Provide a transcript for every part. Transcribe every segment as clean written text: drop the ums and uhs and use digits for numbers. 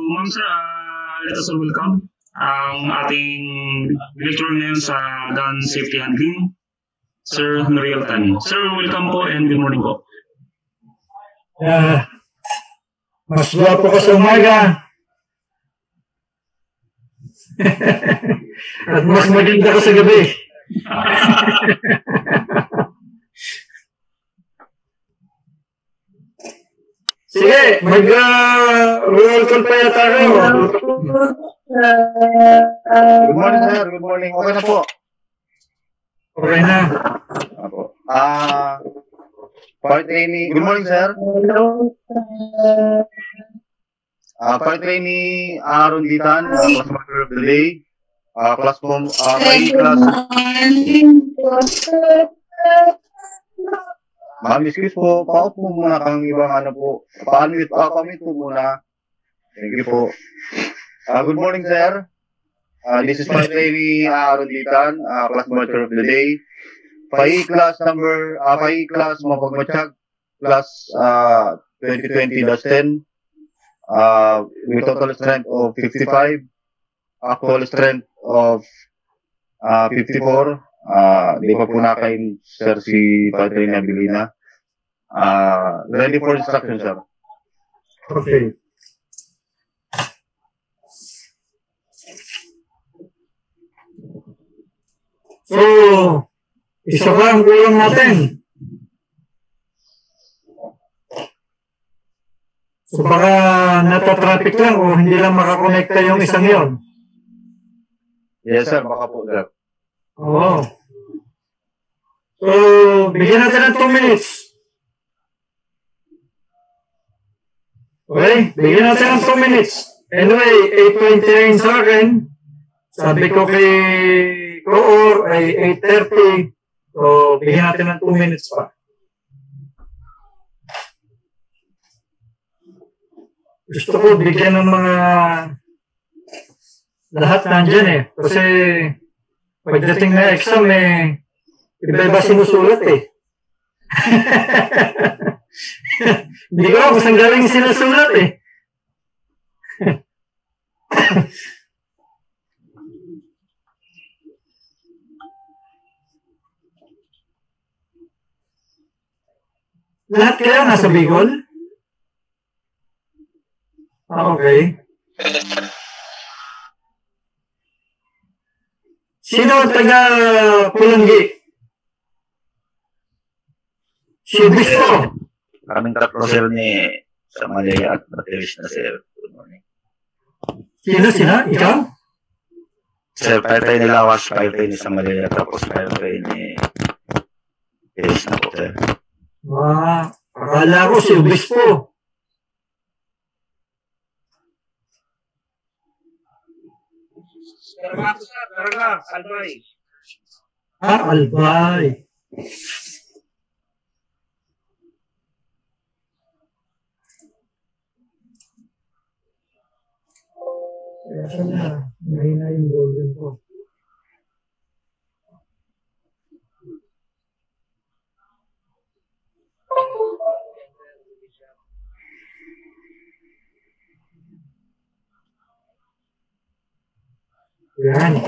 ma'am sir, let us all welcome ang ating lecturer ngayon sa gun safety handling, Sir Noriel Tan. Sir, welcome po and good morning po. Mas gwapo ka sa umaga. At mas maganda ka sa gabi. Sige, mag-roll call pa yata kayo. Good morning, sir. Good morning. Okay na po. Okay na. Apo. Fire trainee. Good morning, sir. Fire trainee Aaron Ditan, class master of the day. Class class. Ma'am, excuse po. Paupo muna kang ibang ano po. Pa-unmute po muna. Thank you po. Good morning, sir. This is Fire trainee Aaron Ditan, class master of the day. PAI class Mapagmatsyag, class 2020-10, with total strength of 55, actual strength of 54. Di pa po nakain, sir, si Padre Nabilina. Ready for instruction, sir. Okay. So, isa ba ang kulang natin? So baka nata-traffic lang o hindi lang makakonekta yung isang yon. Yes, sir. Baka po, sir. Oo. So, bigyan natin ng 2 minutes. Okay? Bigyan natin ng 2 minutes. Anyway, 8:29 sa akin. Sabi ko kay Koor ay 8:30. So, bigyan natin ng 2 minutes pa. Gusto ko bigyan ng mga lahat nandyan eh. Kasi pagdating na exam eh, iba-iba sinusulat eh. Hindi ko alam kung saan galing sinusulat eh. Lahat kayo nasa Bicol? Okay. Sino ang taga Pulanggi? Si Bisto. Kaming tatlo, sir, ni Samalaya at Materis na, sir. Good morning. Sino? Ikaw? Sir, fire train ni Lawas, fire train ni Samalaya, tapos fire train ni Materis na po, sir. Akala ko si Obispo. Albay. Albay. Kaya na, mahina yung golden ko. Yan.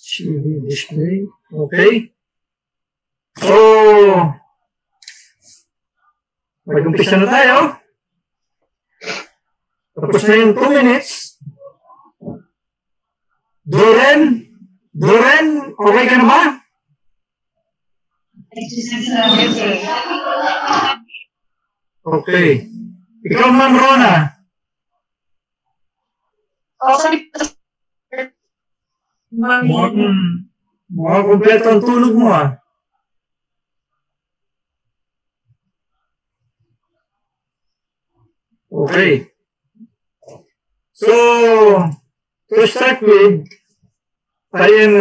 CV display. Okay. So, mag-umpisa na tayo. Tapos na yung 2 minutes. Doren, okay ka na ba? Okay. Ikaw, Ma'am Rona. Okay. Mga kumpleto ang tulog mo ah. Okay. So, to start with, I am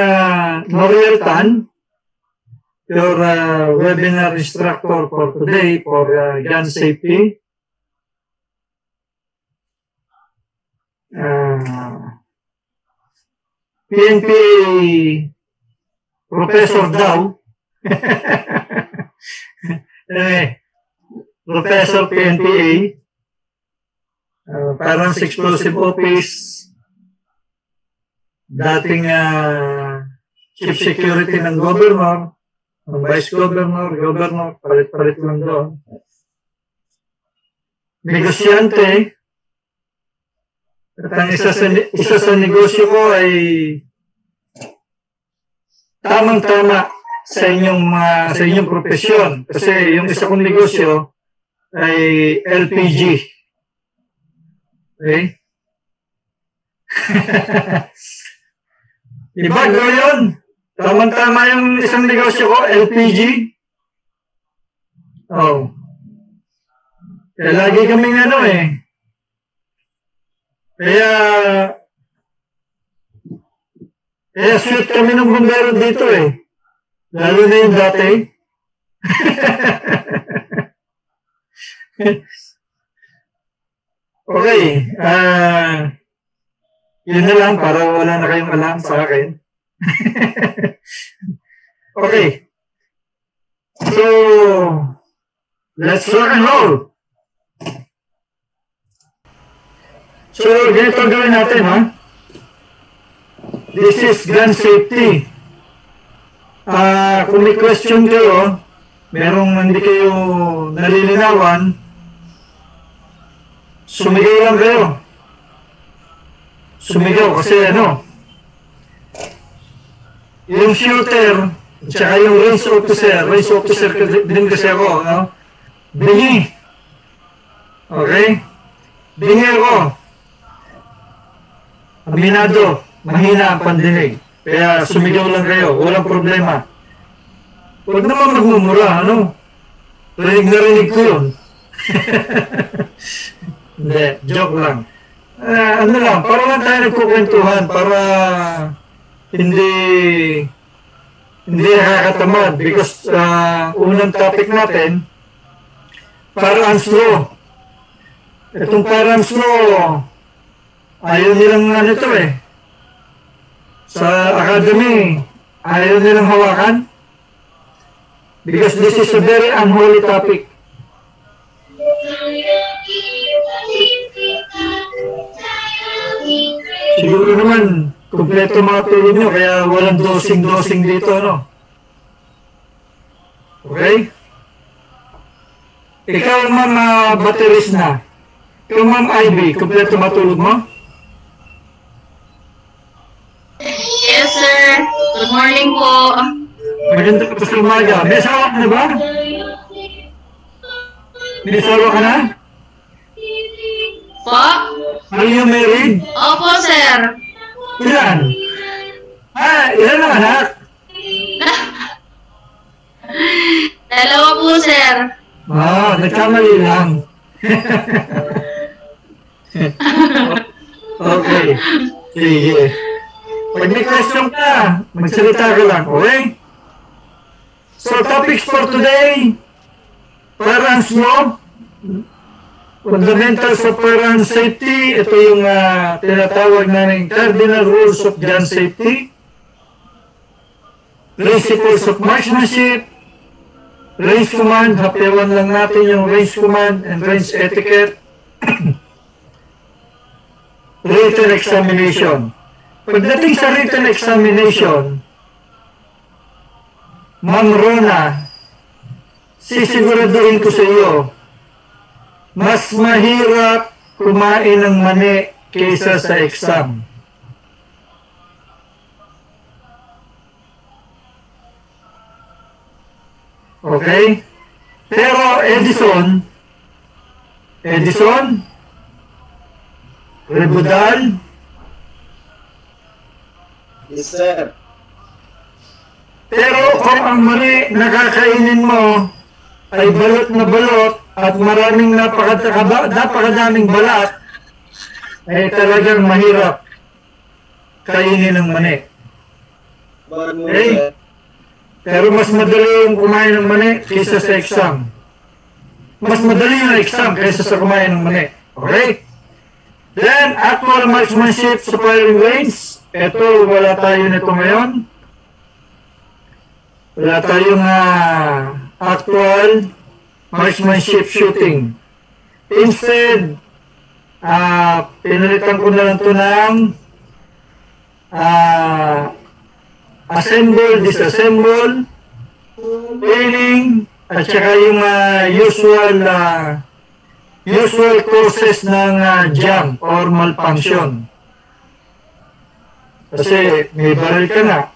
Noriel Tan, your webinar instructor for today for gun safety. PNP professor daw. Professor PNPA. Parang sa explosive office. Dating chief security ng governor, ng vice governor, palit-palit lang doon. Negosyante. At ang isa sa negosyo ko ay tamang-tama sa inyong profesyon. Kasi yung isa kong negosyo ay LPG. Okay? Diba yun? Tamang-tama yung isang negosyo ko, LPG. Oh. Kaya lagi kaming Kaya sweet kami ng bumbero dito Lalo na yung dati. Okay. Yun na lang para wala na kayong alam sa akin. Okay. So, let's rock and roll. So, ganito gawin natin, This is gun safety. Kung may question kayo, merong hindi kayo nalilinawan, sumigaw lang kayo. Sumigaw kasi yung shooter, tsaka yung race officer din kasi ako, bingi. Okay? Bingi ako. Aminado, mahina ang pandinig. Kaya sumigaw lang kayo, walang problema. Huwag naman magmumura, Narinig ko yun. Hindi, joke lang. Para lang tayo nagkukwentuhan, para hindi nakakatamad. Because unang topic natin, firearms law. Itong firearms law, ayaw nilang sa academy, ayaw nilang hawakan. Because this is a very unholy topic. Siguro naman, kumpleto mga tulog nyo, kaya walang dosing-dosing dito, Okay? Ikaw, Ma'am Bateris na. Ikaw, Ma'am Ivy, kumpleto matulog mo? Yes, sir. Good morning po. Maganda ka pa sa umaga. May asawa ka na ba? May asawa ka na? Po? Are you married? Opo, sir. Ilan? Ilan ang anak? Dalawa po, sir. Nagkamali lang. Okay. Sige. Pag may question ka, magsalita ka lang, okay? So, topics for today, firearms law, fundamentals of firearms safety. Ito yung tinatawag namin cardinal rules of gun safety, principles of marksmanship, range command, hapiwan lang natin yung range command and range etiquette, written examination. Pagdating sa written examination, Ma'am Rona, sisiguraduhin ko sa iyo, mas mahirap kumain ng mani kaysa sa exam. Okay? Pero Edison, Rebudal, Yes, sir. pero kung ang mani nakakainin mo ay balot na balot at maraming napakadaming balat, ay talagang mahirap kainin ng mani. Okay? Pero mas madali yung kumain ng mani kaysa sa exam. Mas madali yung exam kaysa sa kumain ng mani. Okay? Then, actual marksmanship sa firing range. Ito, wala tayo nito ngayon. Wala tayong actual marksmanship shooting. Instead, pinalitan ko na lang ito ng assemble, disassemble, training, at saka yung usual causes ng jam or malfunction. Kasi may baril ka na,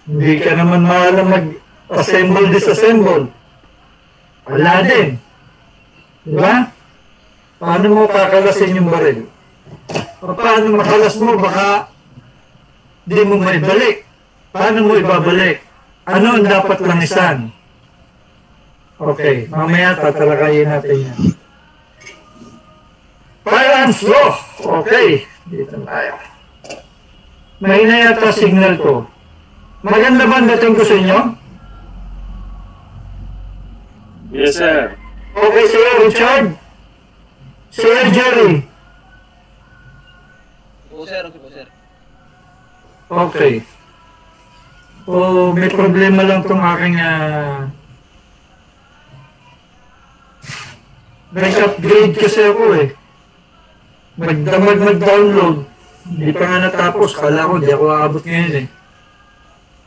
hindi ka naman maalam mag-assemble, disassemble. Wala din. Diba? Paano mo kakalasin yung baril? Paano makalas mo? Baka di mo maibalik. Paano mo ibabalik? Ano ang dapat langisan? Okay, mamaya tatalakayin natin yan. Firearms law. Okay, dito tayo. Mahina yata signal ko. Maganda ba ang dating ko sa inyo? Yes, sir. Okay, Sir Richard. Sir Jerry. Oo, sir. Okay po, sir. Okay. May problema lang itong aking nag-upgrade kasi ako eh. Magdamag mag-download. Hindi pa nga natapos. Kala ko, di ako aabot ngayon eh.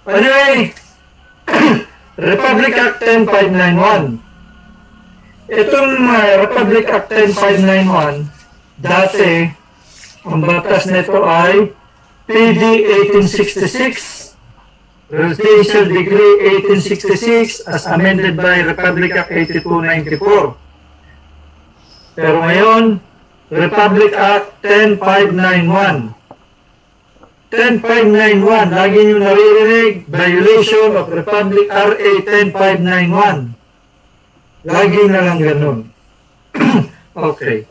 Anyway, Republic Act 10591. Itong Republic Act 10591, dati, ang batas nito ay PD 1866, Presidential Decree 1866 as amended by Republic Act 8294. Pero ngayon, Republic Act 10591. 10591, lagi nyo naririnig, violation of Republic RA 10591. Lagi na lang ganun. Okay.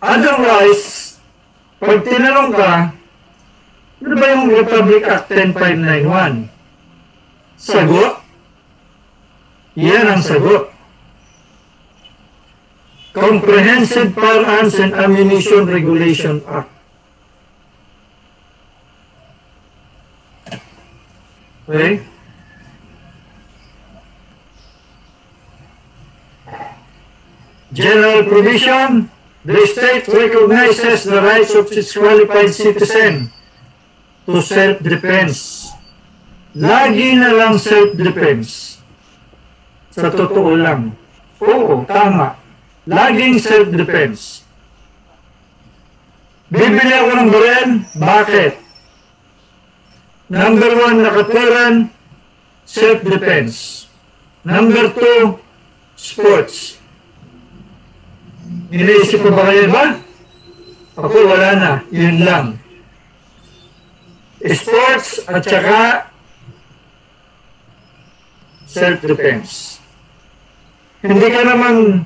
Otherwise, pag tinanong ka, ano ba yung Republic Act 10591? Sagot? Yan ang sagot. Comprehensive Firearms and Ammunition Regulation Act. Okay? General provision, the state recognizes the rights of its qualified citizen to self-defense. Lagi na lang self-defense. Sa totoo lang. Oo, tama. Laging self-defense. Bibili ako ng baril, bakit? Number 1, nakaturan, self-defense. Number 2, sports. Iniisip ko ba kayo ba? Ako wala na, yun lang. Sports at saka self-defense. Hindi ka naman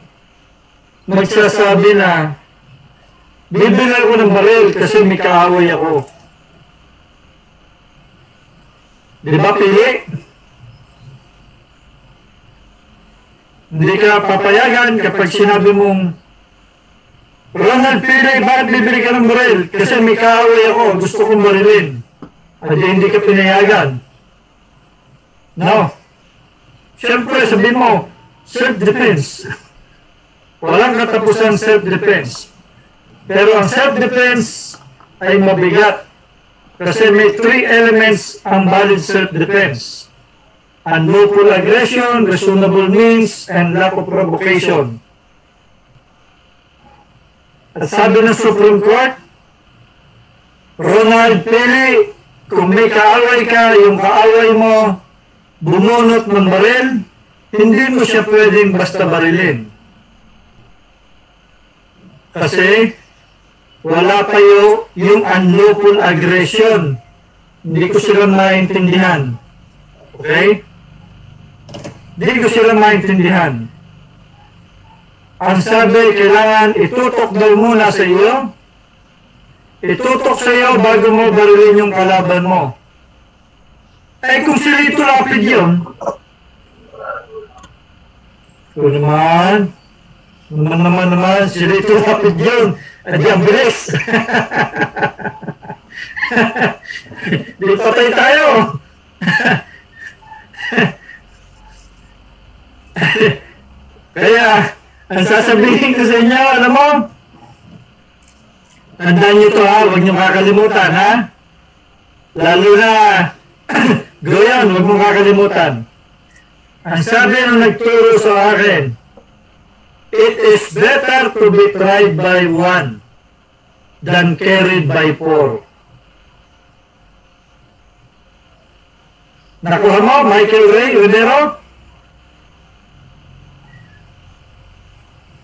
magsasabi na bibili ako ng baril kasi may kaaway ako. Di ba pili? Hindi ka papayagan kapag sinabi mong Ronald, pili, bakit bibili ka ng baril? Kasi may kaaway ako, gusto kong barilin. At hindi ka pinayagan. No. Siyempre, sabihin mo, self-defense. Walang katapusan self-defense. Pero ang self-defense ay mabigat. Kasi may 3 elements ang valid self-defense. Unlawful aggression, reasonable means, and lack of provocation. At sabi ng Supreme Court, Ronald, pili, kung may kaaway ka, yung kaaway mo, bumunot ng baril, hindi mo siya pwedeng basta barilin. Kasi, wala pa yung unlawful aggression. Hindi ko sila maintindihan. Okay? Hindi ko sila maintindihan. Ang sabi, kailangan itutok daw muna sa iyo. Itutok sa iyo bago mo barilin yung kalaban mo. Eh kung sila ito lapid yun, kung naman, sila ito lapid yun, at yung bilis. Di patay tayo. sasabihin ko sa inyo, alam mo? Tandaan nyo to ha, huwag nyo kakalimutan ha. Lalo na, Goyan, huwag mong kakalimutan. Ang sabi ng nagturo sa akin, it is better to be tried by one than carried by four. Nakuha mo, Michael Ray Rivero?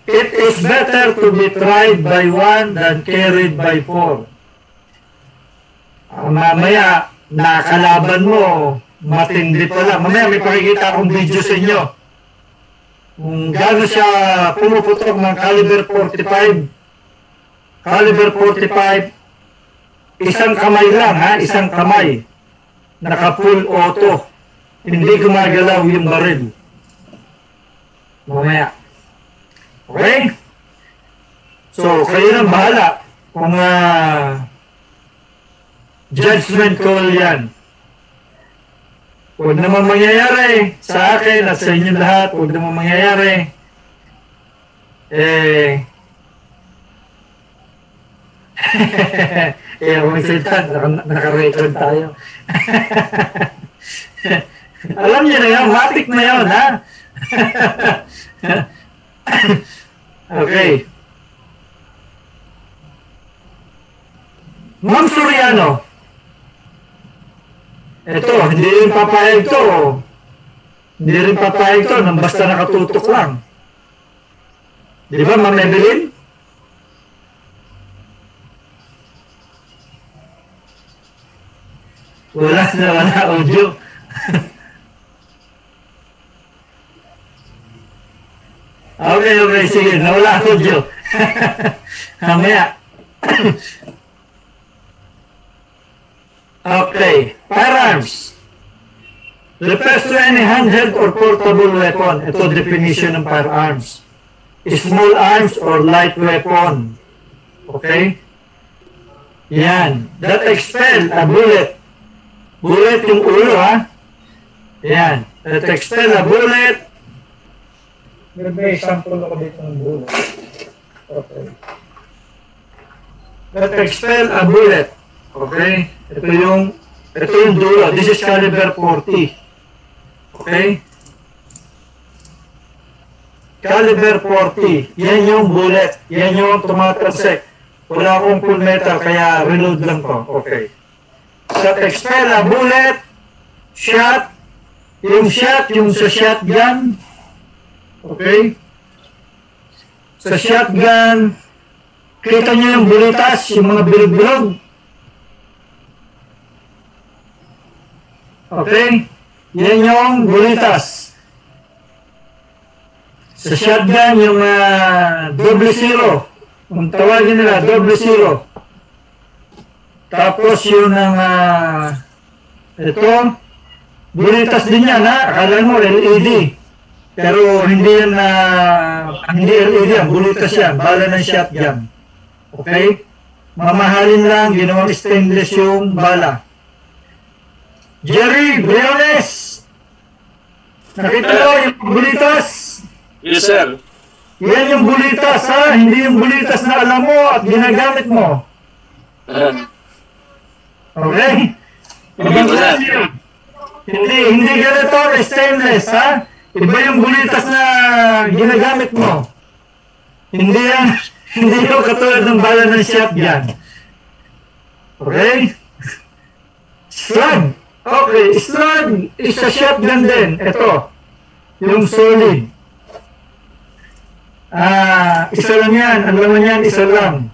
It is better to be tried by one than carried by four. Mamaya, nakalaban mo, matindi pala. Mamaya may pakikita akong video sa inyo. Kung gaano siya pumuputok ng caliber 45. Caliber 45, isang kamay lang ha, isang kamay. Naka-full auto. Hindi gumagalaw yung baril. Mamaya. Okay? So, kayo nang bahala kung judgment call yan. Huwag naman mangyayari sa akin at sa inyo lahat. Huwag naman mangyayari. Kung magsalita, naka-record tayo. Alam niyo na yan, matik na yun, ha? Okay. Ma'am Soriano. Ito, hindi rin papayag to. Hindi rin papayag to nang basta nakatutok lang. Di ba, Ma'am Evelyn? Wala audio. Okay, sige. Nawala audio. Mamaya. Okay. Firearms. Refers to any handheld or portable weapon. Ito definition ng firearms. Small arms or light weapon. Okay? Yan. That expel a bullet. Bullet yung ulo, ha? Yan. That expel a bullet. May sample ako dito ng bullet. Okay. That expel a bullet. Okay? Ito yung dulo. This is caliber 40. Okay? Caliber 40. Yan yung bullet. Yan yung tumatalsik. Wala akong full metal, kaya reload lang ko. Okay. That expel a bullet, shot, yung sa shotgun, okay? Sa shotgun, kita nyo yung bulitas, yung mga bilog-bilog. Okay? Yan yung bulitas. Sa shotgun, yung double zero. Kung tawagin nila, double zero. Tapos yun ang, ito, bulitas din yan, ha? Akala mo LED. Pero hindi yan, hindi LED yan, bulitas yan, bala ng shotgun. Okay? Mamahalin lang, ginawang stainless yung bala. Jerry Briones! Nakita mo yung bulitas? Yes, sir. Yan yung bulitas, ha? Hindi yung bulitas na alam mo at ginagamit mo. Okay? Hindi ganito, stainless, ha? Iba yung bulitas na ginagamit mo. Hindi yung katulad ng bala ng shotgun. Okay? Slug. Okay, slug is a shotgun din. Ito. Yung solid. Isa lang yan. Ang laman yan, isa lang.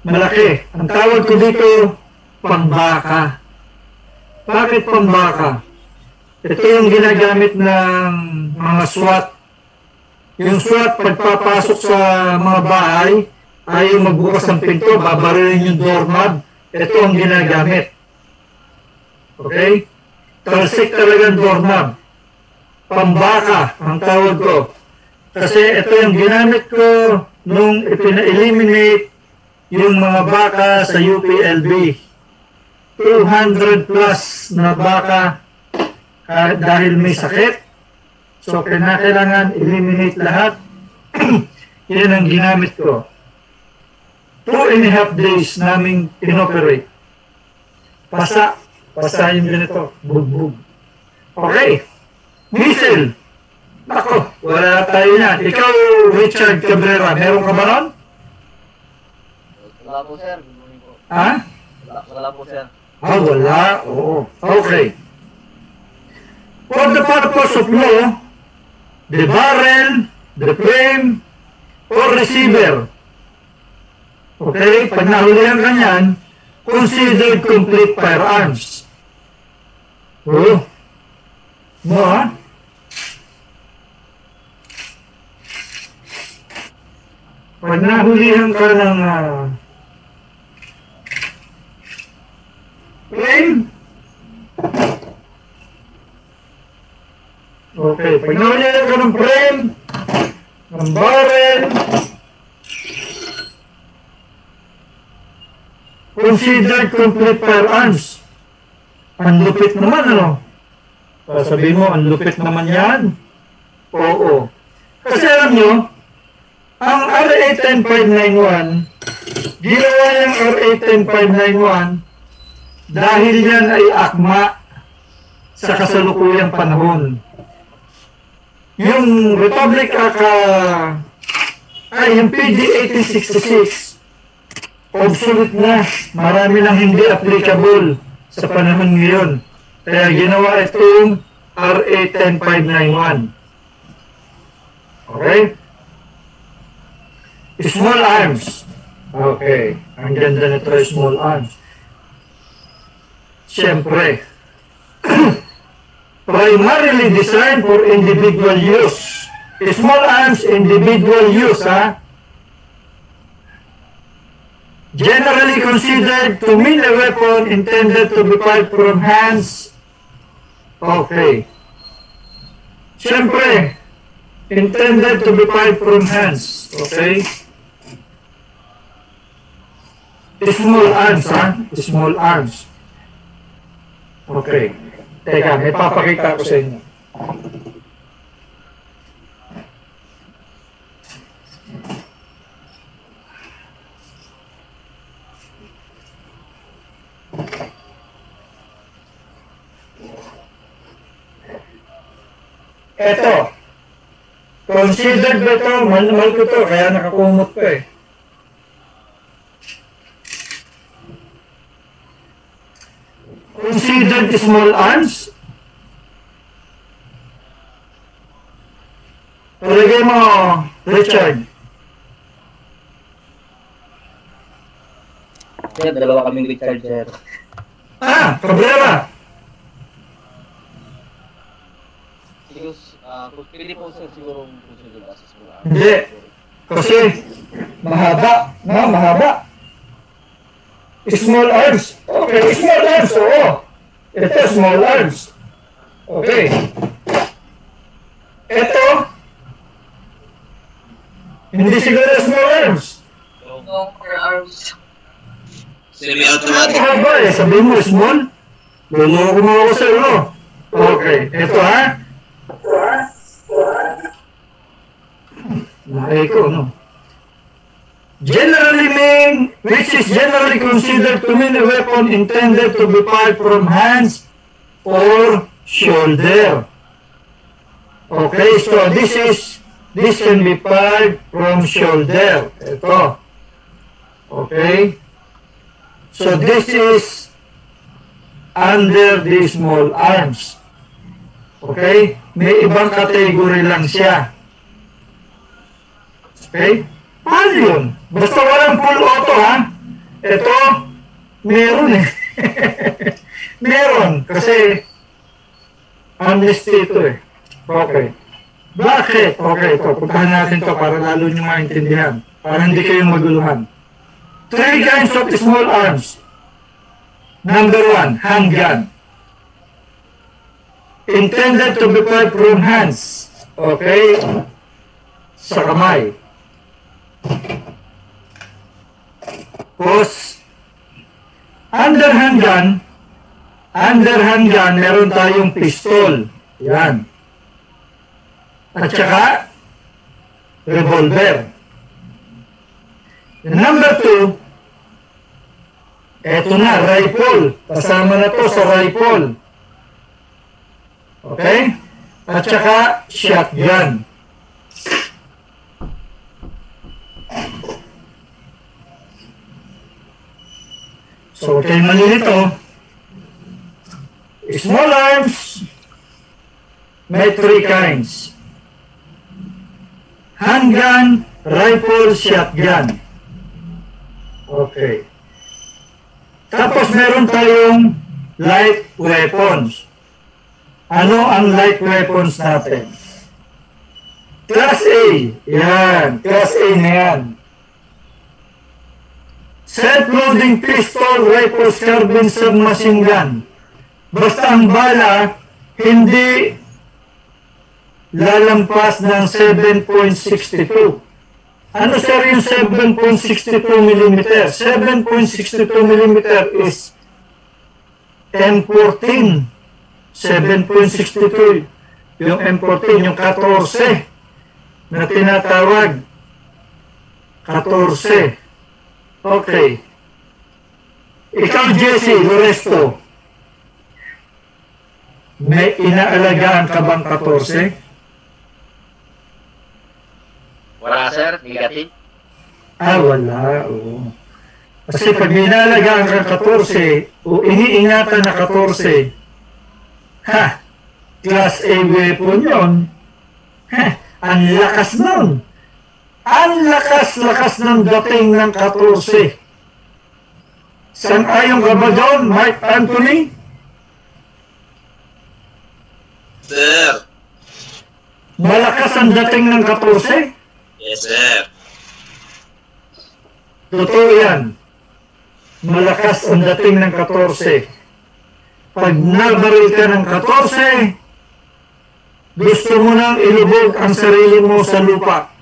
Malaki. Ang tawag ko dito, pambaka. Bakit pambaka? Ito yung ginagamit ng mga SWAT. Yung SWAT, pagpapasok sa mga bahay, ayaw magbukas ng pinto, babarilin yung doorknob. Ito ang ginagamit. Okay? Talsik talagang doorknob. Pambaka, ang tawag ko. Kasi ito yung ginamit ko nung ipina-eliminate yung mga baka sa UPLB. 200 plus na baka dahil may sakit. So, kailangan eliminate lahat. Yan ang ginamit ko. 2.5 days naming inoperate. Pasa yung ganito, bugbog. Okay. Missile. Nako, wala tayo na. Ikaw, Richard Cabrera, meron ka ba ron? Wala po, sir. Good morning po. Ha? Wala po, sir. Wala. Oo. Okay. For the purpose of law, the barrel, the frame, or receiver. Okay? Pag nahulihan ka niyan, considered complete firearms. Oh. No, ha? Pag nahulihan ka ng frame, okay, pag nahulihan ka ng frame, ng barrel, considered complete firearms. Ang lupit naman, ano? Sabihin mo, ang lupit naman yan. Oo. Kasi alam nyo, ang RA 10591, ginawa yung RA 10591 dahil yan ay akma sa kasalukuyang panahon. Yung Republic Act, yung PD 1866, obsolete na. Marami nang hindi applicable sa panahon ngayon. Kaya ginawa itong RA 10591. Okay? Small arms. Okay. Ang ganda nito, small arms. Siyempre, primarily designed for individual use. Small arms, individual use, ha? Generally considered to mean a weapon intended to be fired from hands. Okay. Siyempre, intended to be fired from hands. Okay. Small arms, ha? Small arms. Okay. Teka, may papakita ko sa inyo. Eto. Considered ba ito? Mahal ko ito, kaya nakakumot ko eh. Considered small arms? Palagay mo, Richard. Sir, dalawa kaming Richard, sir. Problema. Pili po, sir, siguro considered as small arms. Hindi. Kasi, mahaba. Small arms. Okay, small arms, oo. Ito, small arms. Okay. Ito, hindi siguro small arms. Longer arms. Semi-automatic. Mahaba eh, sabihin mo small. Luloko mo ako sa ulo. Okay, ito ha. Ko, no? Generally mean, which is generally considered to mean a weapon intended to be fired from hands or shoulder. Okay, so this can be fired from shoulder. Ito. Okay. So this is under the small arms. Okay? May ibang category lang siya. Okay? Paano yun? Basta walang full auto, ha? Ito, meron eh. Meron. Kasi, amnesty ito eh. Okay. Bakit? Okay, ito. Puntahan natin to para lalo nyo maintindihan. Para hindi kayong maguluhan. 3 kinds of small arms. Number 1, handgun. Intended to be fired from hands. Okay? Sa kamay. Tapos, under handgun, meron tayong pistol. Yan. At saka, revolver. Number 2, eto na, rifle. Kasama na to sa rifle. Okay? At saka, shotgun. So, kayo malilito. Small arms, may 3 kinds. Handgun, rifle, shotgun. Okay. Tapos meron tayong light weapons. Ano ang light weapons natin? Class A. Yan. Class A na yan. Self-loading pistol, rifle, carbine, submachine gun. Basta ang bala, hindi lalampas ng 7.62. Ano sir yung 7.62 mm? 7.62 mm is M14. 7.62. Yung M14, yung 14 na tinatawag. 14. Okay. Ikaw, Jesse Loresto, may inaalagaan ka bang 14? Wala, sir. Negative. Wala. Oo. Kasi pag inalagaan ka 14, o iniingatan na 14, Class A weapon yun. Ang lakas nun. Ang lakas-lakas ng dating ng 14. Sang-ayon ka ba doon, Mark Anthony? Sir. Malakas ang dating ng 14? Yes, sir. Totoo yan. Malakas ang dating ng 14. Pag nabaril ka ng 14, gusto mo nang ilubog ang sarili mo sa lupa.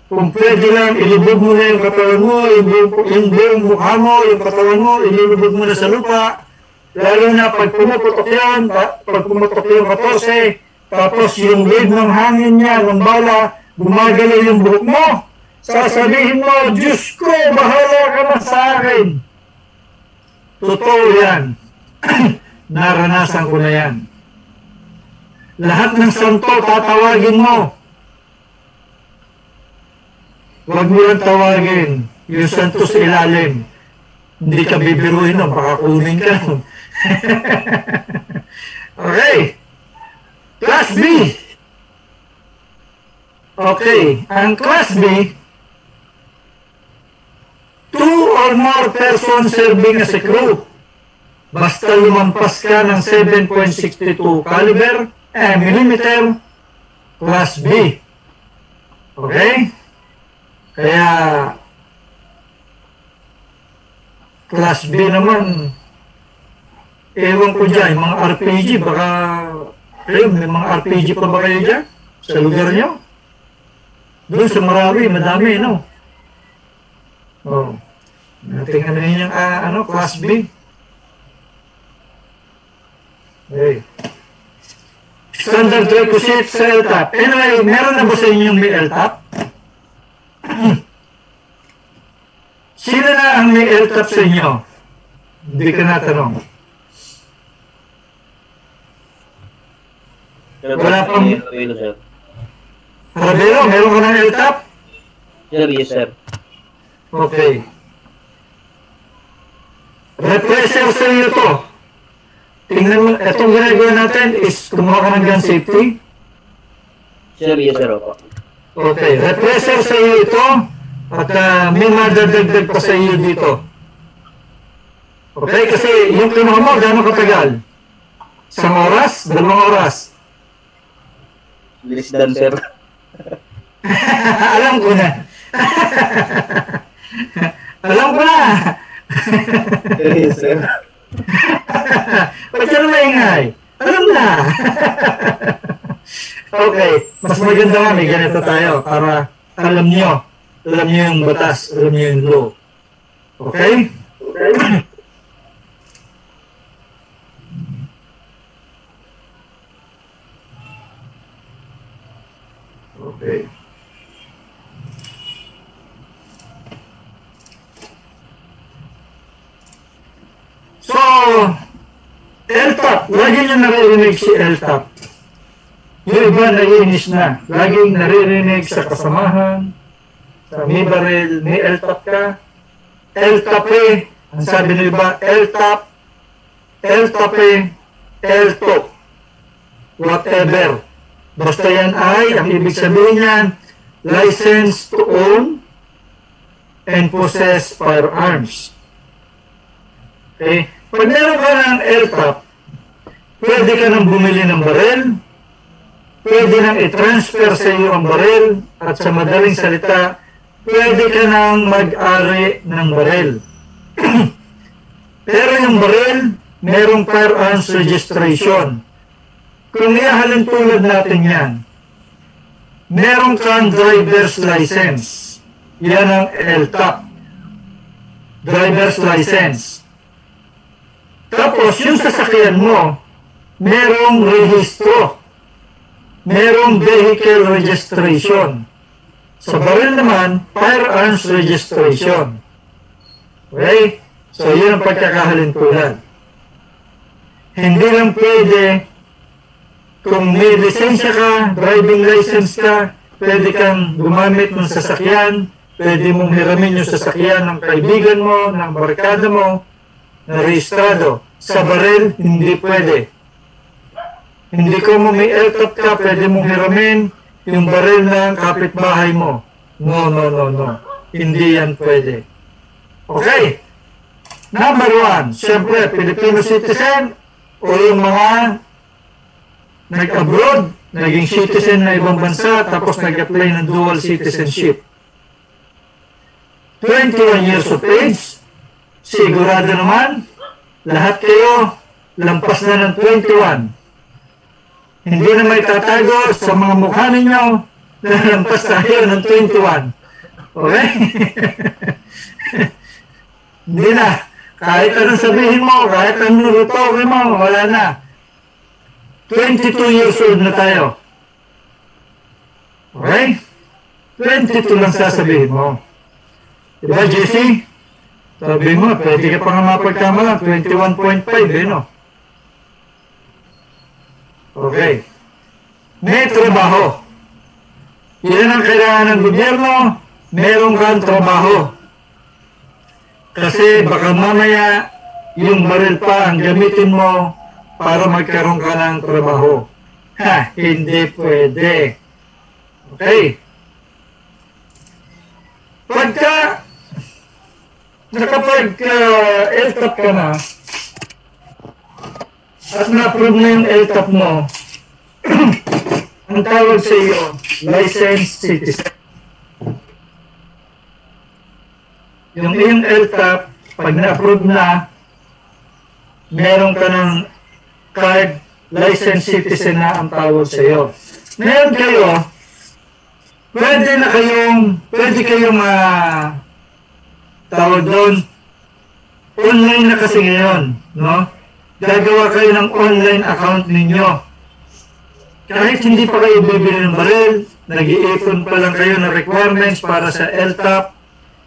Kung pwede lang, ilubog mo na yung katawan mo, yung buong mukha mo, yung katawan mo, ilubog mo na sa lupa. Lalo na pag pumuputok yan, pag pumutok yung 14, tapos yung wave ng hangin niya, ng bala, gumagalaw yung buhok mo. Sasabihin mo, Diyos ko, bahala ka na sa akin. Totoo yan. Naranasan ko na yan. Lahat ng santo, tatawagin mo. Huwag mo lang tawagin. Yung santo sa ilalim. Hindi ka bibiruin nun, baka kunin ka nun. Okay. Class B. Okay. Ang Class B, 2 or more persons serving as a crew. Basta lumampas ka ng 7.62 caliber, millimeter, Class B. Okay? Kaya, Class B naman, ewan ko dyan, mga RPG, baka, may mga RPG pa ba kayo dyan? Sa lugar nyo? Doon sa Marawi, madami, no? Oh. Tingnan natin yung, Class B. Okay. Standard requisite sa LTAP. Anyway, meron na ba sa inyo may LTAP? Sino na ang may LTAP sa inyo? Hindi ka natanong. Wala pang... Rabelo, meron ka ng LTAP? Sir, yes, sir. Okay. Repressor sa iyo to. Tingnan mo, itong ginagawa natin is kumuha ka ng gun safety. Sir, yes, sir. Opo. Okay, repressor sa iyo ito at may madadagdag pa sa iyo dito. Okay, kasi yung kinuha mo, gano'ng katagal? 1 oras? 2 oras? Less than, sir. Alam ko na. Alam ko na. Yes, sir. Ba't ka na maingay? Alam na. Okay, mas maganda nga may ganito tayo para alam nyo yung batas, alam nyo yung law. Okay? Okay. LTAP, lagi nyo naririnig si LTAP. Yung iba naiinis na. Laging naririnig sa kasamahan, sa may baril, may LTAP ka. LTAP ang sabi ng iba, LTAP, LTAP, LTOP, whatever. Basta yan ay, ang ibig sabihin yan, license to own and possess firearms. Okay? Pag meron ka ng LTAP, pwede ka nang bumili ng baril, pwede nang i-transfer sa iyo ang baril, at sa madaling salita, pwede ka nang mag-ari ng baril. Pero yung baril, merong firearms registration. Kung ihahalin tulad natin yan, meron kang driver's license. Yan ang LTAP. Driver's license. Tapos, yung sasakyan mo, merong rehistro. Merong vehicle registration. Sa baril naman, firearms registration. Okay? So, yun ang pagkakahalin tulad. Hindi lang pwede, kung may lisensya ka, driving license ka, pwede kang gumamit ng sasakyan, pwede mong hiramin yung sasakyan ng kaibigan mo, ng barkada mo, na rehistrado. Sa baril, hindi pwede. Hindi ko mo may LTAP ka, pwede mong hiramin yung baril ng kapitbahay mo. No, no, no, no. Hindi yan pwede. Okay. Number 1, siyempre, Filipino citizen o yung mga nag-abroad, naging citizen na ibang bansa, tapos nag-apply ng dual citizenship. 21 years of age, sigurado naman, lahat kayo lampas na ng 21. Hindi na may tatago sa mga mukha ninyo na lampas tayo ng 21. Okay? Hindi na. Kahit anong sabihin mo, kahit anong lutokin mo, wala na. 22 years old na tayo. Okay? 22 lang sasabihin mo. Diba, JC? Sabi mo, pwede ka pa nga mapagkamalan, 21.5, no? Okay. May trabaho. Yan ang kailangan ng gobyerno, meron kang trabaho. Kasi baka mamaya, yung baril pa ang gamitin mo para magkaroon ka ng trabaho. Ha, hindi pwede. Okay. Pagka nakapag-LTAP ka na, at na-approve na yung LTAP mo, ang tawag sa iyo, licensed citizen. Yung iyong LTAP, pag na-approve na, meron ka ng card, licensed citizen na ang tawag sa iyo. Ngayon kayo, pwede kayong tawag doon, online na kasi ngayon, no? Gagawa kayo ng online account ninyo. Kahit hindi pa kayo bibili ng baril, nag-iipon pa lang kayo ng requirements para sa LTAP,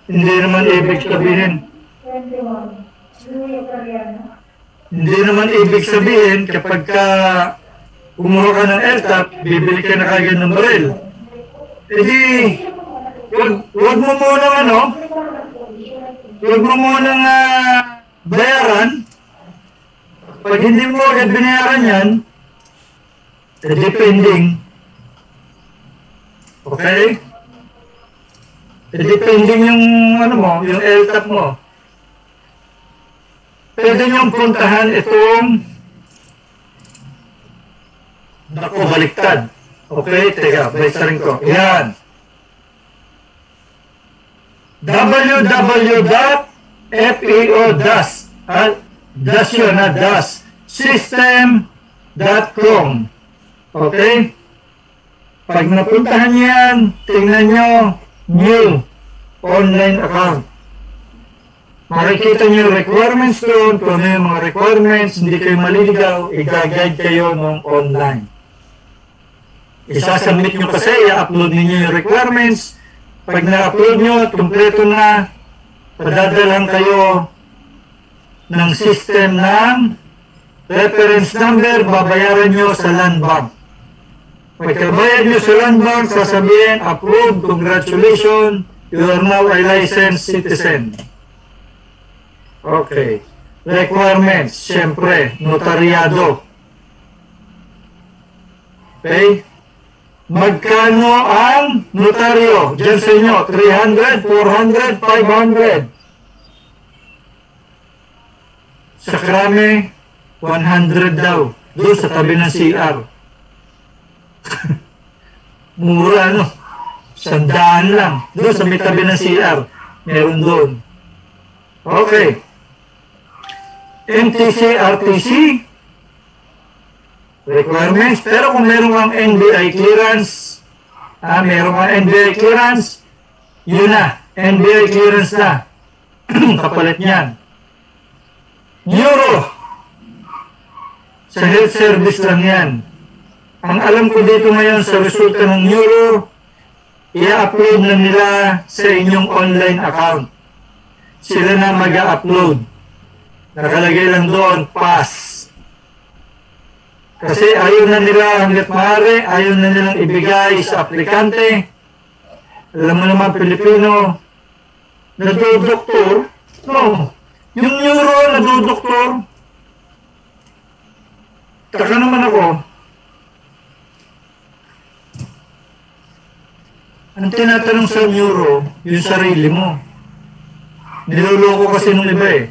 hindi naman ibig sabihin kapag ka kumuha ka ng LTAP, bibili ka na kagad ng baril. Hindi, wag mo munang bayaran. Pag hindi mo agad binayaran yan, depending. Okay? Depending yung yung LTAP mo. Pwede niyong puntahan itong baliktad. Okay, teka, baliktarin ko. Yan. www.feo-system.com. Okay? Pag napuntahan yan, tingnan nyo, new online account. Makikita nyo yung requirements doon, kung ano yung mga requirements, hindi kayo maliligaw, i-guide kayo ng online. Isasubmit nyo kasi, i-upload ninyo yung requirements. Pag na-upload nyo, kompleto na, padadalan kayo ng system ng reference number, babayaran nyo sa land bank. Pagkabayad nyo sa land bank, sasabihin, approved, congratulations, you are now a licensed citizen. Okay. Requirements, siyempre, notaryado. Okay? Magkano ang notaryo? Diyan sa inyo, 300, 400, 500. Sa krami, 100 daw. Doon sa tabi ng CR. Mura, no? 100 lang. Doon sa may tabi ng CR. Meron doon. Okay. MTC, RTC. Requirements. Pero kung meron kang NBI clearance, meron kang NBI clearance, yun na. NBI clearance na. Kapalit niyan. Neuro. Sa health service lang yan. Ang alam ko dito ngayon sa resulta ng Neuro, i-upload na nila sa inyong online account. Sila na mag-upload. Nakalagay lang doon, pass. Kasi ayaw na nila hanggat maaari, ayaw na nilang ibigay sa aplikante. Alam mo naman, Pilipino, nadodoktor, no, yung neuro nadodoktor. Taka naman ako, ang tinatanong sa neuro, yung sarili mo. Niloloko kasi nung iba eh.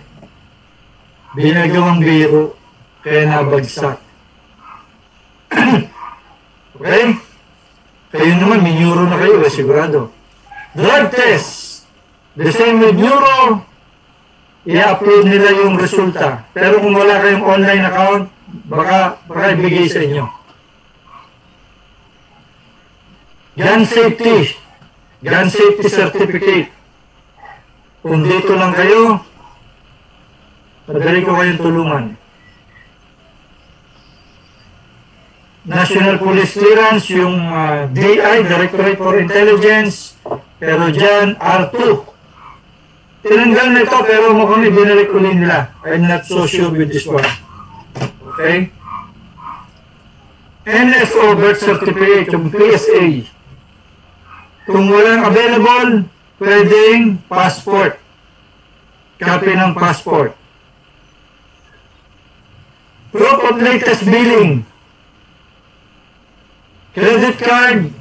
Binagawang biro, kaya nabagsak. Okay? Kayo naman, may neuro na kayo, sigurado. Drug test. The same with neuro, i-upload nila yung resulta. Pero kung wala kayong online account, baka ibigay sa inyo. Gun safety. Gun safety certificate. Kung dito lang kayo, madali ko kayong tulungan. National Police Clearance, yung DI, Directorate for Intelligence, pero dyan, R2. Tinanggal na ito, pero mukhang ibinalik ulit nila. I'm not so sure with this one. Okay? NSO birth certificate, yung PSA. Kung walang available, pwedeng passport. Copy ng passport. Proof of latest billing. Credit card,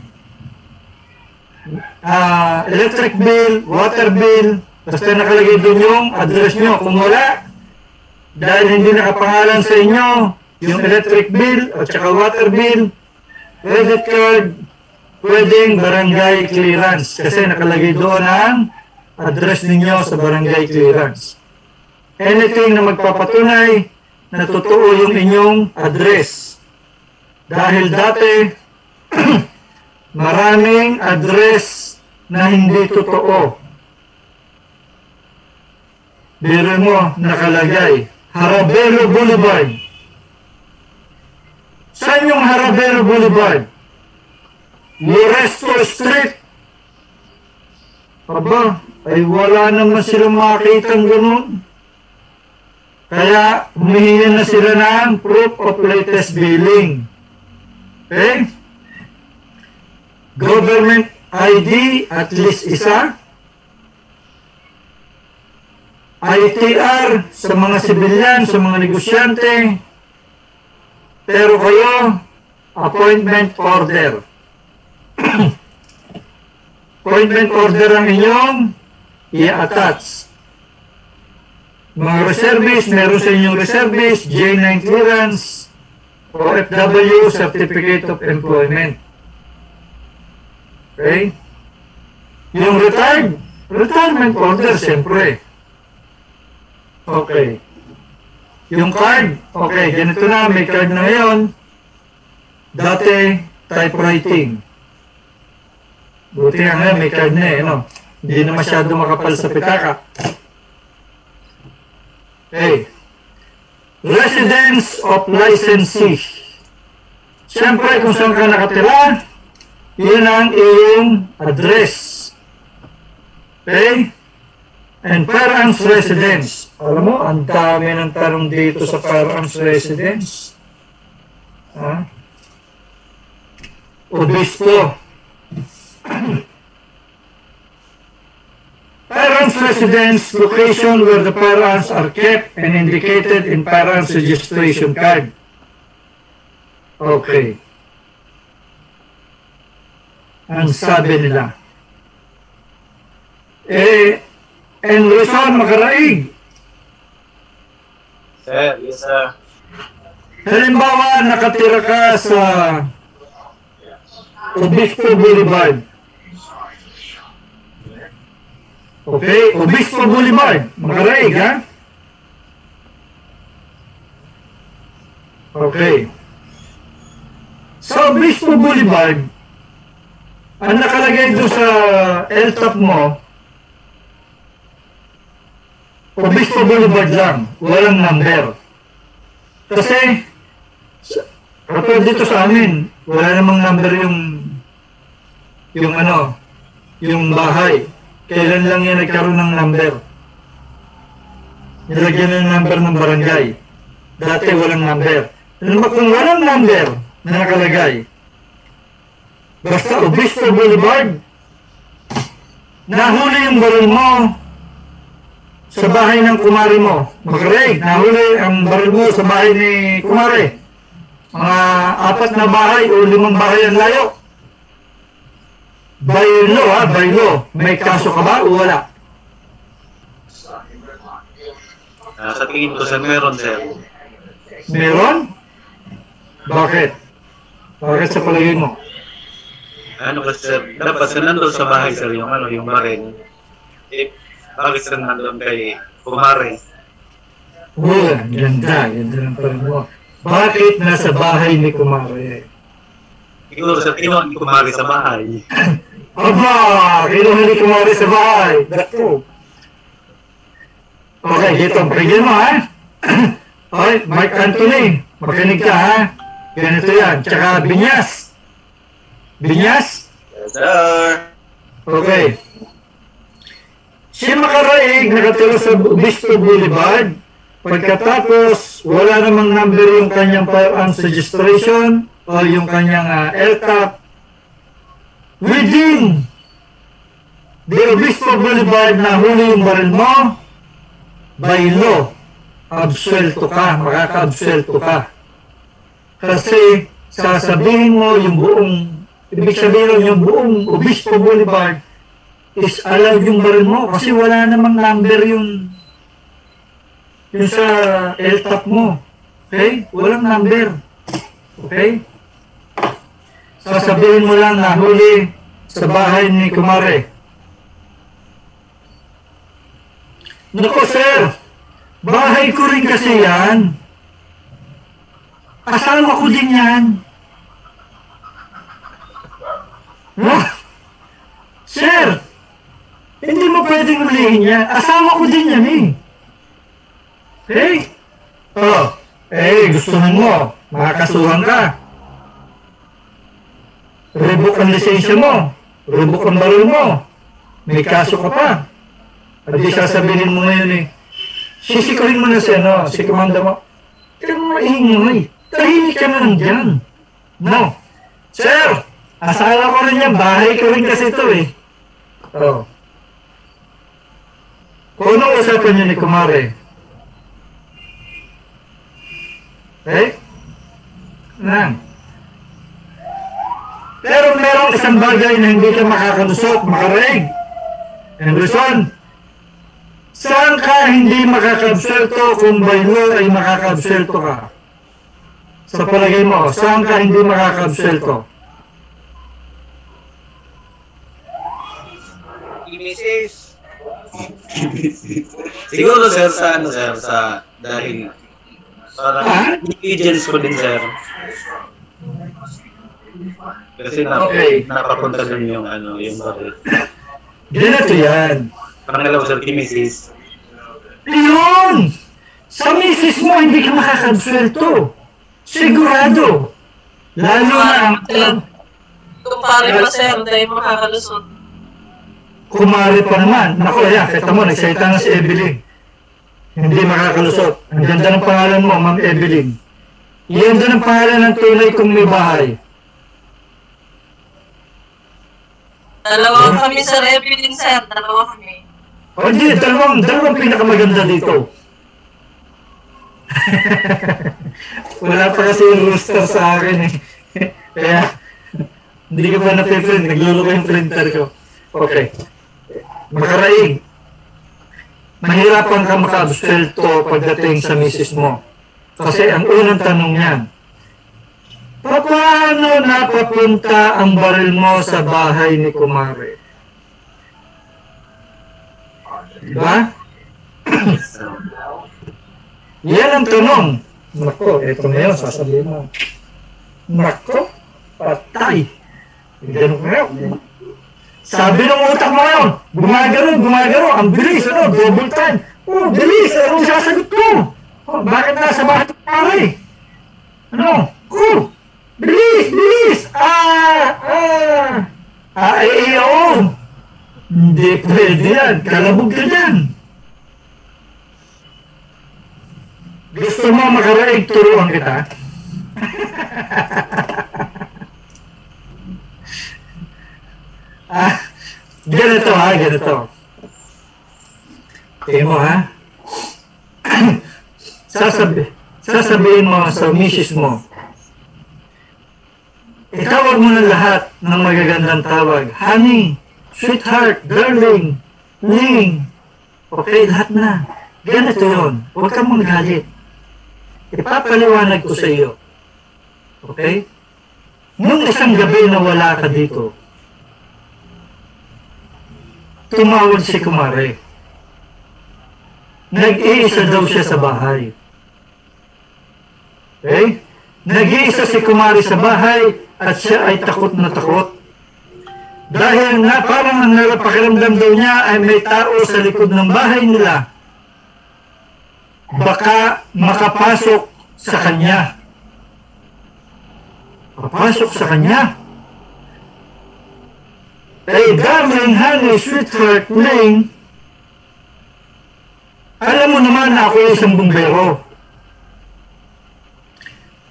electric bill, water bill, basta nakalagay doon yung address nyo. Kung wala, dahil hindi nakapangalan sa inyo, yung electric bill at saka water bill, credit card, pwedeng barangay clearance kasi nakalagay doon ang address ninyo sa barangay clearance. Anything na magpapatunay na totoo yung inyong address. Dahil dati, maraming address na hindi totoo. Biro mo, nakalagay, Harabelo Boulevard. Saan yung Harabelo Boulevard? Loresto Street. Aba, ay wala naman silang makitang ganun. Kaya, humihingi na sila ng proof of latest billing. Okay? Government ID, at least isa. ITR sa mga sibilyan, sa mga negosyante. Pero kayo, appointment order. Appointment order ang inyong i-attach. Mga reservists, meron sa inyong reservists, J9 clearance, OFW, Certificate of Employment. Okay? Yung retirement order, siyempre. Okay. Yung card, okay, ganito na, may card na ngayon. Dati, typewriting. Buti nga ngayon, may card na eh, no? Hindi na masyado makapal sa pitaka. Okay. Residence of licensee. Siyempre, kung saan ka nakatira, yun ang iyong address. Okay? and firearms residence. Alam mo, ang dami ng tanong dito sa firearms residence. Ha? Obispo. Firearms residence, location where the firearms are kept and indicated in firearms registration card. Okay. Ang sabi nila. Enrison Makaraig. Sir, yes sir. Halimbawa, nakatira ka sa Obispo Boulevard. Okay, Obispo Boulevard, Makaraig, ha? Okay. Sa Obispo Boulevard, ang nakalagay doon sa LTAP mo, Obispo Boulevard lang, walang number. Kasi, kapag dito sa amin, wala namang number yung bahay. Kailan lang yan nagkaroon ng number? Nilagyan ng number ng barangay. Dati walang number. Alam mo, kung walang number na nakalagay, basta Obispo Boulevard, nahuli yung baril mo sa bahay ng kumari mo. Makaraig, nahuli ang baril mo sa bahay ni kumari. Mga 4 na bahay o 5 bahay ang layo. By law, ha? By law. May kaso ka ba o wala? Sa tingin ko sir, meron sir. Meron? Bakit? Bakit sa palagay mo? Ano kasi sir, dapat sir nandun sa bahay sir yung baril. Bakit sir nandun kay kumare? Oh, ganda. Ganda ng palagay mo. Bakit nasa bahay ni kumare? Siguro sir, kinuha ni kumare sa bahay. Aba! Kinuha ni kumare sa bahay. Dako. Okay, dito. Pakinggan mo, ha? Okay, Mark Anthony. Makinig ka, ha? Ganito yan. Tsaka Binyas. Binyas? Yes sir. Okay. Si Makaraig nakatira sa Obispo Boulevard. Pagkatapos, wala namang number yung kanyang firearms registration o yung kanyang LTAP. Within the Obispo Boulevard na huli yung baril mo, by law, absuelto ka, makaka-absuelto ka. Kasi sasabihin mo yung buong, ibig sabihin yung buong Obispo Boulevard is allowed yung baril mo kasi wala namang number yung sa LTAP mo. Okay? Walang number. Okay? Sasabihin mo lang na huli sa bahay ni kumare. Naku sir, bahay ko rin kasi yan. Asawa ko din yan. Huh? Sir, hindi mo pwedeng ulihin yan. Asawa ko din yan eh. Okay? Oh, gustuhan mo. Makakasuhan ka. Revoke ang lisensya mo. Revoke ang baril mo. May kaso ka pa. At di sasabihin mo ngayon eh. Sisikuhin mo na si komanda mo. Kaya mo maingay. Tahimik ka na lang dyan. No. Sir, asawa ko rin yan. Bahay ko rin kasi ito eh. Oh. Kung anong usapan niyo ni kumare? Okay? Lang. Pero merong isang bagay na hindi ka makakalusot, makaraig. Henderson, saan ka hindi makakabselto kung by law ay makakabselto ka? Sa palagay mo, saan ka hindi makakabselto? Mrs. Siguro sir sa dahil parang agents ko din sir. Kasi napapunta dun yung baril. Ganito yan. Pangalawa sir, kay Mrs. Yun! Sa misis mo, hindi ka makakabselto. Sigurado. Lalo na ang... Kung pare pa sir, dahil makakalusot. kumari pa naman. Naku, yan, kita mo, nagsalita na si Evelyn. Hindi makakalusot. Ang ganda ng pangalan mo, Ma'am Evelyn. Yan din ang pangalan ng tunay kong may bahay. Dalawa kami, Sir Evelyn, sir. Dalawa kami. O hindi, dalawang pinakamaganda dito. Wala pa kasi yung rooster sa akin eh. Kaya, hindi ko pa napiprint. Nagluluko yung printer ko. Okay. Makaraig. Mahirapan ka maka-absuelto pagdating sa misis mo. Kasi ang unang tanong niyan, paano napapunta ang baril mo sa bahay ni Kumare? Diba? Yan ang tanong. Nako, ito ngayon, sasabihin mo. Nako, patay. Ganun ngayon. Sabi ng utak mo ngayon, gumagano, ang bilis, double time. Oh, bilis, anong sasagot ko? Oh, bakit nasa bahay ni Kumare? Bilis! Oo. Hindi pwede yan. Kalabog ka dyan. Gusto mo makaraig, turuan kita? Ganito. Tingin mo, ha? Sasabihin mo sa misis mo, itawag mo na lahat ng magagandang tawag. Honey, sweetheart, darling, ling. Okay, lahat na. Ganito yun. Huwag kang magalit. Ipapaliwanag ko sa iyo. Okay? Nung isang gabi na wala ka dito, tumawag si Kumare. Nag-iisa daw siya sa bahay. Okay? Nag-iisa si Kumare sa bahay at siya ay takot na takot. Dahil na parang ang narapakiramdam daw niya ay may tao sa likod ng bahay nila. Baka makapasok sa kanya. Papasok sa kanya. Darling, honey, sweetheart, ling, alam mo naman na ako isang bumbero.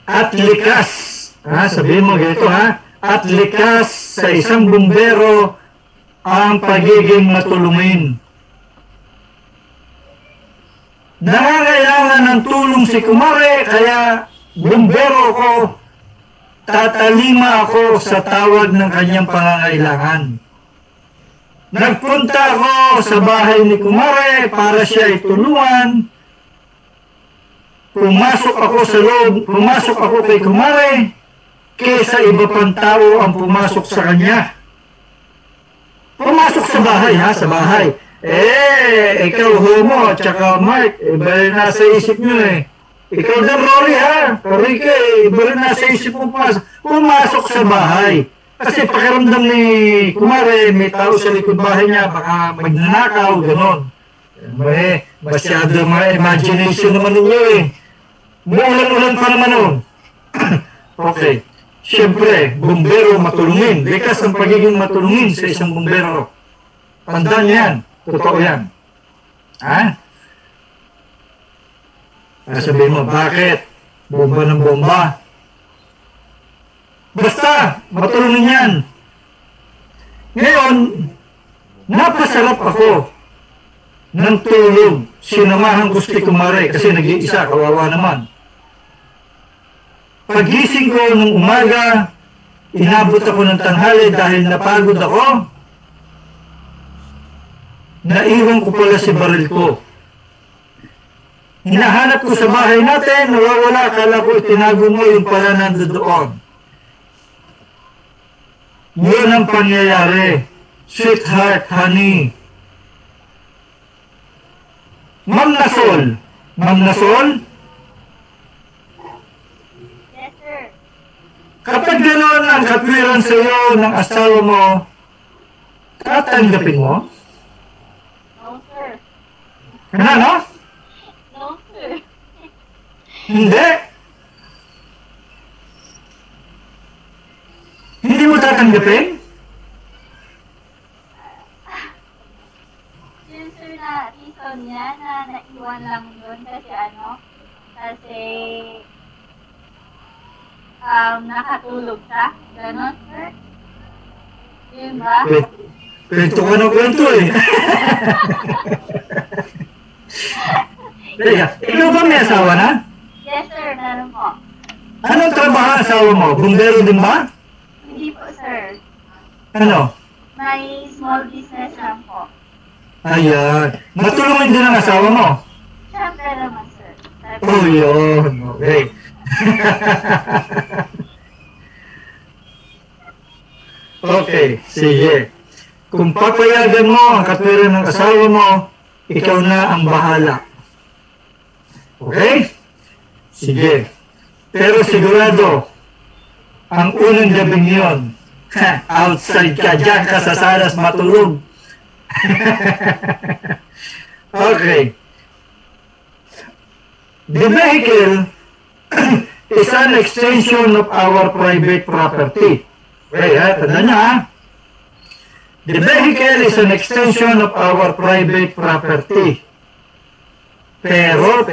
At likas, sabihin mo ganito at likas sa isang bumbero ang pagiging matulungin. Nangangailangan ng tulong si Kumare, kaya bumbero ko, tatalima ako sa tawag ng kanyang pangangailangan. Nagpunta ako sa bahay ni Kumare para siya ay tulungan. Pumasok ako sa loob, pumasok ako kay Kumare, kesa iba pang tao ang pumasok sa kanya. Pumasok sa bahay, sa bahay. Ikaw Homo, tsaka Mark, iba rin nasa isip nyo Ikaw din Rory Rory iba rin nasa isip mo pumasok sa bahay. Kasi pakiramdam ni Kumare, may tao sa likod bahay niya, baka magnanakaw, gano'n. Masyado mga imagination naman ninyo Muulan-ulan pa naman Okay. Siyempre, bumbero matulungin. Likas ang pagiging matulungin sa isang bumbero. Tandaan yan. Totoo yan. Sabihin mo, bakit? Bomba ng bomba. Basta, matulungin yan. Ngayon, napasarap ako ng tulog. Sinamahan ko si Kumare kasi nag-iisa, kawawa naman. Pagising ko nung umaga, inabot ako ng tanghali dahil napagod ako. Naiwan ko pala si baril ko. Hinahanap ko sa bahay natin, nawawala, akala ko itinago mo yung pala nandoon. Yun ang pangyayari. Sweetheart, honey. Ma'am Nasol. Ma'am Nasol? Yes, sir. Kapag gano'n ang katwiran sa iyo ng asawa mo, tatanggapin mo? No, sir. Ano? No, sir. Hindi. Hindi mo tatanggapin? nakatulog ka? Ganon, sir? Yun ba? Kwento ka ng kwento eh. Teka, ikaw ba may asawa na? Yes, sir. Meron po. Anong trabaho ang asawa mo? Bumbero din ba? Hindi po, sir. Ano? May small business lang po. Ayan. Matulungan din ang asawa mo? Siyempre naman, sir. Oh, yun. Okay. Okay, sige. Kung papayagan mo ang katwiran ng asawa mo, ikaw na ang bahala. Okay? Sige. Pero sigurado, ang unang gabing yun, outside ka, dyan ka sa salas matulog. Okay. The vehicle is an extension of our private property. Okay, tanda niya ha. The vehicle is an extension of our private property. Pero,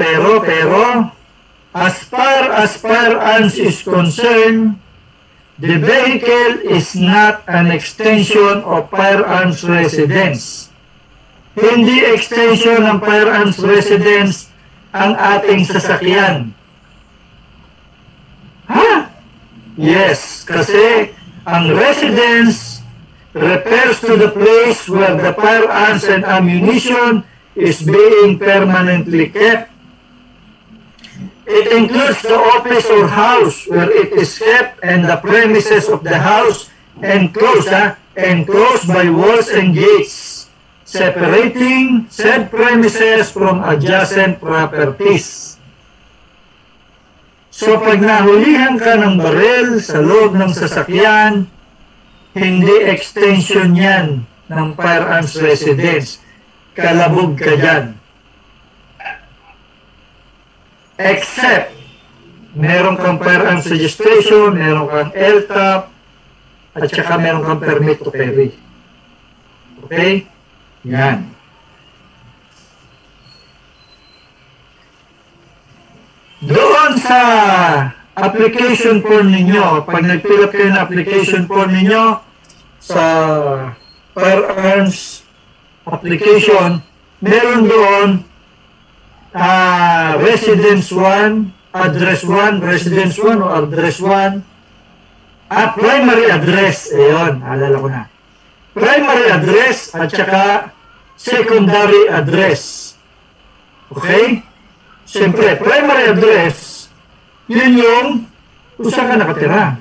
as far as firearms is concerned, the vehicle is not an extension of firearms residence. Hindi extension ng firearms residence ang ating sasakyan. Ha? Yes, kasi ang residence refers to the place where the firearms and ammunition is being permanently kept. It includes the office or house where it is kept and the premises of the house enclosed by walls and gates, separating said premises from adjacent properties. So pag nahulihan ka ng baril sa loob ng sasakyan, hindi extension yan ng firearms residence. Kalabog ka dyan. Except, meron kang firearms registration, meron kang LTAP, at saka meron kang permit to carry. Okay? Yan. Doon sa application form ninyo, pag nag-fill up kayo ng application form ninyo sa firearms application, meron doon residence 1, address 1, residence 1 o address 1, primary address, ayun, alala ko na. Primary address at saka secondary address. Okay? Siyempre, primary address, yun yung kung saan ka nakatira.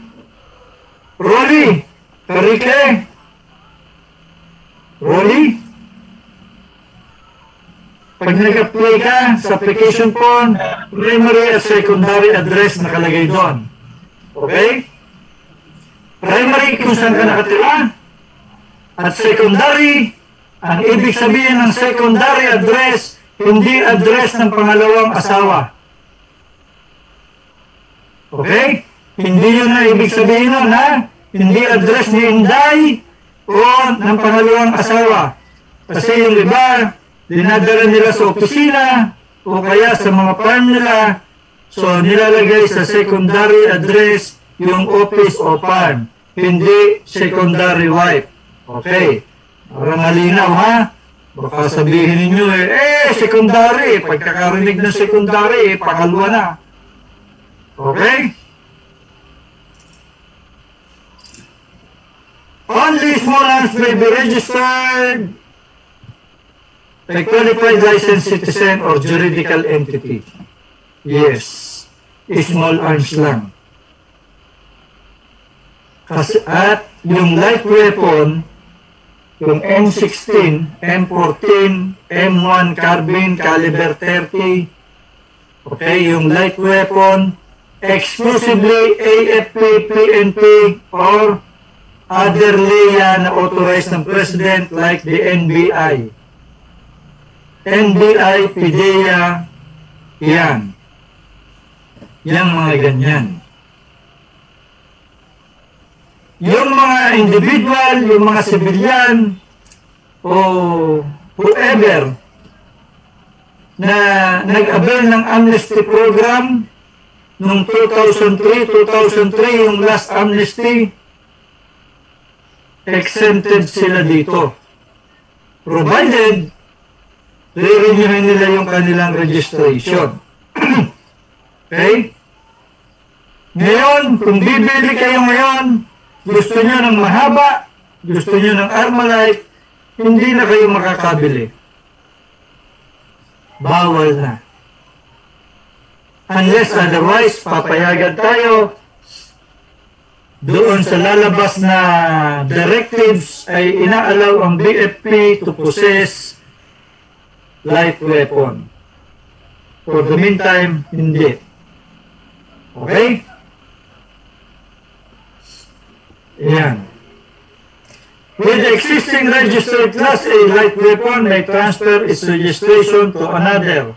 Rolly, Karike, Rolly, pag nag-apply ka sa application form, primary at secondary address nakalagay doon. Okay? Primary kung saan ka nakatira, at secondary, ang ibig sabihin ng secondary address, hindi address ng pangalawang asawa. Okay? Hindi yun na ibig sabihin nun, ha? Hindi address ni Inday o ng pangalawang asawa. Kasi yung iba, dinadala nila sa opisina o kaya sa mga farm nila. So, nilalagay sa secondary address yung office o farm. Hindi secondary wife. Okay? Para malinaw, ha? Baka sabihin ninyo, secondary. Pagkakarinig ng secondary, pangalwa na. Okay? Only small arms may be registered by qualified licensed citizen or juridical entity. Yes. Small arms lang. Kasi, at yung light weapon, yung M16, M14, M1 carbine, caliber 30, okay, yung light weapon, exclusively AFP, PNP, or other LEA na authorized ng President like the NBI. NBI, PIDEA, yan. Yang mga ganyan. Yung mga individual, yung mga civilian, o whoever na nag-avail ng amnesty program, Nung 2003 yung last amnesty, exempted sila dito. Provided, re-renewin nila yung kanilang registration. Okay? Ngayon, kung bibili kayo ngayon, gusto nyo ng mahaba, gusto nyo ng Armalite, hindi na kayo makakabili. Bawal na. Unless otherwise, papayagan tayo doon sa lalabas na directives ay inaalaw ang BFP to possess light weapon. For the meantime, hindi. Okay? Yan. With the existing registered Class A light weapon, may transfer its registration to another.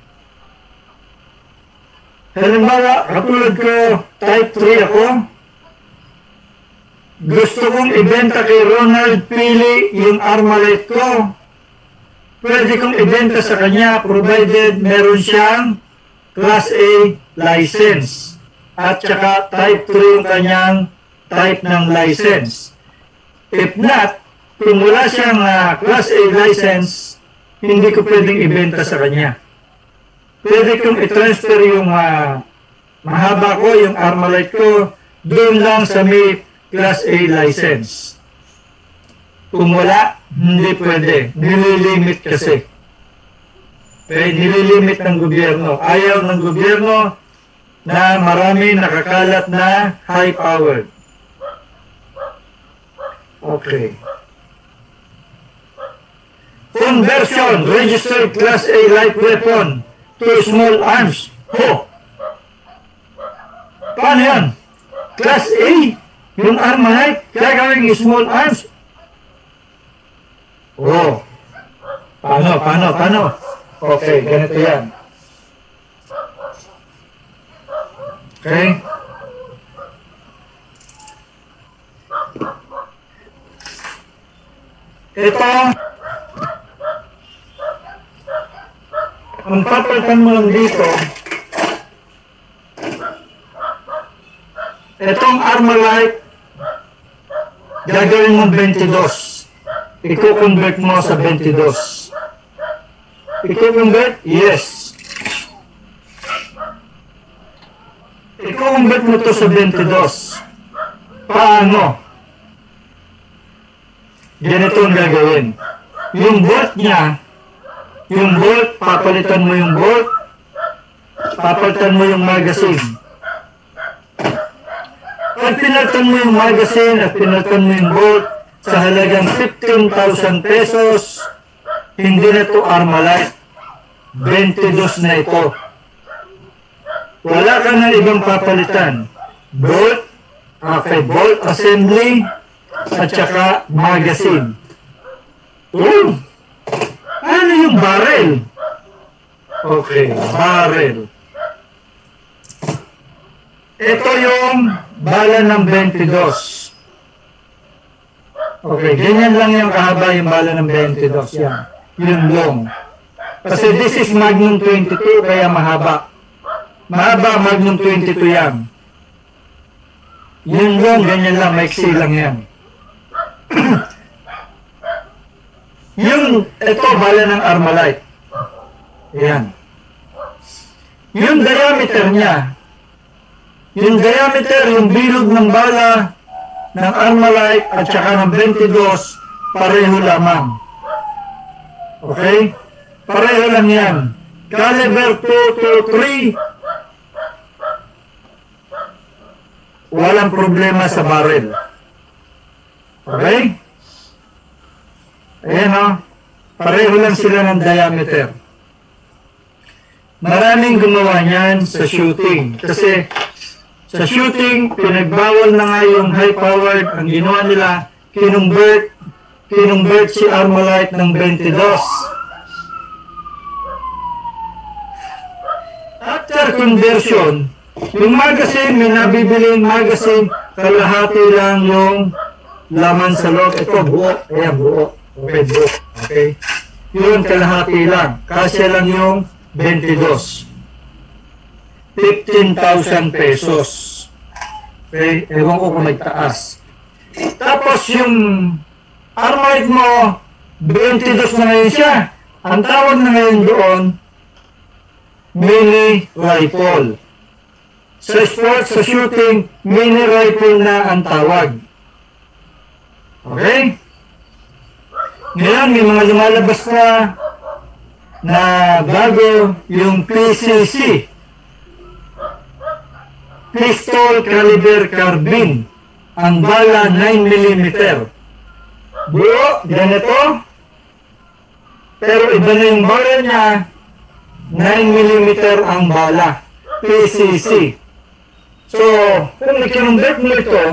Halimbawa, katulad ko, type 3 ako, gusto kong ibenta kay Ronald Pili yung Armalite ko. Pwede kong ibenta sa kanya provided meron siyang Class A license. At saka type 3 yung kanyang type ng license. If not, kung wala siyang Class A license, hindi ko pwedeng ibenta sa kanya. Pwede kong i-transfer yung mahaba ko, yung Armalite ko, doon lang sa may Class A license. Kung wala, hindi pwede. Nililimit kasi. Okay, nililimit ng gobyerno. Ayaw ng gobyerno na marami nakakalat na high-powered. Okay. Conversion, registered Class A light weapon to small arms. Oh! Paano yan? Class A, yung Armalite, gagawing small arms. Oh. Paano? Okay, ganito yan. Okay? Ito, ang papalitan mo lang dito, itong Armalite, gagawin mo 22. Iko-convert mo sa 22. Iko-convert? Yes. Iko-convert mo to sa 22. Paano? Ganito ang gagawin. Yung bolt niya, papalitan mo yung bolt, papalitan mo yung magazine. Pag pinalitan mo yung magazine at pinalitan mo yung bolt sa halagang 15,000 pesos, hindi na ito Armalite. 22 na ito. Wala ka na ibang papalitan. Bolt, bolt assembly, at saka magazine. Ano yung barrel? Okay, barrel. Ito yung bala ng 22. Okay, ganyan lang yung kahaba yung bala ng 22. Yan. Yung long. Kasi this is Magnum 22, kaya mahaba. Mahaba Magnum 22 yan. Yung long, ganyan lang, maiksi lang yan. Ito, bala ng Armalite. Ayan. Yung diameter niya, yung bilog ng bala ng Armalite at saka ng 22, pareho lamang. Okay? Pareho lang yan. Caliber 223, walang problema sa barrel. Okay? Ayan o. Pareho lang sila ng diameter. Maraming gumawa niyan sa shooting. Kasi sa shooting, pinagbawal na nga yung high-powered. Ang ginawa nila, kinonvert si Armalite ng 22. After conversion, yung magazine, may nabibiling magazine, kalahati lang yung laman sa loob. Ito, buo. Ayan, buo. Okay, buo. Okay. Yun, kalahati lang. Kasya lang yung 22. 15,000 pesos. Okay? Ewan ko kung nagtaas. Tapos yung Armalite mo, 22 na ngayon siya. Ang tawag na ngayon doon, mini rifle. Sa sports, sa shooting, mini rifle na ang tawag. Okay? Ngayon, may mga lumalabas na bago yung PCC. Pistol Caliber Carbine. Ang bala 9mm. Buo, ganito. Pero iba na yung bala niya. 9mm ang bala. PCC. So, kung i-convert mo ito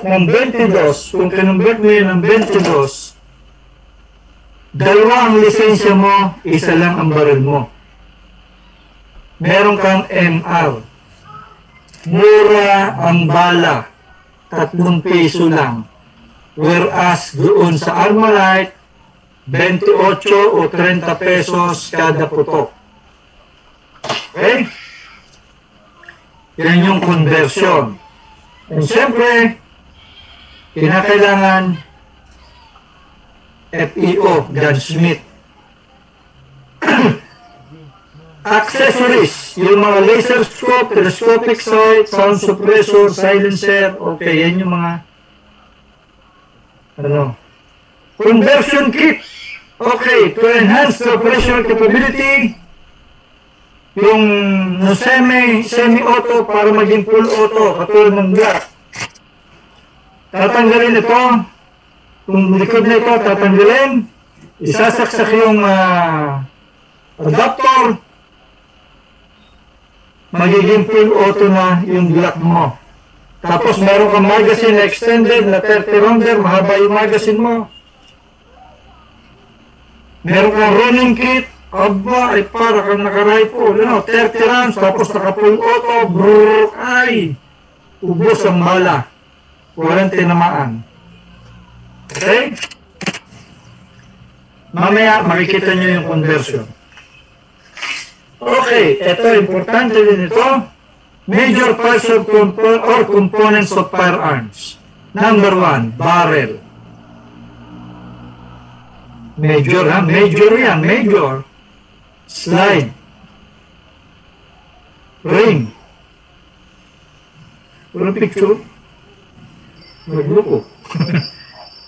ng 22, kung kinonvert mo yun ng 22, dalawa ang lisensya mo, isa lang ang baril mo. Meron kang MR. Mura ang bala. 3 piso lang. Whereas doon sa Armalite, 28 o 30 pesos kada putok. Okay? Yan yung conversion. And siyempre, kinakailangan FEO, gunsmith. Accessories, yung mga laser scope, telescopic sight, sound suppressor, silencer, okay, yan yung mga conversion kit. Okay, to enhance the operational capability, yung semi-auto para maging full auto, katulad ng Glock. Tatanggalin ito, kung likod na ito, tatanggalin, isasaksak yung adapter, magiging full auto na yung Glock mo. Tapos meron kang magazine extended na 30 rounder, mahaba yung magazine mo. Meron kang running kit, aba, ay para kang naka-rifle, 30 rounds, tapos naka-full auto, brrrr, ay, ubos ang bala. Walang tinamaan. Okay? Mamaya, makikita nyo yung conversion. Okay, ito, importante din ito. Major parts of or components of firearms. Number 1, barrel. Major, ha? Major yan, major. Slide. Ring. Walang picture. Nagluko.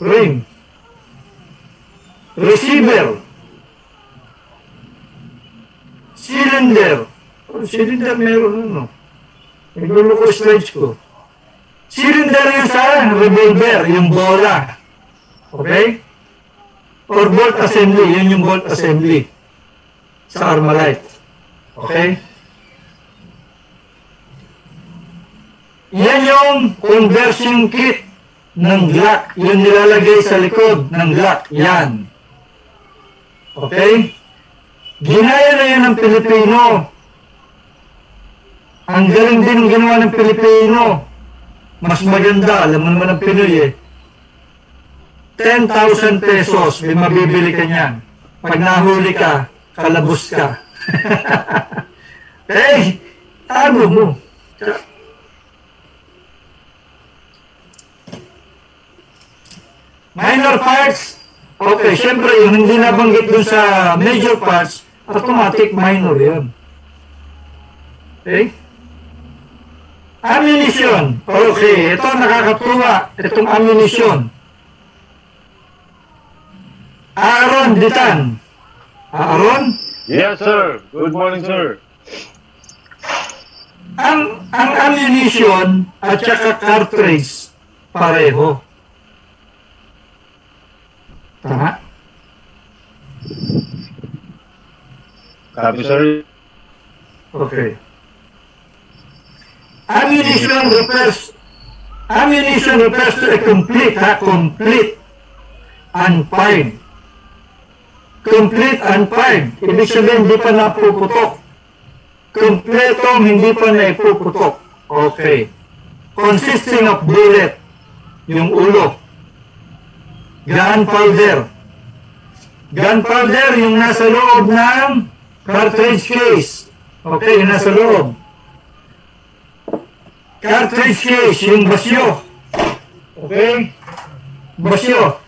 Ring. Receiver. Cylinder. Cylinder meron, Nagluloko slides ko. Cylinder yung sa revolver, yung bola. Okay? Or bolt assembly, yun yung bolt assembly sa Armalite. Okay? Yan yung conversion kit ng Glock. Yung nilalagay sa likod ng Glock. Yan. Okay? Ginaya na yan ng Pilipino. Ang galing din ang ginawa ng Pilipino. Mas maganda, alam mo naman ng Pinoy 10,000 pesos, may mabibili ka niyan. Pag nahuli ka, kalabos ka. Eh, tago mo. Minor parts, okay, syempre yung hindi nabanggit dun sa major parts, automatic minor yun. Okay? Ammunition. Okay, ito nakakatuwa. Itong ammunition. Aaron Ditan. Aaron? Yes, sir. Good morning, sir. Ang ammunition at saka cartridge pareho. Tama? Copy, sir. Okay. Ammunition refers to a complete unfired. Complete unfired. Ibig sabihin, hindi pa napuputok. Kompletong hindi pa naipuputok. Okay. Consisting of bullet, yung ulo. Gunpowder. Gunpowder, yung nasa loob ng cartridge case. Okay, yung nasa loob. Cartridge case, yung basyo. Okay? Basyo.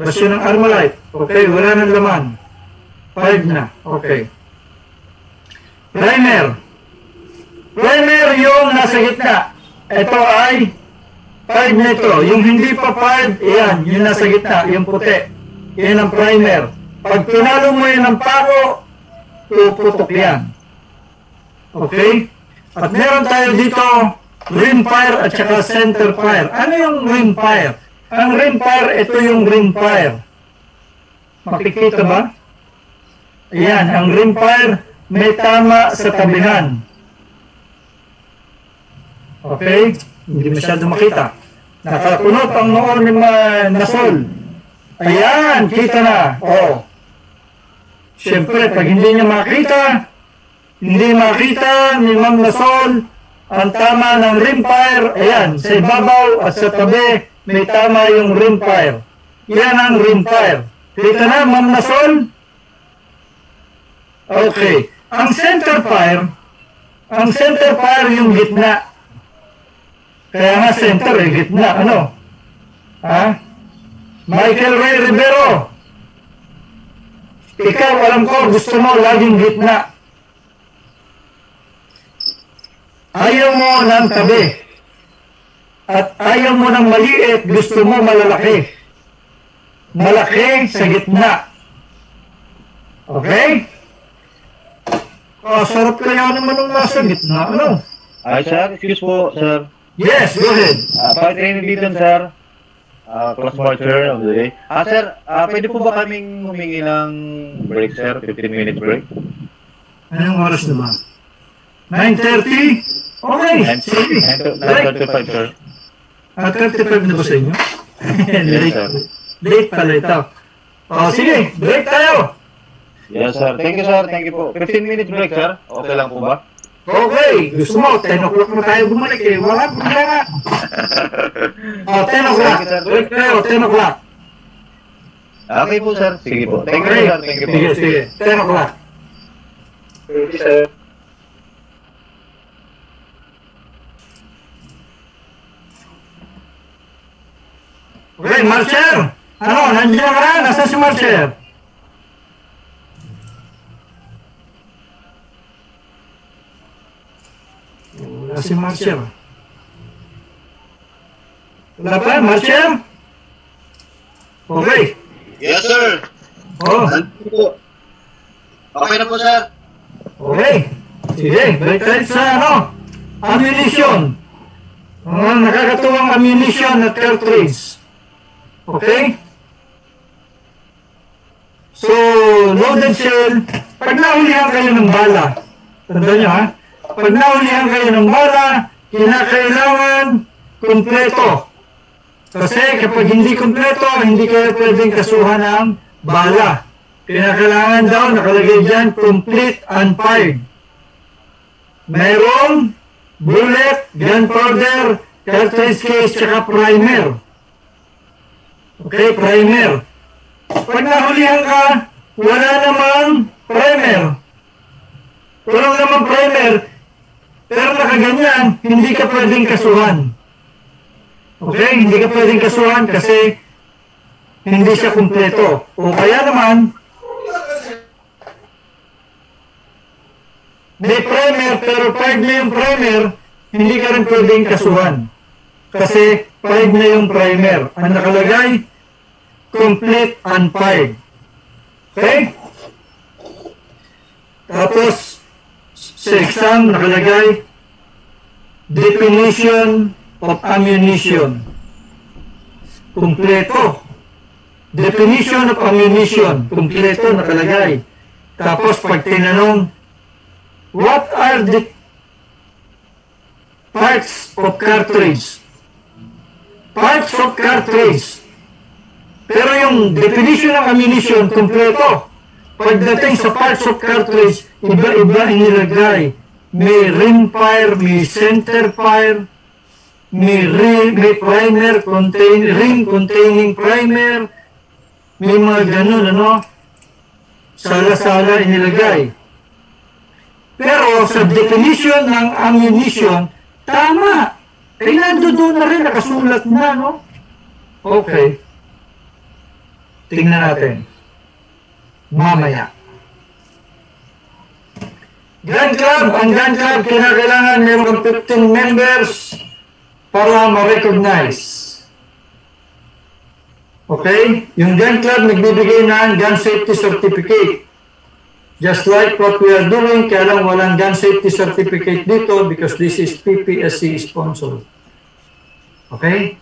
Basyo ng Armalite. Okay, wala nang laman. 5 na. Okay. Primer. Primer yung nasa gitna. Ito ay 5 nito. Yung hindi pa 5, yan, yung nasa gitna, yung puti. Yan ang primer. Pag pinalo mo yan ng pako, puputok yan. Okay? At meron tayo dito rimfire at saka centerfire. Ano yung rimfire? Ang rimfire, ito yung rimfire. Makikita ba? Ayan, ang rimfire may tama sa tabihan. Okay? Hindi masyado makita. Nakakunot ang noon ni Nasol. Ayan, kita na. Oh. Siyempre, pag hindi niya makita ni Ma'am Nasol ang tama ng rimfire. Ayan, sa ibabaw at sa tabi, may tama yung rimfire. Yan ang rimfire. Kita na, Ma'am Nasol? Okay. Ang centerfire yung gitna. Kaya nga center eh, gitna. Ano? Ha? Michael Ray Rivero. Ikaw, alam ko, gusto mo laging gitna. Ayaw mo ng tabi. At ayaw mo ng maliit, gusto mo malalaki. Malaki sa gitna. Okay? Sarap kaya naman ng nasa gitna. Ano? Ay, sir, excuse po, sir. Yes, go ahead. Pag-training dito, sir. Class marcher of the day. Sir, pwede po ba kaming humingi ng break, sir? 15-minute break? Anong oras na ba? 9:30? Okay, sige. 9:35, sir. 35 na ba sa inyo? Yes, sir. Late pala ito. Sige, break tayo. Yes, sir. Thank you, sir. Thank you po. 15-minute break, sir. Okay lang po ba? Okay, gusto mo, 10 o'clock na tayo bumalik eh. Wala problema. 10 o'clock. Break tayo, 10 o'clock. Okay po, sir. Sige po. Thank you, sir. Thank you po. Sige. 10 o'clock. Thank you, sir. Okay, Marcher. Ano, nandiyan ka na? Nasa si Marcher? Wala si Marcher. Wala pa, Marcher? Okay. Yes, sir. Oh, Okay na po, sir. okay. Sige, balik tayo sa ammunition. Mga nakakatuwang ammunition at cartridge. Okay? So, loaded shell, pag nahulihan kayo ng bala, tandaan nyo ha, pag nahulihan kayo ng bala, kinakailangan kumpleto. Kasi kapag hindi kumpleto, hindi kayo pwedeng kasuhan ng bala. Kinakailangan daw, nakalagay dyan, complete and fired. Mayroong bullet, gunpowder, cartridge case, tsaka primer. Okay, primer. Pag nahulihan ka, wala namang primer. Walang namang primer, pero nakaganyan, hindi ka pwedeng kasuhan. Okay, hindi ka pwedeng kasuhan kasi hindi siya kumpleto. O kaya naman, may primer, pero 5 na yung primer, hindi ka rin pwedeng kasuhan. Kasi 5 na yung primer. Ang nakalagay, complete and 5. Okay? Tapos, sa exam, nakalagay, definition of ammunition. Kompleto. Definition of ammunition. Kompleto, nakalagay. Tapos, pag tinanong, what are the parts of cartridge? Parts of cartridge. Pero yung definition ng ammunition, kompleto. Pagdating sa parts of cartridge, iba-iba inilagay. May rimfire, may centerfire, may primer, ring containing primer, may mga ganun, sala-sala inilagay. Pero sa definition ng ammunition, tama. Nandoon na rin, nakasulat na, no? Okay. Tingnan natin. Mamaya. Gun Club, ang Gun Club, kinakailangan meron 15 members para ma-recognize. Okay? Yung Gun Club nagbibigay ng Gun Safety Certificate. Just like what we are doing, kaya lang walang Gun Safety Certificate dito because this is PPSC sponsored. Okay?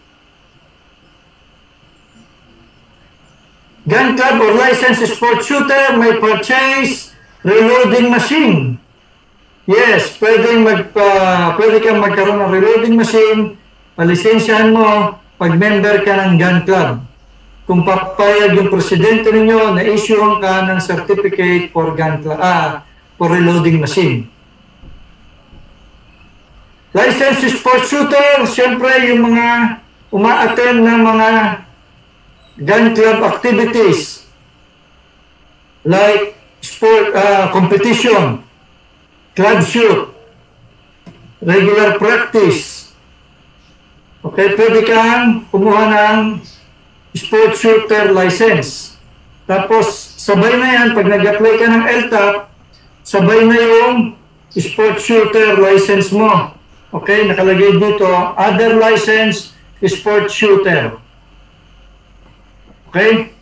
Gun Club or licensed sport shooter may purchase reloading machine. Yes, pwede kang magkaroon ng reloading machine, palisensyahan mo pag member ka ng Gun Club. Kung papayag yung presidente ninyo na issuehan ka ng certificate for for reloading machine. Licensed sport shooter, siyempre yung mga uma-attend ng mga gun club activities like sport competition, club shoot, regular practice. Okay, pwede kang kumuha ng sport shooter license. Tapos, sabay na yan, pag nag-apply ka ng LTAP, sabay na yung sport shooter license mo. Okay, nakalagay dito, other license, sport shooter. Okay?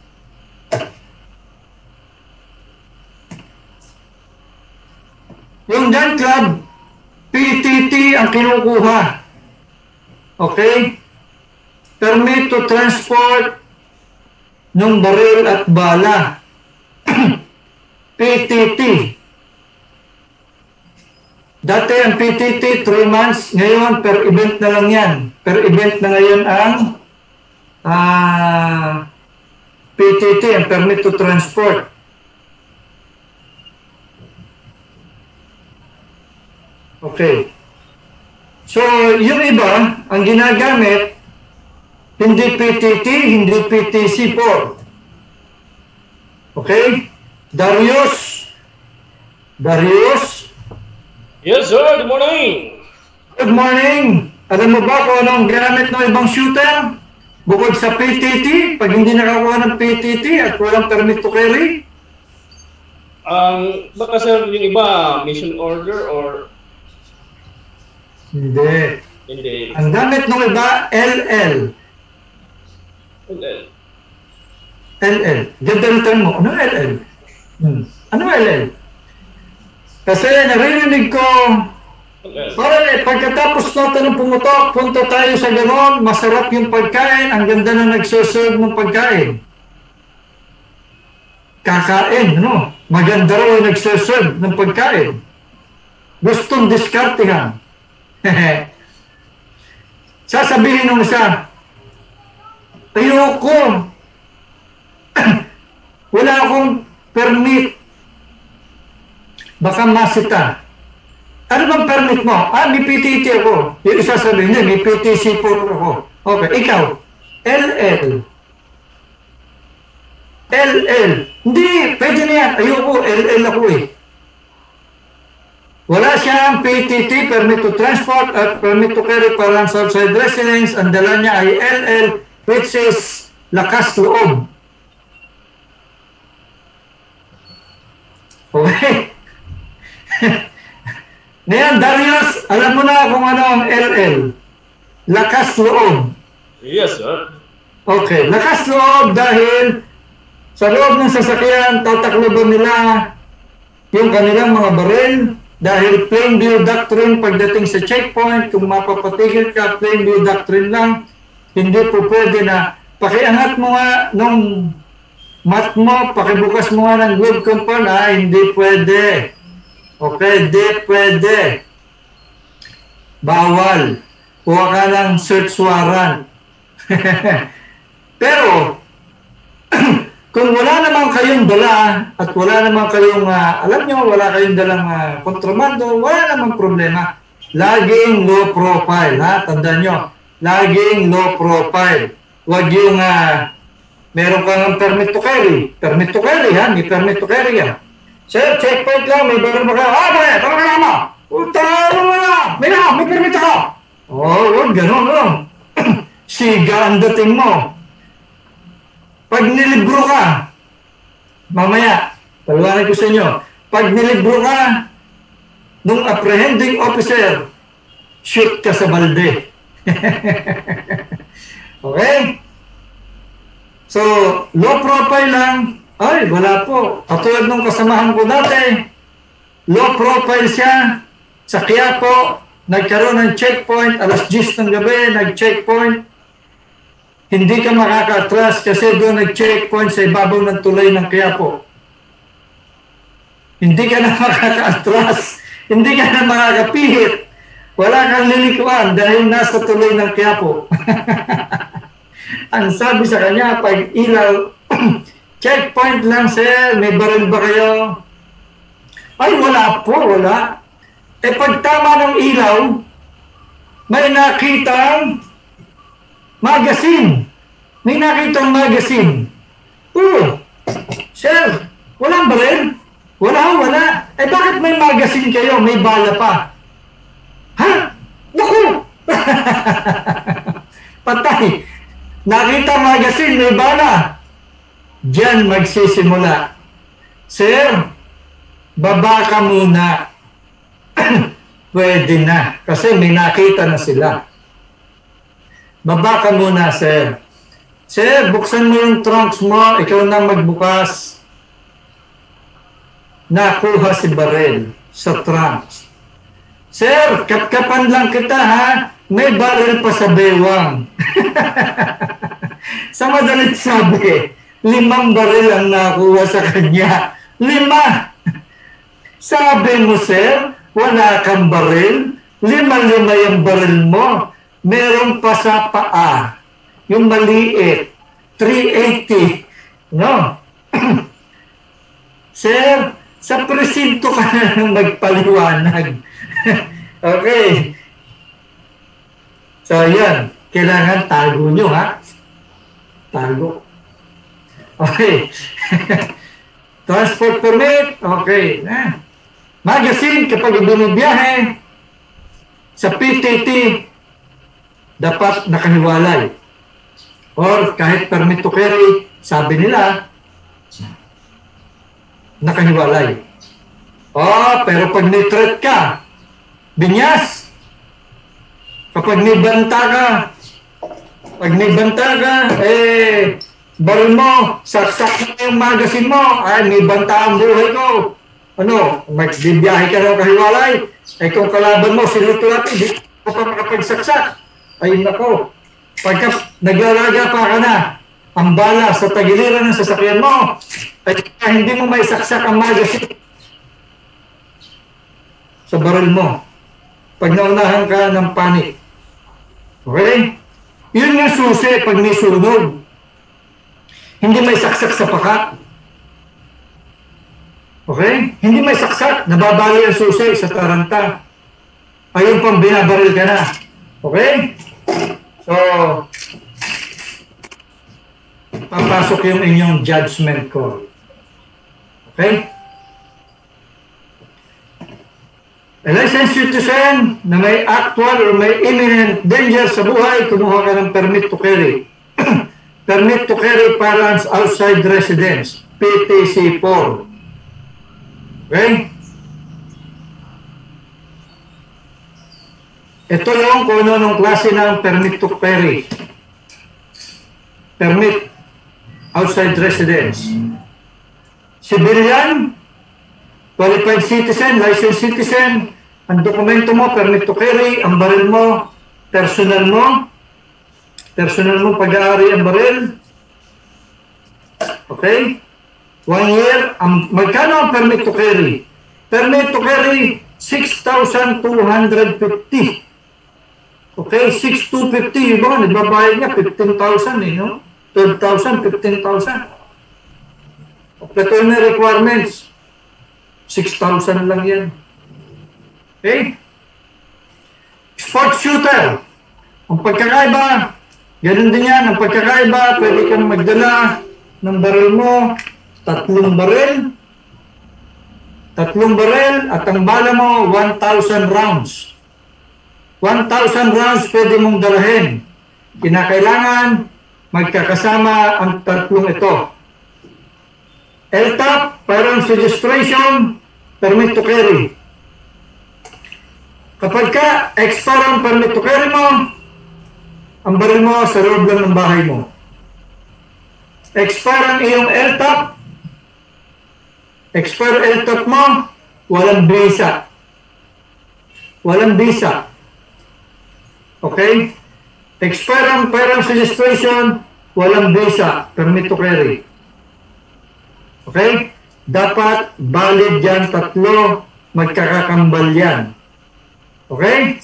Yung gun club, PTT ang kinukuha. Okay? Permit to transport ng baril at bala. PTT. Dati ang PTT 3 months, ngayon per event na lang yan. Per event na ngayon ang PTT, ang permit to transport. Okay. So, yung iba, ang ginagamit, hindi PTT, hindi PTC4. Okay? Darius? Yes, sir. Good morning. Good morning. Alam mo ba kung anong gamit ng ibang shooter? Bukod sa PTT, pag hindi nakakuha ng PTT at walang permit to carry? Baka sir, yung iba, mission order or... Hindi. Hindi. Ang gamit ng iba, LL. LL. Ganda ng term mo. Ano LL? Ano LL? Kasi naririnig ko, parang pagkatapos natin ng pumutok, punta tayo sa ganon, masarap yung pagkain, ang ganda na nagsuserve ng pagkain. Kakain, no? Maganda raw yung nagsuserve ng pagkain. Gustong diskartihan. Sasabihin nung isa, ayoko. Wala akong permit. Baka masita. Ano bang permit mo? May PTT ako. Yung isa sabihin niya, may PTC4 ako. Okay, ikaw. LL. Hindi, pwede na yan. Ayoko, LL ako eh. Wala siyang PTT, permit to transport, at permit to carry firearms outside residence. Ang dala niya ay LL, which is lakas loob. Okay? Ngayon, Darius, alam mo na kung ano ang LL. Lakas loob. Yes, sir. Okay, lakas loob dahil sa loob ng sasakyan, tatakloban nila yung kanilang mga baril dahil plain view doctrine pagdating sa checkpoint, kung mapapatigil ka, plain view doctrine lang, hindi po pwede na pakiangat mo nga nung mat mo, pakibukas mo nga ng glove compound, hindi pwede. Okay, di pwede. Bawal. Kuha ka ng search warrant. Pero, kung wala naman kayong dala at wala naman kayong, alam nyo, wala kayong dalang kontrabando, wala namang problema. Laging low profile, ha? Tandaan nyo, laging low profile. Huwag yung, meron kang permit to carry. Permit to carry, ha? May permit to carry, ha? Sir, checkpoint lang, may baril ba kayo? Ah, pre, tama ka naman! Utang mo na! May permit ako! Huwag ganun, no? Siga ang dating mo. Pag nilibro ka, mamaya, paliwanag ko sa inyo, pag nilibro ka nung apprehending officer, shoot ka sa balde. Okay? So, low profile lang. Ay, wala po. Katulad nung kasamahan ko dati, low profile siya. Sa Quiapo, nagkaroon ng checkpoint, alas 10 ng gabi, nag-checkpoint. Hindi ka makaka-atras kasi doon nag-checkpoint sa ibabaw ng tulay ng Quiapo. Hindi ka na makaka-atras. Hindi ka na makakapihit. Wala kang lilikuan dahil nasa tulay ng Quiapo. Ang sabi sa kanya, pag ilaw, checkpoint lang sir, may baril ba kayo? Ay, wala po, wala. Eh pag tama ng ilaw, may nakitang magazine. May nakitang magazine. Sir, walang baril? Wala. Eh bakit may magazine kayo? May bala pa. Ha? Naku! Patay. Nakita magazine, may bala. Diyan magsisimula. Sir, baba ka muna. Pwede na. Kasi may nakita na sila. Baba ka muna, sir. Sir, buksan mo yung trunks mo. Ikaw na magbukas. Nakuha si baril sa trunks. Sir, kapkapan lang kita, ha? May baril pa sa bewang. Sa madalit sabi, 5 baril ang nakuha sa kanya. 5! Sabi mo, sir, wala kang baril. 5 yung baril mo. Meron pa sa paa. Yung maliit. 380. No? Sir, sa presinto ka na magpaliwanag. Okay. So, yan. Kailangan tago nyo, ha? Tago. Okay. Transport permit. Okay. Magazine, kapag binibiyahe, sa PTT, dapat nakahiwalay. Or kahit permit to carry, sabi nila, nakahiwalay. Pero pag nitreat ka, binyas, kapag nibanta ka, baril mo, saksak na yung magazine mo, ay, nibanta ang buhay ko. Ano, magbibiyahe ka ng kahiwalay, ay kung kalaban mo, sinutulat, hindi ko pa makapagsaksak. Ay, nako, pagka naglalaga pa ka na, ang bala sa tagiliran ng sasakyan mo, ay hindi mo may saksak ang magazine sa baril mo. Pag naunahan ka ng panic. Okay? Yun yung susi pag may sunog. Hindi may saksak sa pakat. Okay? Hindi may saksak. Nababali ang susi sa taranta. Ayun pang binabaril ka na. Okay? So, papasok yung inyong judgment call. Okay? A licensed citizen na may actual or may imminent danger sa buhay, kumuha ka ng permit to carry. Permit to carry firearms outside residence, PTC 4. Okay? Ito yung kung ano klase ng permit to carry. Permit outside residence. Civilian, qualified citizen, licensed citizen, ang dokumento mo, permit to carry, ang baril mo, personal mo pag-aari ang baril. Okay? 1 year, magkano ang permit to carry? Permit to carry, 6,250. Okay, 6,250, yung ba? Nagbabayad niya, 15,000 no? 12,000, 15,000. Ito yung requirements. 6,000 lang yan. Okay? Sports shooter. Ang pagkakaiba, ganun din yan. Ang pagkakaiba, pwede kang magdala ng baril mo, 3 baril. 3 barel at ang bala mo 1,000 rounds. 1,000 rounds pwede mong dalahin. Kinakailangan magkakasama ang tatlong ito. LTAP, firearms registration, permit to carry. Kapag ka expire ang permit to carry mo, ang baril mo sa loob lang ng bahay mo. Expire ang iyong LTAP, expire LTAP mo, walang visa. Walang visa. Okay? Expire ang firearms registration, walang visa, permit to carry. Okay? Dapat valid yan, tatlo, magkakakambal yan. Okay?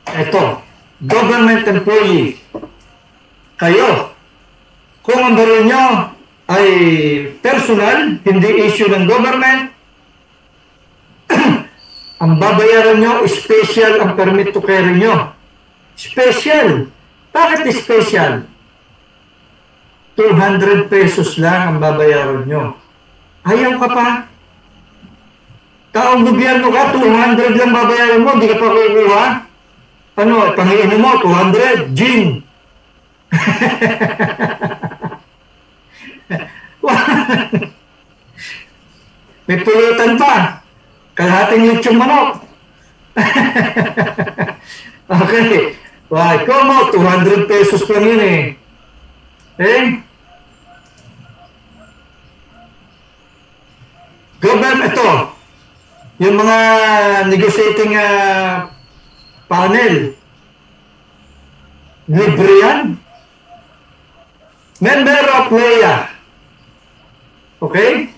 Ito, government employee. Kayo, kung ang baril nyo ay personal, hindi issue ng government, ang babayaran nyo, special ang permit to carry nyo. Special. Bakit special? 200 pesos lang ang babayaran nyo. Ayaw ka pa. Taong gobyerno ka, 200 lang babayaran mo, di ka pa kukuha. Ano, pangiinom mo, 200, gin. May pulutan pa. Kalahating lechong manok. Okay. Why, come on, 200 pesos lang yun eh. Eh? Government, ito. Yung mga negotiating panel. Libre yan. Member of LEA. Okay?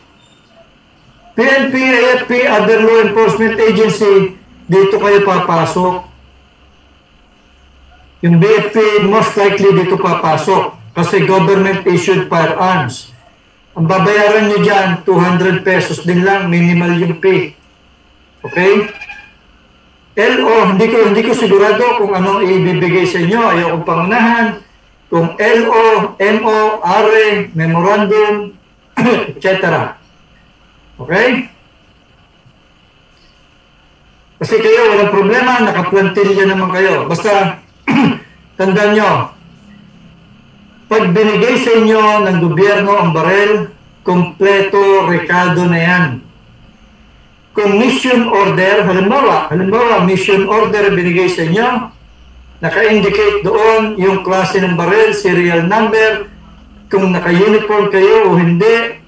PNP, AFP, other law enforcement agency, dito kayo papasok. Yung BFP, most likely dito papasok kasi government issued firearms. Ang babayaran nyo dyan, 200 pesos din lang, minimal yung fee. Okay? LO, hindi ko sigurado kung anong ibibigay sa inyo, ayaw kong pangunahan. Kung LO, MO, RE, memorandum, etc. Okay? Kasi kayo, walang problema, nakaplantilya naman kayo. Basta, tandaan nyo, pag binigay sa inyo ng gobyerno ang barel, kompleto, rekado na yan. Kung mission order, halimbawa, mission order binigay sa inyo, naka-indicate doon yung klase ng barel, serial number, kung naka-uniform kayo o hindi,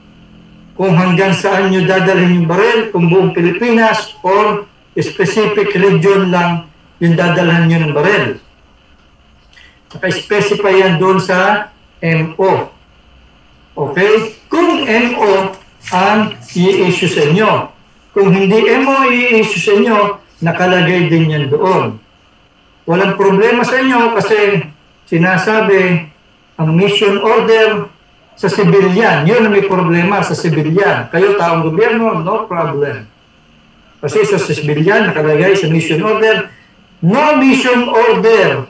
kung hanggang saan nyo dadalhin yung baril, kung buong Pilipinas or specific region lang yung dadalhan nyo ng baril. Naka-specify yan doon sa MO. Okay? Kung MO ang i-issue sa inyo. Kung hindi MO i-issue sa inyo, nakalagay din yan doon. Walang problema sa inyo kasi sinasabi ang mission order sa civilian, yun ang may problema sa civilian. Kayo, taong gobyerno, no problem. Kasi sa civilian, nakalagay sa mission order, no mission order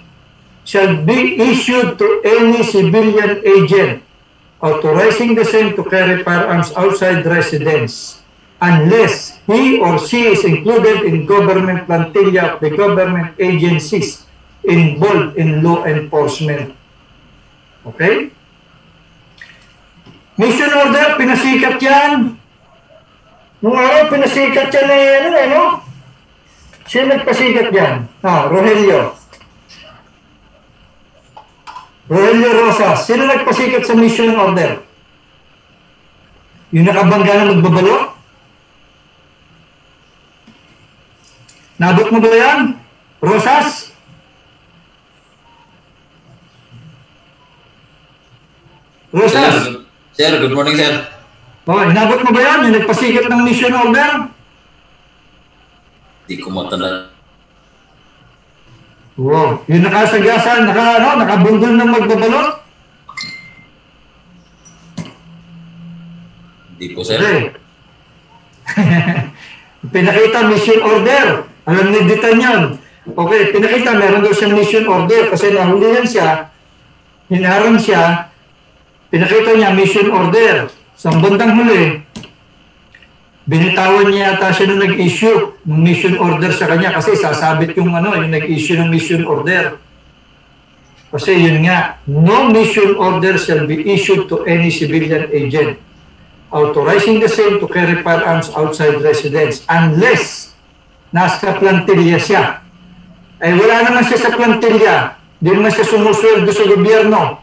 shall be issued to any civilian agent authorizing the same to carry firearms outside residence unless he or she is included in government plantilla of the government agencies involved in law enforcement. Okay? Mission order, pinasikat yan. Nung araw, pinasikat yan na ano? Sino nagpasikat yan? Rogelio. Rogelio Rosas. Sino nagpasikat sa mission order? Yung nakabangga na magbabalo? Nabot mo ba yan? Rosas? Rosas? Sir, good morning, sir. Inabot mo ba yan? Yung nagpasikat ng mission order? Hindi ko matanda. Wow. Yung nakasagasan, nakabundol ng magbabalot? Hindi po, sir. Okay. Pinakita mission order. Alam ni Ditan yan. Okay, pinakita, meron daw siyang mission order kasi nahulihan siya, hinaram siya, pinakita niya mission order. Sa bandang huli, binitawan niya yata siya nung nag-issue ng mission order sa kanya kasi sasabit yung yung nag-issue ng mission order. Kasi yun nga, no mission order shall be issued to any civilian agent authorizing the same to carry firearms outside residence unless nasa plantilla siya. Ay wala naman siya sa plantilla, di naman siya sumusweldo sa gobyerno.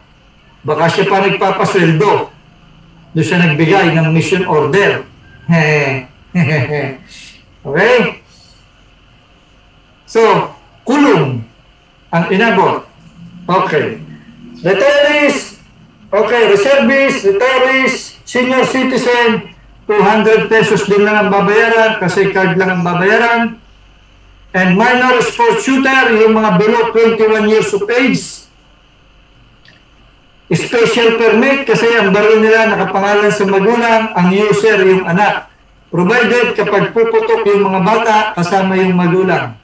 Baka siya pa nagpapasweldo. Doon siya nagbigay ng mission order. Okay? So, kulong ang inabot. Okay. Retirees, okay, reservists, retirees, senior citizen, 200 pesos din lang ang babayaran kasi card lang ang babayaran. And minor sports shooter, yung mga below 21 years of age, special permit kasi ang baril nila nakapangalan sa magulang, ang user yung anak. Provided kapag puputok yung mga bata, kasama yung magulang.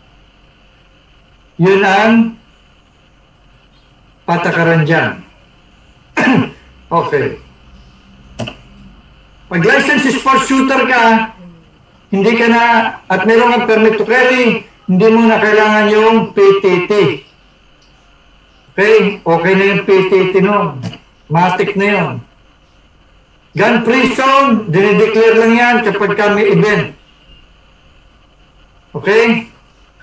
Yun ang patakaran dyan. Okay. Pag license sports shooter ka, hindi ka na, at meron kang permit to carry, hindi mo na kailangan yung PTT. Okay? Okay na yung PTT nun. Matic na yun. Gun free zone, dinideclare lang yan kapag ka may event. Okay?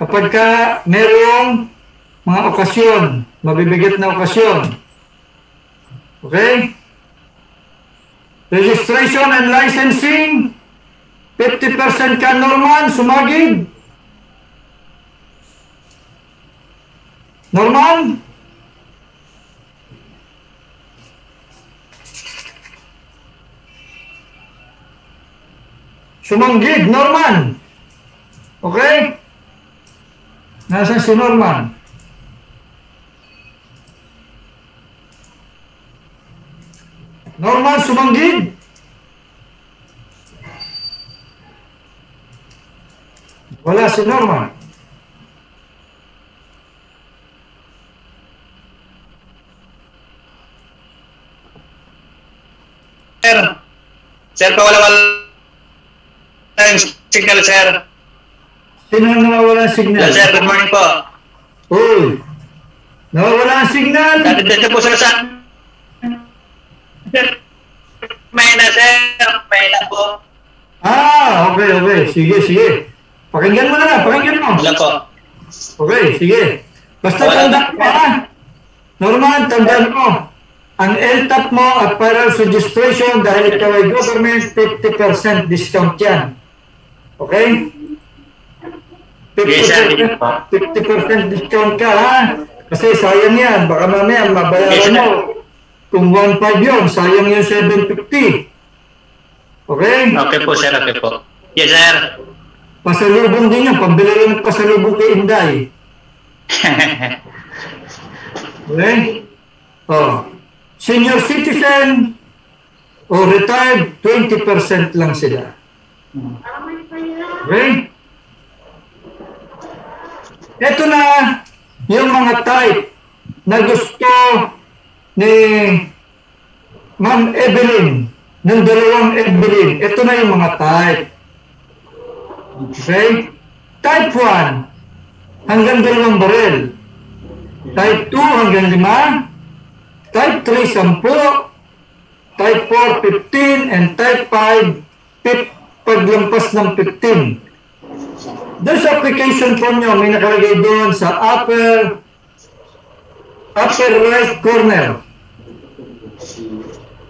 Kapag ka merong mga okasyon, mabibigat na okasyon. Okay? Registration and licensing, 50% ka Norman, sumagid. Norman? Sumanggid, Norman. Okay? Nasaan si Norman? Norman, sumanggid. Wala si Norman. Sir, pawala-wala yung signal, sir. Sino ang nawawala ang signal? Sir, good morning po. Uy, nawawala ang signal? Dito po sir sa... May na, sir. May na po. Ah, okay, okay. Sige, sige. Pakinggan mo na, pakinggan mo. Wala po. Okay, sige. Basta tandaan mo, ha? Norman, tandaan mo. Ang LTAP mo at firearms registration dahil ikaw ay government, 50% discount yan. Okay? 50% discount ka, ha? Kasi sayang yan. Baka mamaya mabayaran mo. Kung 1.5 yun, sayang yung 750. Okay? Okay po, sir. Okay po. Yes, sir. Pasalubong din yan. Pambili rin ng pasalubong kay Inday. Okay? Oh. Senior citizen o retired, 20% lang sila. Okay? Ito na yung mga type na gusto ni Ma'am Evelyn, ng dalawang Evelyn. Ito na yung mga type. Okay? Type 1, hanggang 2 baril. Type 2, hanggang 5. Type 3, 10. Type 4, 15. And Type 5, paglampas ng 15. Doon sa application form nyo, may nakalagay doon sa upper right corner.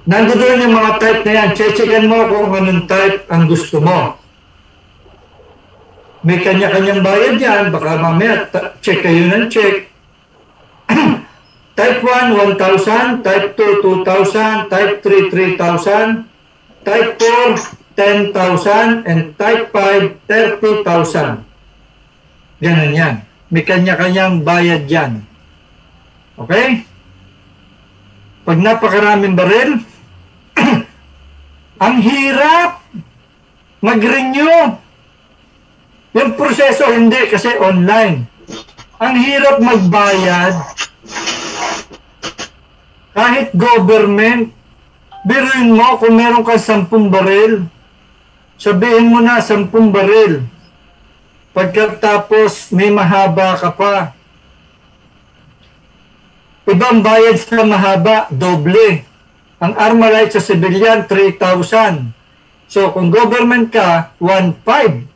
Nandoon yung mga type na yan. Checkan mo kung anong type ang gusto mo. May kanya-kanyang bayad yan. Baka mamaya check kayo ng check. Type 1, 1,000. Type 2, 2,000. Type 3, 3,000. Type 4, 10,000. And Type 5, 30,000. Ganun yan. May kanya-kanyang bayad yan. Okay? Pag napakaraming baril, ang hirap mag-renew. Yung proseso hindi kasi online. Ang hirap magbayad. Kahit government, biruin mo kung meron ka 10 baril, sabihin mo na 10 baril. Pagkatapos may mahaba ka pa. Ibang bayad sa mahaba, doble. Ang Armalite sa civilian, 3,000. So, kung government ka, 1,500.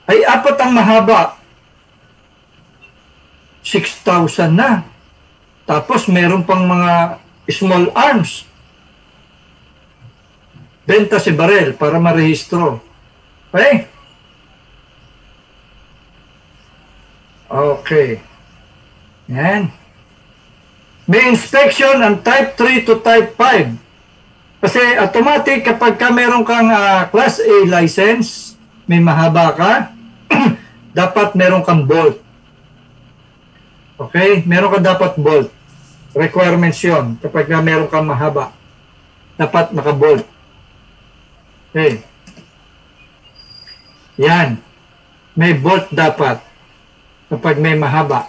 Ay, 4 ang mahaba. 6,000 na. Tapos, meron pang mga small arms. Benta si barel para marehistro. Okay? Okay. Yan. May inspection ang type 3 to type 5. Kasi automatic kapag ka meron kang class A license, may mahaba ka, dapat meron kang bolt. Okay? Meron ka dapat bolt. Requirements yun. Kapag ka meron kang mahaba, dapat naka-bolt. Okay. Yan. May bolt dapat kapag may mahaba.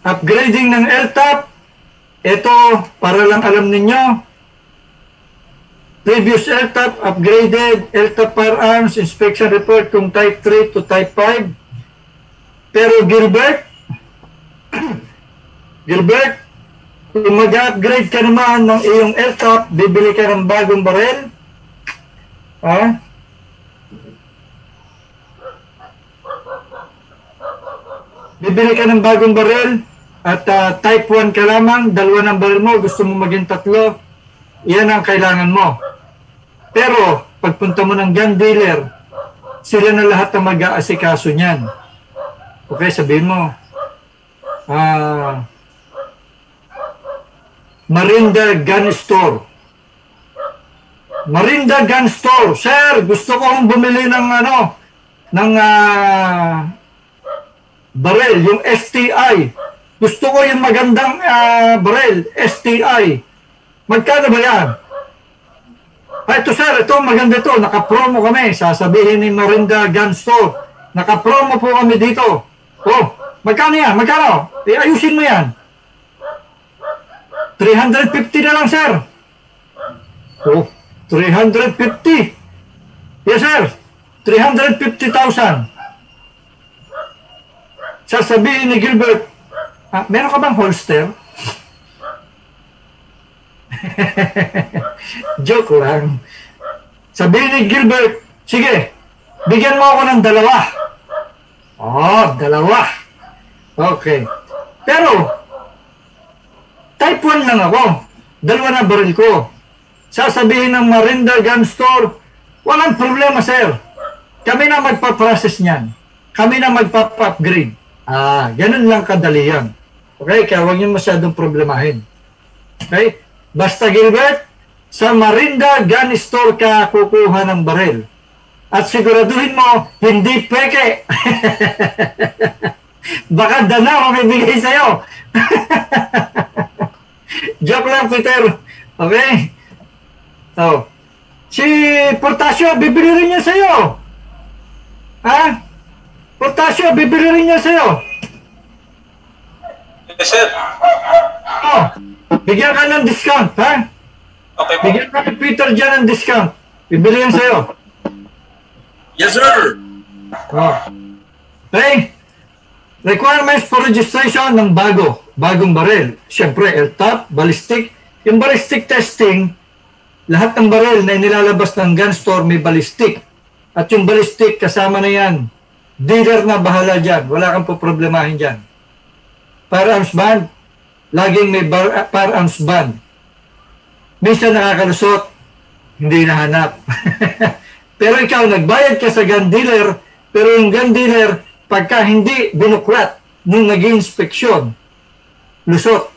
Upgrading ng LTAP, ito, para lang alam ninyo, previous LTAP, upgraded, LTAP firearms, inspection report kung type 3 to type 5. Pero Gilbert, kung mag-upgrade ka naman ng iyong LTAP, bibili ka ng bagong barel, ha? Bibili ka ng bagong barel, at type 1 ka lamang, 2 ng baril mo, gusto mo maging 3, yan ang kailangan mo. Pero, pagpunta mo ng gun dealer, sila na lahat ang mag-aasikaso niyan. Okay, sabihin mo, Marinda Gun Store. Marinda Gun Store, sir, gusto kong bumili ng baril, yung STI. Gusto ko yung magandang baril, STI. Magkano ba yan? Ito sir, ito maganda ito. Naka-promo kami. Sasabihin ni Marinda Gun Store. Naka-promo po kami dito. Oh, magkano yan? Magkano? Ayusin mo yan. 350 na lang sir. Oh, 350. Yes sir. 350,000. Sasabihin ni Gilbert, meron ka bang holster? Joke lang. Sabihin ni Gilbert, sige, bigyan mo ako ng 2. Oh, 2. Okay. Pero, type 1 lang ako. 2 na baril ko. Sasabihin ng Marinda Gun Store, walang problema, sir. Kami na magpa-process niyan. Kami na magpa-upgrade. Ganun lang kadali yan. Okay? Kaya huwag niyo masyadong problemahin. Okay? Basta Gilbert, sa Marinda Gun Store ka kukuha ng baril. At siguraduhin mo, hindi peke. Baka dana ang ibigay sa'yo. Joke lang, Peter. Okay? So, si Portasio, bibili rin niya sa'yo. Ha? Portasio, bibili rin niya sa'yo. Yes, sir. Oh, bigyan ka ng discount, ha? Okay po. Bigyan ka ng Peter dyan ng discount. Bibili yan sa'yo. Yes, sir. Oh. Okay? Requirements for registration ng bagong baril. Siyempre, LTAP, ballistic. Yung ballistic testing, lahat ng baril na inilalabas ng gun store may ballistic. At yung ballistic, kasama na yan. Dealer na bahala dyan. Wala kang poproblemahin dyan. Firearms ban, laging may firearms ban. Minsan nakakalusot, hindi nahanap. Pero ikaw, nagbayad ka sa gun dealer, pero yung gun dealer, pagka hindi binuklat nung nag-inspeksyon, lusot.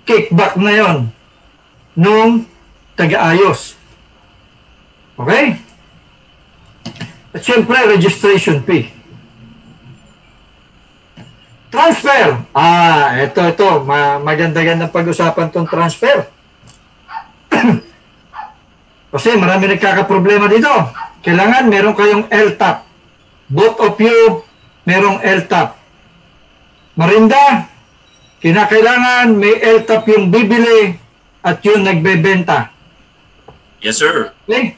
Kickback na yon nung taga-ayos. Okay? At syempre, registration fee. Transfer. Ito. Maganda-ganda pag-usapan tong transfer. Kasi marami nagkakaproblema dito. Kailangan meron kayong LTAP. Both of you, merong LTAP. Marinda, kinakailangan may LTAP yung bibili at yung nagbebenta. Yes, sir. Okay?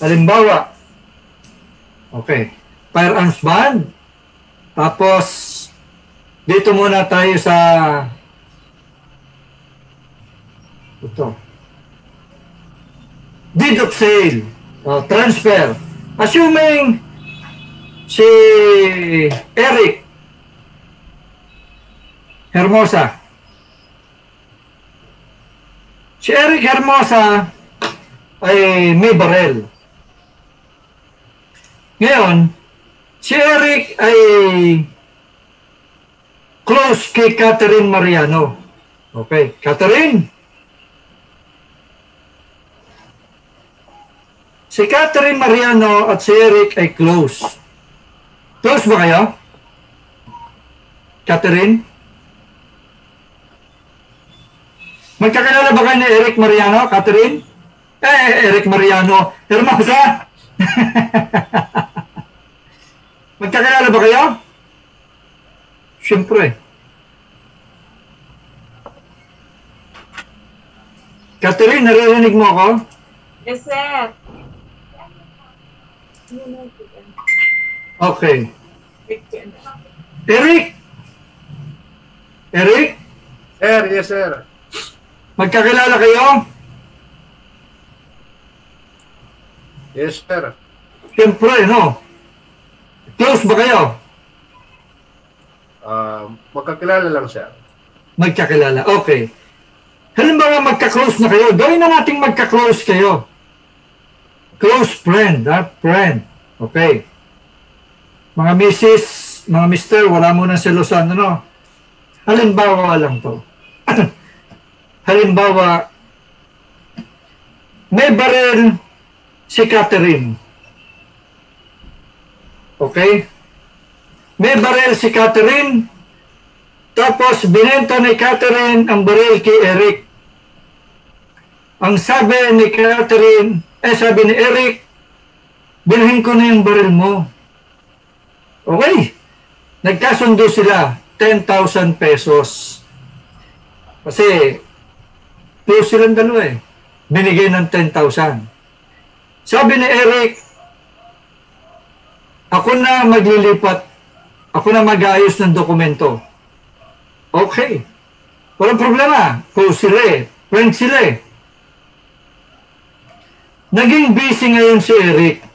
Halimbawa, okay, firearms ban. Tapos, dito muna tayo sa ito. Deed of sale. Transfer. Assuming si Eric Hermosa. Si Eric Hermosa ay may barel. Ngayon, si Eric ay close kay Catherine Mariano. Okay, Catherine. Si Catherine Mariano at si Eric ay close. Close ba kayo? Catherine? Magkakilala ba kayo ni Eric Mariano, Catherine? Eric Mariano. Hermosa? Magkakilala ba kayo? Siyempre. Catherine, naririnig mo ako? Yes, sir. Okay. Eric? Eric? Sir, yes, sir. Magkakilala kayo? Yes, sir. Siyempre, no? Close ba kayo? Magkakilala lang, sir. Magkakilala, okay. Halimbawa, magka-close na kayo. Gawin na natin magka-close kayo. Close friend, ha? Friend. Okay. Mga misis, mga mister, wala mo na selosan, ano? Halimbawa lang to. Halimbawa, may baril si Catherine. Okay? May baril si Catherine, tapos binenta ni Catherine ang baril kay Eric. Ang sabi ni Catherine, sabi ni Eric, bilhin ko na yung baril mo. Okay. Nagkasundo sila, 10,000 pesos. Kasi, close silang dalawa eh. Binigay ng 10,000. Sabi ni Eric, ako na maglilipat, ako na mag-ayos ng dokumento. Okay. Walang problema. Close sila eh. Friend sila eh. Naging busy ngayon si Eric.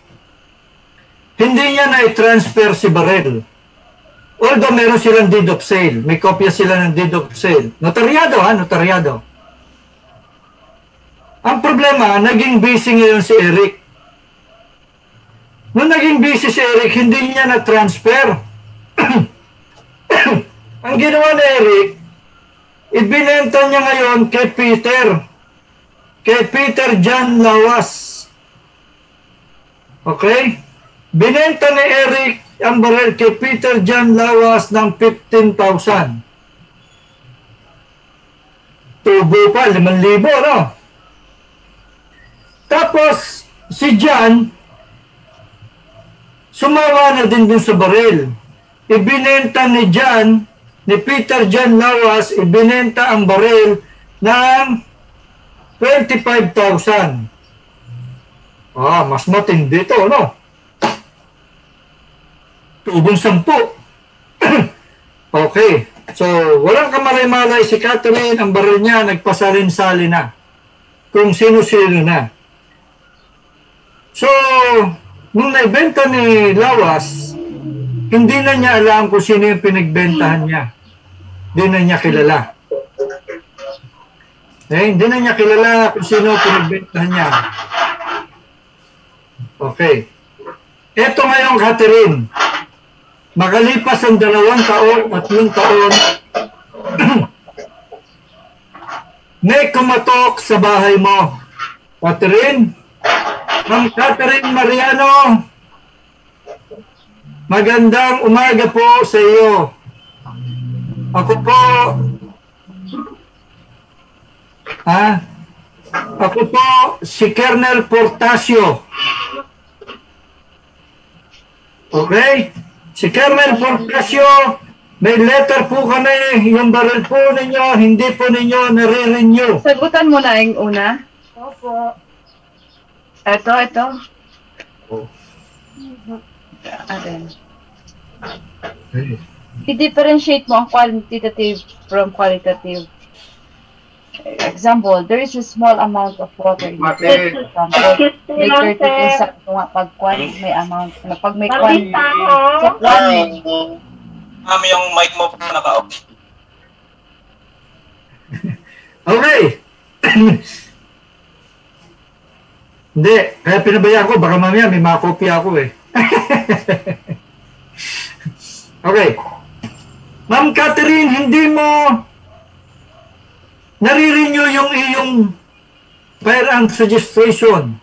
Hindi niya na-transfer si baril. Although meron silang deed of sale. May kopya sila ng deed of sale. Notaryado ha, notaryado. Ang problema, naging busy ngayon si Eric. Nung naging busy si Eric, hindi niya na-transfer. Ang ginawa ni Eric, ibinenta niya ngayon kay Peter. Kay Peter John Lawas. Okay? Binenta ni Eric ang baril kay Peter John Lawas ng 15,000. Tubo pa, 5,000, no? Tapos, si John, sumawa na din dun sa baril. Ibinenta ni John, ni Peter John Lawas, ibinenta ang baril ng 25,000. Mas matindi ito, no? Tubong 10. Okay. So, walang kamalay-malay si Catherine, ang baril niya, nagpasalin-sali na. Kung sino-sino na. So, nung naibenta ni Lawas, hindi na niya alam kung sino yung pinagbentahan niya. Hindi na niya kilala. Hindi na niya kilala kung sino pinagbentahan niya. Okay. Ito ngayon, Catherine. Makalipas ang 2 taon, 3 taon, may kumatok sa bahay mo. Catherine, ang Catherine Mariano, magandang umaga po sa iyo. Ako po, ako po si Colonel Portasio. Okay? Si Colonel Portasio May letter po kami, yung baril po ninyo, hindi po ninyo nare-renew. Sagutan mo na yung una. Opo. Ito. Oh. Atin. I-differentiate mo ang quantitative from qualitative. Example, there is a small amount of water in the Mate. example, may 30 sa pag-kwan, may amount. Pag may kwan, sa kwan, Mami, yung mic mo pa naka-off. Okay. Hindi, kaya pinabayaan ko, baka mamaya may makopya ako eh. Okay. Ma'am Catherine, hindi mo nare-renew yung iyong firearms registration.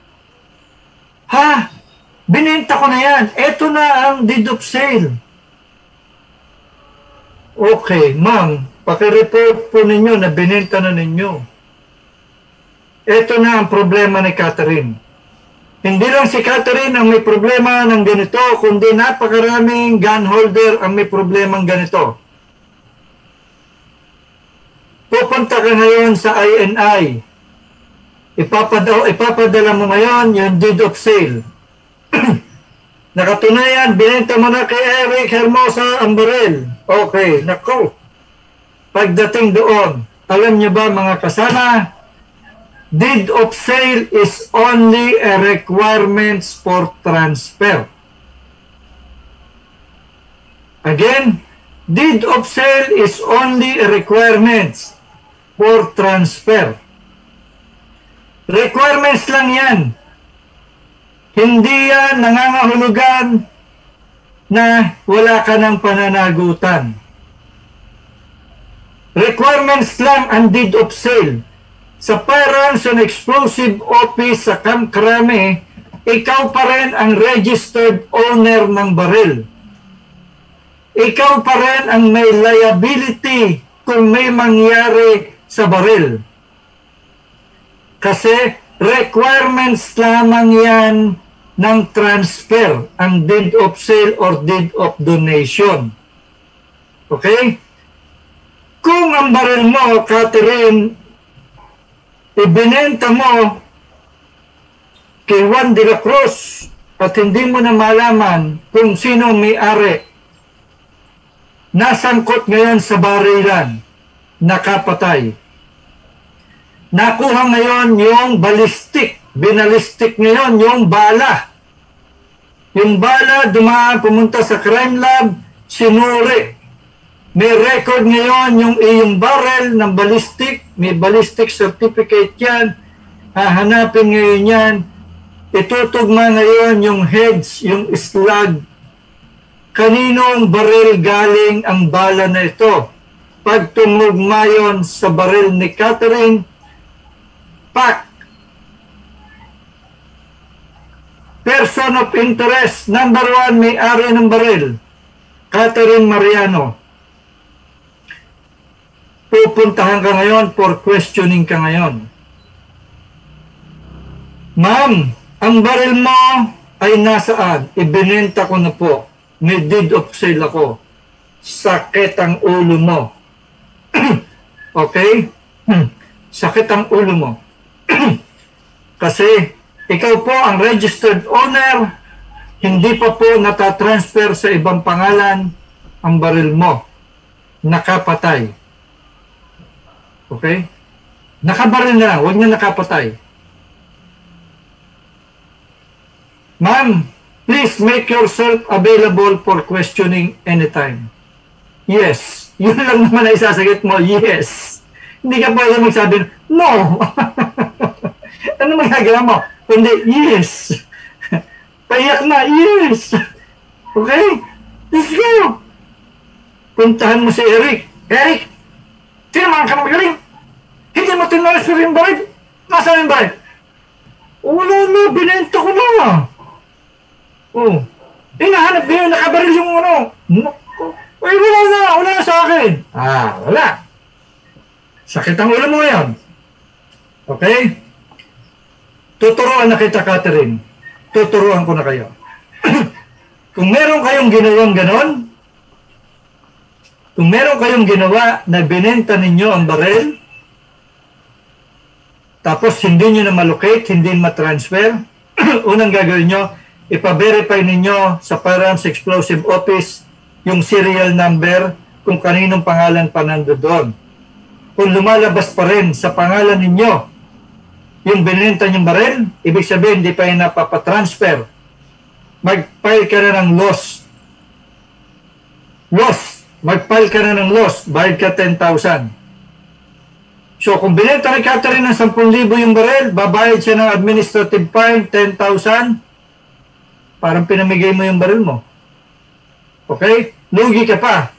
Ha? Binenta ko na yan. Ito na ang deed of sale. Okay, ma'am, pakireport po ninyo na binenta na ninyo. Ito na ang problema ni Catherine. Hindi lang si Catherine ang may problema ng ganito, kundi napakaraming gun holder ang may problemang ganito. Pupunta ka ngayon sa INI. Ipapadala mo ngayon yung deed of sale. Nakatunayan, binenta mo na kay Eric Hermosa ang baril. Okay, nako. Pagdating doon, alam niyo ba mga kasama, deed of sale is only a requirements for transfer. Again, deed of sale is only a requirements for transfer. Requirements lang yan. Hindi yan nangangahulugan na wala ka ng pananagutan. Requirements lang ang deed of sale. Sa Firearms and Explosive Office sa Camp Crame, ikaw pa rin ang registered owner ng baril. Ikaw pa rin ang may liability kung may mangyari sa baril. Kasi requirements lamang yan ng transfer, ang deed of sale or deed of donation. Okay? Kung ang baril mo, Catherine, ibinenta mo kay Juan de la Cruz at hindi mo na malaman kung sino may-ari, nasangkot ngayon sa barilan, nakapatay. Nakuha ngayon yung ballistic, binalistik ngayon yung bala. Yung bala dumaan, pumunta sa crime lab, sinuri. May record ngayon yung iyong barrel ng ballistic, may ballistic certificate yan, hahanapin ngayon yan, itutugma ngayon yung heads, yung slug. Kaninong baril galing ang bala na ito? Pag tumugma yun sa baril ni Catherine, pak! Person of interest, number 1, may-ari ng baril, Catherine Mariano. Pupuntahan ka ngayon for questioning ka ngayon. Ma'am, ang baril mo ay nasaan? Ibinenta ko na po. May deed of sale ako. Sakit ang ulo mo. Okay? Sakit ang ulo mo. Kasi ikaw po ang registered owner, hindi pa po natatransfer sa ibang pangalan ang baril mo. Nakapatay. Okay? Nakabaril na lang, huwag na nakapatay. Ma'am, please make yourself available for questioning anytime. Yes. Yun lang naman na isasagot mo, yes. Hindi ka pwede magsabi, no. Ano magagawa mo? Kundi, yes. Payak na, yes. Okay? Let's go. Puntahan mo si Eric. Eric, tinamaan ka magaling. Hindi mo tinalasper yung baril. Nasaan yung baril? Wala na, binenta ko na. Oh. Hinahanap niyo, nakabaril yung ano. Ay, wala na sa akin. Wala. Sakit ang ulo mo ngayon. Okay? Tuturuan na kita, Catherine. Tuturuan ko na kayo. Kung meron kayong ginawang ganon, Kung meron kayong ginawa na binenta ninyo ang baril, tapos hindi nyo na malocate, hindi matransfer, unang gagawin nyo, ipa-verify ninyo sa Firearms Explosive Office yung serial number kung kaninong pangalan pa nandoon. Kung lumalabas pa rin sa pangalan ninyo yung binenta nyong baril, ibig sabihin hindi pa yung napapatransfer. Mag-file ka na ng loss. Mag-file ka na ng loss, bayad ka 10,000. So, kung binenta ni Catherine ng 10,000 yung baril, babayad siya ng administrative fine, 10,000. Parang pinamigay mo yung baril mo. Okay? Lugi ka pa.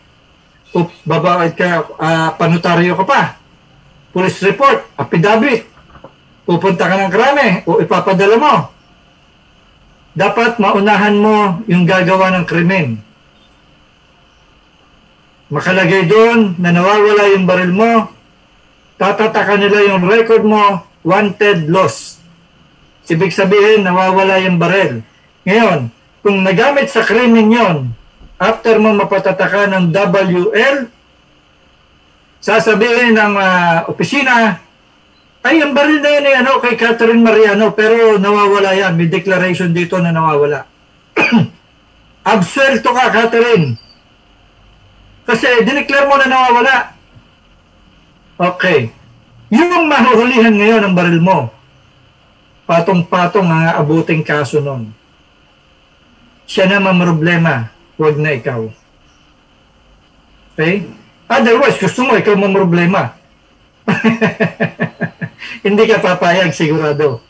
Babayad ka, panotaryo ka pa. Police report, affidavit. Pupunta ka ng krame o ipapadala mo. Dapat maunahan mo yung gagawa ng krimen. Makalagay doon na nawawala yung baril mo, tatatakan nila yung record mo, wanted, lost. Ibig sabihin, nawawala yung baril. Ngayon, kung nagamit sa krimen yon, after mo mapatataka ng WL, sasabihin ng opisina, ay, ang baril na yan ay kay Catherine Mariano, pero nawawala yan. May declaration dito na nawawala. Absuelto ka, Catherine. Kasi dineclare mo na nawawala. Okay. Yung mahuhulihan ngayon ang baril mo, patong-patong ang abuting kaso nun. Siya na mamroblema, huwag na ikaw. Okay? Otherwise, gusto mo ikaw mamroblema. Hindi ka papayag, sigurado.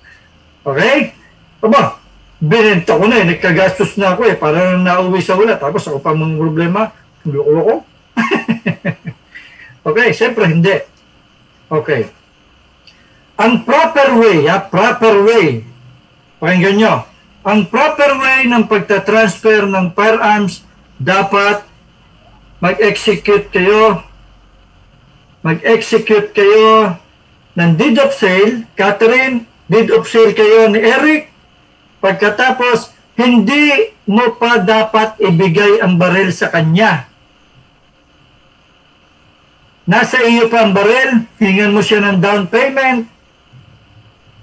Okay? Aba, binenta ko na eh, nagkagastos na ako eh, para nauwi sa wala, tapos ako pa mong problema, loko-loko. Okay, siyempre hindi. Okay. Ang proper way, pakinggan nyo, ang proper way ng pagtatransfer ng firearms, dapat mag-execute kayo ng deed of sale, Catherine, deed of sale kayo ni Eric. Pagkatapos, hindi mo pa dapat ibigay ang baril sa kanya. Nasa iyo pa ang baril, hingan mo siya ng down payment,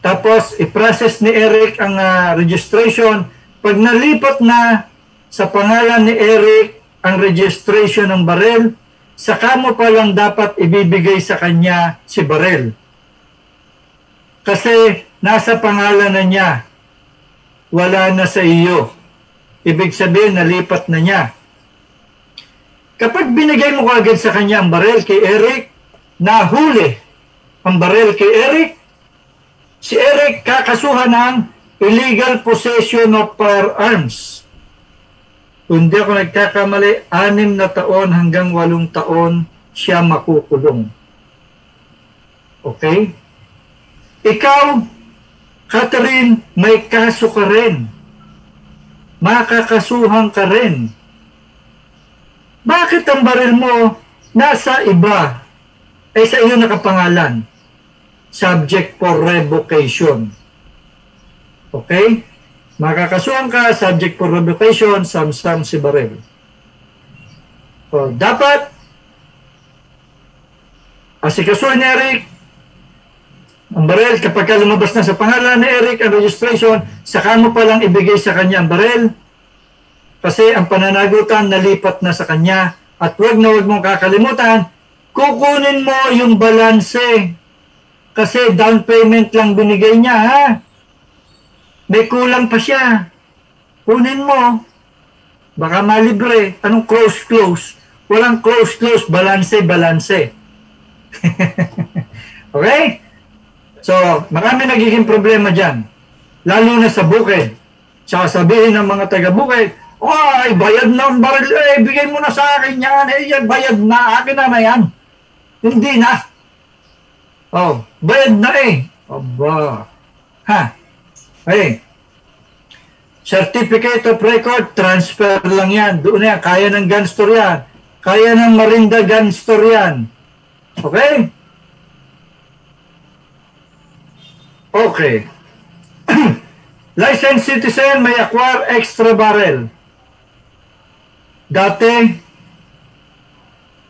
tapos i-process ni Eric ang registration. Pag nalipat na sa pangalan ni Eric ang registration ng baril, saka mo pa lang dapat ibibigay sa kanya si baril. Kasi nasa pangalan na niya, wala na sa iyo. Ibig sabihin, nalipat na niya. Kapag binigay mo agad sa kanya ang baril kay Eric, nahuli ang baril kay Eric, si Eric kakasuhan ng illegal possession of firearms. Kung di ako nagkakamali, 6 na taon hanggang 8 taon siya makukulong. Okay? Ikaw, Catherine, may kaso ka rin. Makakasuhan ka rin. Bakit ang baril mo nasa iba ay sa iyo nakapangalan? Subject for revocation. Okay? Makakasuhan ka, subject for revocation, samsam si baril. So, dapat asikasuhan ni Eric ang baril. Kapag lumabas na sa pangalan ni Eric ang registration, saka mo palang ibigay sa kanya ang baril. Kasi ang pananagutan nalipat na sa kanya. At huwag na huwag mong kakalimutan, kukunin mo yung balanse. Kasi down payment lang binigay niya, ha? May kulang pa siya. Kunin mo. Baka malibre. Anong close? Walang close, balanse. Okay? So, marami nagiging problema dyan. Lalo na sa bukid. Tsaka sabihin ng mga taga-bukid, ay, bayad na ang baril. Bigay mo na sa akin yan. Bayad na. Akin na yan. Hindi na. Oh, bayad na eh. Aba. Ha? Okay. Certificate of record, transfer lang yan. Doon yan. Kaya ng gun store yan. Kaya ng Marinda gun store yan. Okay? Okay. Licensed citizen may acquire extra barrel. Dati,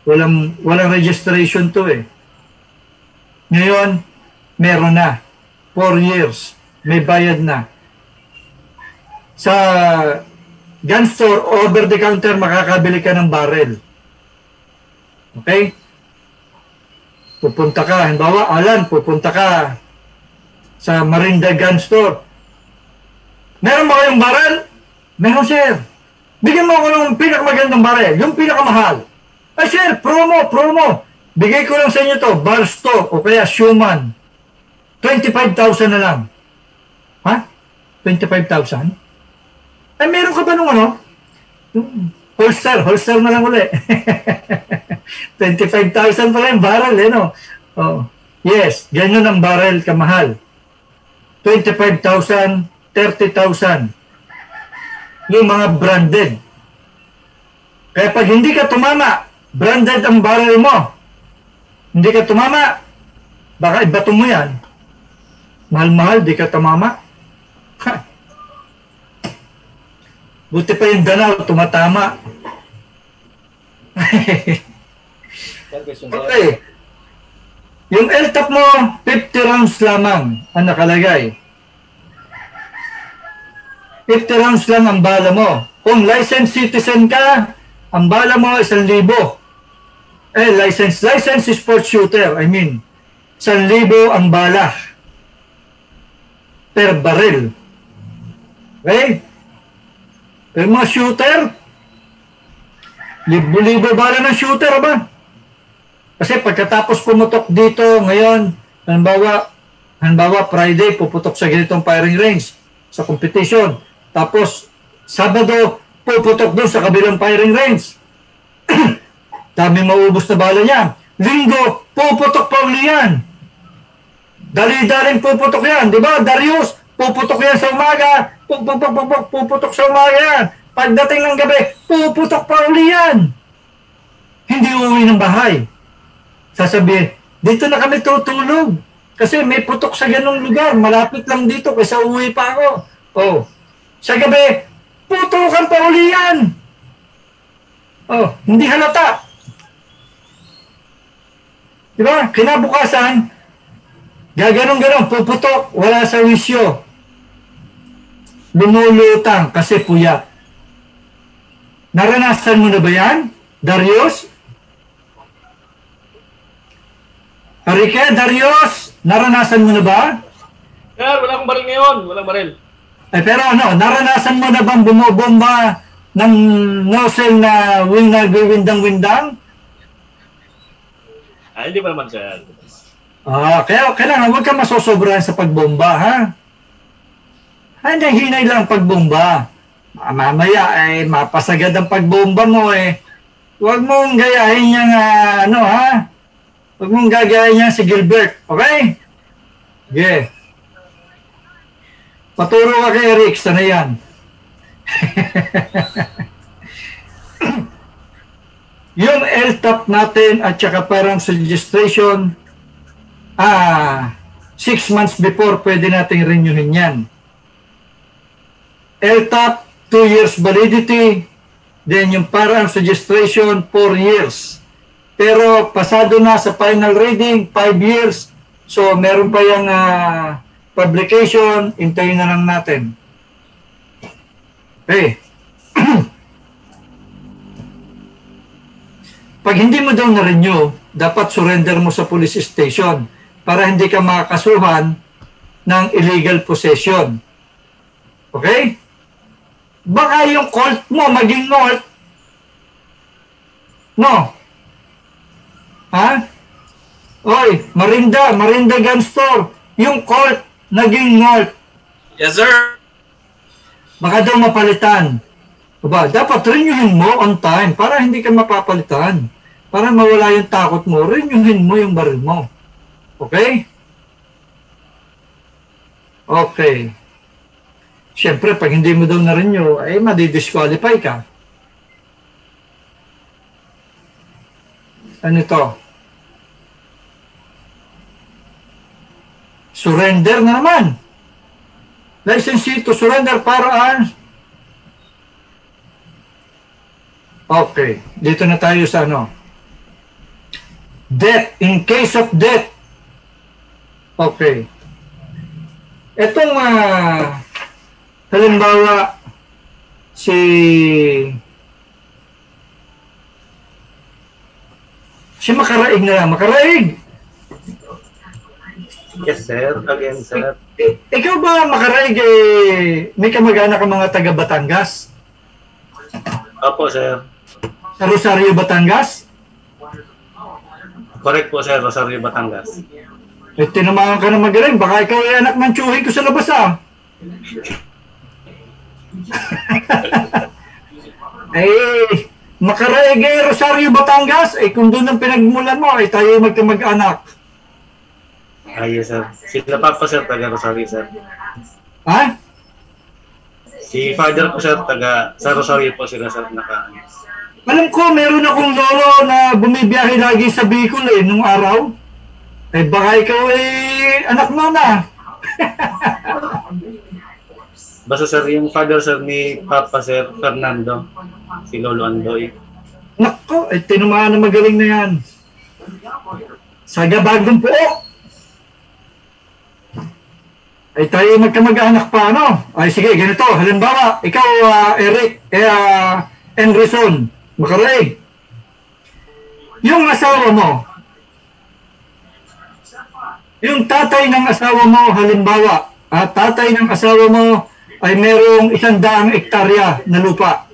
Walang registration to eh. Ngayon, meron na. 4 years. May bayad na. Sa gun store, over the counter, makakabili ka ng barrel. Okay? Pupunta ka, halimbawa, Alan, pupunta ka sa Marinda Gun Store. Meron ba kayong barrel? Meron, sir. Bigyan mo ako ng pinakamagandang barrel, yung pinakamahal. Ay, sir, promo. Bigay ko lang sa inyo to, Barstow o kaya Schumann. 25,000 na lang. Ha? 25,000? Ay, meron ka ba nung ano? Yung holster na lang uli. 25,000 pala yung barrel, eh, no? Oh. Yes, ganyan ang barrel kamahal. 25,000, 30,000. Yung mga branded. Kaya pag hindi ka tumama, branded ang barrel mo. Hindi ka tumama, baka ibato mo yan. Mahal-mahal, di ka tumama. Ha. Buti pa yung Danao, tumatama. Okay. Yung LTAP mo, 50 rounds lamang ang nakalagay. 50 rounds lang ang bala mo. Kung licensed citizen ka, ang bala mo 1,000. Licensed sport shooter, 1,000 ang bala per barrel. Okay? Pero mga shooter, libo-libo bala ng shooter ba? Kasi pagkatapos pumutok dito ngayon, halimbawa Friday, puputok sa ganitong firing range sa competition. Tapos, Sabado, puputok doon sa kabilang firing range. Dami maubos na bala niya. Linggo, puputok pa uli yan. Dali-daling puputok yan. Di ba, Darius? Puputok yan sa umaga. Puputok sa umaga yan. Pagdating ng gabi, puputok pa uli yan. Hindi uuwi ng bahay. Sasabihin, dito na kami tutulog. Kasi may putok sa ganong lugar. Malapit lang dito kaysa uwi pa ako. Oh. Sa gabi, putukan pa uli yan. Oh, hindi halata. Diba? Kinabukasan, gaganong-ganon, puputok, wala sa wisyo. Lumulutang kasi puyat. Naranasan mo na ba yan, Darius? Arike, Darius, naranasan mo na ba? Sir, wala akong baril ngayon. Walang baril. Eh, pero ano, naranasan mo na bang bumobomba ng nozzle na nagwiwindang-windang? Hindi pa naman, sir. Kaya kailangan huwag ka masosobrahan sa pagbomba, ha? Hinay lang pagbomba. Mamaya, mapasagad ang pagbomba mo, Huwag mong gayahin niyang, ha? Huwag mong gagayahin niya si Gilbert, okay? Okay. Paturo ka kay Eric, sana yan. Yung LTAP natin at saka parang registration, 6 months before pwede nating renewin yan. LTAP, 2 years validity, then yung parang registration, 4 years. Pero pasado na sa final reading, 5 years, so meron pa yung publication, hintayin na lang natin. Okay. Pag hindi mo daw na-renew, dapat surrender mo sa police station para hindi ka makakasuhan ng illegal possession. Okay? Baka yung Colt mo maging Colt. No. Ha? Oy, Marinda Gun Store. Yung Colt naging Colt. Yes, sir. Baka daw mapalitan. Diba? Dapat renewin mo on time para hindi ka mapapalitan. Para mawala yung takot mo, renewin mo yung baril mo. Okay? Okay. Siyempre, pag hindi mo daw na-renew, madidisqualify ka. Ano ito? Surrender na naman. Licensee to surrender para Okay, dito na tayo sa ano. Death, in case of death. Okay. Itong halimbawa si Makaraig na lang. Makaraig! Yes, sir. Again, sir. Ikaw ba, Makaraig, may kamag-anak ang mga taga Batangas? Opo, sir. Sa Rosario, Batangas? Correct po, sir. Rosario, Batangas. Tinamaan ka na magaling. Baka ikaw ay anak ng tsuhin ko sa labas, Makaraig, Rosario, Batangas. Kung doon ang pinagmulan mo, tayo magkamag-anak. Yes, sir. Sila pa po, sir, taga Rosario, sir. Ha? Si father po, sir, taga sa Rosario po sila, sir, Alam ko, meron akong lolo na bumibiyahe lagi sa Bicol nung araw. Baka ikaw anak mo na. Basta, sir, yung father, sir, ni Papa, sir, Fernando. Si Lolo Andoy. Nako, tinumaan na magaling na yan. Saga bagong po. Tayo magkamag-anak pa, sige, ganito. Halimbawa, ikaw, Eric, Enrison, Makaraig. Yung asawa mo, yung tatay ng asawa mo, halimbawa, tatay ng asawa mo ay merong 100 hektarya na lupa.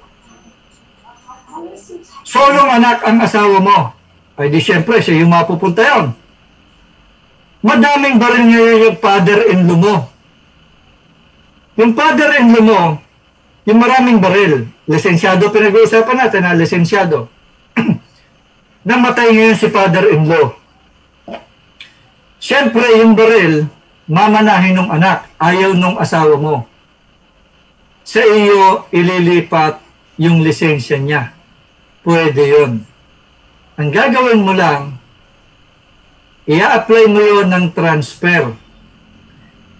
Solong anak ang asawa mo. Di siyempre, siya yung mapupunta yun. Madaming baril ngayon yung father-in-law mo. Yung father-in-law mo, yung maraming baril. Lisensyado, pinag-uusapan natin lisensyado. Namatay ngayon si father-in-law. Siyempre, yung baril, mamanahin ng anak, ayaw nung asawa mo. Sa iyo, ililipat yung lisensya niya. Pwede yun. Ang gagawin mo lang, i-apply mo yun ng transfer.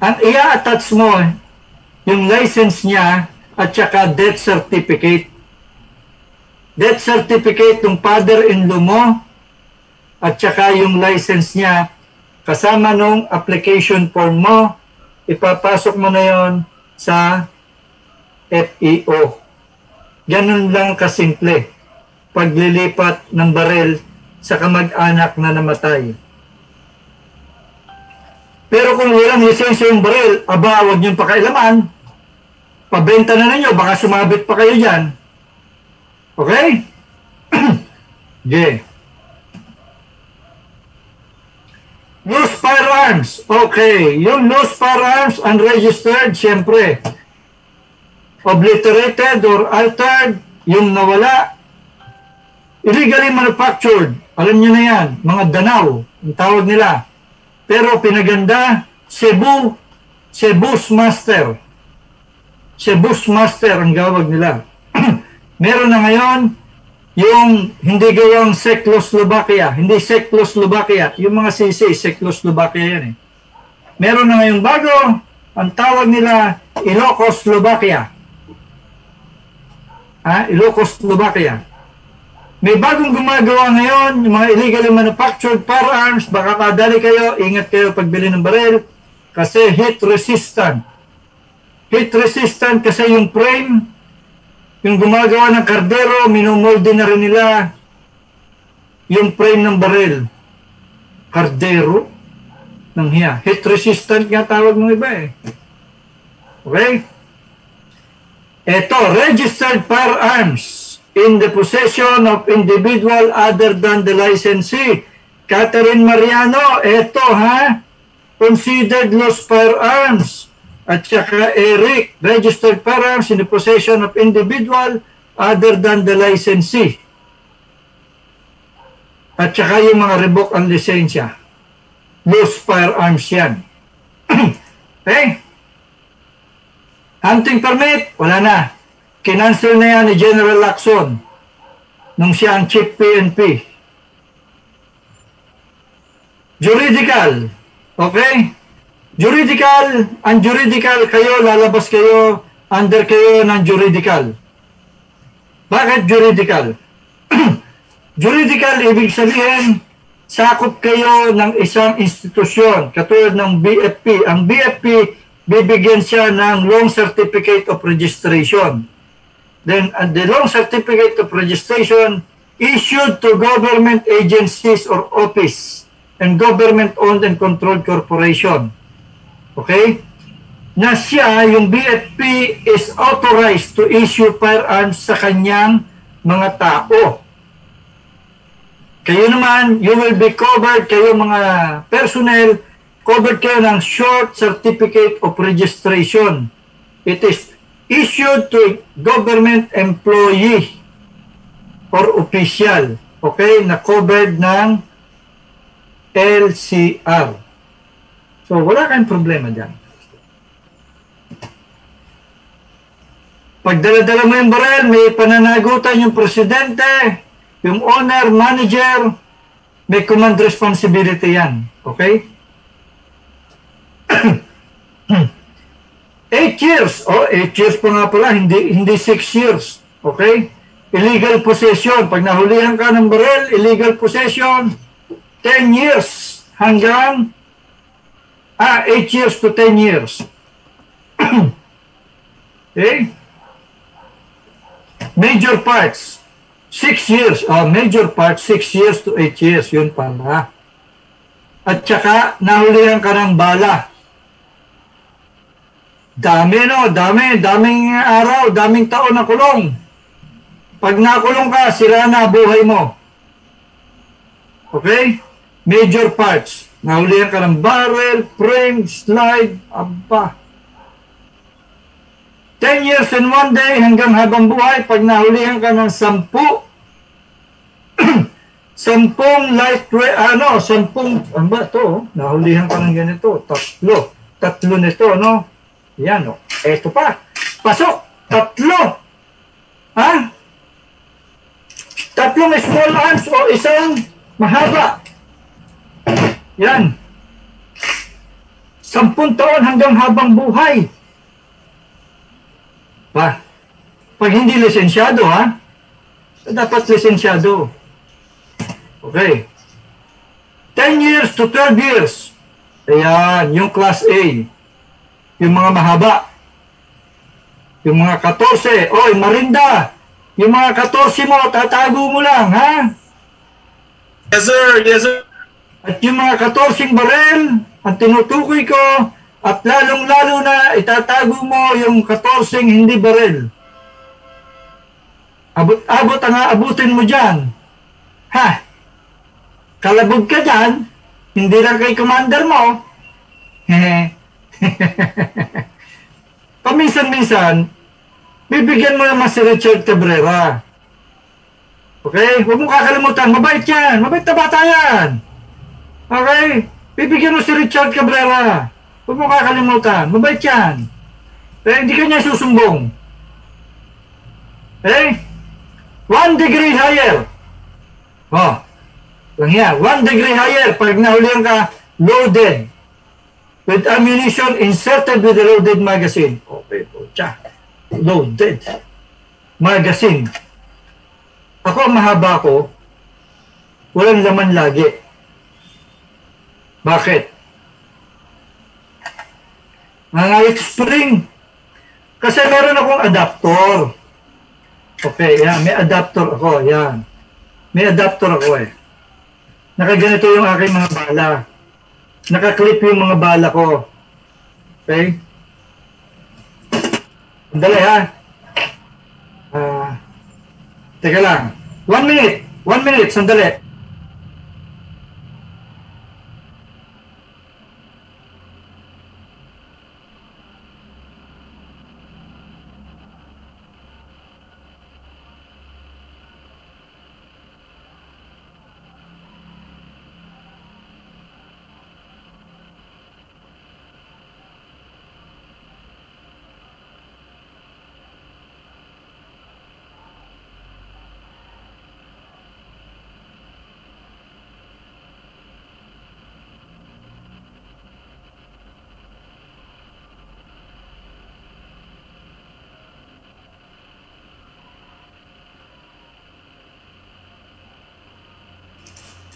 Ang i-attach mo, yung license niya at saka death certificate. Death certificate ng father-in-law mo at saka yung license niya kasama nung application form mo, ipapasok mo na yon sa FEO. Ganun lang kasimple. Paglilipat ng baril sa kamag-anak na namatay. Pero kung walang lisensya yung baril, huwag niyong pakailaman. Pabenta na ninyo, baka sumabit pa kayo dyan. Okay? Loose firearms. Okay. Yung loose firearms, unregistered, siyempre. Obliterated or altered, yung nawala. Illegally manufactured. Alam niyo na yan. Mga danaw, ang tawag nila. Pero pinaganda, Cebu's Master. Cebu's Master ang gawag nila. Meron na ngayon yung hindi gawang Czechoslovakia. Hindi Czechoslovakia. Yung mga CC, Czechoslovakia yan Meron na ngayong bago, ang tawag nila Ilocos, Slovakia. Ilocos, Slovakia. May bagong gumagawa ngayon, yung mga illegally manufactured firearms, baka madali kayo, ingat kayo pagbili ng baril, kasi heat resistant. Heat resistant kasi yung frame, yung gumagawa ng kardero, minumolde na rin nila yung frame ng baril. Kardero? Nang hiya. Heat resistant nga tawag ng iba Okay? Ito, registered firearms in the possession of individual other than the licensee. Catherine Mariano, ito considered lost firearms. At saka Eric, registered firearms in the possession of individual other than the licensee. At saka yung mga revoke ang lisensya. Lost firearms yan. Okay? Hunting permit, wala na. Kinancel na yan ni General Lacson nung siya ang Chief PNP. Juridical. Okay? Juridical, ang juridical kayo, lalabas kayo, under kayo ng juridical. Bakit juridical? Juridical, ibig sabihin, sakop kayo ng isang institusyon, katulad ng BFP. Ang BFP, bibigyan siya ng long certificate of registration. Then, the long certificate of registration issued to government agencies or office and government-owned and controlled corporation. Okay? Na siya, yung BFP is authorized to issue firearms sa kanyang mga tao. Kayo naman, you will be covered, kayo mga personnel, covered kayo ng short certificate of registration. It is issued to government employee or official, okay, na covered ng LCR. So, wala kayong problema dyan. Pag dala-dala mo yung baril, may pananagutan yung presidente, yung owner, manager, may command responsibility yan. Okay? 8 years. 8 years pa nga pala, hindi 6 years. Okay? Illegal possession. Pag nahulihan ka ng baril, illegal possession, 10 years hanggang 8 years to 10 years. Okay? Major parts, 6 years. Major parts, 6 years to 8 years. Yun pala. At saka, nahulihan ka ng bala. Dami, no? Daming araw, daming taon na kulong. Pag nakulong ka, sira na buhay mo. Okay? Major parts. Nahulihan ka ng barrel, frame, slide, aba. 10 years and 1 day hanggang habang buhay. Pag nahulihan ka ng 10 lightweight, 10, ano ba ito? Nahulihan ka ng ganito, tatlo nito, no? Yan, no? Eto pa, pasok, 3. Ha? 3 small arms o isang mahaba. Yan. 10 taon hanggang habang buhay. Pag hindi lisensyado, ha? Dapat lisensyado. Okay. 10 years to 12 years. Ayan, yung class A. Yung mga mahaba. Yung mga 14. Oy, marinda. Yung mga 14 mo, tatago mo lang, ha? Yes, sir. Yes, sir. At yung mga 14 baril, ang tinutukoy ko, at lalong-lalo na itatago mo yung 14 hindi baril. Abot ang aabutin mo dyan. Ha? Kalabog ka dyan, hindi lang kay commander mo. Paminsan-minsan, bibigyan mo naman si Richard Cabrera. Okay? Huwag mo kakalimutan, mabait yan. Mabait na bata yan. Okay? Bibigyan mo si Richard Cabrera. Huwag mo kakalimutan. Mabait yan. Hindi ka niya susumbong. Okay? 1 degree higher. Lang yan. 1 degree higher. Pag nahulihan ka, loaded. With ammunition inserted with a loaded magazine. Okay po. Loaded. Magazine. Ako, mahaba ko. Walang laman lagi. Bakit? Nangayit spring. Kasi meron akong adapter. Okay, yan. May adapter ako. Yan. May adapter ako eh. Nakaganito yung aking mga bala. Nakaklip yung mga bala ko. Okay? Sandali ha. Teka lang. 1 minute. 1 minute. Sandali.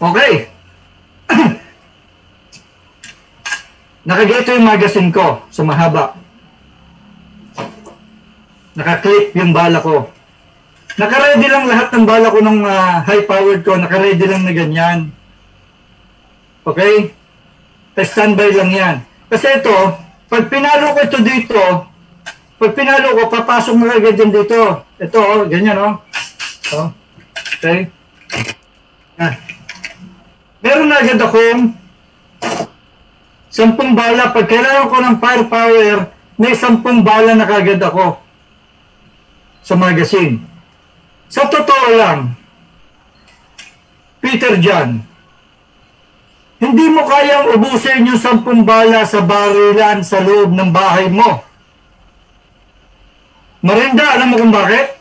Okay. Nakageto yung magazine ko sa mahaba. Naka-clip yung bala ko. Naka-ready lang lahat ng bala ko ng high-powered ko. Naka-ready lang na ganyan. Okay? Standby lang yan. Kasi ito, pag pinalo ko ito dito, pag pinalo ko, papasok mo agad dyan dito. Ito, ganyan, okay? Meron na agad akong 10 bala. Pag kailangan ko ng firepower, may 10 bala na kagad ako sa magazine. Sa totoo lang, Peter John, hindi mo kayang ubusin yung 10 bala sa barilan sa loob ng bahay mo. Marinda, alam mo kung bakit?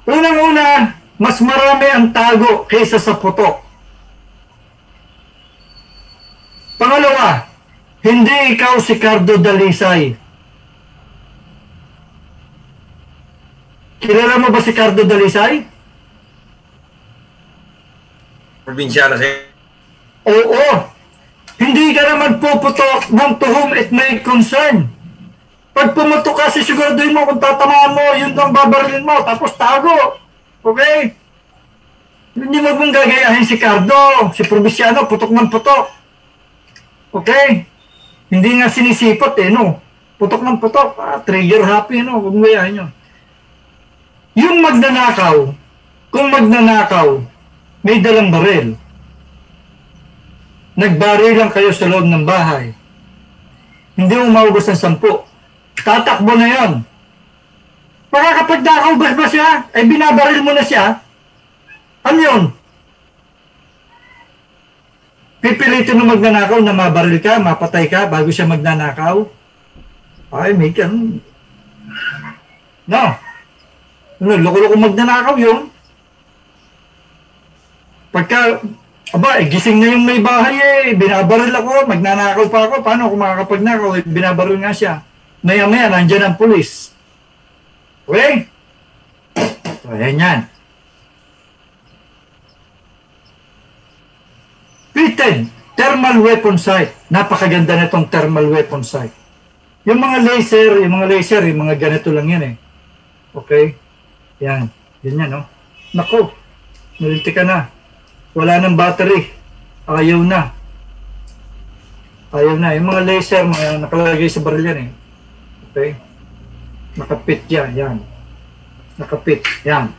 Unang-una, mas marami ang tago kaysa sa putok. Pangalawa, hindi ikaw si Cardo Dalisay. Kilala mo ba si Cardo Dalisay? Probinsyano siya. Oo. Hindi ka naman puputok ng to whom it may concern. Pag pumutok ka, siguraduhin mo kung tatamaan mo, yun ang babarilin mo, tapos tago. Okay? Hindi mo mong gagayahin si Cardo, si Provinciano, putok ng putok. Okay? Hindi nga sinisipot no? Putok ng putok, trigger happy, no? Huwag mo gayahin yun. Yung magnanakaw, kung magnanakaw, may dalang baril. Nagbaril lang kayo sa loob ng bahay. Hindi mo maubos ng 10. Tatakbo na yon. Para kapag nakaw ba siya, ay binabaril mo na siya, ano yun? Pipilitin mo magnanakaw na mabaril ka, mapatay ka bago siya magnanakaw? Ay, may kan. No. Loko-loko magnanakaw yun. Pagka, gising na yung may bahay binabaril ako, magnanakaw pa ako, paano kung makakapagnakaw, binabaril nga siya. Maya-maya, nandiyan ang pulis. Okay? So, ayan yan. Fitted thermal weapon sight. Napakaganda na itong thermal weapon sight. Yung mga laser, yung mga ganito lang yan Okay? Yan. Yan, no? Naku, nalinti ka na. Wala ng battery. Ayaw na. Ayaw na. Yung mga laser, mga nakalagay sa baril yan Okay? Nakapit yan. Yan. Nakapit. Yan.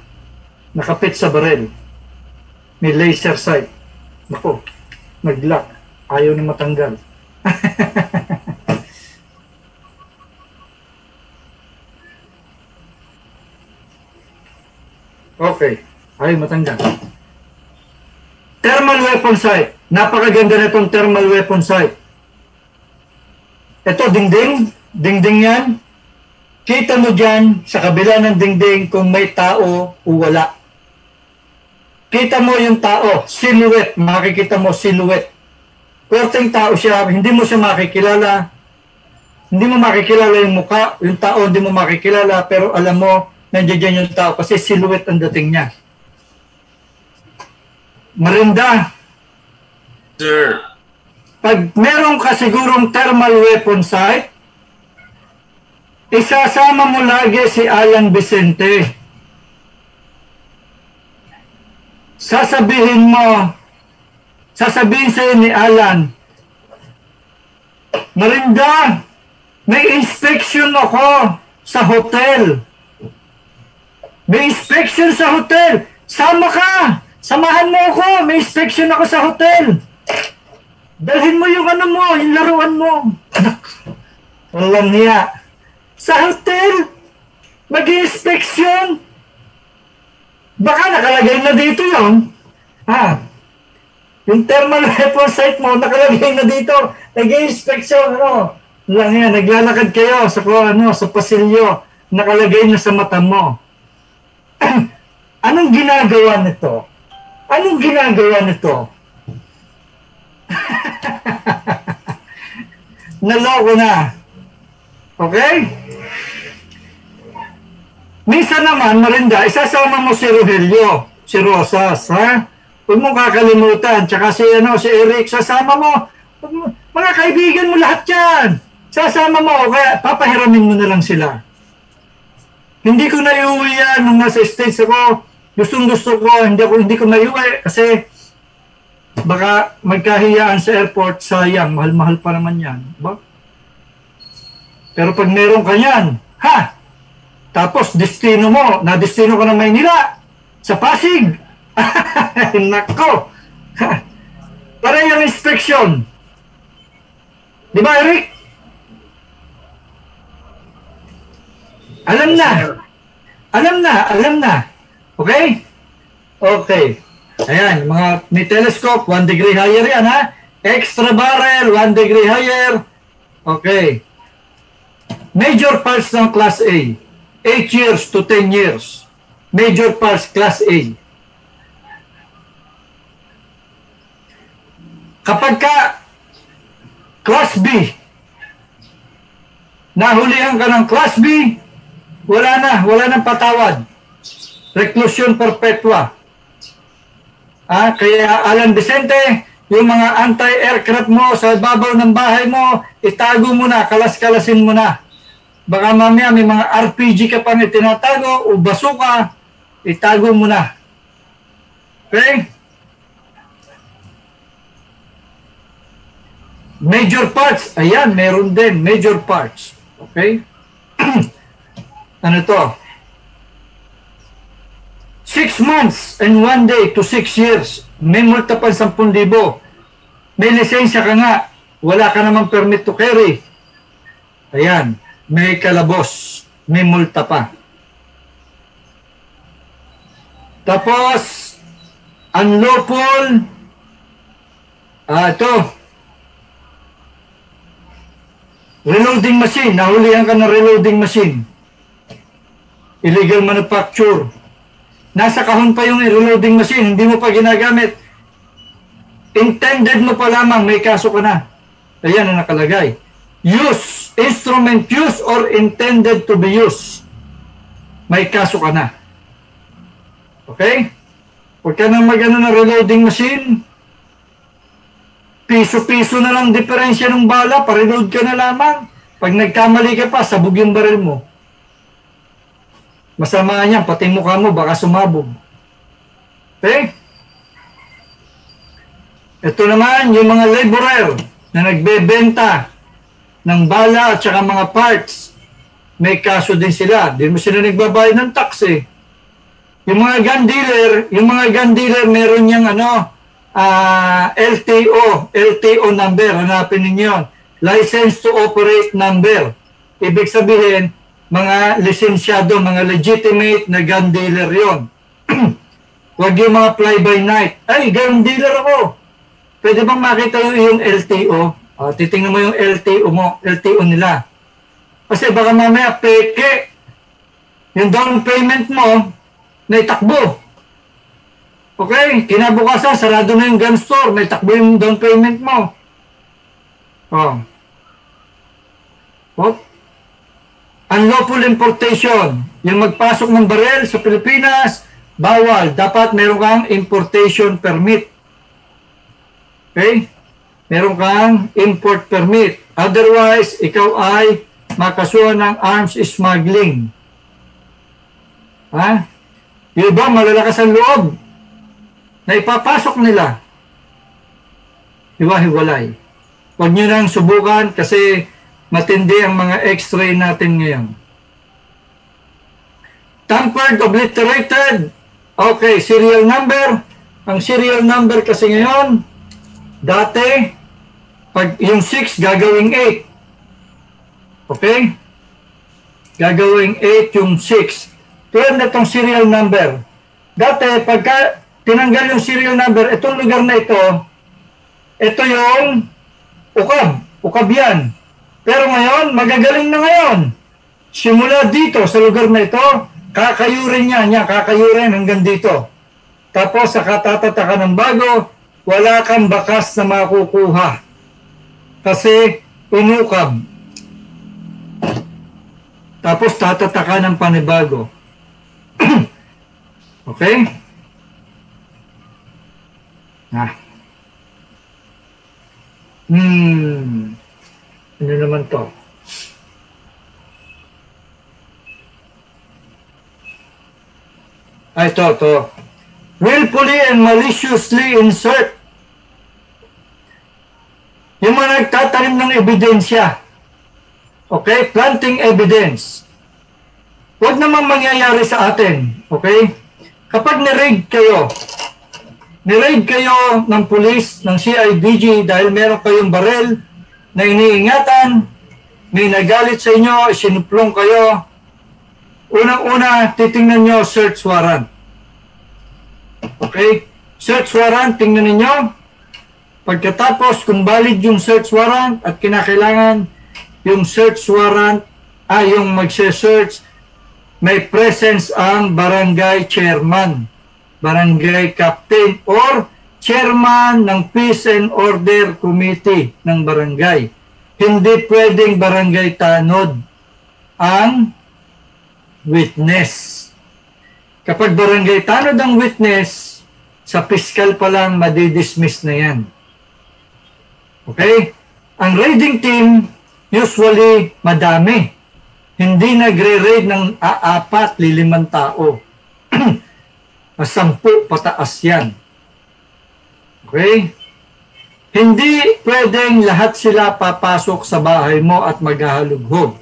Nakapit sa baril. May laser sight. Naku, nag-lock. Ayaw na matanggal. Okay. Ayaw matanggal. Thermal weapon sight. Napakaganda na itong thermal weapon sight. Ito, dingding. Dingding yan. Kita mo dyan sa kabila ng dingding kung may tao o wala. Kita mo yung tao, silhouette. Makikita mo silhouette. Korteng tao siya, hindi mo siya makikilala. Hindi mo makikilala yung mukha, yung tao hindi mo makikilala, pero alam mo, nandiyan yung tao kasi silhouette ang dating niya. Marinda. Sir. Pag meron ka sigurong thermal weapon sight, isasama mo lagi si Alan Vicente. Sasabihin sa'yo ni Alan, Marinda, may inspection ako sa hotel. May inspection sa hotel. Sama ka. Samahan mo ako. May inspection ako sa hotel. Dalhin mo yung yung laruan mo. Walang niya. Sa hotel, mag-inspection. Baka nakalagay na dito yun. Yung thermal weapon sight mo, nakalagay na dito. Nag-inspection, lang yan, naglalakad kayo sa pasilyo. Nakalagay na sa mata mo. Anong ginagawa nito? Anong ginagawa nito? Naloko na. Okay? Minsan naman, Marinda, isasama mo si Rogelio, si Rosas, Huwag mong kakalimutan. Tsaka si Eric, sasama mo. Mga kaibigan mo lahat yan. Sasama mo, kaya papahiramin mo na lang sila. Hindi ko naiuwi yan nung nasa States ako. Gustong-gusto ko, hindi ko naiuwi kasi baka magkahiyaan sa airport, sayang, mahal-mahal pa naman yan. Diba? Pero pag meron ka yan, tapos destino mo, na-destino ka ng Maynila, sa Pasig. Nako. Para yung inspection. Di ba, Eric? Alam na. Okay? Okay. Ayan, mga may telescope, 1 degree higher yan, ha? Extra barrel, 1 degree higher. Okay. Major parts ng Class A, 8 years to 10 years. Major parts, Class A. Kapag ka Class B, nahulihan ka ng Class B, wala nang patawad. Reclusion perpetua. Kaya Alan Vicente, yung mga anti-aircraft mo sa babaw ng bahay mo, itago mo na, kalas-kalasin mo na. Baka mamaya may mga RPG ka pang itinatago o basuka, itago mo na. Okay? Major parts, ayan, meron din, major parts. Okay? Ano to? 6 months and 1 day to 6 years. May multa pa 10,000. May lisensya ka nga. Wala ka namang permit to carry. Ayan. May kalabos. May multa pa. Tapos, unlawful. Ito. Reloading machine. Nahulihan ka ng reloading machine. Illegal manufacture. Nasa kahon pa yung reloading machine. Hindi mo pa ginagamit. Intended mo pa lamang. May kaso ka na. Ayan ang nakalagay. Use. Instrument use or intended to be used. May kaso ka na. Okay? Huwag ka nang mag-ano ng reloading machine. Piso-piso na lang diferensya ng bala, pa-reload ka na lamang. Pag nagkamali ka pa, sabog yung baril mo. Masama yan, pati mukha mo, baka sumabog. Okay? Ito naman, yung mga laborer na nagbebenta ng bala at saka mga parts, may kaso din sila. Di mo sila nagbabayad ng tax eh. Yung mga gun dealer, meron niyang LTO number, hanapin ninyo. License to Operate number. Ibig sabihin, mga lisensyado, mga legitimate na gun dealer yon. Huwag yung mga fly-by-night. Ay, gun dealer ako. Pwede bang makita yung LTO? Titingnan mo yung LTO nila. Kasi baka mamaya peke. Yung down payment mo, naitakbo. Okay, kinabukasan, sarado na yung gun store, may takbo yung down payment mo. Unlawful importation, yung magpasok ng baril sa Pilipinas, bawal. Dapat meron kang importation permit. Okay? Meron kang import permit. Otherwise, ikaw ay makasuhan ng arms smuggling. Yung iba, malalakas ang loob na ipapasok nila. Hiwa-hiwalay. Huwag nyo nang subukan kasi matindi ang mga x-ray natin ngayon. Tampered, obliterated. Okay, serial number. Ang serial number kasi ngayon, dati, pag yung 6, gagawing 8. Okay? Gagawing 8 yung 6. Tulad na itong serial number. Dati, pagka tinanggal yung serial number, itong lugar na ito yung ukab yan. Pero ngayon, magagaling na ngayon. Simula dito, sa lugar na ito, kakayurin niya, kakayurin hanggang dito. Tapos, saka tatataka ng bago, wala kang bakas na makukuha. Kasi, inukab. Tapos, tatataka ng panibago. Okay? Ano naman to? Ito. Willfully and maliciously insert. Yung mga nagtatanim ng ebidensya. Okay? Planting evidence. Huwag naman mangyayari sa atin. Okay? Kapag ni-raid kayo ng pulis, ng CIDG dahil meron kayong barel na iniingatan, may nagalit sa inyo, isinuplong kayo, unang-una, titingnan nyo search warrant. Okay? Search warrant, tingnan ninyo. Pagkatapos, kung valid yung search warrant at kinakailangan yung search warrant yung magse-search, may presence ang barangay chairman, barangay captain, or chairman ng Peace and Order Committee ng barangay. Hindi pwedeng barangay tanod ang witness. Kapag barangay tanod ang witness, sa piskal pa lang madidismiss na yan. Okay? Ang raiding team, usually madami. Hindi nagre-raid ng 4, 5 tao. 10 pataas yan. Okay? Hindi pwedeng lahat sila papasok sa bahay mo at maghahalughog.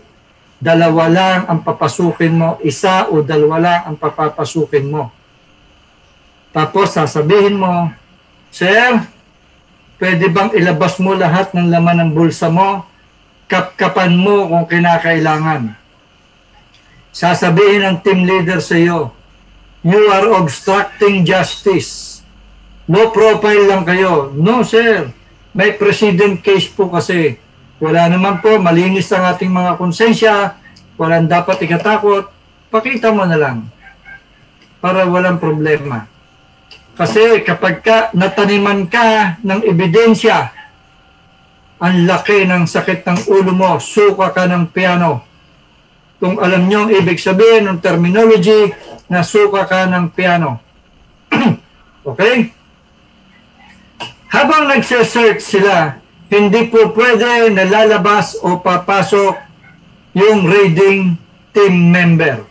2 lang ang papasukin mo, 1 o 2 lang ang papapasukin mo. Tapos sasabihin mo, Sir, pwede bang ilabas mo lahat ng laman ng bulsa mo? Kapkapan mo kung kinakailangan. Sasabihin ng team leader sa iyo, you are obstructing justice. Low profile lang kayo. No, sir. May precedent case po kasi. Wala naman po, malinis ang ating mga konsensya. Walang dapat ikatakot. Pakita mo na lang. Para walang problema. Kasi kapag nataniman ka ng ebidensya, ang laki ng sakit ng ulo mo, suka ka ng piano. Kung alam nyo ang ibig sabihin ng terminology, na suka ka ng piano. Okay? Habang nagse-search sila, hindi po pwede nalalabas o papasok yung raiding team member.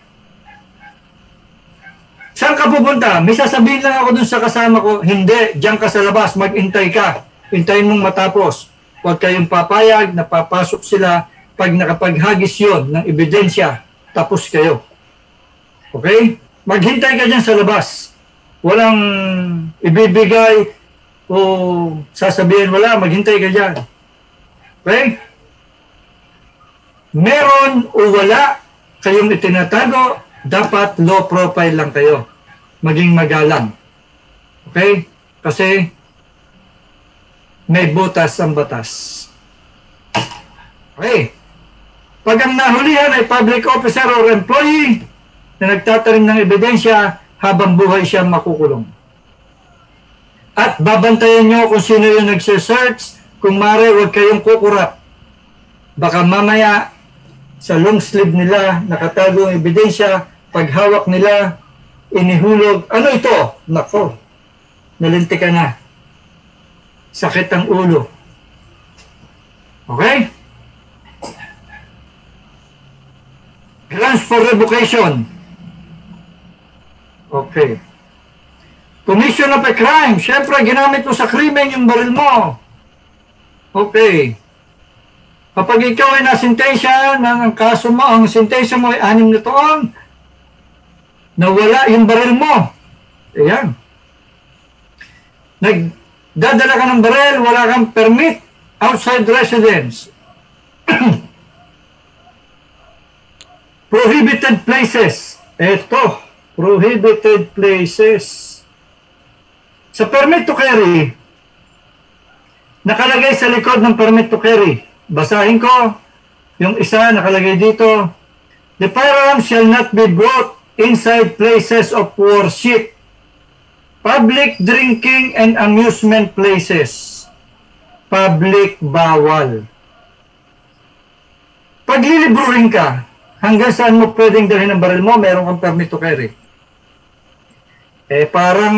Saan ka pupunta? May sasabihin lang ako dun sa kasama ko, hindi, diyan ka sa labas, mag-intay ka. Hintayin mong matapos. Huwag kayong papayag na papasok sila pag nakapaghagis yon ng ebidensya, tapos kayo. Okay? Maghintay ka dyan sa labas. Walang ibibigay o sasabihin, wala, maghintay ka dyan. Okay? Meron o wala kayong itinatago, dapat low profile lang kayo. Maging magalang. Okay? Kasi may butas ang batas. Okay. Pag ang nahulihan ay public officer or employee na nagtatanim ng ebidensya, habang buhay siya makukulong. At babantayan nyo kung sino yung nagse-search, kung mare, huwag kayong kukurap. Baka mamaya, sa long sleeve nila, nakatago ang ebidensya, paghawak nila, inihulog. Ano ito? Nako, nalinti ka na. Sakit ang ulo. Okay? Grounds for revocation. Okay. Commission of a crime. Siyempre, ginamit mo sa krimen yung baril mo. Okay. Kapag ikaw ay nasintensya ng kaso mo, ang sintensya mo ay 6 na taon, nawala yung baril mo. Ayan. Nagdadala ka ng baril, wala kang permit outside residence. Prohibited places. Ito, prohibited places. Sa permit to carry, nakalagay sa likod ng permit to carry. Basahin ko, yung isa nakalagay dito, the firearm shall not be brought inside places of worship, public drinking and amusement places. Public bawal. Paglilibruhin ka, hanggang saan mo pwedeng dalhin ang baril mo, meron kang permit to carry. parang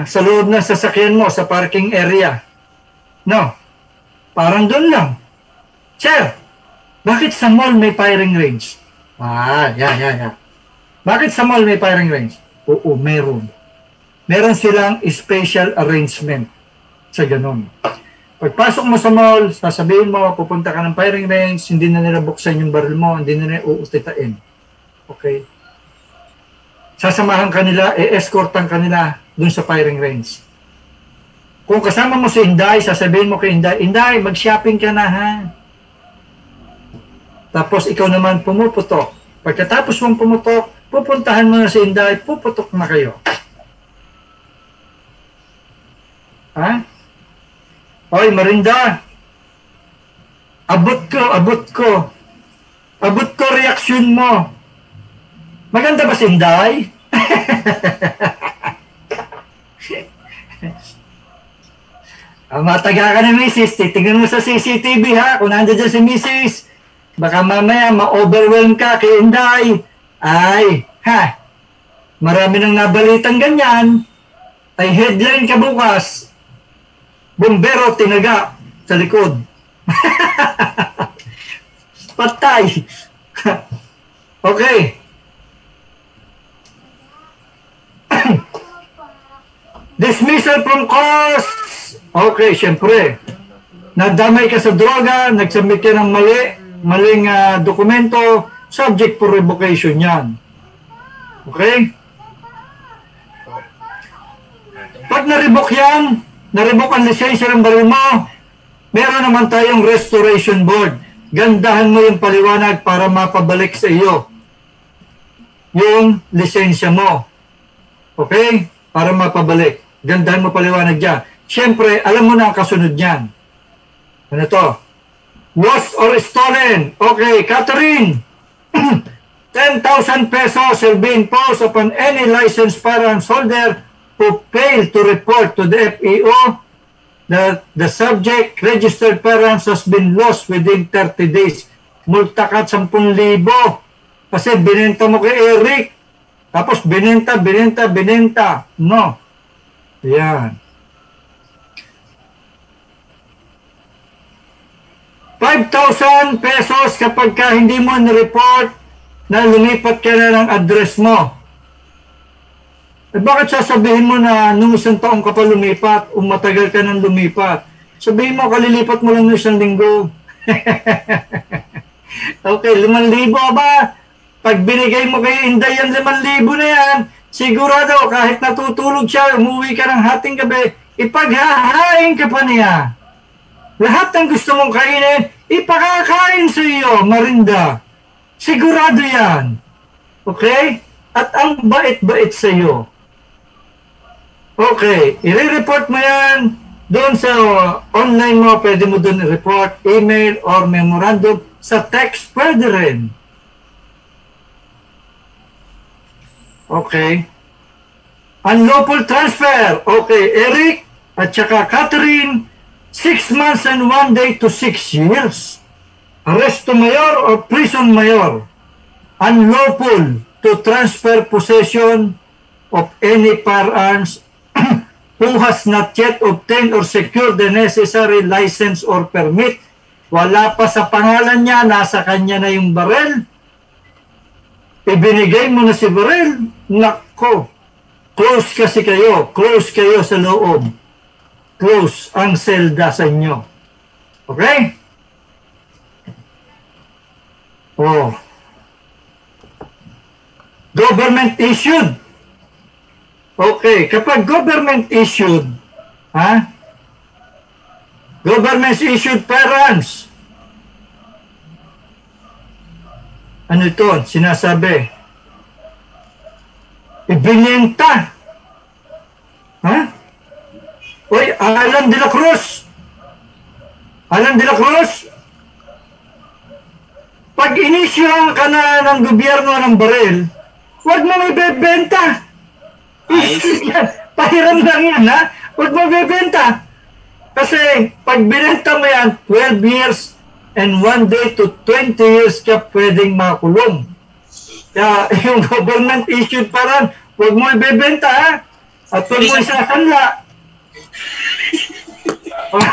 sa loob ng sasakyan mo, sa parking area. No, parang doon lang. Sir, bakit sa mall may firing range? Yeah. Bakit sa mall may firing range? Oo, meron. Meron silang special arrangement sa ganun. Pagpasok mo sa mall, sasabihin mo, pupunta ka ng firing range, hindi na nila buksan yung baril mo, hindi na nila uutitain. Okay? Sasamahan ka nila, escortan ka nila dun sa firing range. Kung kasama mo si Inday, sasabihin mo kay Inday, Inday, mag-shopping ka na ha. Tapos ikaw naman pumuputok. Pagkatapos mong pumutok, pupuntahan mo na si Inday, puputok na kayo. Ha? Oy, Marinda. Abot ko reaksyon mo. Maganda ba si Inday? Mataga ka na, Mrs. Titignan mo sa CCTV, ha? Kung nandiyan dyan si Mrs. Baka mamaya ma-overwhelm ka kay Inday. Ay, ha? Marami nang nabalitang ganyan. Ay headline ka bukas. Bumbero tinaga sa likod. Patay. Okay. Dismissal from course. Okay, syempre. Nadamay ka sa droga, nagsubmit ka ng maling dokumento, subject for revocation yan. Okay? Pag na-revoke yan, na-revoke ang lisensya ng baril mo, meron naman tayong restoration board. Gandahan mo yung paliwanag para mapabalik sa iyo yung lisensya mo. Okay? Para mapabalik. Gandahan mo paliwanag dyan. Siyempre, alam mo na ang kasunod niyan. Ano to? Lost or stolen. Okay, Catherine. 10,000 pesos shall be imposed upon any licensed firearms holder who fail to report to the FEO that the subject registered firearms has been lost within 30 days. Multa ka 10,000. Kasi binenta mo kay Eric. Tapos binenta. No. Yan. 5,000 pesos kapag ka hindi mo na-report na lumipat ka na ng address mo. Eh bakit sasabihin mo na nung isang taong ka pa lumipat o matagal ka nang lumipat? Sabihin mo, kalilipat mo lang ng isang linggo. Okay, 5,000 ba? Pag binigay mo kay Inday yung 5,000 na yan, sigurado kahit natutulog siya, umuwi ka ng hating gabi, ipaghahain ka pa niya. Lahat ng gusto mong kainin, ipakakain sa iyo, Marinda. Sigurado yan. Okay? At ang bait-bait sa iyo. Okay, i-report mo yan doon sa online mo, pwede mo doon i-report, email or memorandum, sa text pwede rin. Okay. Unlawful transfer. Okay, Eric at saka Catherine, 6 months and 1 day to 6 years. Arresto mayor or prison mayor. Unlawful to transfer possession of any firearms who has not yet obtained or secured the necessary license or permit. Wala pa sa pangalan niya, nasa kanya na yung barel. Ibinigay mo na si barel. Nako, close kasi kayo. Close kayo sa loob. Close ang selda sa inyo. Okay? Oh. Government issued. Okay, kapag government issued, government issued firearms. Ano ito? Sinasabi. Ibinenta. Oy, Alan de la Cruz. Pag inisyohan ka na ng gobyerno ng baril, huwag mo ibebenta. Pahiram lang yan, ha? Huwag mo ibebenta. Kasi pag binenta mo yan, 12 years and 1 day to 20 years ka pwedeng makulong. Kaya yung government issued parang, huwag mo ibebenta, ha? At kung mo isasanla,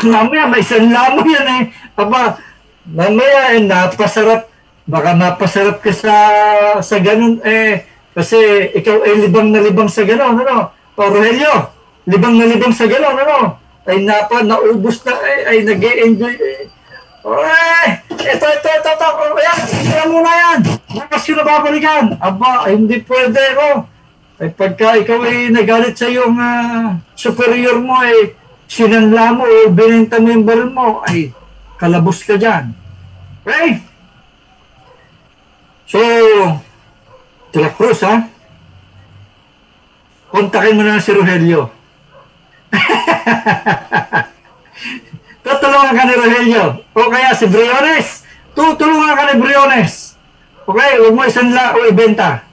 mamaya may sanla mo yan eh. Aba, mamaya napasarap, baka napasarap ka sa ganun eh. Kasi ikaw ay libang na libang sa ganun, ano? O Rogelio, libang na libang sa ganun, ano? Ay naubos na, ay nag-e-enjoy eh. Ito. Ayan muna yan. Bakas yun na babalikan. Aba, ay, hindi pwede, no? Ay, pagka ikaw ay nagalit sa iyong superior mo, ay sinanla mo o binenta mo yung baril mo, ay kalabos ka dyan. Okay? So, De La Cruz, ha? Kontakin mo na si Rogelio. Tutulungan ka ni Rogelio. O kaya si Briones. Tutulungan ka ni Briones. Okay, huwag mo isanla o ibenta.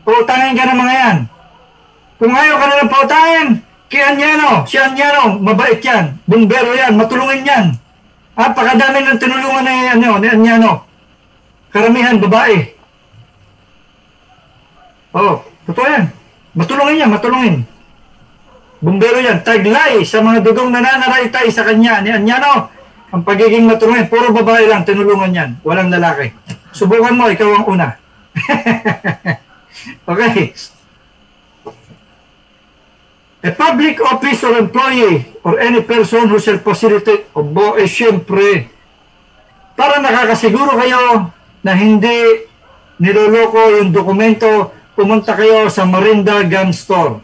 Pautangin ka ng mga yan. Kung ayaw ka na ng pautangin, kay Anyano, si Anyano, mabait yan. Bumbero yan, matulungin yan. Pakadami ng tinulungan ni Anyano. Karamihan, babae. Totoo yan. Matulungin yan, matulungin. Bumbero yan, taglay sa mga dugong nananaraytay sa kanya ni Anyano. Ang pagiging matulungin, puro babae lang, tinulungan yan. Walang lalaki. Subukan mo, ikaw ang una. Okay. A public office or employee or any person who shall facilitate siyempre, para nakakasiguro kayo na hindi niloloko yung dokumento, pumunta kayo sa Marinda Gun Store.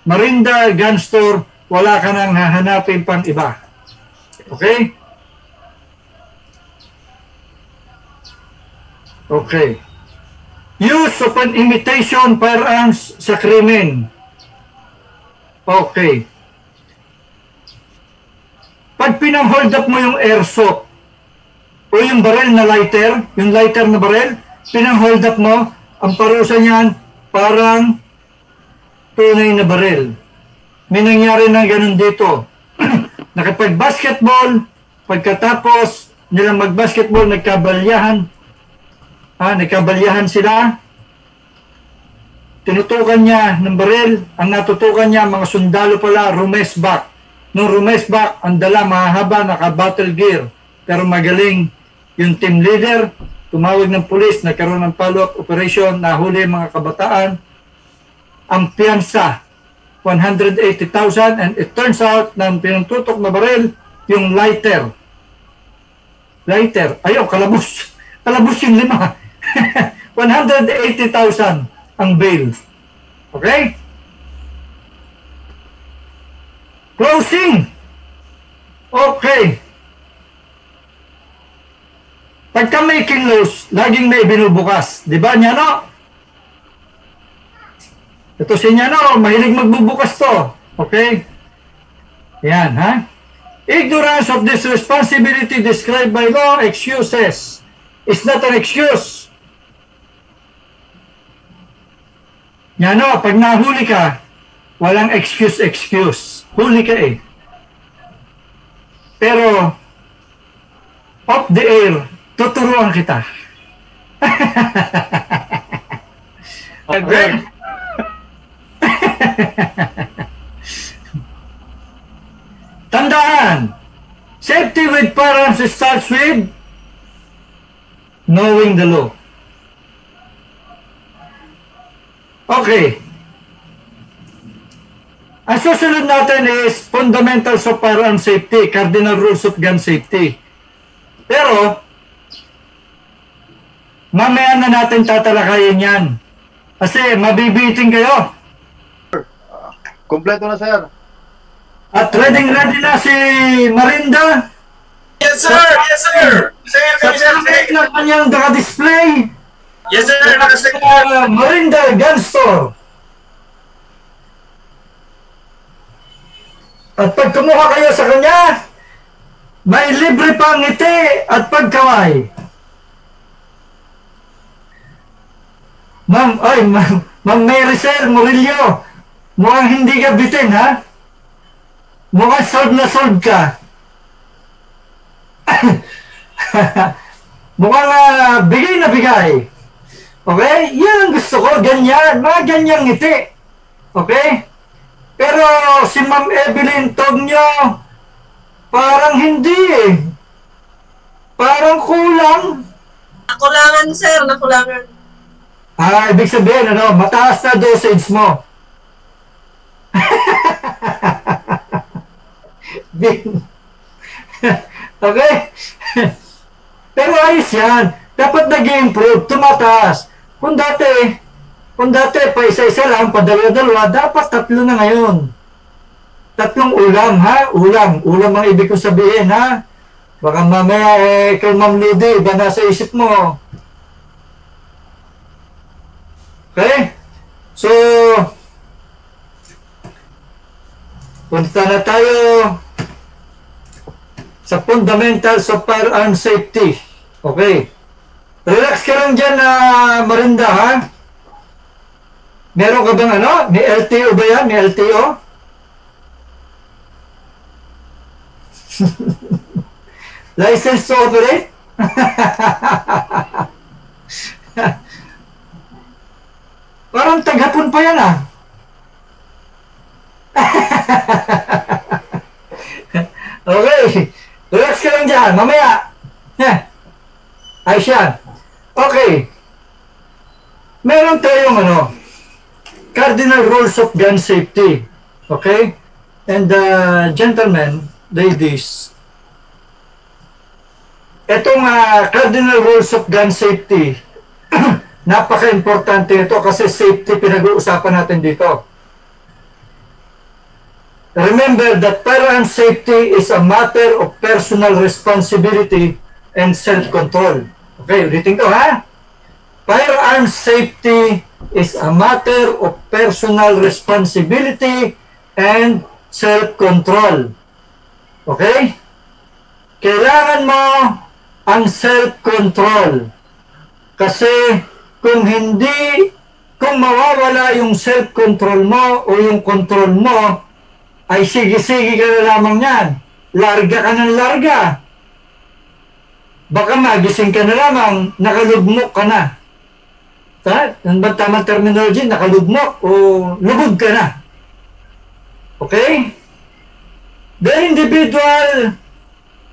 Marinda Gun Store, wala ka nang hahanapin pang iba. Okay? Okay. Use of an imitation firearms sa krimen. Okay. Pag pinang-hold up mo yung airsoft o yung barrel na lighter, yung lighter na barrel, pinang-hold up mo, ang parusa niyan parang tunay na barrel. May nangyari na ganun dito. Nakapag-basketball, pagkatapos nilang mag-basketball, nagkabalyahan sila. Tinutukan niya ng baril. Ang natutukan niya, mga sundalo pala, rumesbak. Nung rumesbak, ang dala mahaba, naka-battle gear. Pero magaling yung team leader. Tumawag ng pulis, nagkaroon ng follow-up operation, nahuli mga kabataan. Ang piyansa, 180,000. And it turns out na pinututok na baril, yung lighter. Ayaw, kalabos. Kalabos yung 5. 180,000 ang bail. Okay? Closing. Okay. Pagka may close, laging may binubukas. Di ba, Nyano? Ito si Nyano, mahilig magbubukas to. Okay? Yan, ha? Ignorance of this responsibility described by law excuses. It's not an excuse. Nyano, pag nahuli ka, walang excuse. Huli ka eh. Pero, off the air, tuturuan kita. Tandaan, safety with firearms starts with knowing the law. Okay. Ang susunod natin is fundamentals of firearm safety, cardinal rules of gun safety. Pero, mamaya na natin tatalakayin yan. Kasi mabibiting kayo. Kompleto na, sir. At ready na si Marinda. Yes, sir! Yes, sir! Sa pamit na kanyang naka-display. Yes, sir! Marinda Gun Store. At pag kumuha kayo sa kanya, may libre pang ngiti at pagkaway. Ma'am Maricel Murillo, mukhang hindi ka bitin, ha? Mukhang sold na sold ka. Mukhang bigay na bigay. Okay? Yan ang gusto ko, ganyan. Mga ganyang ngiti. Okay? Pero si Ma'am Evelyn Togno, parang hindi eh. Parang kulang. Nakulangan, sir. Nakulangan. Ibig sabihin, ano, mataas na dosage mo. Okay? Pero ayos yan. Dapat nag-improve, tumataas. Kung dati, pa isa-isa lang, padalawa-dalawa, dapat 3 na ngayon. 3 ulam, ha? Ulam ang ibig ko sabihin, ha? Baka mamaya, kay Ma'am Ludi, iba nasa isip mo. Okay? So, punta na tayo sa fundamentals of firearm safety. Okay. Relax ka lang dyan, Marinda, ha? Meron ka bang ano? May LTO ba yan? May LTO? License to operate? Parang taghapon pa yan, ah. Okay. Relax ka lang dyan. Mamaya. Ayos yan. Okay. Meron tayong ano, cardinal rules of gun safety. Okay? And gentlemen, ladies, itong cardinal rules of gun safety, napaka-importante ito kasi safety pinag-uusapan natin dito. Remember that firearm safety is a matter of personal responsibility and self-control. Okay, ulitin ko, ha? Firearm safety is a matter of personal responsibility and self-control. Okay? Kailangan mo ang self-control. Kasi kung mawawala yung self-control mo o yung control mo, ay sige-sige ka na lamang yan. Larga ka ng larga. Baka magising ka na lamang, nakalugmok ka na. Ang ba tamang terminology? Nakalugmok o lubog ka na. Okay? The individual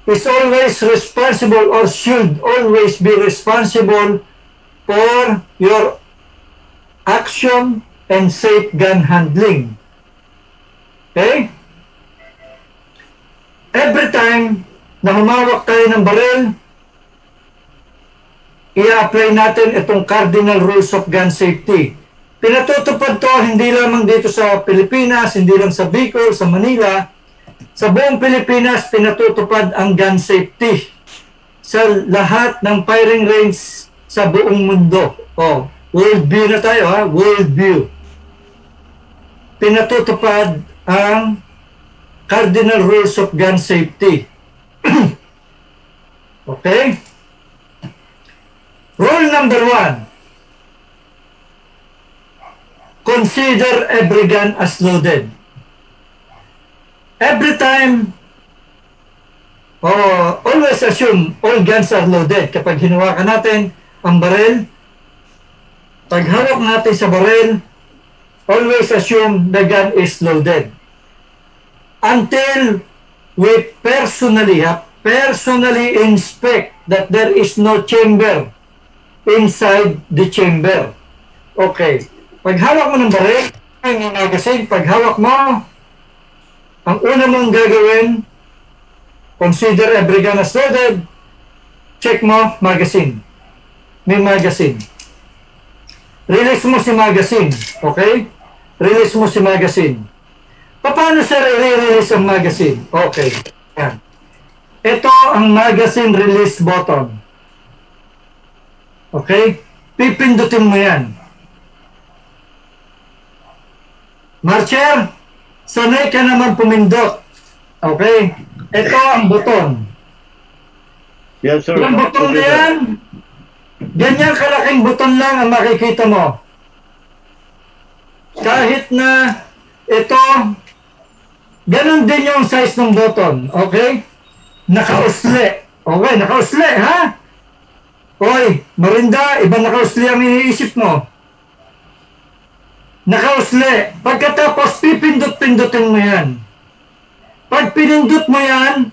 is always responsible or should always be responsible for your action and safe gun handling. Okay? Every time na humawak tayo ng baril, i-apply natin itong cardinal rules of gun safety. Pinatutupad to hindi lamang dito sa Pilipinas, hindi lang sa Bicol, sa Manila. Sa buong Pilipinas, pinatutupad ang gun safety sa lahat ng firing range sa buong mundo. Oh, world view na tayo, ha? World view. Pinatutupad ang cardinal rules of gun safety. Okay? Rule number 1. Consider every gun as loaded. Every time, always assume all guns are loaded. Kapag hinawakan natin ang baril, pag hawak natin sa baril, always assume the gun is loaded. Until we personally inspect that there is no chamber inside the chamber. Okay. Pag hawak mo ng baril, ang magazine, pag hawak mo, ang una mong gagawin, consider every gun as loaded, check mo, magazine. May magazine. Release mo si magazine. Okay? Release mo si magazine. Paano sir i-release ang magazine? Okay. Yan. Ito ang magazine release button. Okay? Pipindutin mo yan. Marcher, sanay ka naman pumindot. Okay? Ito ang buton. Yes, sir. Yung buton na yan, ganyan kalaking buton lang ang makikita mo. Kahit na ito, ganun din yung size ng buton. Okay? Nakausli. Okay, nakausli, ha? Oy, Marinda, iba nakausli ang iniisip mo. nakausli. Pagkatapos, pipindot-pindutin mo yan. Pag pinindot mo yan,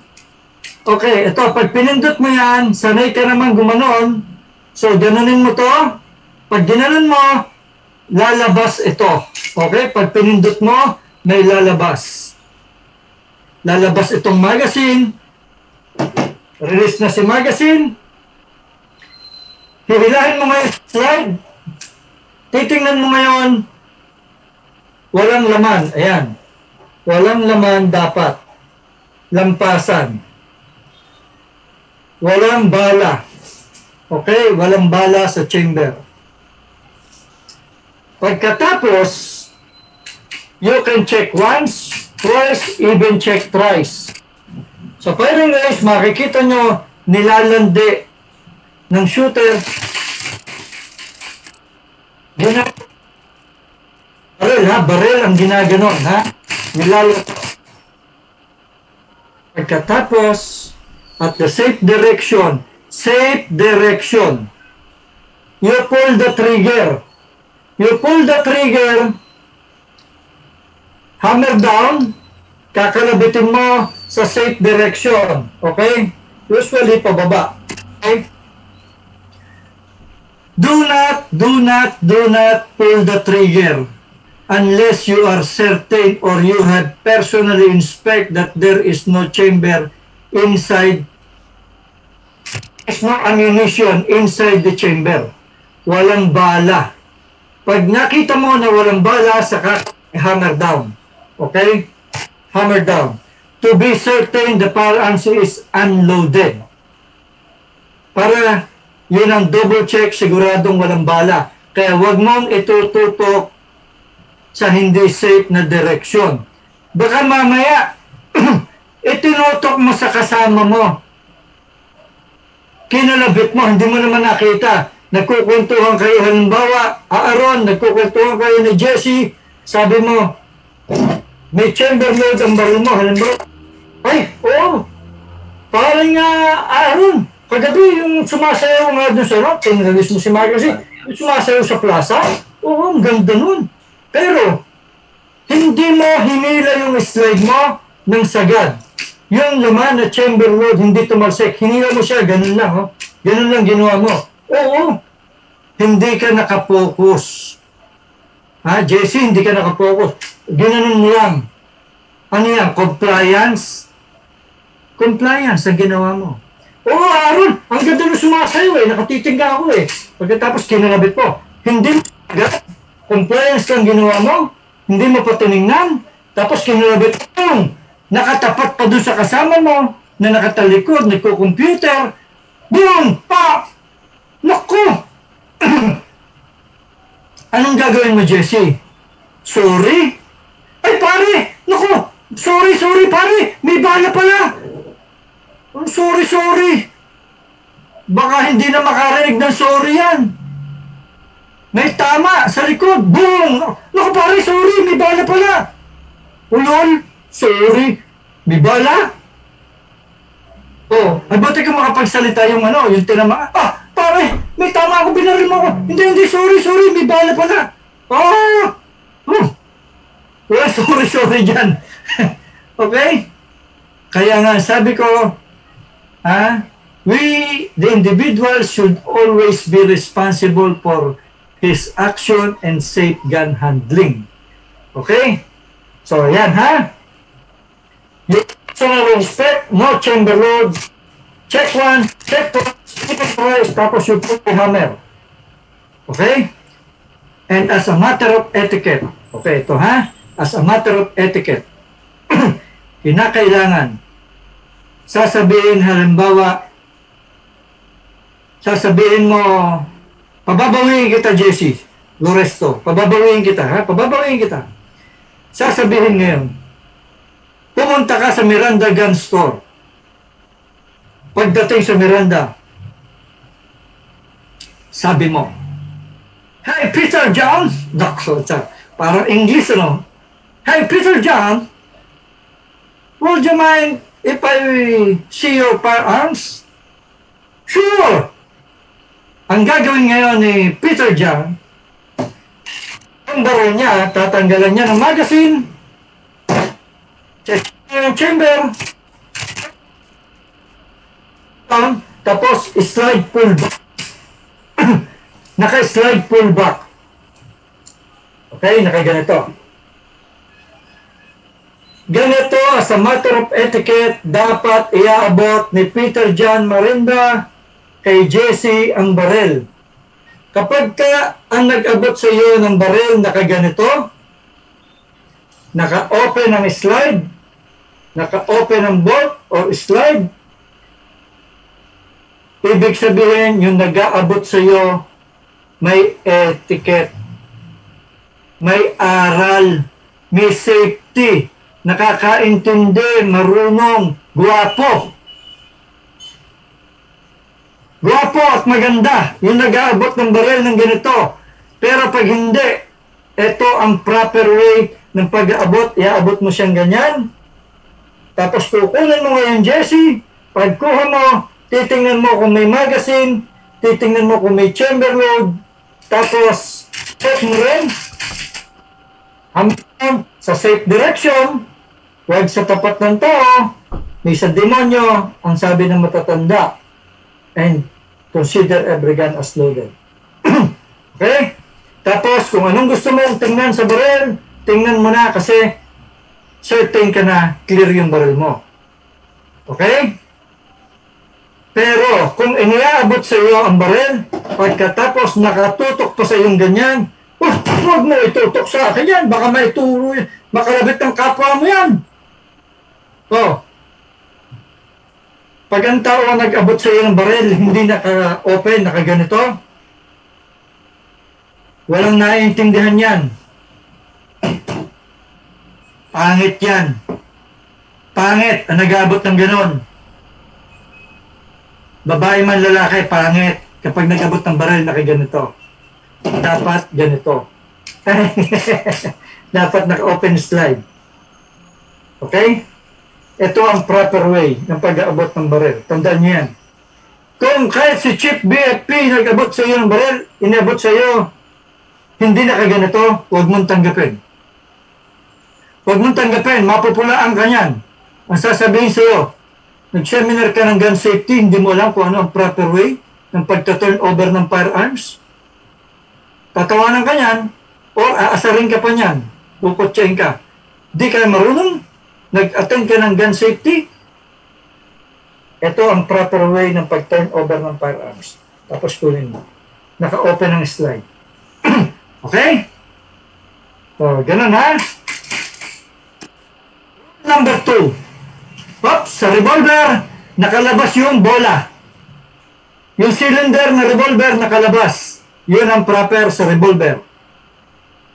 okay, ito, pag pinindot mo yan, sanay ka naman gumanon. So, ganunin mo to. Pag ginanon mo, lalabas ito. Okay, pag pinindot mo, may lalabas. Lalabas itong magazine. Release na si magazine. Hihilahin mo ngayon slide. Titingnan mo ngayon, walang laman. Ayan. Walang laman dapat. Lampasan. Walang bala. Okay? Walang bala sa chamber. Pagkatapos, you can check once, twice, even check thrice. So, firing range, makikita nyo, nilalandi ng shooter. Baril, ha? Baril ang ginaganon, ha? Nilalandi. Pagkatapos, at the safe direction, you pull the trigger. You pull the trigger, hammer down, kakalabitin mo sa safe direction. Okay? Usually, pababa. Okay? Do not pull the trigger unless you are certain or you have personally inspect that there is no chamber inside. There's no ammunition inside the chamber. Walang bala. Pag nakita mo na walang bala, saka hammer down. Okay? Hammer down. To be certain the firearms is unloaded. Para yun ang double check, siguradong walang bala. Kaya wag mong itututok sa hindi safe na direksyon. Baka mamaya, itinutok mo sa kasama mo. Kinalabit mo, hindi mo naman nakita. Nagkukwentuhan kayo, halimbawa, Aaron, nagkukwentuhan kayo ni Jesse, sabi mo, may chamber load ang baril mo, halimbawa, ay, oo, parang Aaron, kagabi yung sumasayaw nga doon sa rock, tinralis mo si Marcos, yung sumasayaw sa plaza, oo, ang ganda nun. Pero, hindi mo hinila yung slide mo ng sagad. Yung laman na chamber load, hindi tumalsik, hinila mo siya, ganun lang, oh. Ganun lang ginawa mo. Oo, hindi ka nakapokus. Ha, Jesse, hindi ka nakapokus. Ginanon mo lang. Ano yan? Compliance? Compliance ang ginawa mo. Oo, Aaron, ang ganda na sumasayo eh. Nakatitingga ako eh. Pagkatapos kinalabit po. Hindi mo agad. Compliance lang ginawa mo. Hindi mo pa tinignan. Tapos kinalabit mo. Nakatapat pa doon sa kasama mo na nakatalikod, nagko-computer. Boom! Pa! Naku! Anong gagawin mo, Jesse? Sorry? Ay, pare! Naku! Sorry, pare! May bala pala! Oh, sorry. Baka hindi na makarinig ng sorry yan. May tama sa likod. Boom! Naku, pare, sorry! May bala pala! Ulol! Sorry! May bala? Oh, ay buti ka makapagsalita yung yung tinama. Ah, pare, may tama ako, binaril mo ako. Hindi, sorry, may bala pala. Well, sorry dyan. Okay? Kaya nga, sabi ko, the individual should always be responsible for his action and safe gun handling. Okay? So, yan, ha? Personal respect, no chamber load, check one, check two, twice, tapos you put the hammer. Okay? And as a matter of etiquette, okay, ito ha? As a matter of etiquette, kinakailangan, sasabihin halimbawa, sasabihin mo, pababawiin kita, Jesse, Loresto, pababawiin kita, ha? Pababawiin kita. Sasabihin ngayon, pumunta ka sa Miranda Gun Store. Pagdating sa Miranda, sabi mo, "Hey, Peter John!" Parang English, ano? "Hey, Peter John, would you mind if I see your firearms?" "Sure!" Ang gagawin ngayon ni Peter John, Ang baril niya, tatanggalan niya ng magazine, check yung chamber, tapos slide pull back. Naka-slide pull back. Okay, nakaganito. Ganito, as a matter of etiquette, dapat iaabot ni Peter John Marinda kay Jesse ang baril. Kapag ka ang nag-abot sa iyo ng baril nakaganito, naka-open ang slide, naka-open ang bolt or slide, ibig sabihin yung nag-aabot sa iyo may etiquette, may aral, may safety, nakakaintindi, marunong, guwapo. Guwapo at maganda, yung nag-aabot ng baril ng ganito. Pero pag hindi, ito ang proper way ng pag-aabot. Iaabot mo siyang ganyan. Tapos kukunin mo ngayon, Jesse. Pagkuha mo, titingnan mo kung may magazine, titingnan mo kung may chamber load. Tapos, check mo rin. Hanggang sa safe direction, huwag sa tapat ng tao, may sa demonyo, ang sabi ng matatanda. And consider every gun as loaded. Okay? Tapos, kung anong gusto mong tingnan sa baril, tingnan mo na kasi certain ka na clear yung baril mo. Okay? Pero, kung iniaabot sa iyo ang baril, pagkatapos nakatutok pa sa iyong ganyan, huwag mo itutok sa akin yan, baka maituro, makalabit ng kapwa mo yan. Oh. Pag ang tao nag-abot sa iyo ng baril, hindi naka-open, naka-ganito, walang naiintindihan yan. Pangit yan. Pangit ang nag-abot ng ganon. Babae man lalaki, pangit. Kapag nag-abot ng baril, naka-ganito. Dapat ganito. Dapat naka-open slide. Okay? Ito ang proper way ng pag-aabot ng baril. Tandaan niyo yan. Kung kahit si Chief BFP nag-abot sa iyo ng baril, inabot sa iyo, hindi nakaganito, huwag mong tanggapin. Huwag mong tanggapin, mapupulaan ka niyan. Ang sasabihin sa iyo, nag-seminar ka ng gun safety, hindi mo alam kung ano ang proper way ng pagka-turn over ng firearms. Tatawanan ka niyan, o aasarin ka pa niyan, puputsain ka. Di ka marunong, nag-attend ka ng gun safety, ito ang proper way ng pag-turn over ng firearms. Tapos kunin mo. Naka-open ang slide. Okay? So, ganun ha. Number 2. Oops, sa revolver, nakalabas yung bola. Yung cylinder na revolver nakalabas. Yun ang proper sa revolver.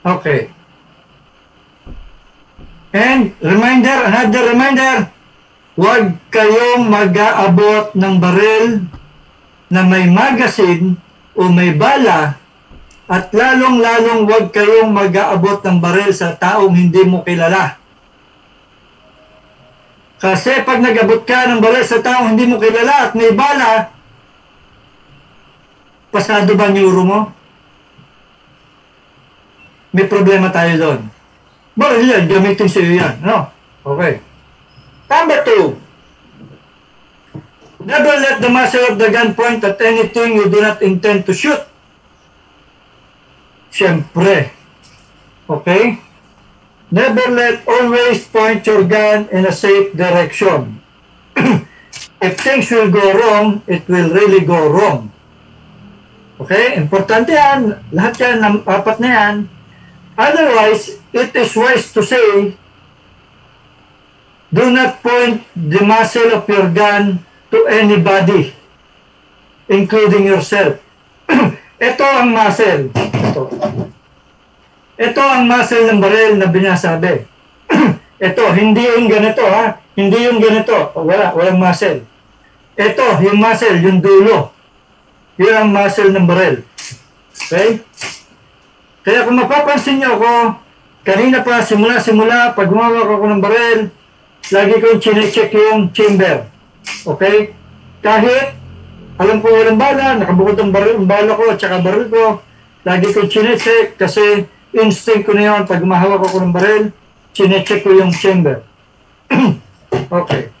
Okay. And another reminder, huwag kayong mag-aabot ng baril na may magazine o may bala at lalong-lalong huwag kayong mag-aabot ng baril sa taong hindi mo kilala. Kasi pag nag-abot ka ng baril sa taong hindi mo kilala at may bala, pasado ba neuro mo? May problema tayo doon. Baril yan, gamitin sa iyo yan. No? Okay. Number 2. Never let the muzzle of the gun point at anything you do not intend to shoot. Siyempre. Okay? Never let always point your gun in a safe direction. If things will go wrong, it will really go wrong. Okay? Importante yan. Lahat yan, apat na yan. Otherwise, it is wise to say, do not point the muzzle of your gun to anybody, including yourself. Ito ang muzzle. Ito ang muzzle ng baril na binasabi. Ito, hindi yung ganito ha. Hindi yung ganito. Walang muzzle. Ito, yung muzzle, yung dulo. Yun ang muzzle ng baril. Okay? Kaya kung mapapansin nyo ako, kanina pa, simula, pag gumawak ako ng baril, lagi ko chinecheck yung chamber. Okay? Kahit, alam ko walang bala, nakabukod ang bala ko, at saka baril ko, lagi ko chinecheck kasi instinct ko na yun. Pag mahawak ako ng baril, chinecheck ko yung chamber. Okay.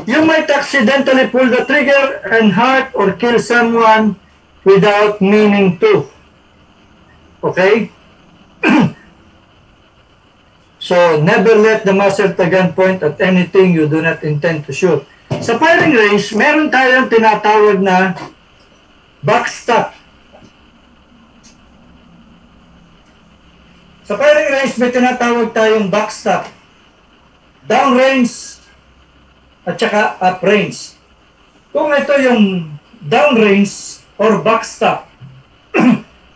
You might accidentally pull the trigger and hurt or kill someone without meaning to. Okay? So, never let the muzzle to gun point at anything you do not intend to shoot. Sa firing range, meron tayong tinatawag na backstop. Sa firing range, may tinatawag tayong backstop. Downrange at saka uprange. Kung ito yung downrange or backstop,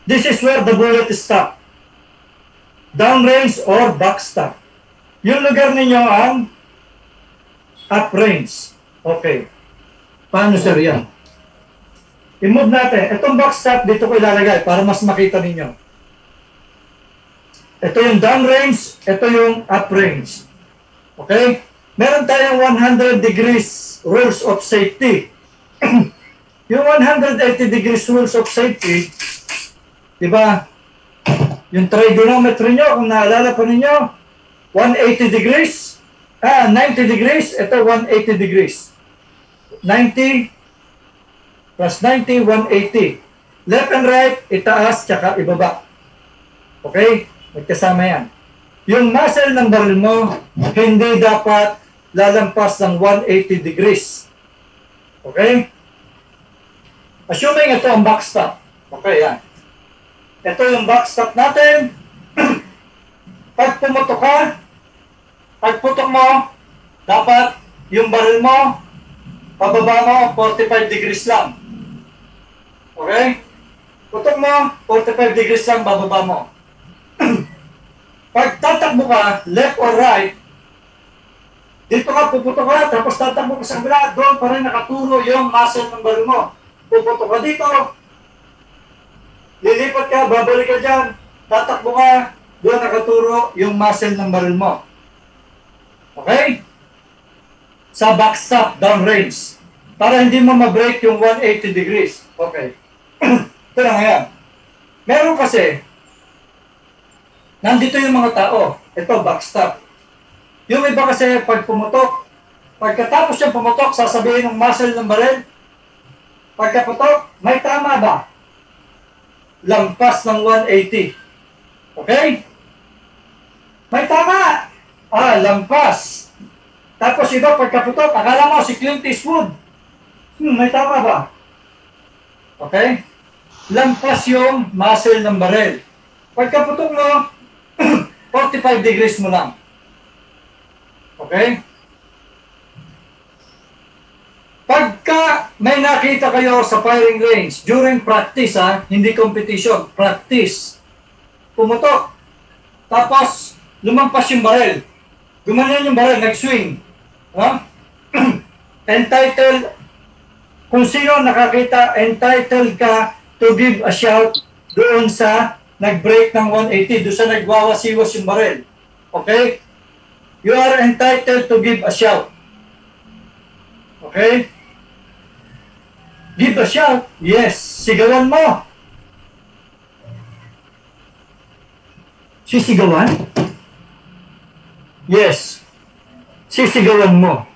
this is where the bullet is stopped. Downrange or backstop. Yung lugar ninyo ang uprange. Okay. Paano sir yan? I-move natin. Itong backstop dito ko ilalagay para mas makita ninyo. Ito yung downrange, ito yung uprange. Okay? Meron tayong 100 degrees rules of safety. Yung 180 degrees rules of safety, di ba? Yung trigonometry nyo, kung naalala pa ninyo, 180 degrees, 90 degrees, ito 180 degrees. 90 plus 90, 180. Left and right, itaas, tsaka ibaba. Okay? Magkasama yan. Yung muzzle ng baril mo, hindi dapat lalampas ng 180 degrees. Okay? Assuming ito ang backstop. Okay, yan. Ito yung backstop natin. Pag pumutok ka, pag putok mo, dapat yung baril mo, pababa mo, 45 degrees lang. Okay? Putok mo, 45 degrees lang, bababa mo. Pag tatakbo ka, left or right, dito ka, puputok ka, tapos tatakbo ka sa kabila, doon pa rin nakaturo yung muzzle ng baril mo. Puputok ka dito, lilipat ka, babalik ka dyan, tatakbo ka, doon nakaturo yung muzzle ng baril mo. Okay? Sa backstop, downrange. Para hindi mo ma-break yung 180 degrees. Okay. Ito na ngayon. Meron kasi, nandito yung mga tao. Ito, backstop. Yung iba kasi, pag pumutok, pagkatapos yung pumutok, sasabihin ng muzzle ng baril, pagkaputok, may tama ba? Lampas ng 180. Okay? May tama. Lampas. Tapos iba, pagkaputok, akala mo si Clint Eastwood. May tama ba? Okay? Lampas yung muzzle ng baril. Pagkaputok mo, 45 degrees mo lang. Okay? Pagka may nakita kayo sa firing range, during practice hindi competition, practice, pumutok, tapos lumampas yung baril, gumanon yung baril, nag-swing, entitled, kung sino nakakita, entitled ka to give a shout doon sa nag-break ng 180, doon sa nagwawasiwas yung baril. Okay? You are entitled to give a shout. Okay? Give a shout. Yes. Sigawan mo. Sisigawan? Yes. Sisigawan mo.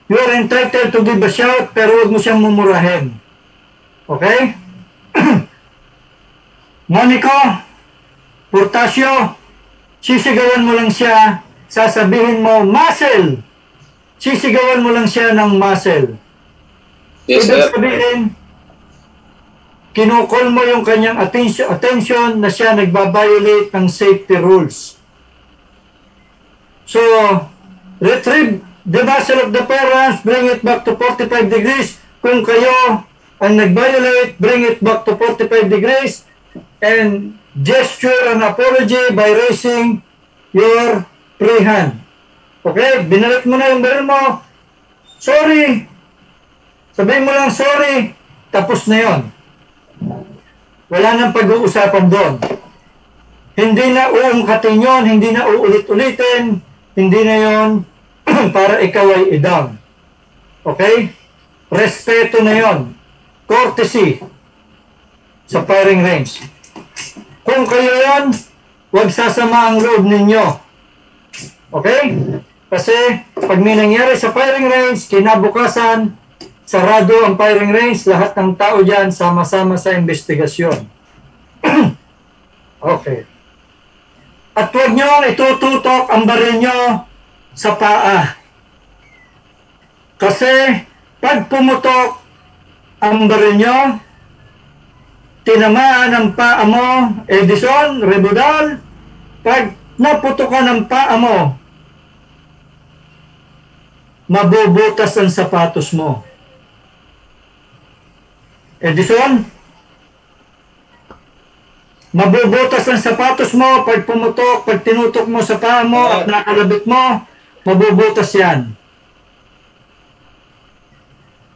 You are entitled to give a shout, pero huwag mo siyang mumurahin. Okay? Monico, Portasio, sisigawan mo lang siya, sasabihin mo, muzzle! Sisigawan mo lang siya ng muzzle. Yes, sir. Ibig sabihin, kinukol mo yung kanyang attention na siya nagbabiolate ng safety rules. So, retrieve the muzzle of the parents, bring it back to 45 degrees. Kung kayo ang nag-violate, bring it back to 45 degrees and gesture an apology by raising your free hand. Okay? Binalik mo na yung baril mo. Sorry. Sabihin mo lang sorry. Tapos na yon. Wala nang pag-uusapan doon. Hindi na uungkatin yun, hindi na uulit-ulitin, hindi na yon para ikaw ay i-down. Okay? Respeto na yon. Courtesy sa firing range. Kung kayo yan, huwag sasama ang loob ninyo. Okay? Kasi pag may nangyari sa firing range, kinabukasan, sarado ang firing range, lahat ng tao dyan sama-sama sa investigasyon. Okay. At huwag nyo itututok ang baril nyo sa paa. Kasi pag pumutok ang baril nyo, tinamaan ang paa mo, Edison, Rebudal, pag naputokan ang paa mo, mabubutas ang sapatos mo. Edison, mabubutas ang sapatos mo pag pumutok, pag tinutok mo sa paa mo at nakalabit mo, mabubutas yan.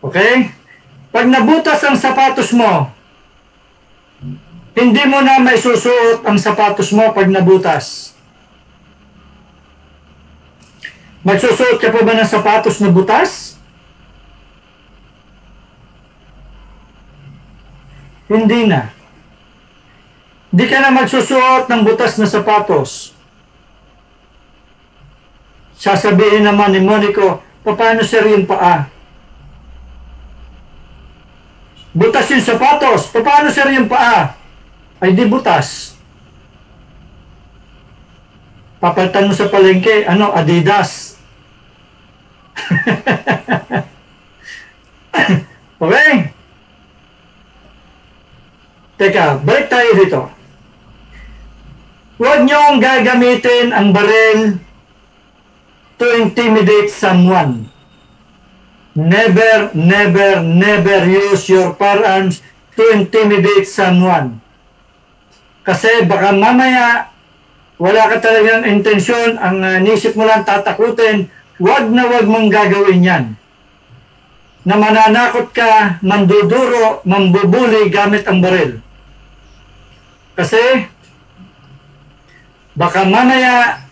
Okay? Pag nabutas ang sapatos mo, hindi mo na may susuot ang sapatos mo pag nabutas. Magsusuot ka pa ba ng sapatos na butas? Hindi na. Hindi ka na magsusuot ng butas na sapatos. Sasabihin naman ni Monico, paano sir yung paa? Butas yung sapatos. Paano sir yung paa? Ay di butas. Papalitan mo sa palengke, Adidas. Okay? Teka, balik tayo dito. Huwag niyong gagamitin ang baril to intimidate someone. Never, never, never use your firearms to intimidate someone. Kasi baka mamaya wala ka talagang intensyon, ang nisip mo lang tatakutin, wag na wag mong gagawin yan. Na mananakot ka, manduduro, mambubuli gamit ang baril. Kasi baka mamaya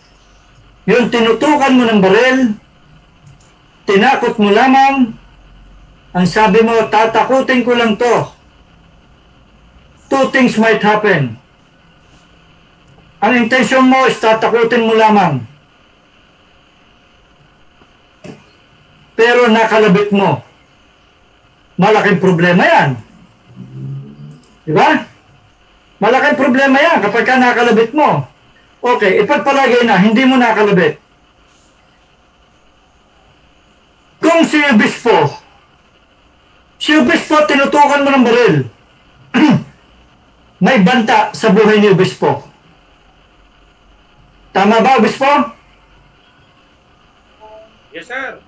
yung tinutukan mo ng baril, tinakot mo lamang, ang sabi mo, tatakutin ko lang to. Two things might happen. Ang intensyon mo is tatakutin mo lamang. Pero nakalabit mo. Malaking problema yan. Diba? Malaking problema yan kapag ka nakalabit mo. Okay, ipagpalagay na, hindi mo nakalabit. Kung si Obispo, tinutukan mo ng baril, may banta sa buhay ni Obispo. Tama ba, Obispo? Yes, sir.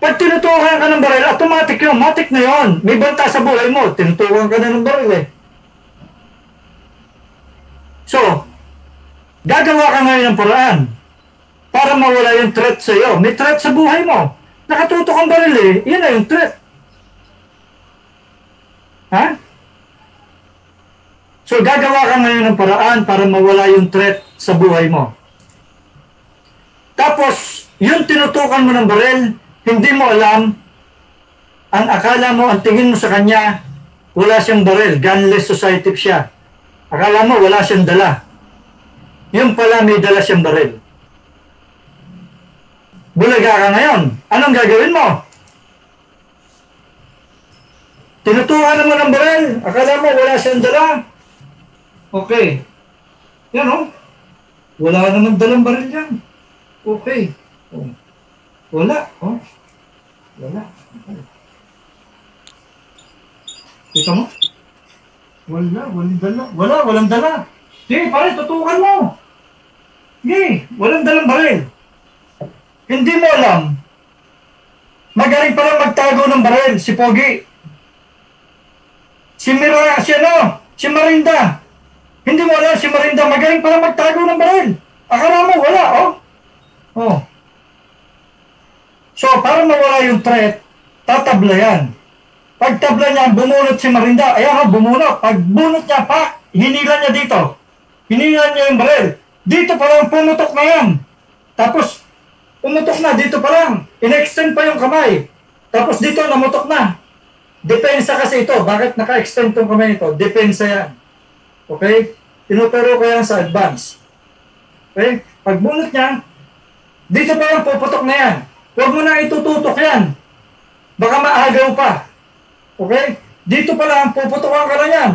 Pag tinutukan ka ng baril, automatic yun, matik na yun. May banta sa buhay mo, tinutukan ka na ng baril eh. So, gagawa ka ngayon ng paraan para mawala yung threat sa iyo. May threat sa buhay mo. Nakatutok ang baril eh. Yan na yung threat. Ha? So, gagawa ka ngayon ng paraan para mawala yung threat sa buhay mo. Tapos, yung tinutukan mo ng baril, hindi mo alam, ang akala mo, ang tingin mo sa kanya, wala siyang baril, gunless society siya. Akala mo, wala siyang dala. Yung pala, may dala siyang baril. Bulaga ka ngayon. Anong gagawin mo? Tinutukan mo ng baril. Akala mo wala siyang dala. Okay. Yan o. Wala naman dalang baril yan. Okay. Oh. Wala. Oh. Wala. Okay. Kita mo? Walang dala. Walang dala. Sige, pare, tutukan mo. Sige, walang dalang baril. Hindi mo alam. Magaling pala magtago ng baril, si Pogi. Si Marinda. Hindi mo alam, si Marinda, magaling pala magtago ng baril. Akala mo, wala, oh. Oh. So, para mawala yung threat, tatabla yan. Pag tabla niya, bumunot si Marinda. Ayan, bumunot. Pag bunot niya, hinila niya dito. Hinila niya yung baril. Dito pa lang, pumutok na yan. Tapos, pumutok na, dito pa lang. In-extend pa yung kamay. Tapos dito, namutok na. Depensa kasi ito. Bakit naka-extend tong kamay ito? Depensa yan. Okay? Tinuturo ko yan sa advance. Okay? Pagbunot niya, dito pa lang puputok na yan. Huwag mo na itututok yan. Baka maagaw pa. Okay? Dito pa lang, puputokan ka na yan.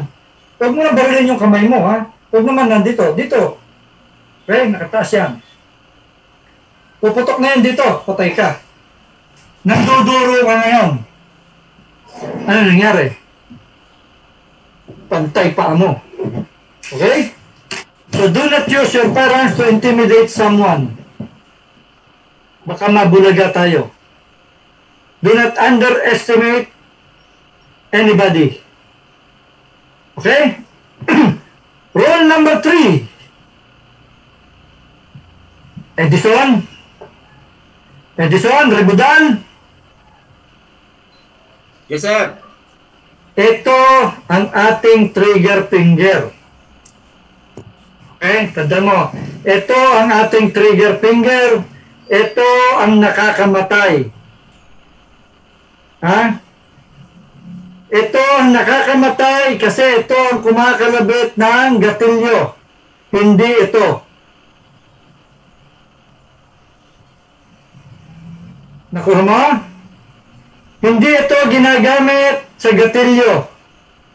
Huwag mo na barilin yung kamay mo, ha? Huwag naman nandito. Dito. Okay? Nakataas yan. Puputok na yan dito. Patay ka. Nagduduro ka ngayon. Ano nangyari? Pantay pa mo. Okay? So do not use your parents to intimidate someone. Baka mabulaga tayo. Do not underestimate anybody. Okay? Rule number 3. Edison, Rebudan. Yes, sir. Ito ang ating trigger finger. Okay? Tanda mo. Ito ang ating trigger finger. Ito ang nakakamatay. Ha? Ito ang nakakamatay kasi ito ang kumakalabit ng gatilyo. Hindi ito. Nakuha mo? Hindi ito ginagamit sa gatilyo.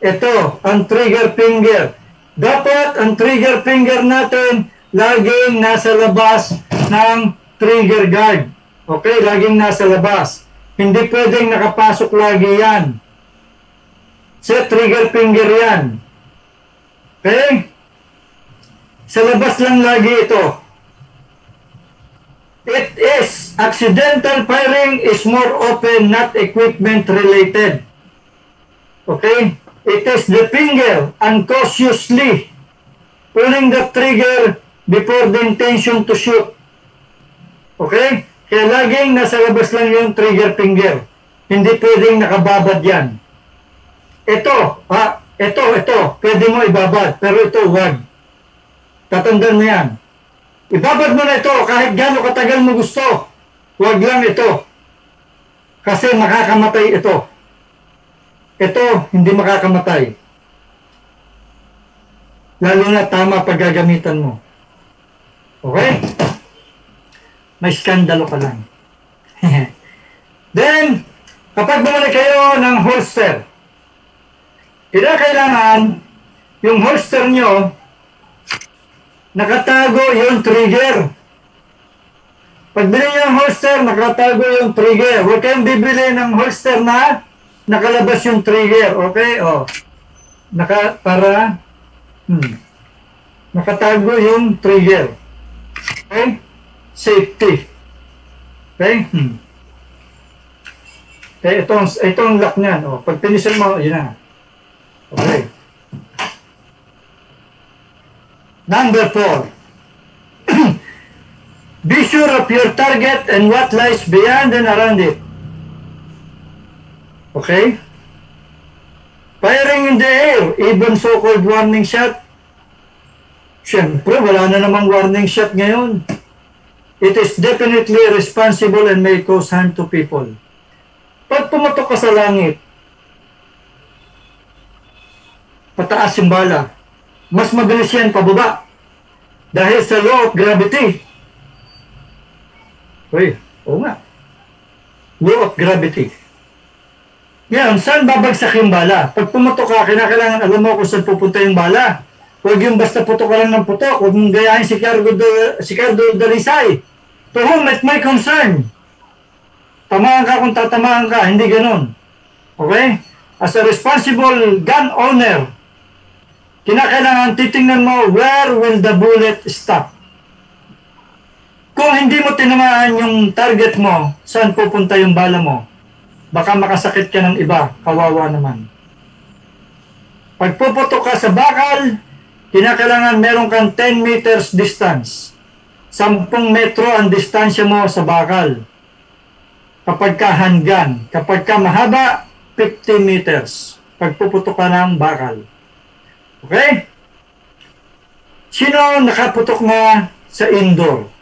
Ito, ang trigger finger. Dapat ang trigger finger natin laging nasa labas ng trigger guard. Okay, laging nasa labas. Hindi pwedeng nakapasok lagi yan. Sa trigger finger yan. Okay? Sa labas lang lagi ito. It is accidental firing is more often not equipment related. Okay? It is the finger uncautiously pulling the trigger before the intention to shoot. Okay? Kaya laging nasa labas lang yung trigger finger. Hindi pwedeng nakababad yan. Ito. Pwede mo ibabad. Pero ito, wag. Tatandaan mo yan. Ibabad mo na ito kahit gaano katagal mo gusto. Huwag lang ito. Kasi makakamatay ito. Ito, hindi makakamatay. Lalo na tama pag gagamitan mo. Okay? May skandalo ka lang. Then, kapag bumalik kayo ng holster, kailangan yung holster nyo nakatago yung trigger. Pag bili nyo yung holster, nakatago yung trigger. Huwag kayong bibili ng holster na nakalabas yung trigger. Okay? O. Nakatago yung trigger. Okay? Safety. Okay? Okay, itong lock niyan. O. Pag pinisil mo, yun na. Okay. Number 4. Be sure of your target and what lies beyond and around it. Okay? Firing in the air, even so-called warning shot. Siyempre, wala na namang warning shot ngayon. It is definitely responsible and may cause harm to people. Pag pumatok ka sa langit, pataas yung bala, mas mabilis yan pababa. Dahil sa law of gravity. Uy, oo nga. Law of gravity. Ngayon, saan babagsak yung bala? Pag pumatok ka, kailangan alam mo kung saan pupunta yung bala. Huwag yung basta putok ka lang ng putok. Huwag mong gayahin si Cardo Dalisay. To whom it may concern. Tamaan ka kung tatamaan ka. Hindi ganun. Okay? As a responsible gun owner, kinakailangan titingnan mo where will the bullet stop. Kung hindi mo tinamaan yung target mo, saan pupunta yung bala mo, baka makasakit ka ng iba, kawawa naman. Pag puputok ka sa bakal, kinakailangan meron kang 10 meters distance. 10 metro ang distansya mo sa bakal. Kapag ka handgun, kapag ka mahaba, 50 meters. Pag puputok ka ng bakal. Okay? Sino nakaputok na sa indoor?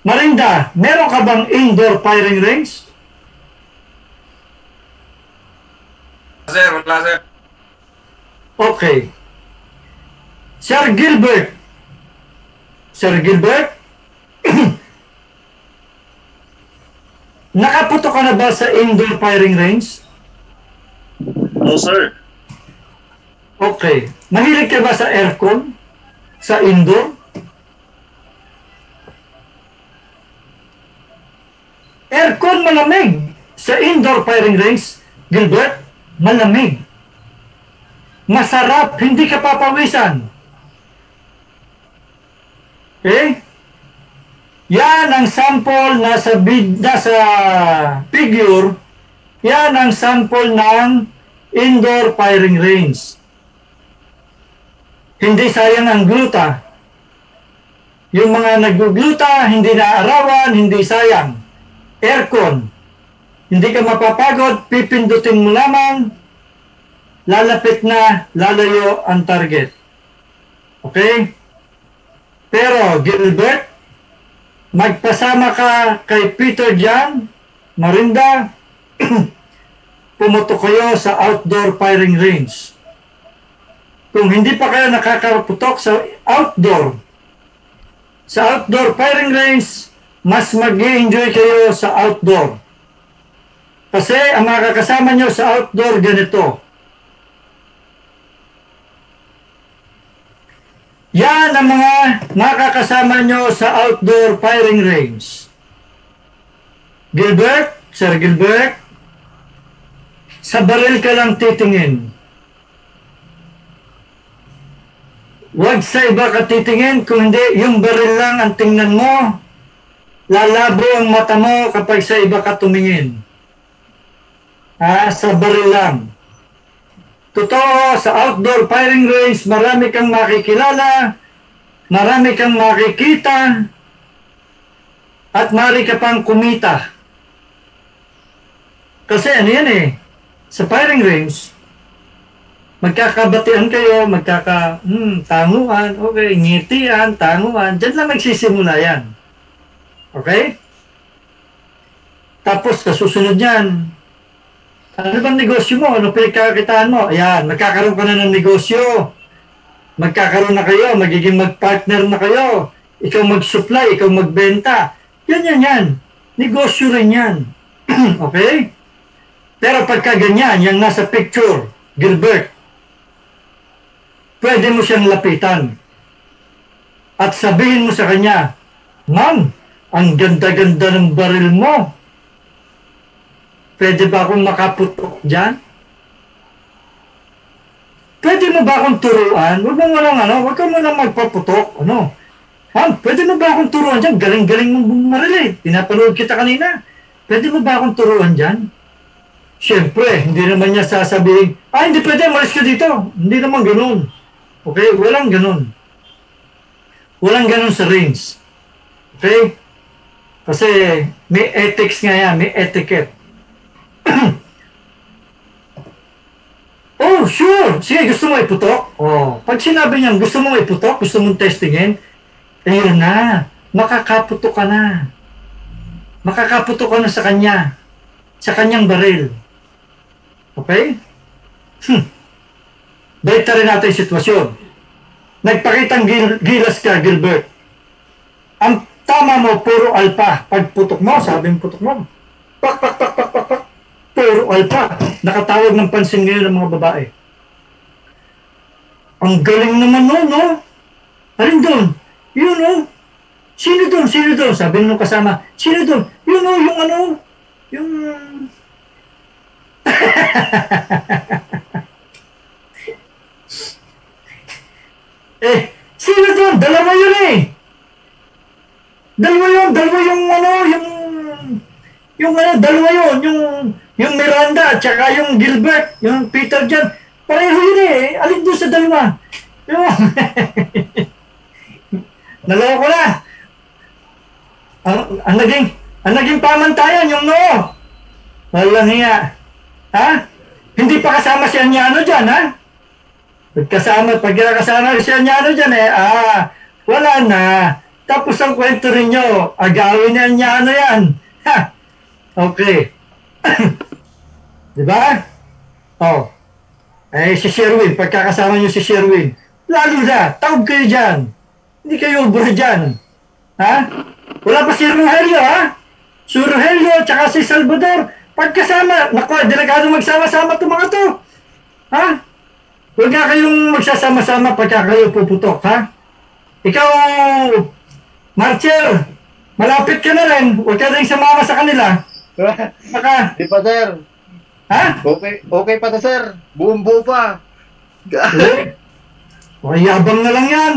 Marinda, meron ka bang indoor firing range? Sir, wala sir. Okay. Sir Gilbert. Sir Gilbert? Nakaputo ka na ba sa indoor firing range? No, sir. Okay. Mahilig ka ba sa aircon? Sa indoor? Aircon malamig. Sa indoor firing range, Gilbert, malamig. Masarap, hindi ka papawisan. Okay? Yan ang sample nasa figure. Yan ang sample ng indoor firing range. Hindi sayang ang gluta. Yung mga naggugluta, hindi naaarawan, hindi sayang. Aircon. Hindi ka mapapagod, pipindutin mo lamang, lalapit na, lalayo ang target. Okay? Pero, Gilbert, magpasama ka kay Peter Jan, Marinda, pumutok kayo sa outdoor firing range. Kung hindi pa kayo nakakaputok sa outdoor firing range, mas mag-i-enjoy kayo sa outdoor. Kasi ang mga kasama nyo sa outdoor ganito. Yan ang mga makakasama nyo sa outdoor firing range. Gilbert, Sir Gilbert, sa baril ka lang titingin. Huwag sa iba ka titingin, kung hindi, yung baril lang ang tingnan mo, lalabo ang mata mo kapag sa iba ka tumingin. Sa baril lang. Totoo, sa outdoor firing range, marami kang makikilala, marami kang makikita, at marami ka pang kumita. Kasi ano yan sa firing range, magkakabatian kayo, tanguan, okay, ngitian, tanguan, dyan lang nagsisimula yan. Okay? Tapos, kasusunod yan, ano bang negosyo mo? Ano pinagkakakitaan mo? Ayan, magkakaroon ka na ng negosyo. Magkakaroon na kayo, magiging mag-partner na kayo. Ikaw mag-supply, ikaw magbenta. Yan. Negosyo rin yan. Okay? Pero pagka ganyan, yung nasa picture, Gilbert, pwede mo siyang lapitan. At sabihin mo sa kanya, Ma'am, ang ganda-ganda ng baril mo. Pwede ba akong makaputok dyan? Pwede mo ba akong turuan? Huwag ka mo lang magpaputok. Ma'am, pwede mo ba akong turuan dyan? Galing-galing mong bumaril Pinapanood kita kanina. Pwede mo ba akong turuan dyan? Siyempre, hindi naman niya sasabihin, hindi pwede, malis ka dito. Hindi naman ganun. Okay? Walang ganun. Walang ganun sa range. Okay? Kasi may ethics nga yan, may etiquette. Oh, sure. Sige, gusto mo iputok? Pag sinabi niya, gusto mo iputok, gusto mong testingin, ayun na, makakaputok ka na. Makakaputok ka na sa kanya, sa kanyang baril. Okay? Baita rin natin yung sitwasyon. Nagpakitang gilas ka, Gilbert. Ang tama mo, puro alpa. Pag putok mo, sabing putok mo, pak, puro alpa. Nakatawag ng pansin ngayon ng mga babae. Ang galing naman no? Alin doon? Yun Sino doon? Sabi nung kasama, sino doon? Yun yung sino doon? Dalawa yun yung Miranda at saka yung Gilbert, yung Peter Jan, pareho yun alin doon sa dalawa? Naloko ko na. Ang naging pamantayan yung walang hiya. Hindi pa kasama si Anyano dyan, pag kasama si Anyano dyan, wala na. Tapos ang kwento rinyo, agawin ni Anyano yan. Okay. Diba? Si Sherwin, pagkakasama nyo si Sherwin, lalo na, tawag kayo dyan. Hindi kayo ubra dyan. Ha? Wala pa si Rogelio, ha? Si Rogelio, tsaka si Salvador, pagkasama, naku, delikado magsama-sama itong mga to. Ha? Huwag nga kayong magsasama-sama pagka kayo puputok, ha? Ikaw, Marcel, malapit ka na rin. Huwag ka rin sumama sa kanila. Saka, Di pa, sir. ha? Okay pa to, sir. Buong-buo pa. Yabang na lang yan.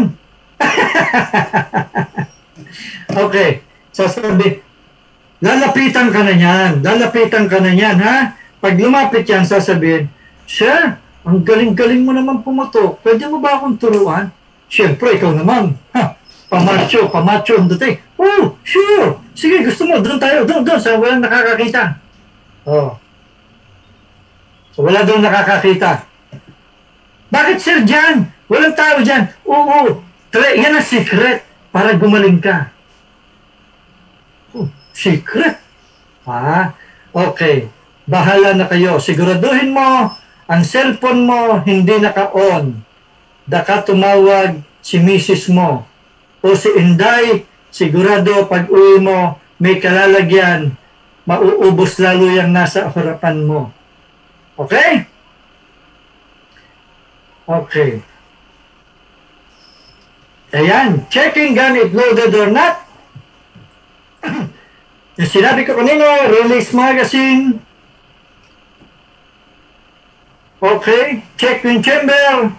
Okay. Sasabi, lalapitan ka na yan. Lalapitan ka na yan, ha? Pag lumapit yan, sasabihin, Sir, ang galing-galing mo naman pumatok. Pwede mo ba akong turuan? Siyempre, ikaw naman. Ha? Pamacho ang dating. Oh, sure. Sige, gusto mo. Doon tayo. Doon, sa walang nakakakita. Oh. So, wala doon nakakakita. Bakit, sir, dyan? Walang tao dyan. Oo. Yan ang secret para gumaling ka. Oh, secret? Okay. Bahala na kayo. Siguraduhin mo, ang cellphone mo hindi naka-on. Daka tumawag si misis mo. O si Inday, sigurado pag uwi mo, may kalalagyan, mauubos lalo yung nasa harapan mo. Okay? Okay. Ayan, checking gun if loaded or not. Yung sinabi ko kanina, release magazine. Okay, check yung chamber.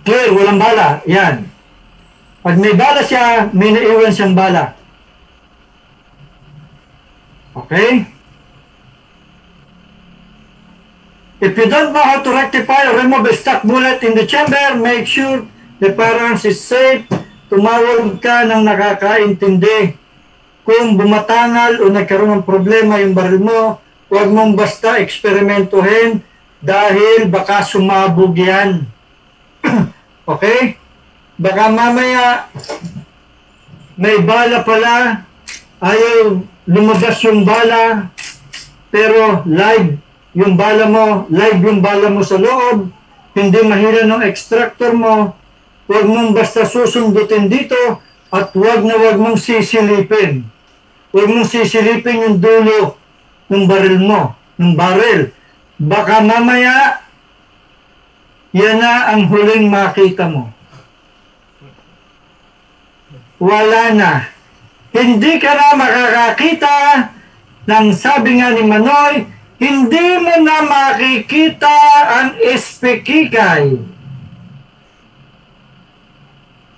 Clear, walang bala. Yan. Pag may bala siya, may naiwan siyang bala. Okay? If you don't know how to rectify or remove a stuck bullet in the chamber, make sure the firearms is safe. Tumawag ka ng nakakaintindi. Kung bumatangal o nagkaroon ng problema yung baril mo, huwag mong basta eksperimentuhin dahil baka sumabog yan. Okay? Baka mamaya may bala pala, ayaw lumabas yung bala, pero live yung bala mo sa loob, hindi mahira ng extractor mo, huwag mong basta susundutin dito at huwag mong sisilipin. Huwag mong sisilipin yung dulo ng baril mo, ng baril. Baka mamaya, yan na ang huling makita mo. Wala na. Hindi ka na makakakita ng sabi nga ni Manoy, hindi mo na makikita ang espekikay.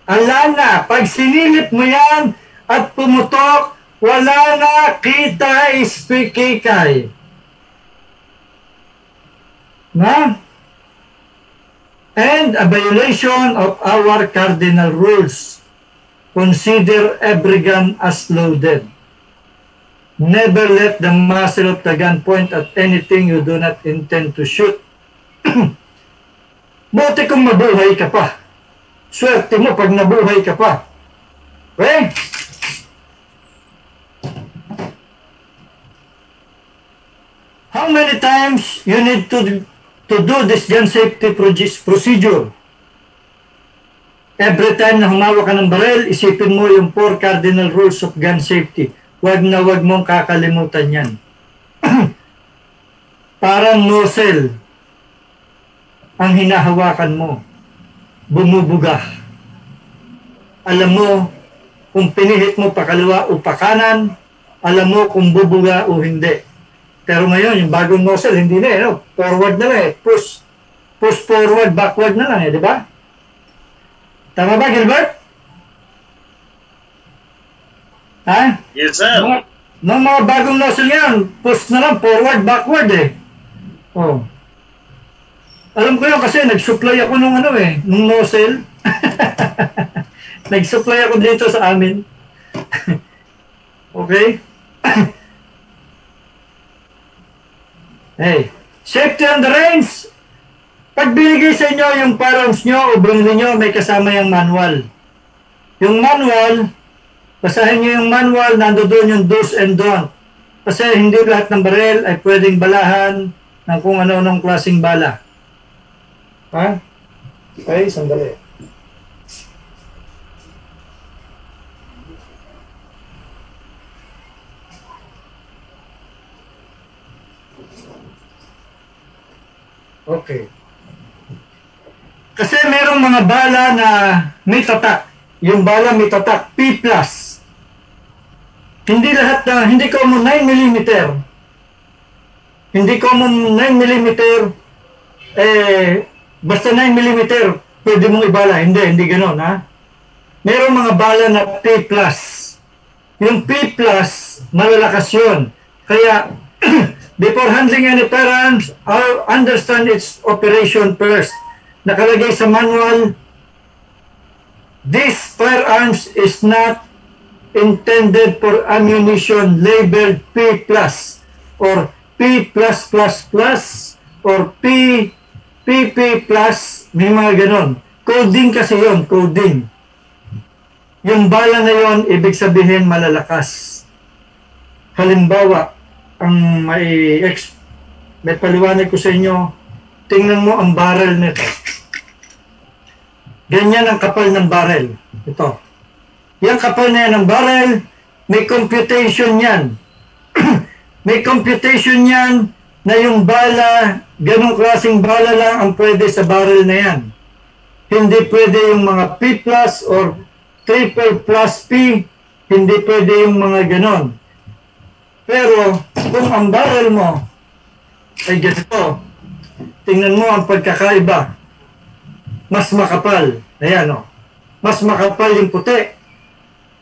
Ala na, pag sinilip mo yan at pumutok, wala na kita espekikay. Na? And a violation of our cardinal rules. Consider every gun as loaded. Never let the muzzle of the gun point at anything you do not intend to shoot. Buti kung mabuhay ka pa. Swerte mo pag nabuhay ka pa. Okay? How many times you need to do this gun safety procedure? Every time na humawak ka ng baril, isipin mo yung 4 cardinal rules of gun safety. Huwag na huwag mong kakalimutan yan. Parang nozzle ang hinahawakan mo. Bumubuga. Alam mo kung pinihit mo pa kaliwa o pa kanan, alam mo kung bubuga o hindi. Pero ngayon, yung bagong nozzle, hindi na no? Forward na lang Push forward, backward na lang di ba? Tama ba, Gilbert? Ha? Yes, sir. Mga bagong nozzle yan, push na lang, forward, backward Oh. Alam ko yun kasi nag-supply ako nung nung nozzle. Nag-supply ako dito sa amin. Okay? Hey, safety on the range. Pag binigay sa inyo yung firearms nyo o baril nyo, may kasama yung manual. Yung manual, basahin nyo yung manual, nandoon yung do's and don't. Kasi hindi lahat ng baril ay pwedeng balahan ng kung ano-anong klaseng bala. Ha? Okay, sandali. Okay. Kasi merong mga bala na may tatak. Yung bala may tatak, P+. Hindi lahat na, hindi common 9mm. Hindi common 9mm, basta 9mm, pwede mong ibala. Hindi gano'n, ha? Merong mga bala na P+. Yung P+, malalakas yun. Kaya, before handling any firearms, I'll understand its operation first. Nakalagay sa manual, this firearms is not intended for ammunition labeled P+, or P++, or PP+, may mga ganon. Coding kasi yon, coding. Yung bala na yon, ibig sabihin malalakas. Halimbawa, ang may paliwanag ko sa inyo, tingnan mo ang barrel nito. Ganyan ang kapal ng barrel. Ito. Yung kapal na yan ng barrel, may computation yan. May computation yan na yung bala, ganong klaseng bala lang ang pwede sa barrel na yan. Hindi pwede yung mga P+ or triple plus P, hindi pwede yung mga ganon. Pero kung ang barrel mo ay ganito, tingnan mo ang pagkakaiba. Mas makapal. Ayan o. Mas makapal yung puti.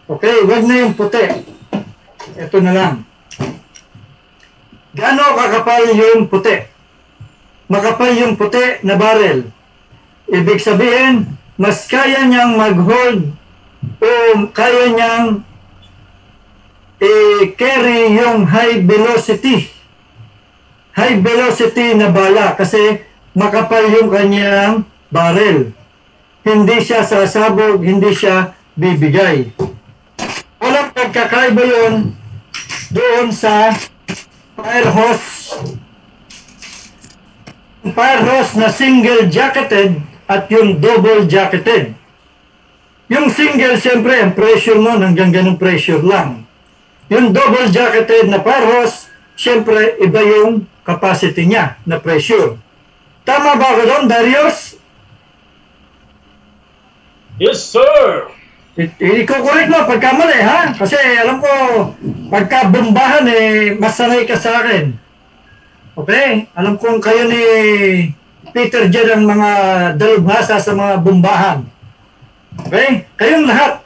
Okay, wag na yung puti. Ito na lang. Gaano kakapal yung puti? Makapal yung puti na barrel. Ibig sabihin, mas kaya niyang mag-hold o kaya niyang i-carry yung high velocity na bala kasi makapal yung kanyang barrel. Hindi siya sasabog, hindi siya bibigay. Walang pagkakaiba yun doon sa fire hose. Fire hose na single jacketed at yung double jacketed. Yung single, siyempre, ang pressure mo hanggang ganung pressure lang. Yung double jacketed na fire hose, siyempre, iba yung capacity niya na pressure. Tama ba ako doon, Darius? Yes, sir! Iko-correct mo pagka mali, ha? Kasi alam ko, pagka bombahan, mas sanay ka sa akin. Okay? Alam kong kayo ni Peter dyan ang mga dalubhasa sa mga bombahan. Okay? Kayong lahat.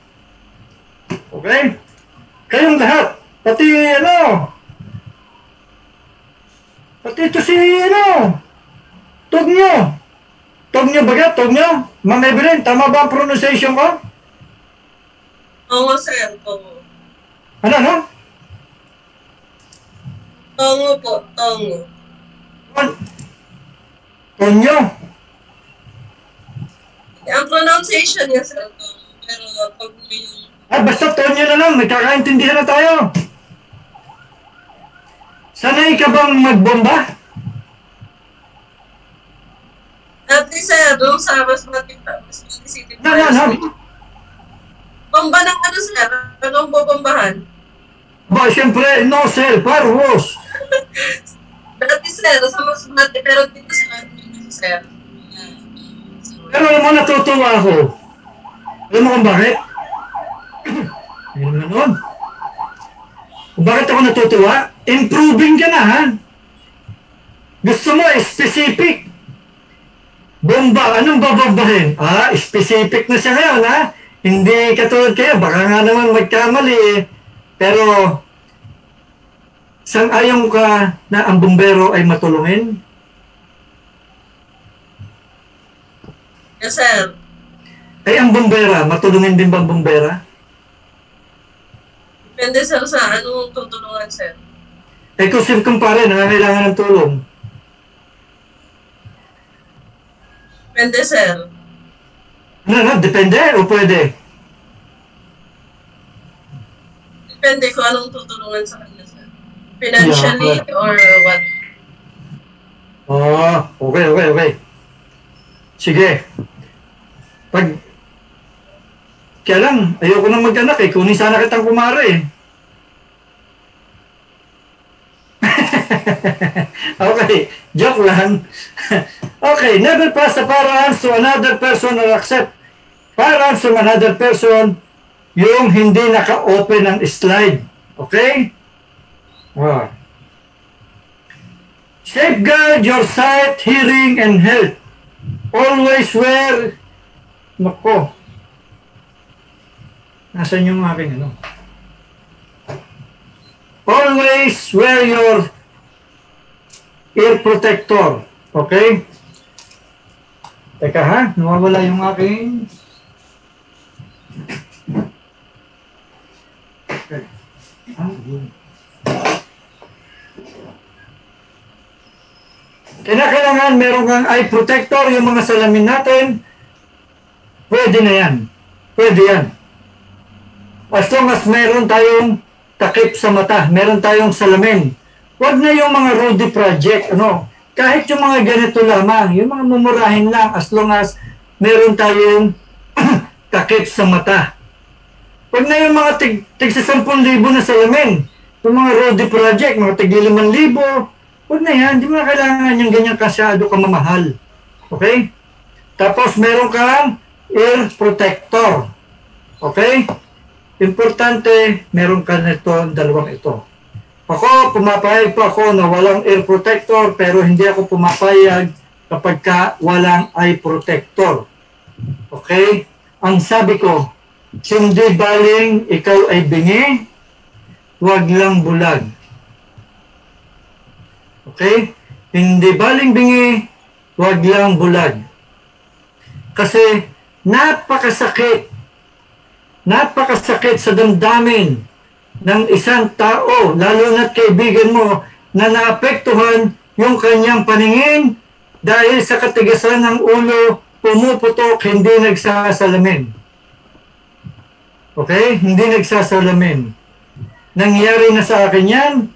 Okay? Kayong lahat. Pati ito si Togno. Togno baga? Togno? Ma'am Evelyn, tama ba ang pronunciation ko? Oo, sir. Oo. Ano? Tongo po. Tongo. Tonyo? Ang pronunciation niya, sir. Pero pag yung... Basta Tonyo na lang. Magkakaintindihan na tayo. Sanay ka bang magbomba? Dati, sir, doon sa Basmati City. No. Bomba ng ano, sir? Anong bobombahan? Ba, siyempre, no, sir. Parwos. Dati, sir, sa Basmati, pero dito sila, sir. Pero alam mo, natutuwa ako. Alam mo kung bakit? Ayun na noon. Kung bakit ako natutuwa? Improving ka na, ha? Gusto mo, specific. Bomba, anong babombahin? Specific na siya ngayon, ha? Hindi katulad kayo, baka nga naman magkamali, eh. Pero, sang-ayon ka na ang bumbero ay matulungin? Yes, sir. Ay, ang bumbera, matulungin din bang bumbera? Depende, sir, sa anong tutulungan, sir. Kung kumpare, nangangailangan ng tulong. Depende, sir. Depende o pwede? Depende kung anong tutulungan sa kanya, sir. Financially or what? Okay. Sige. Kaya lang, ayoko nang mag-anak eh. Kunin sana kitang kumare eh. Okay, joke lang. Okay, never pass the firearms to another person or accept firearms from another person yung hindi naka-open ang slide. Okay? Wow. Safeguard your sight, hearing, and health. Always wear... Nako. Nasaan yung aking ano? Always wear your ear protector. Okay? Teka ha, nawawala yung aking... Okay. Kailangan meron kang eye protector, yung mga salamin natin. Pwede na yan. Pwede yan. As long as meron tayong takip sa mata, meron tayong salamin. Huwag na yung mga Rudy Project, ano. Kahit yung mga ganito lamang, yung mga mumurahin lang, as long as meron tayong takip sa mata. Huwag na yung mga tig sa 10,000 na salamin. Yung mga Rudy Project, mga tig 5,000. Huwag na yan, di mo na kailangan yung ganyan kasyado kamamahal. Okay? Tapos meron kang ear protector. Okay? Importante, meron ka nito, dalawang ito. Ako, pumapayag pa ako na walang ear protector, pero hindi ako pumapayag kapag ka walang eye protector. Okay? Ang sabi ko, hindi baling ikaw ay bingi, wag lang bulag. Okay? Hindi baling bingi, wag lang bulag. Kasi napakasakit sa damdamin ng isang tao, lalo na't kaibigan mo, na naapektuhan yung kanyang paningin dahil sa katigasan ng ulo, pumuputok, hindi nagsasalamin. Okay? Hindi nagsasalamin. Nangyari na sa akin yan.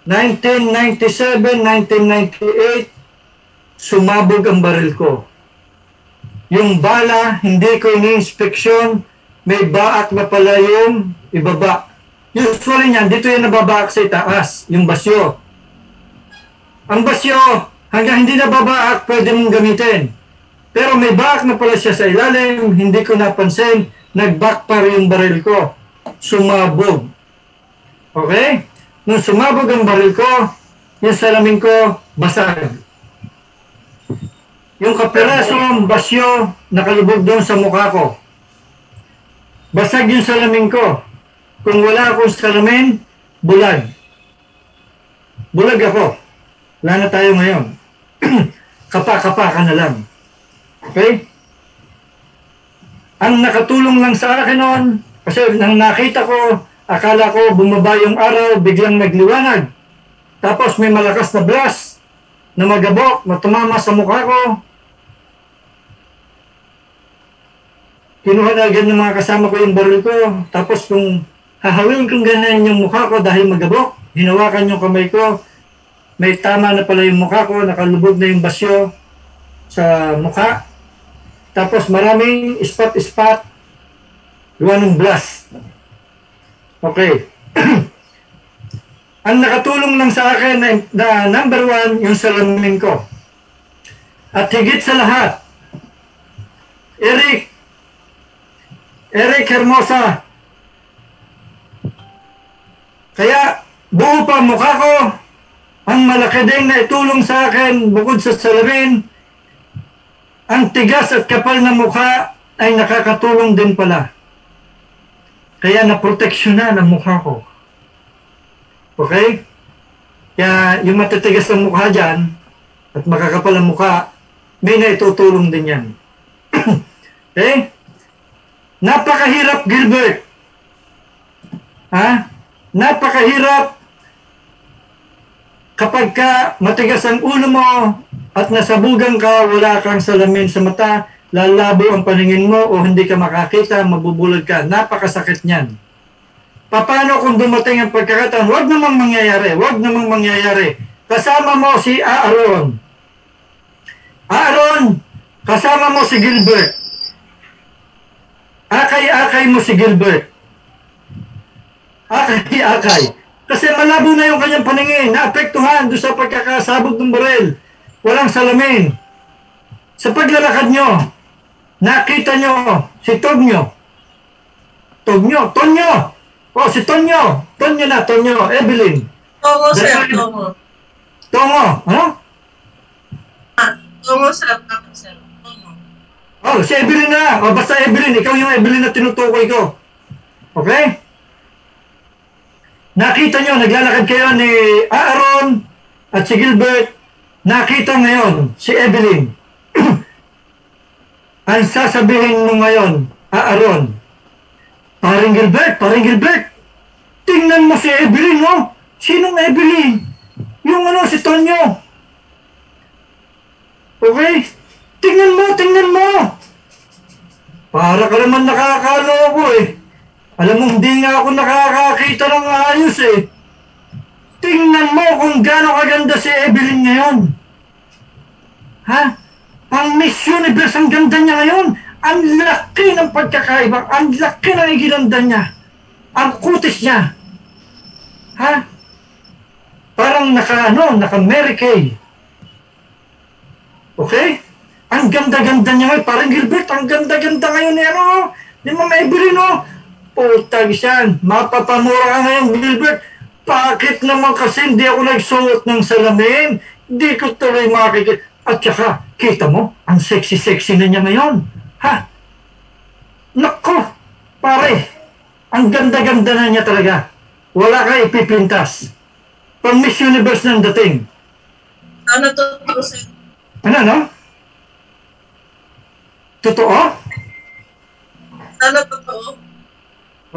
1997, 1998, sumabog ang baril ko. Yung bala, hindi ko ini-inspeksyon, may baak na pala yung ibaba. Usually niyan, dito yung nababaak sa itaas, yung basyo. Ang basyo, hanggang hindi nababaak, pwede mong gamitin. Pero may baak na pala siya sa ilalim, hindi ko napansin, nag-backfire yung baril ko. Sumabog. Okay? Nung sumabog ang baril ko, yung salamin ko, basag. Yung kapirasong basyo, nakalubog doon sa mukha ko. Basag yung salamin ko. Kung wala akong salamin, bulag. Bulag ako. Wala na tayo ngayon. Kapa-kapa ka na lang. Okay? Ang nakatulong lang sa akin noon, kasi nang nakita ko, akala ko bumaba yung araw, biglang nagliwanag. Tapos may malakas na blast na magabok, na tumama sa mukha ko. Kinuha na agad ng mga kasama ko yung baril ko. Tapos kung hahawin kong ganyan yung mukha ko dahil magabok, hinawakan yung kamay ko, may tama na pala yung mukha ko, nakalubog na yung basyo sa mukha. Tapos maraming spot-spot, gawa ng blast. Okay. Ang nakatulong lang sa akin na number 1, yung salamin ko. At higit sa lahat, Eric Hermosa. Kaya buo pa mukha ko. Ang malaki din na itulong sa akin bukod sa salamin, ang tigas at kapal na mukha ay nakakatulong din pala. Kaya naproteksyonan ang mukha ko. Okay? Kaya yung matitigas ng mukha dyan at makakapal ang mukha, may naitutulong din yan. Okay? Napakahirap, Gilbert. Ha? Napakahirap kapag ka matigas ang ulo mo at nasabugan ka, wala kang salamin sa mata, lalabo ang paningin mo o hindi ka makakita, mabubulag ka. Napakasakit niyan. Paano kung dumating ang pagkakataon? Huwag namang mangyayari. Huwag namang mangyayari. Kasama mo si Aaron. Aaron, Kasama mo si Gilbert. Akay-akay mo si Gilbert. Akay-akay. Kasi malabo na yung kanyang paningin. Naapektuhan doon sa pagkakasabog ng baril. Walang salamin. Sa paglalakad nyo, nakita nyo si Tonyo. Tonyo! O, si Tonyo! Tonyo, Evelyn. Tongo, sir. Tongo. Tongo, ano? Tongo, sir. Tongo. Oh, si Evelyn na. O, basta Evelyn. Ikaw yung Evelyn na tinutukoy ko. Okay? Nakita nyo, naglalakad kayo ni Aaron at si Gilbert. Nakita ngayon si Evelyn. Ang sasabihin mo ngayon, Aaron, Paring Gilbert, tingnan mo si Evelyn, no? Sinong Evelyn? Yung si Tonyo. Okay? Tingnan mo. Para ka naman nakakaloko eh. Alam mo, hindi nga ako nakakakita ng ayos eh. Tingnan mo kung gaano kaganda si Evelyn ngayon. Ha? Ang Miss Universe, ang ganda niya ngayon. Ang laki ng pagkakaiba. Ang laki ng iginanda niya. Ang kutis niya. Ha? Parang naka Mary Kay. Okay? Ang ganda-ganda niya ngayon. Parang Gilbert, ang ganda-ganda ngayon ni ni Ma'am Evelyn, no? Putag siyan. Mapapamura ka ngayon, Gilbert. Bakit naman kasi hindi ako nagsuot ng salamin? Hindi ko tuloy makikita. At saka, kita mo, ang sexy-sexy na niya ngayon. Ha? Nako, pare, ang ganda-ganda na niya talaga. Wala ka ipipintas. Pang Miss Universe ng dating. Ano totoo, sir? Ano? Totoo? Ano totoo?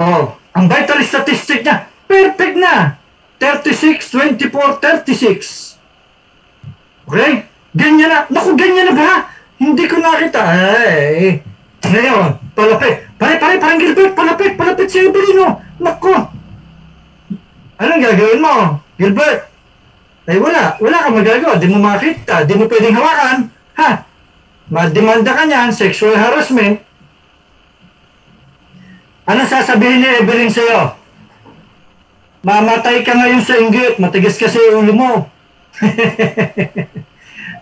Oh, ang vital statistic niya, perfect na. 36, 24, 36. Okay? Ganyan na. Naku, ganyan na ba? Hindi ko nakita. Ay, ngayon, palapit. Parang Gilbert, palapit si Evelyn. Naku. Anong gagawin mo, Gilbert? Ay, wala kang magagawa. Di mo makita. Di mo pwedeng hawakan. Ha? Mademanda ka niyan, sexual harassment. Ano sasabihin ni Evelyn sa'yo? Mamatay ka ngayon sa inggit. Matigas kasi ulo mo.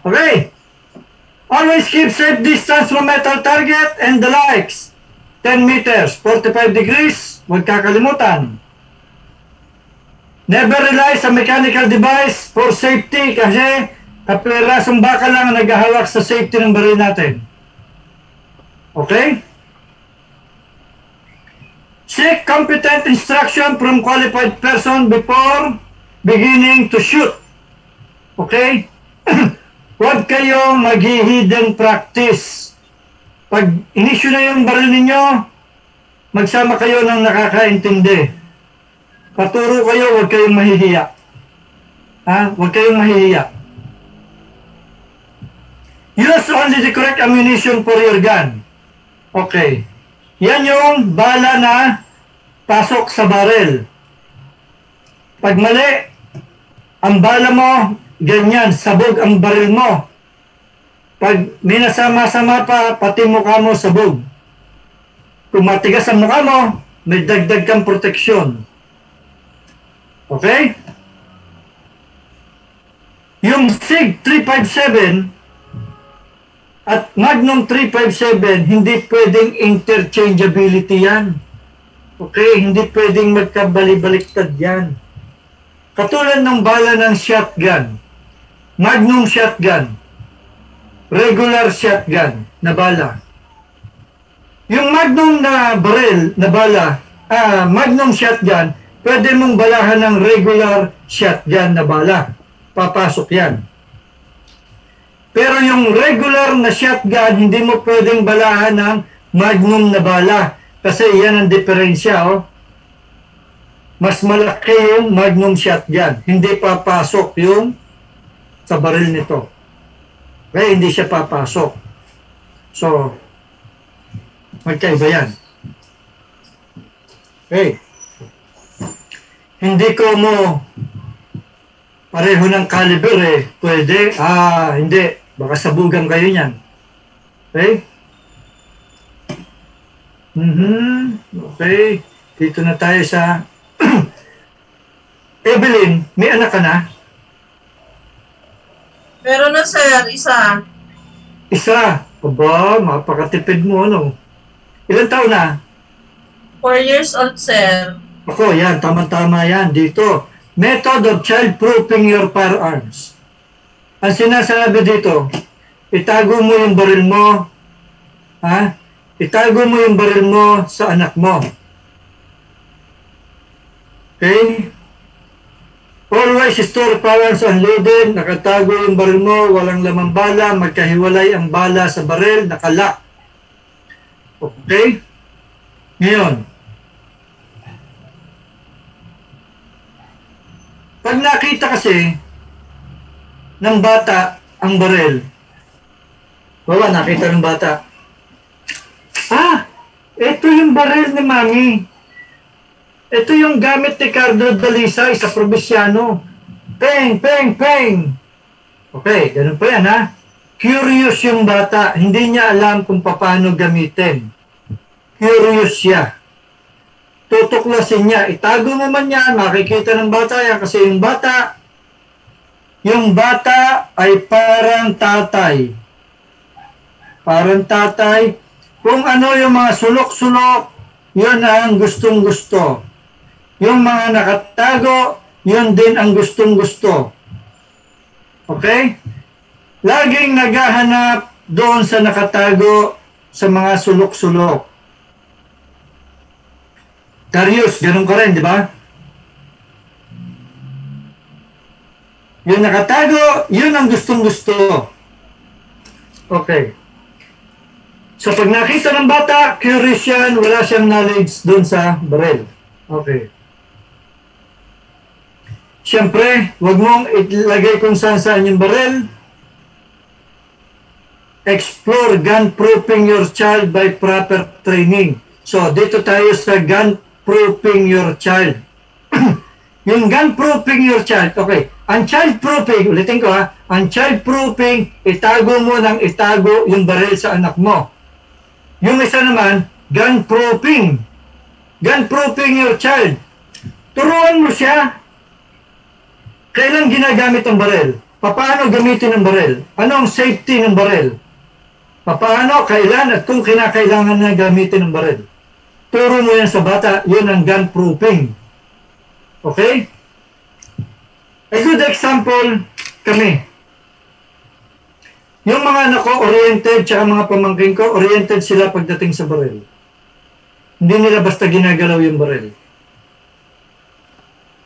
Okay. Always keep safe distance from metal target and the likes. 10 meters, 45 degrees. Huwag kakalimutan. Never rely sa mechanical device for safety kasi kapirasong baka lang naghahawak sa safety ng baril natin. Okay? Seek competent instruction from qualified person before beginning to shoot. Okay? Huwag kayo mag-hidden practice. Pag inisyu na yung baril ninyo, magsama kayo ng nakakaintindi. Paturo kayo, huwag kayong mahihiya. Ha? Huwag kayong mahihiya. Use only the correct ammunition for your gun. Okay. Yan yung bala na pasok sa baril. Pag mali, ang bala mo, ganyan, sabog ang baril mo. Pag minasama-sama pa, pati mukha mo sabog. Kung matigas ang mukha mo, may dagdag kang proteksyon. Okay? Yung SIG 357 at Magnum 357, hindi pwedeng interchangeability yan. Okay? Hindi pwedeng magkabali-baliktad yan. Katulad ng bala ng shotgun, Magnum shotgun, regular shotgun na bala. Yung Magnum na baril na bala, Magnum shotgun, pwede mong balahan ng regular shotgun na bala. Papasok yan. Pero yung regular na shotgun, hindi mo pwedeng balahan ng Magnum na bala. Kasi yan ang diferensya, oh. Mas malaki yung Magnum shotgun. Hindi papasok yung sa baril nito. Kaya hindi siya papasok. So, magkaiba yan. Okay. Hindi ko mo pareho ng caliber eh. Pwede. Hindi. Baka sabugan kayo niyan. Okay? Okay. Dito na tayo sa Evelyn, may anak ka na? Meron na, sir. Isa. Isa. Aba, mapakatipid mo, ano? Ilan taon na? 4 years old, sir. Ako, yan. Tama-tama yan. Dito. Method of child-proofing your firearms. Ang sinasabi dito, itago mo yung baril mo, ha? Itago mo yung baril mo sa anak mo. Okay? Always store firearms unloaded, nakatago yung baril mo, walang lamang bala, magkahiwalay ang bala sa baril, nakalock. Okay? Ngayon, pag nakita kasi ng bata ang baril, wala, nakita ng bata, ito yung baril ni Mami. Ito yung gamit ni Cardo Dalisay sa probinsyano. Peng, peng, peng. Okay, ganun pa yan, ha? Curious yung bata. Hindi niya alam kung paano gamitin. Curious siya. Tutuklasin niya. Itago mo man yan. Makikita ng bata yan. Kasi yung bata ay parang tatay. Parang tatay. Kung ano yung mga sulok-sulok, yun ang gustong-gusto. Yung mga nakatago, yun din ang gustong-gusto. Okay? Laging naghahanap doon sa nakatago sa mga sulok-sulok. Darius, ganun ka rin, di ba? Yung nakatago, yun ang gustong-gusto. Okay. So, pag nakita ng bata, curious yan, wala siyang knowledge doon sa baril. Okay. Siyempre, huwag mong ilagay kung saan yung baril. Explore gun-proofing your child by proper training. So, dito tayo sa gun-proofing your child. Yung gun-proofing your child, okay. Ang child-proofing, ulitin ko ha, ang child-proofing, itago mo ng itago yung baril sa anak mo. Yung isa naman, gun-proofing. Gun-proofing your child. Turuan mo siya. Kailan ginagamit ang baril? Paano gamitin ang baril? Ano ang safety ng baril? Paano, kailan, at kung kinakailangan na gamitin ang baril? Turo mo yan sa bata, yun ang gun-proofing. Okay? A good example, kami. Yung mga anak ko, oriented, tsaka mga pamangkin ko, oriented sila pagdating sa baril. Hindi nila basta ginagalaw yung baril.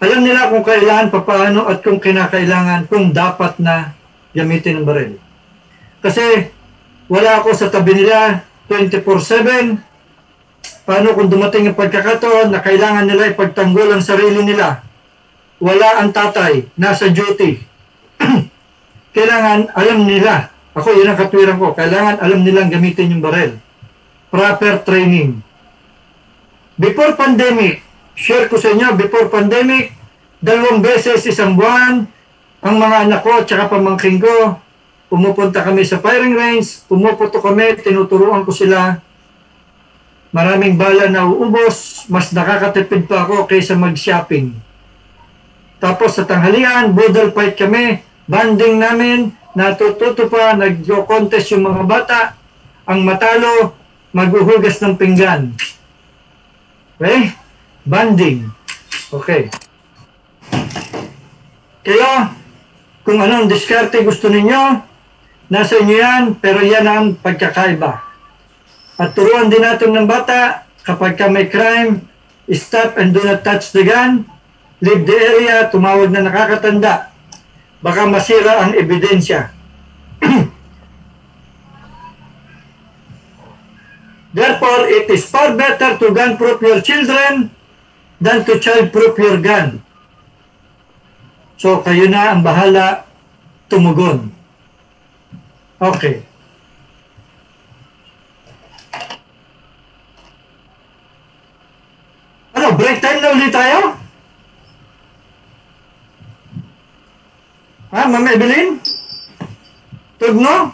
Alam nila kung kailan, paano, at kung kinakailangan, kung dapat na gamitin ang baril. Kasi, wala ako sa tabi nila 24/7. Paano kung dumating ang pagkakataon na kailangan nila ipagtanggol ang sarili nila? Wala ang tatay, nasa duty. Kailangan alam nila. Ako, yun ang katwiran ko. Kailangan alam nilang gamitin yung baril. Proper training. Before pandemic, share ko sa inyo, before pandemic, 2 beses isang buwan, ang mga anak ko at saka pamangkin ko, pumupunta kami sa firing range, pumuputo kami, tinuturuan ko sila. Maraming bala na uubos, mas nakakatipid pa ako kaysa mag-shopping. Tapos sa tanghalian, budal fight kami, banding namin, natututo pa, nag-contest yung mga bata, ang matalo, maghuhugas ng pinggan. Okay? Banding. Okay. Kaya, kung anong diskarte gusto ninyo, nasa inyo yan, pero yan ang pagkakaiba. At turuan din natin ng bata, kapag ka may crime, stop and do not touch the gun, leave the area, tumawag na nakakatanda. Baka masira ang ebidensya. Therefore, it is far better to gun-proof your children than to child-proof your gun. So, kayo na ang bahala tumugon. Okay. Ano, break time na ulit tayo? Ha, Ma'am Evelyn? Tugno?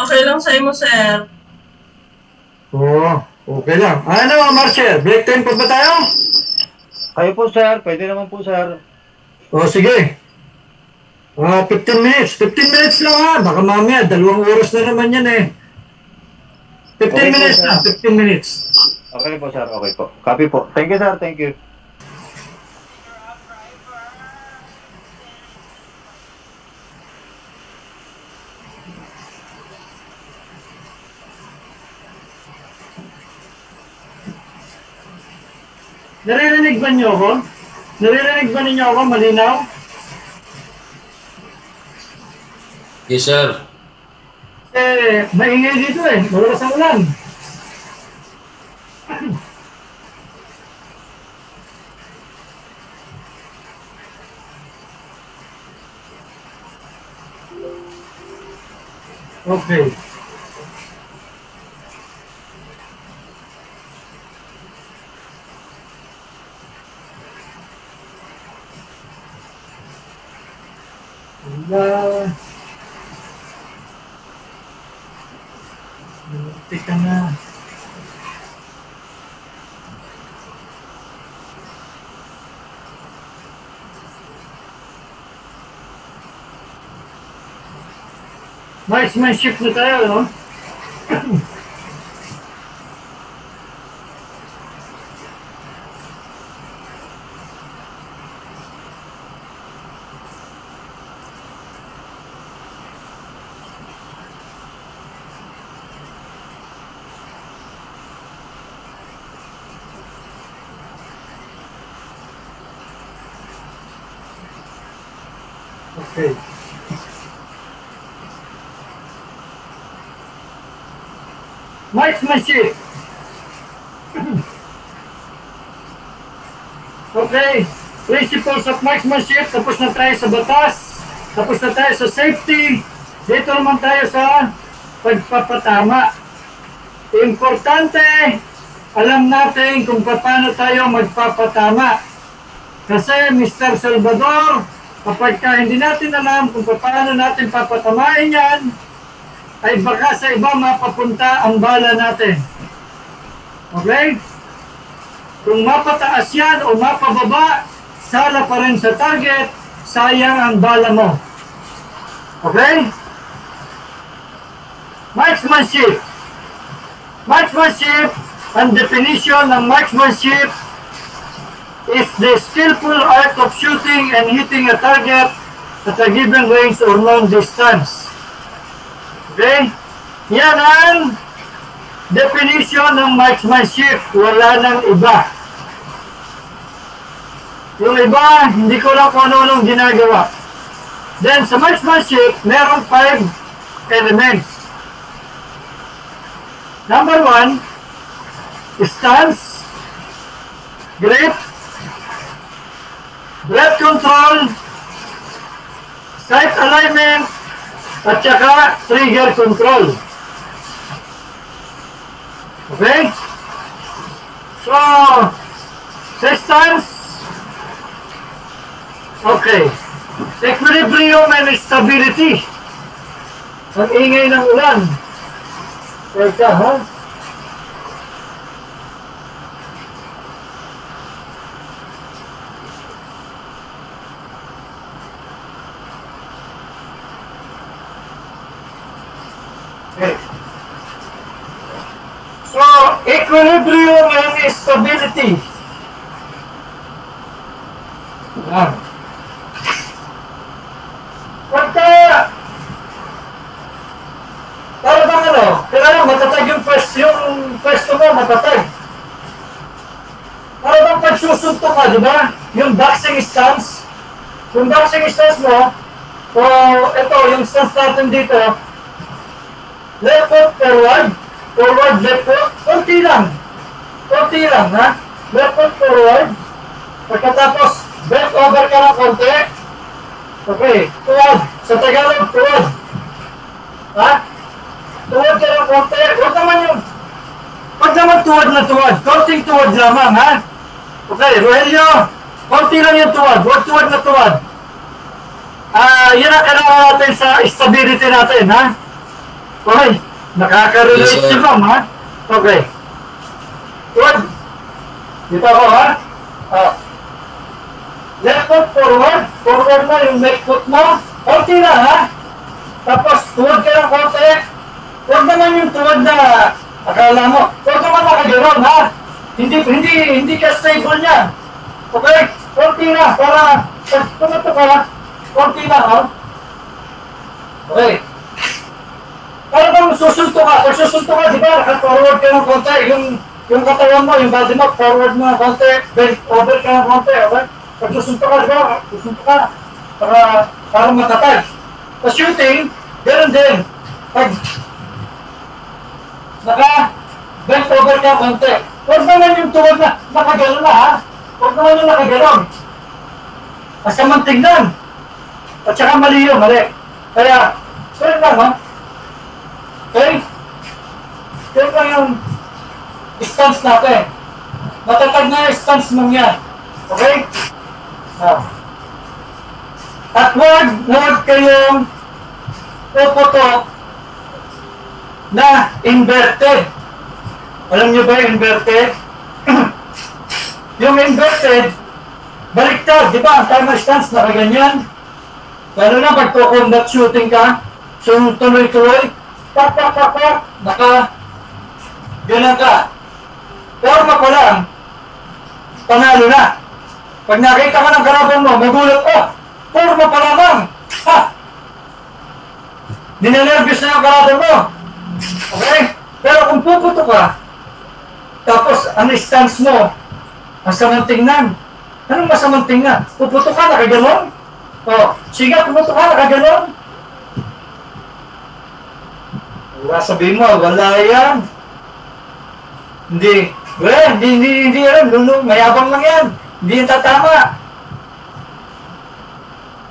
Okay lang sa imo, sir. Oo, okay lang. Ano, Marshall? Break time pa ba tayo? Kayo po, sir. Pwede naman po, sir. O, sige. 15 minutes. 15 minutes lang ha. Baka mamaya, 2 oras na naman yan eh. 15 Okay po, minutes sir. na, 15 minutes. Okay po, sir. Okay po. Copy po. Thank you, sir. Thank you. Naririnig ba niyo ako? Naririnig ba ninyo ako? Malinaw? Yes, sir. Maingay dito eh. Malakas ang ulan. Okay. Teka na. Marksmanship na tayo, no? Okay. Marksmanship. Okay. Principles of marksmanship. Tapos na tayo sa batas. Tapos na tayo sa safety. Dito naman tayo sa pagpapatama. Importante, alam natin kung paano tayo magpapatama. Kasi Mr. Salvador, kapag hindi natin alam kung paano natin papatamain yan, ay baka sa iba mapapunta ang bala natin. Okay? Kung mapataas yan o mapababa, sala pa rin sa target, sayang ang bala mo. Okay? Marksmanship. Marksmanship, ang definition ng marksmanship is the skillful art of shooting and hitting a target at a given range or long distance. Okay? Yan ang definition ng marksmanship. Wala nang iba. Yung iba, hindi ko lang kung ano-anong ginagawa. Then, sa marksmanship, meron 5 elements. Number 1, stance, grip, breath control, sight alignment, at saka trigger control. Okay? So, sa stance, okay. Equilibrium and stability. Ang ingay ng ulan. Teka, ha? Okay. So, equilibrium and stability. Yan. Pagka para bang ano, kailangan matatag yung pwesto mo, matatag. Para bang pagsusunto ka, di ba? Yung boxing stance. Yung boxing stance mo, o ito, yung stance natin dito, left foot, forward, left foot, konti lang, ha? Left foot, forward. Pagkatapos, bent over ka ng konti. Okay, tuwad. Sa Tagalog, tuwad. Ha? Tuwad ka ng konti. Huwag naman yung... Pag naman tuwad na tuwad, konting tuwad lamang, ha? Okay, Rogelio, konti lang yung tuwad. Huwag tuwad na tuwad. Yan ang kailangan natin sa stability natin, ha? Okay. Nakaka-relate Yes, sir. si ma'am, ha? Okay. Good. Dito ako, ha? Left foot forward. Forward mo yung left foot mo. Konti na, ha? Tapos, tuwad ka ng konti. Huwag naman yung tuwad na akala mo. Huwag naman nakaganon, ha? Hindi ka stable niyan. Okay? Konti na, para pag tumato ka, konti na, ha? Okay. Para bang susunto ka? Pag susunto ka, di ba, naka-forward ka ng konti. Yung katawan mo, yung body mo, forward mo ng konti. Bend over ka ng konti, okay? Pag susunto ka, di ba? Susunto ka. Para matatag. Sa shooting, ganoon din. Pag naka-bend over ka ng konti. Huwag naman yung tuwag na nakagano'n na, ha? Huwag naman yung nakagano'n. Masamang tignan. At saka mali yun, mali. Kaya, sir lang, ha? Okay? Sir lang yung stance natin. Matatag na yung stance mong yan. Okay? At huwag kayong puputok na inverted. Alam niyo ba yung inverted? Yung inverted, baliktad, di ba? Ang tama stance, nakaganyan. Lalo na pag combat shooting ka, tuloy-tuloy, pak, ganyan ka. Forma pa lang, panalo na. Pag nakita ka ng kalaban mo, magulat ka. Forma pa lamang. Ha! Ninenervous na yung kalaban mo. Okay? Pero kung puputo ka, tapos ang stance mo, masamang tingnan. Anong masamang tingnan? Puputo ka, nakaganon? Sige, puputo ka, nakaganon? Wala, sabihin mo, wala yan. Hindi alam, mayabang lang yan. Hindi yan tatama.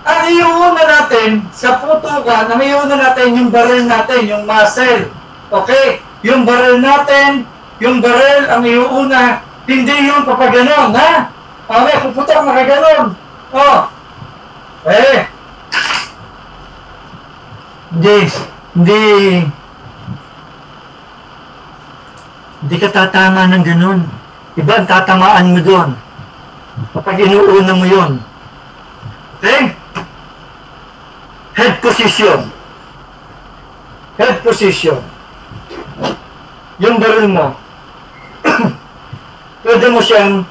Ang iuuna natin, sa puto ka, iuuna natin yung barrel natin, yung muscle. Okay? Yung barrel natin, yung barrel ang iuuna, hindi yung papaganon, ha? Okay, puputok, makaganon. Hindi ka tatama ng ganun. Iba ang tatamaan mo doon. Kapag inuuna mo yun. Okay? Head position. Head position. Yung baril mo, pwede mo siyang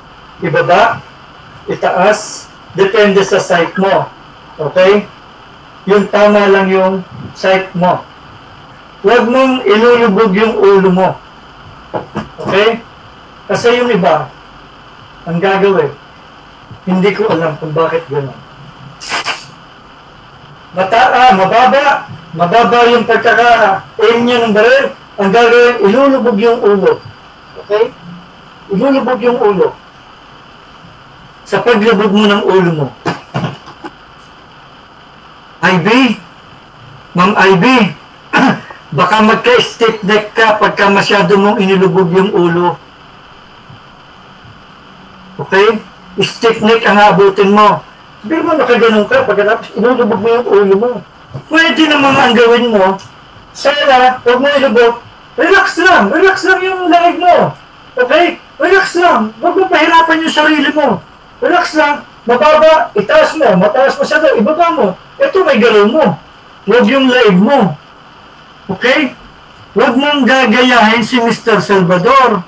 ibaba, itaas, depende sa sight mo. Okay? Yung tama lang yung sight mo. Huwag mong ilulubog yung ulo mo. Okay? Kasi yung iba, ang gagawin, hindi ko alam kung bakit gano'n. Mababa yung pagkaka-aim niya ng baril, ang gagawin, ilulubog yung ulo. Okay? Ilulubog yung ulo. Sa paglubog mo ng ulo mo. IB, Ma'am IB, baka magka-stiff neck ka pagka masyado mong inilubog yung ulo. Okay? Stiff neck ang aabutin mo. Sabi mo, nakaganon ka, pagkatapos inulubog mo yung ulo mo. Pwede naman ang gawin mo, sana, huwag mo ilubog, relax lang yung leg mo. Okay? Relax lang, huwag mo pahirapan yung sarili mo. Relax lang, mababa, itaas mo, mataas mo siya, ibaba mo. Ito may galaw mo. Huwag yung leg mo. Okay? Huwag mong gagayahin si Mr. Salvador.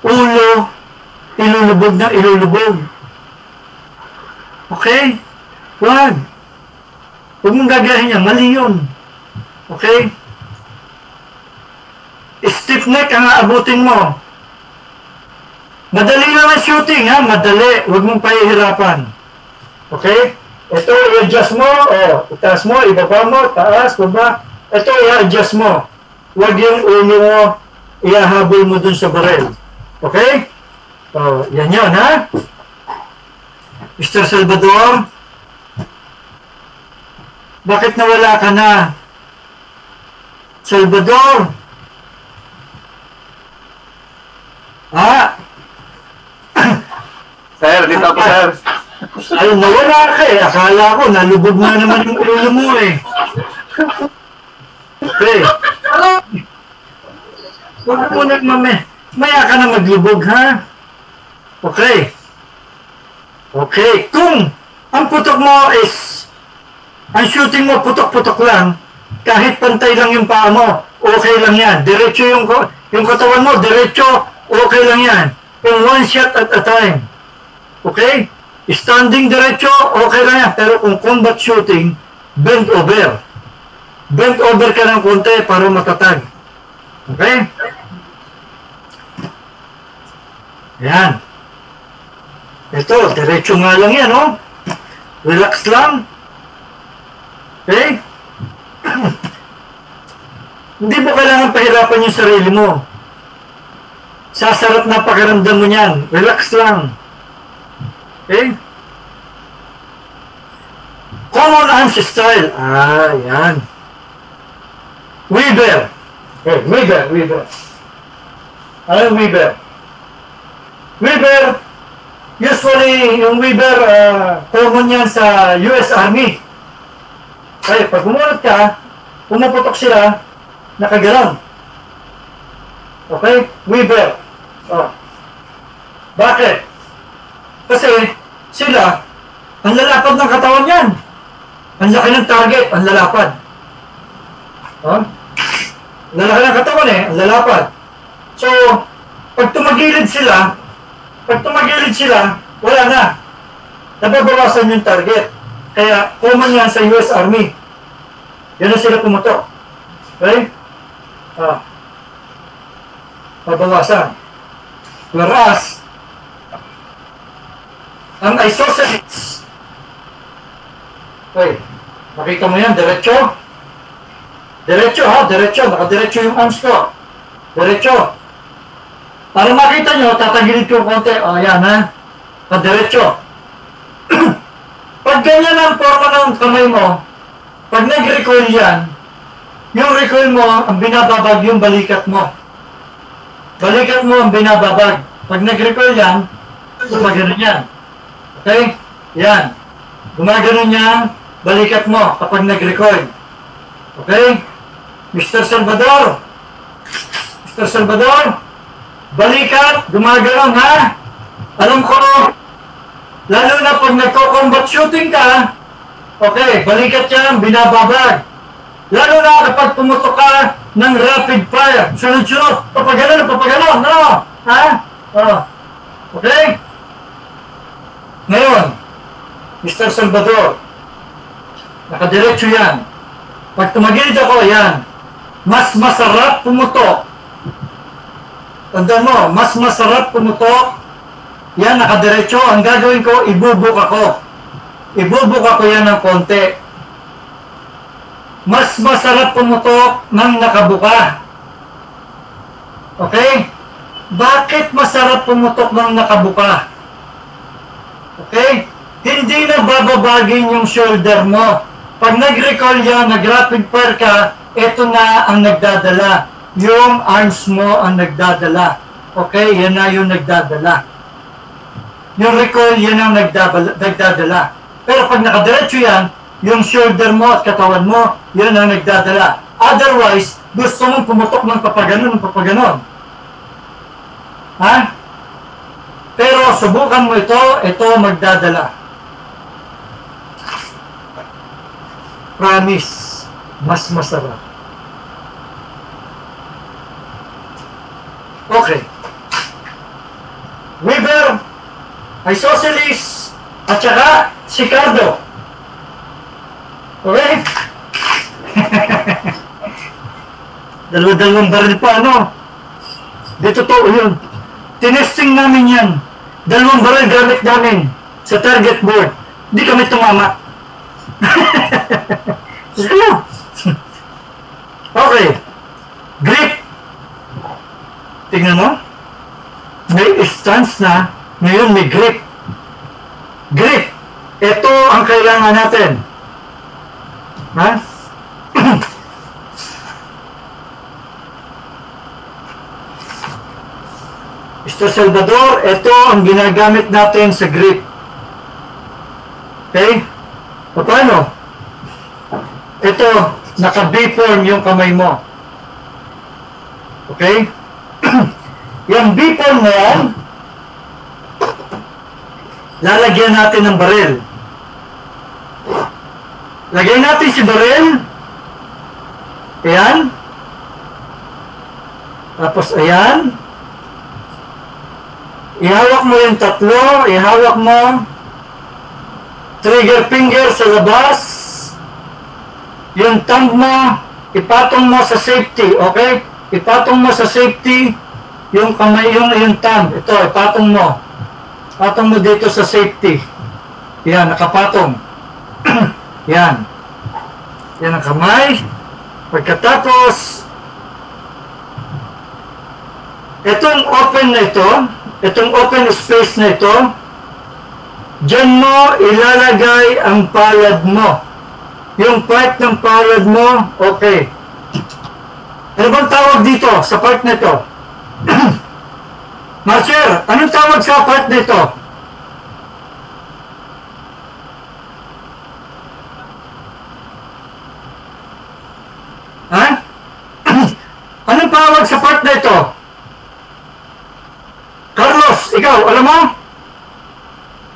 Ulo, ilulubog na ilulubog. Okay? Huwag. Huwag mong gagayahin niya. Mali yun. Okay? Stiff neck ang aabutin mo. Madali lang ang shooting, ha? Madali. Huwag mong pahihirapan. Okay? Ito, i-adjust mo. Itaas mo, ibaba mo, taas, baba. Ito, i-adjust mo. Huwag yung ulo mo, iahabol mo dun sa baril. Okay? Yan yun, ha? Mr. Salvador, bakit nawala ka na? Salvador? Sir, dito po, sir. Ay, nawala ka eh. Akala ko, nalubog na naman yung ulo mo eh. Okay. Huwag mo maya ka na maglubog, ha? Okay. Okay. Kung ang putok mo is, ang shooting mo putok-putok lang, kahit pantay lang yung paa mo, okay lang yan. Diretso yung katawan mo, diretso, okay lang yan. Yung one shot at a time. Okay? Standing diretso, okay lang yan. Pero kung combat shooting, bend over. Bend over ka ng konti para matatag. Okay? Yan. Ito, diretso nga lang yan, oh. Relax lang. Okay? Hindi mo kailangan pahirapan yung sarili mo. Sasarap na pakiramdam mo niyan. Relax lang. Okay? Common arms style. Ah, yan. Weaver. Okay, Weaver. Ano yung Weaver? Weaver, usually, yung Weaver, common yan sa US Army. Kaya pag gumunod ka, pumuputok sila, nakagalang. Okay? Weaver. Oh. Bakit? Kasi sila, ang lalapad ng katawan yan. Ang laki ng target, ang lalapad. Oh? Ang lalaki ng katawan ang lalapad. So, pag tumagilid sila, wala na. Nababawasan yung target. Kaya, common yan sa US Army. Yan na sila pumutok. Okay? Ah. Mabawasan. Whereas, ang isosceles, okay, makita mo yan, diretso. Diretso ha, diretso. Nakadiretso yung arms ko. Diretso. Para makita nyo, tatagilid ko konti. O, yan ha. Diretso. Pag ganyan ang forma ng kamay mo, pag nag-recoil yan, yung recoil mo, ang binababag yung balikat mo. Balikat mo ang binababag. Pag nag-recoil yan, gumagano yan. Okay? Yan. Gumagano yan, balikat mo kapag nag-recoil. Okay? Mr. Salvador, balikat, gumagano ha? Alam ko, lalo na pag nagko-combat shooting ka, okay, balikat yan, binababag. Lalo na kapag pumutok ka ng rapid fire, sunod-sunod, papaganon, no? Ha? Oh. Okay? Ngayon, Mr. Salvador, nakadiretso yan. Pag tumagilid ako, yan, mas masarap pumutok. Tandaan mo, mas masarap pumutok. Yan, nakadiretso. Ang gagawin ko, ibubuk ako. Ibubuk ako yan ng konti. Mas masarap pumutok ng nakabuka. Okay? Bakit masarap pumutok ng nakabuka? Okay? Hindi na bababagin yung shoulder mo. Pag nag-recoil yan, nag-rapid fire ka, ito na ang nagdadala. Yung arms mo ang nagdadala. Okay? Yan na yung nagdadala. Yung recoil, yan ang nagdadala. Pero pag nakadiretso yan, yung shoulder mo at katawan mo, yan ang nagdadala. Otherwise, gusto mong pumutok ng papaganon. Ha? Pero subukan mo ito magdadala. Promise, mas masarap. Okay. Weaver, isosceles, at saka Sicardo. Okay? Dalawang baril pa, ano? Di totoo yun. Tinesting namin yan. 2 baril gamit namin sa target board. Di kami tumama. Okay. Grip. Tingnan mo. May stance na. Ngayon may grip. Grip. Ito ang kailangan natin. Ha? Mr. Salvador, ito ang ginagamit natin sa grip. Okay? Paano? Ito, naka-B-form yung kamay mo. Okay? Yung B-form na yan, lalagyan natin ng baril. Lagyan natin si baril. Ayan. Tapos ayan. Ihawak mo yung tatlo. Ihawak mo. Trigger finger sa labas. Yung thumb mo, ipatong mo sa safety. Okay? Ipatong mo sa safety. Yung kamay, yung thumb. Ito, ipatong mo. Patong mo dito sa safety. Yan, nakapatong. Yan. Yan ang kamay. Pagkatapos, itong open na ito, itong open space na ito, dyan mo ilalagay ang palad mo. Yung part ng palad mo, okay. Ano bang tawag dito sa part na ito? Master, anong tawag sa part na ito? Ha? Anong tawag sa part na ito? Carlos, ikaw, alam mo?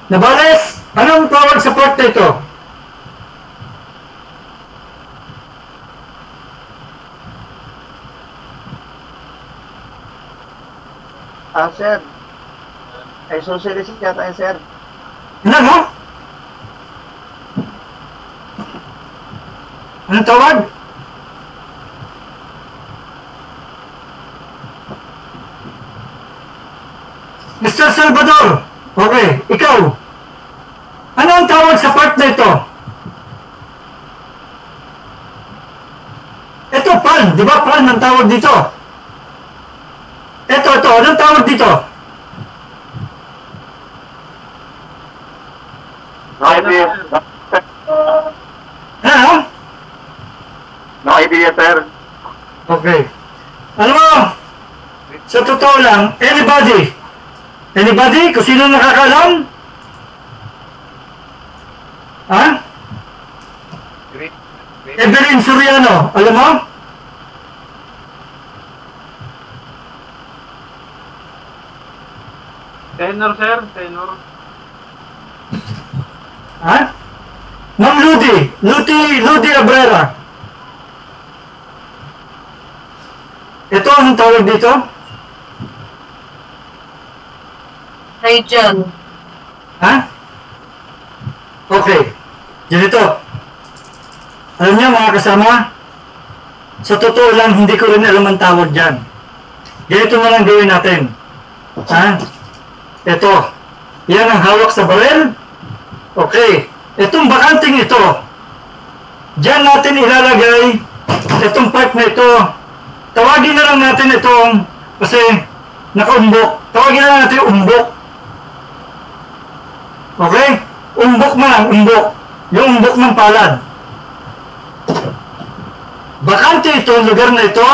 Nabales, anong tawag sa part na ito? Sir. Ay, socialist yata yun, sir. Ano, no? Anong tawag? Mr. Salvador, okay, ikaw. Ano ang tawag sa part na ito? Ito, palm. Di ba palm ang tawag dito? Ito. Anong tawag dito? No idea. Ano? No idea, sir. Okay. Alam mo, sa totoo lang, anybody, kung sino nakakalam? Ha? Evelyn Soriano, alam mo? Tenor, sir. Tenor. Ha? Ma'am Ludi Abrera. Ito, anong tawag dito? Region. Ha? Okay. Ganito. Alam niyo mga kasama, sa totoo lang, hindi ko rin alam ang tawag dyan. Ganito na lang gawin natin. Ha? Ito. Yan ang hawak sa baril. Okay. Itong bakanting ito, dyan natin ilalagay itong part na ito. Tawagin na lang natin itong, kasi nakaumbok. Tawagin na lang natin yung umbok. Okay? Umbok man ang umbok. Yung umbok ng palad. Bakante ito, lugar na ito,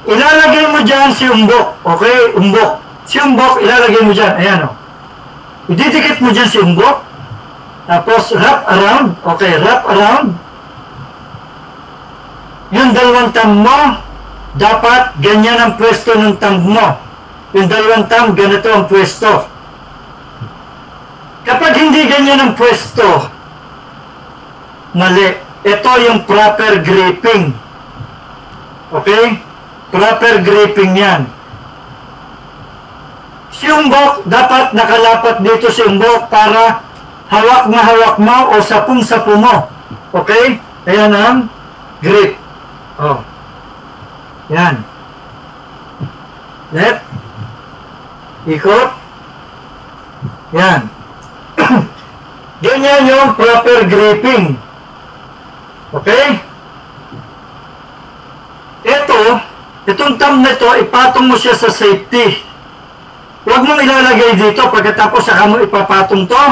ilalagay mo dyan si umbok. Okay? Umbok. Si umbok, ilalagay mo dyan. Ayan o. Ididikit mo dyan si umbok. Tapos, wrap around. Okay, wrap around. Yung dalawang thumb mo, dapat ganyan ang pwesto ng thumb mo. Yung dalawang thumb, ganito ang pwesto. Kapag hindi ganyan ang pwesto, mali. Ito yung proper gripping. Okay? Proper gripping yan. Si umbok, dapat nakalapat dito si umbok para hawak na hawak mo o sapong-sapo mo. Okay? Ayan ang grip. Oh. Yan. Left. Ikot. Yan. Ganyan yung proper gripping. Okay? Itong thumb na ito, ipatong mo siya sa safety. Huwag mong ilalagay dito pagkatapos saka mo ipapatong to.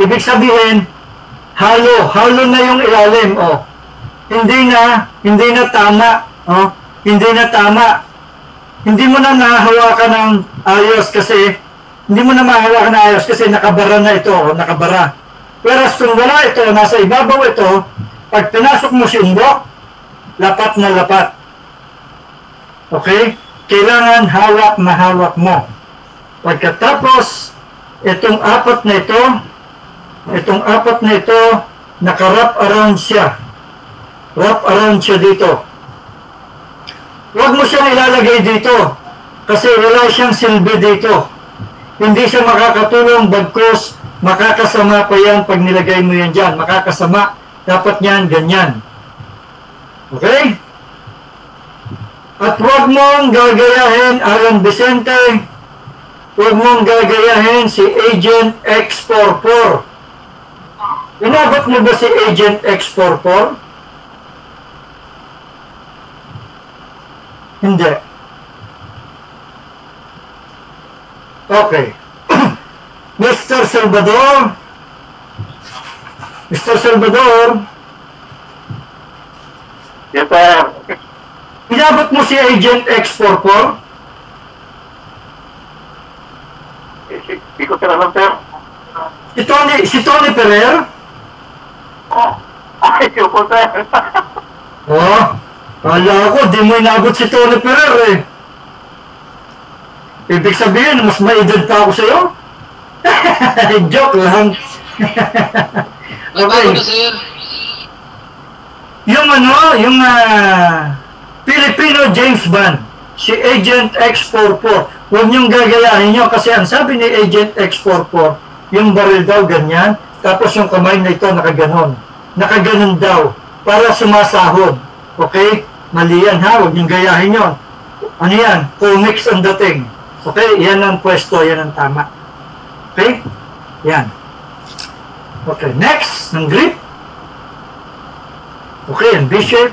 Ibig sabihin, halo na yung ilalim. Oh. Hindi na tama. Oh. Hindi na tama. Hindi mo na nahawakan ng ayos kasi nakabara na ito. Oh, nakabara. Pero kung wala ito, nasa ibabaw ito, pag pinasok mo si umbok, lapat na lapat. Okay? Kailangan hawak na hawak mo. Pagkatapos, itong apat na ito, naka-wrap around siya. Wrap around siya dito. Huwag mo siyang ilalagay dito kasi wala siyang silbi dito. Hindi siya makakatulong, bagkus makakasama pa yan pag nilagay mo yan dyan. Makakasama. Dapat yan, ganyan. Okay? At huwag mong gagayahin Alan Vicente. Huwag mong gagayahin si Agent X44. Inabot mo ba si Agent X44? Hindi. Okay. Mr. Salvador. Mr. Salvador. Yes, sir. Inabot mo si Agent X44? Hindi ko alam, sir. Si Tony Ferrer? Ay, yun po, sir. Oh, kala ko, di mo inabot si Tony Ferrer eh. Ibig sabihin, mas maedad pa ako sa'yo? Joke lang. Okay. Yung Filipino James Bond, si Agent X44, huwag niyong gagayahin nyo kasi ang sabi ni Agent X44, yung baril daw ganyan, tapos yung kamay na ito nakaganon. Nakaganon daw, para sumasahod. Okay? Mali yan ha, huwag niyong gayahin yun. Ano yan? Comics ang dating. Okay? Yan ang pwesto, yan ang tama. Okay? Yan. Okay, next, ng grip. Okay, and V-shape.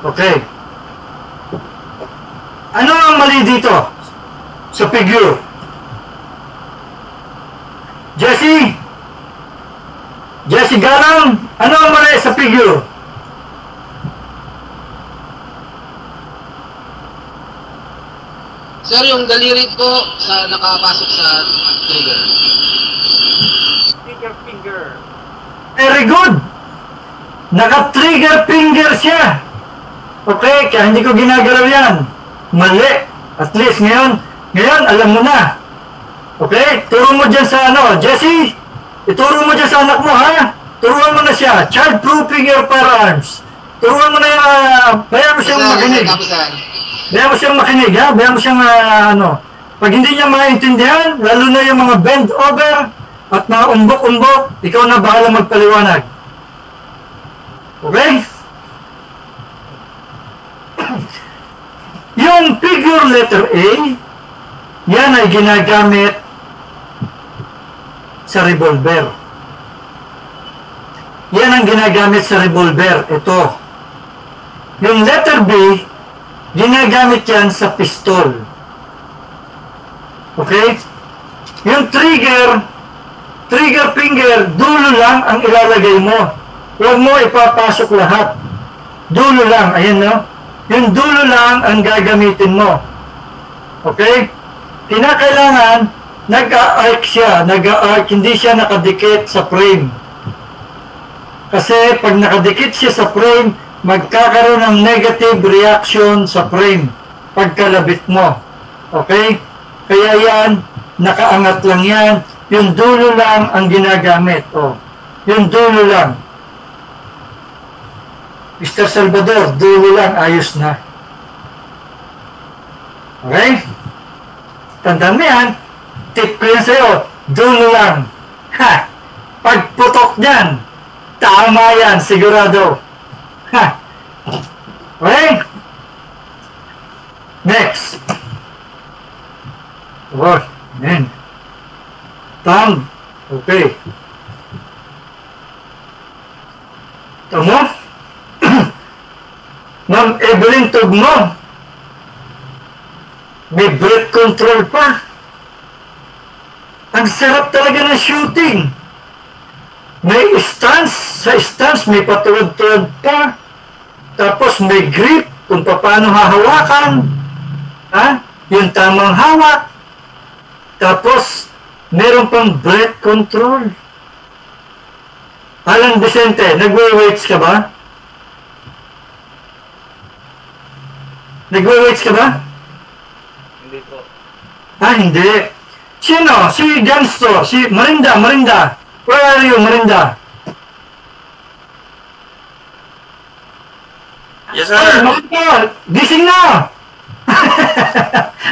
Okay. Ano ang mali dito sa figure? Jesse Galang, ano ang mali sa figure? Sir, yung daliri po sa nakapasok sa trigger. Trigger finger. Very good. Naka-trigger finger siya. Okay, kaya hindi ko ginagalaw yan. Mali. At least ngayon alam mo na. Okay, turo mo dyan sa Jesse, ituro mo dyan sa anak mo ha. Turuan mo na siya. Child-proofing your firearms. Turuan mo na yung, bayan mo siyang makinig. Bayan mo siyang makinig ha. Bayan mo siyang Pag hindi niya maintindihan, lalo na yung mga bend over at mga umbok-umbok, ikaw na bahala magpaliwanag. Okay? Yung figure letter A, yan ay ginagamit sa revolver. Yan ang ginagamit sa revolver. Ito. Yung letter B, ginagamit yan sa pistol. Okay? Yung trigger finger, dulo lang ang ilalagay mo. Huwag mo ipapasok lahat. Dulo lang. Ayan, no? Yung dulo lang ang gagamitin mo. Okay? Kinakailangan, nag-a-arc siya. Nag-a-arc, hindi siya nakadikit sa frame. Kasi pag nakadikit siya sa frame, magkakaroon ng negative reaction sa frame pagkalabit mo. Okay? Kaya yan, nakaangat lang yan. Yung dulo lang ang ginagamit. Oh. Yung dulo lang. Mr. Salvador, dulo lang, ayos na. Okay? Tandaan mo yan. Tip ko yan sa'yo. Dulo lang. Ha! Pagputok niyan, tama yan, sigurado. Ha! Okay? Next. Oh, man. Thumb. Okay. Tama? Ma'am Evelyn Tugmo, may breath control pa. Ang sarap talaga ng shooting. May stance, sa stance may patuwad-tuwad pa. Tapos may grip kung paano hahawakan. Ha? yung tamang hawak, tapos meron pang breath control. Alan Vicente, nagwe-weights ka ba? Nagwe-weights ka ba? Hindi po. Ah, hindi. Sino? Si Gansto, si Marinda. Where are you, Marinda? Yes, Ay, sir. Marinda, gising na!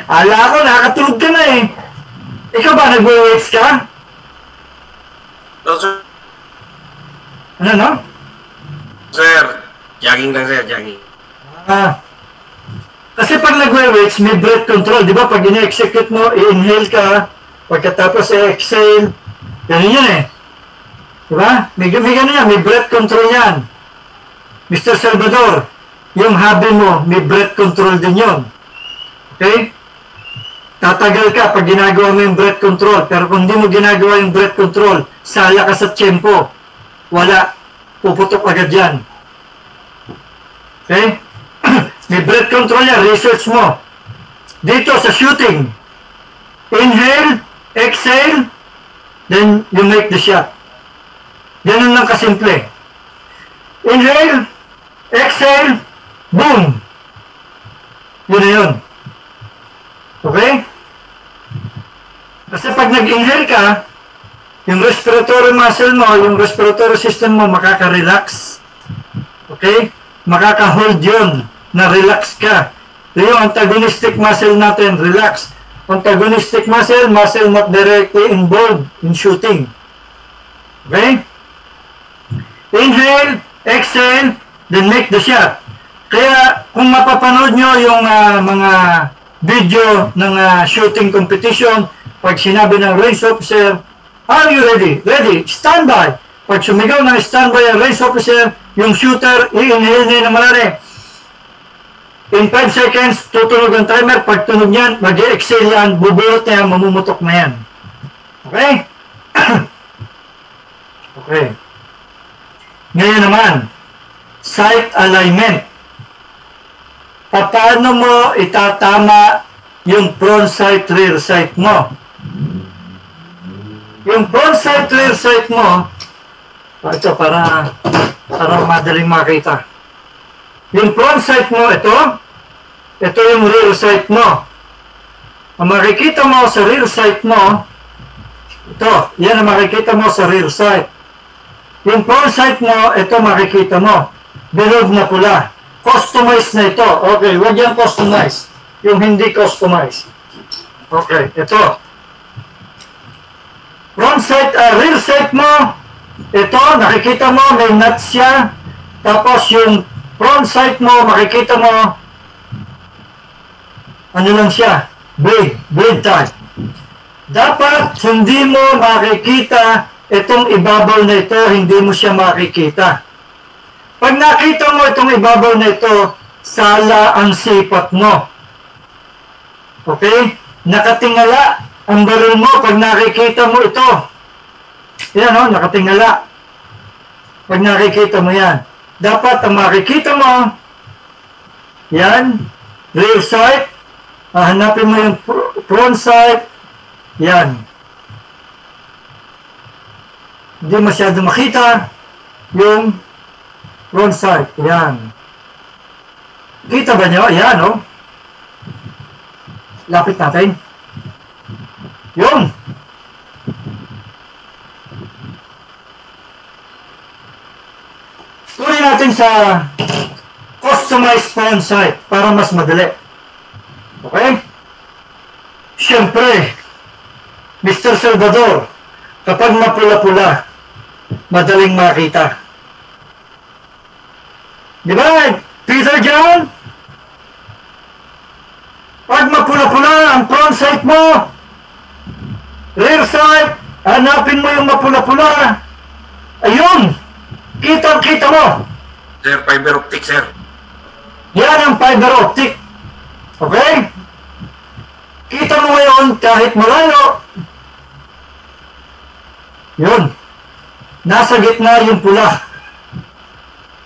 Ala ko, nakatulog ka na eh. Ikaw ba, nagwe-weights ka? No, sir. Ano, no? Sir, jogging lang, sir. Jogging. Ah. Kasi pag nagwe-weights, may breath control. Di ba? Pag ina-execute mo, i-inhale ka, pagkatapos i-exhale, yan yun eh. Di ba? May ganun yan, may breath control yan. Mr. Salvador, yung hobby mo, may breath control din yun. Okay? Tatagal ka pag ginagawa mo yung breath control. Pero kung hindi mo ginagawa yung breath control, sala ka sa tiyempo. Wala. Puputok agad yan. Okay? May breath control yan. Research mo. Dito sa shooting. Inhale, exhale, then you make the shot. Ganun lang kasimple. Inhale, exhale, boom! Yun na yun. Okay? Kasi pag nag-inhale ka, yung respiratory muscle mo, yung respiratory system mo, makaka-relax. Okay? Makaka-hold yun, na relax ka. Yung antagonistic muscle natin, relax. Antagonistic muscle not directly involved in shooting. Okay? Inhale, exhale, then make the shot. Kaya, kung mapapanood nyo yung mga video ng shooting competition, pag sinabi ng range officer, are you ready? Ready. Stand by. Pag sumigaw ng standby ang range officer, yung shooter, i-inhale niya na malalim. In 5 seconds, tutunog ang timer. Pag tunog niyan, mag-exhale yan, bubulot niya, mamumutok na yan. Okay? Okay. Ngayon naman, sight alignment. Paano mo itatama yung front sight, rear sight mo? Yung front sight, rear sight mo, ito para madaling makita. Yung front sight mo, ito yung rear sight mo. Ang makikita mo sa rear sight mo, yan ang makikita mo sa rear sight. Yung front sight mo, ito makikita mo. Bilog na pula. Customized na ito. Okay, wag yan customized. Yung hindi customized. Okay, ito. Front sight, rear sight mo, ito, nakikita mo, may nuts siya. Tapos yung front sight mo, makikita mo, ano lang siya, blade type. Dapat hindi mo makikita itong ibabaw na ito, hindi mo siya makikita. Pag nakita mo itong ibabaw na ito, sala ang sipat mo. Okay? Nakatingala ang baril mo pag nakikita mo ito. Yan o, nakatingala. Pag nakikita mo yan. Dapat ang makikita mo, yan, rear sight, hanapin mo yung front sight, yan. Hindi masyado makita yung front sight, yan. Kita ba nyo? Yan o. Lapit natin. Yun. Tuloy natin sa customized front sight para mas madali. Okay? Siyempre, Mr. Salvador, kapag mapula-pula, madaling makita. Di ba, Peter John? Pag mapula-pula ang front sight mo, rear sight, hanapin mo yung mapula-pula. Ayun! Kita-kita mo. Sir, fiber optic, sir. Yan ang fiber optic. Okay? Kita mo ngayon kahit malayo. Yun. Nasa gitna yung pula.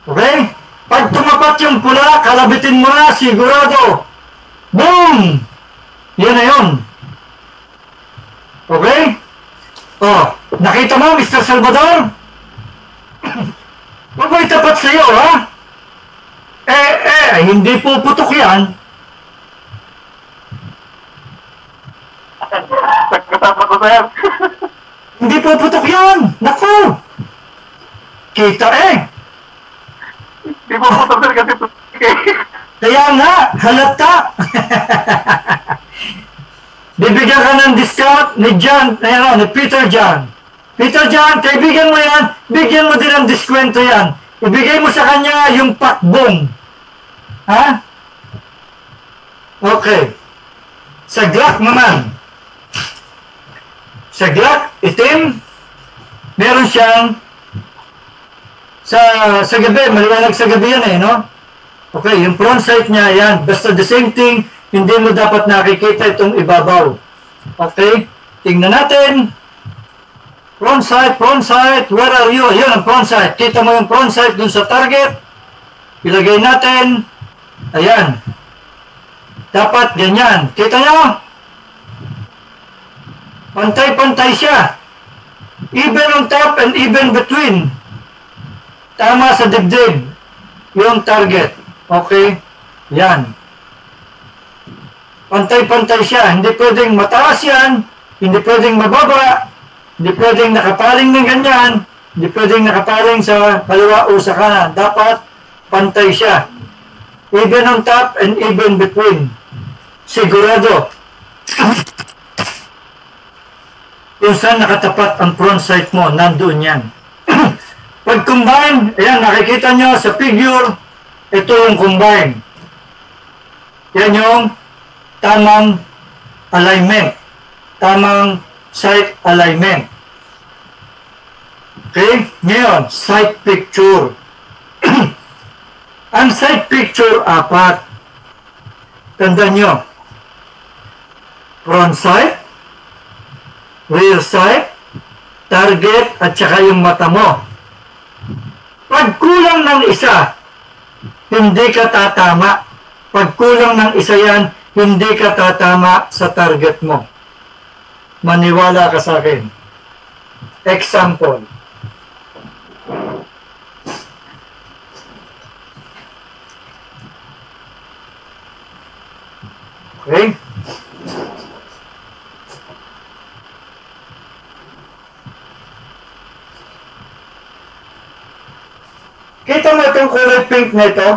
Okay? Pag tumapat yung pula, kalabitin mo na, sigurado. Boom! Yan na yun. Okay? Oh, nakita mo, Mr. Salvador? Huwag mo itapat sa'yo, ha? Hindi puputok yan. Kasama ko, sir. Hindi puputok yan. Naku! Kita Hindi puputok, sir, kasi Kaya nga, halata. Bibigyan ka ng discount ni John, ni Peter John. Peter John, kaibigan mo yan, bigyan mo din ng diskwento yan. Ibigay mo sa kanya yung pakbong. Ha? Okay. Sa Glock naman. Sa Glock, itim, meron siyang sa gabi, maliwanag sa gabi yan no? Okay, yung front sight niya, yan. Basta the same thing, hindi mo dapat nakikita itong ibabaw. Okay? Tingnan natin. Front sight, where are you? Yun ang front sight. Kita mo yung front sight dun sa target. Ilagay natin. Ayan. Dapat ganyan. Kita nyo? Pantay-pantay siya. Even on top and even between. Tama sa dibdib. Yung target. Okay? Yan. Pantay-pantay siya. Hindi pwedeng mataas yan. Hindi pwedeng mababa. Hindi pwedeng nakapaling ng ganyan. Hindi pwedeng nakapaling sa kaliwa o sa kanan. Dapat pantay siya. Even on top and even between. Sigurado. Kung saan nakatapat ang front sight mo, nandun yan. Pag combine, ayan, nakikita nyo sa figure, ito yung combine. Yan yung tamang alignment. Tamang sight alignment. Okay? Ngayon, sight picture. Ang sight picture, 4. Tandaan nyo. Front sight, rear sight, target, at saka yung mata mo. Pag kulang ng isa, hindi ka tatama. Pag kulang ng isa yan, hindi ka tatama sa target mo. Maniwala ka sa akin. Example. Okay? Kita mo itong kulay pink na ito?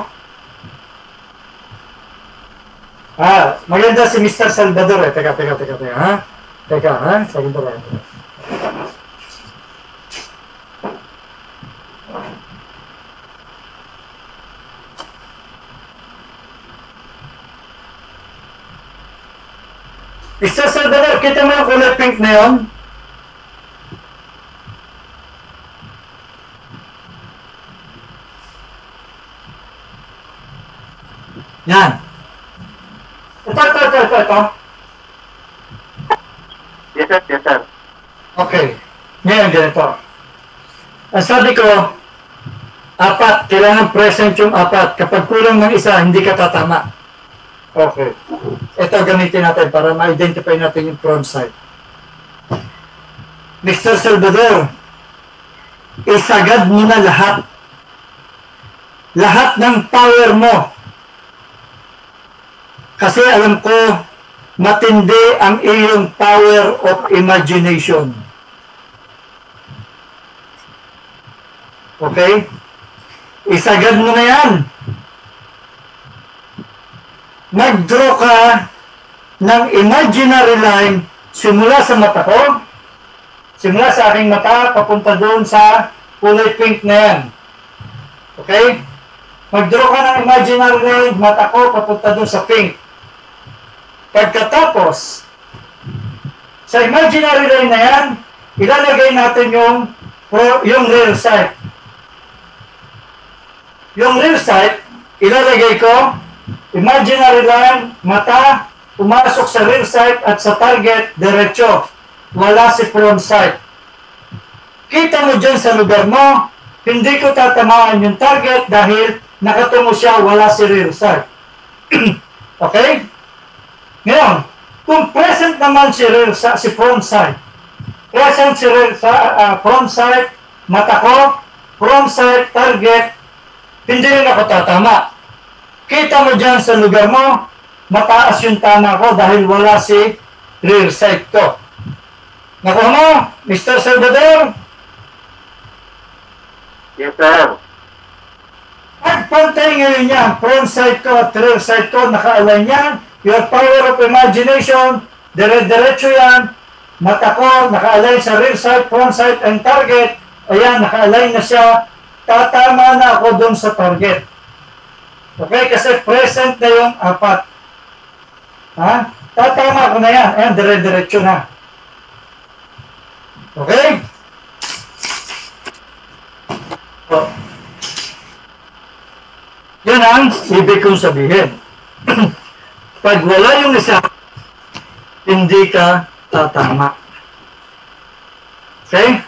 Maganda si Mr. Salvador Teka, ha? Teka, ha? Salvador. Mr. Salvador, kita mo yung kulay pink na yun? Yan. Ito. Yes, sir. Okay. Ngayon, ganito. Ang sabi ko, 4. Kailangan present yung 4. Kapag kulang ng isa, hindi ka tatama. Okay. Ito gamitin natin para ma-identify natin yung front sight. Mr. Salvador, isagad mo na lahat. Lahat ng power mo. Kasi alam ko, matindi ang iyong power of imagination. Okay? Isagad mo na yan. Mag-draw ka ng imaginary line simula sa mata ko, simula sa aking mata, papunta doon sa kulay pink na yan. Okay? Mag-draw ka ng imaginary line, mata ko, papunta doon sa pink. Pagkatapos, sa imaginary line na yan, ilalagay natin yung rear sight. Yung rear sight, ilalagay ko, imaginary line, mata, pumasok sa rear sight at sa target, diretso. Wala si front sight. Kita mo dyan sa lugar mo, hindi ko tatamaan yung target dahil nakatungo siya, wala si rear sight. Okay? Ngayon, Kung present naman si rear sa si front side, present si rear sa front side, mata ko, front side, target, hindi rin ako tatama. Kita mo dyan sa lugar mo, mataas yung tama ko dahil wala si rear side ko. Nakuha mo, Mr. Salvador? Yes, sir. Pagpantay ngayon yan, front side ko at rear side ko, naka-align yan. Your power of imagination, dire-diretso yan. Mata ko, naka-align sa rear side, front side, and target. Ayan, naka-align na siya. Tatama na ako dun sa target. Okay, kasi present na yung 4. Ha? Tatama ko na yan. Ayan, dire-diretso na. Okay? So, yun ang ibig kong sabihin. Pag wala yung isa, hindi ka tatama. Okay?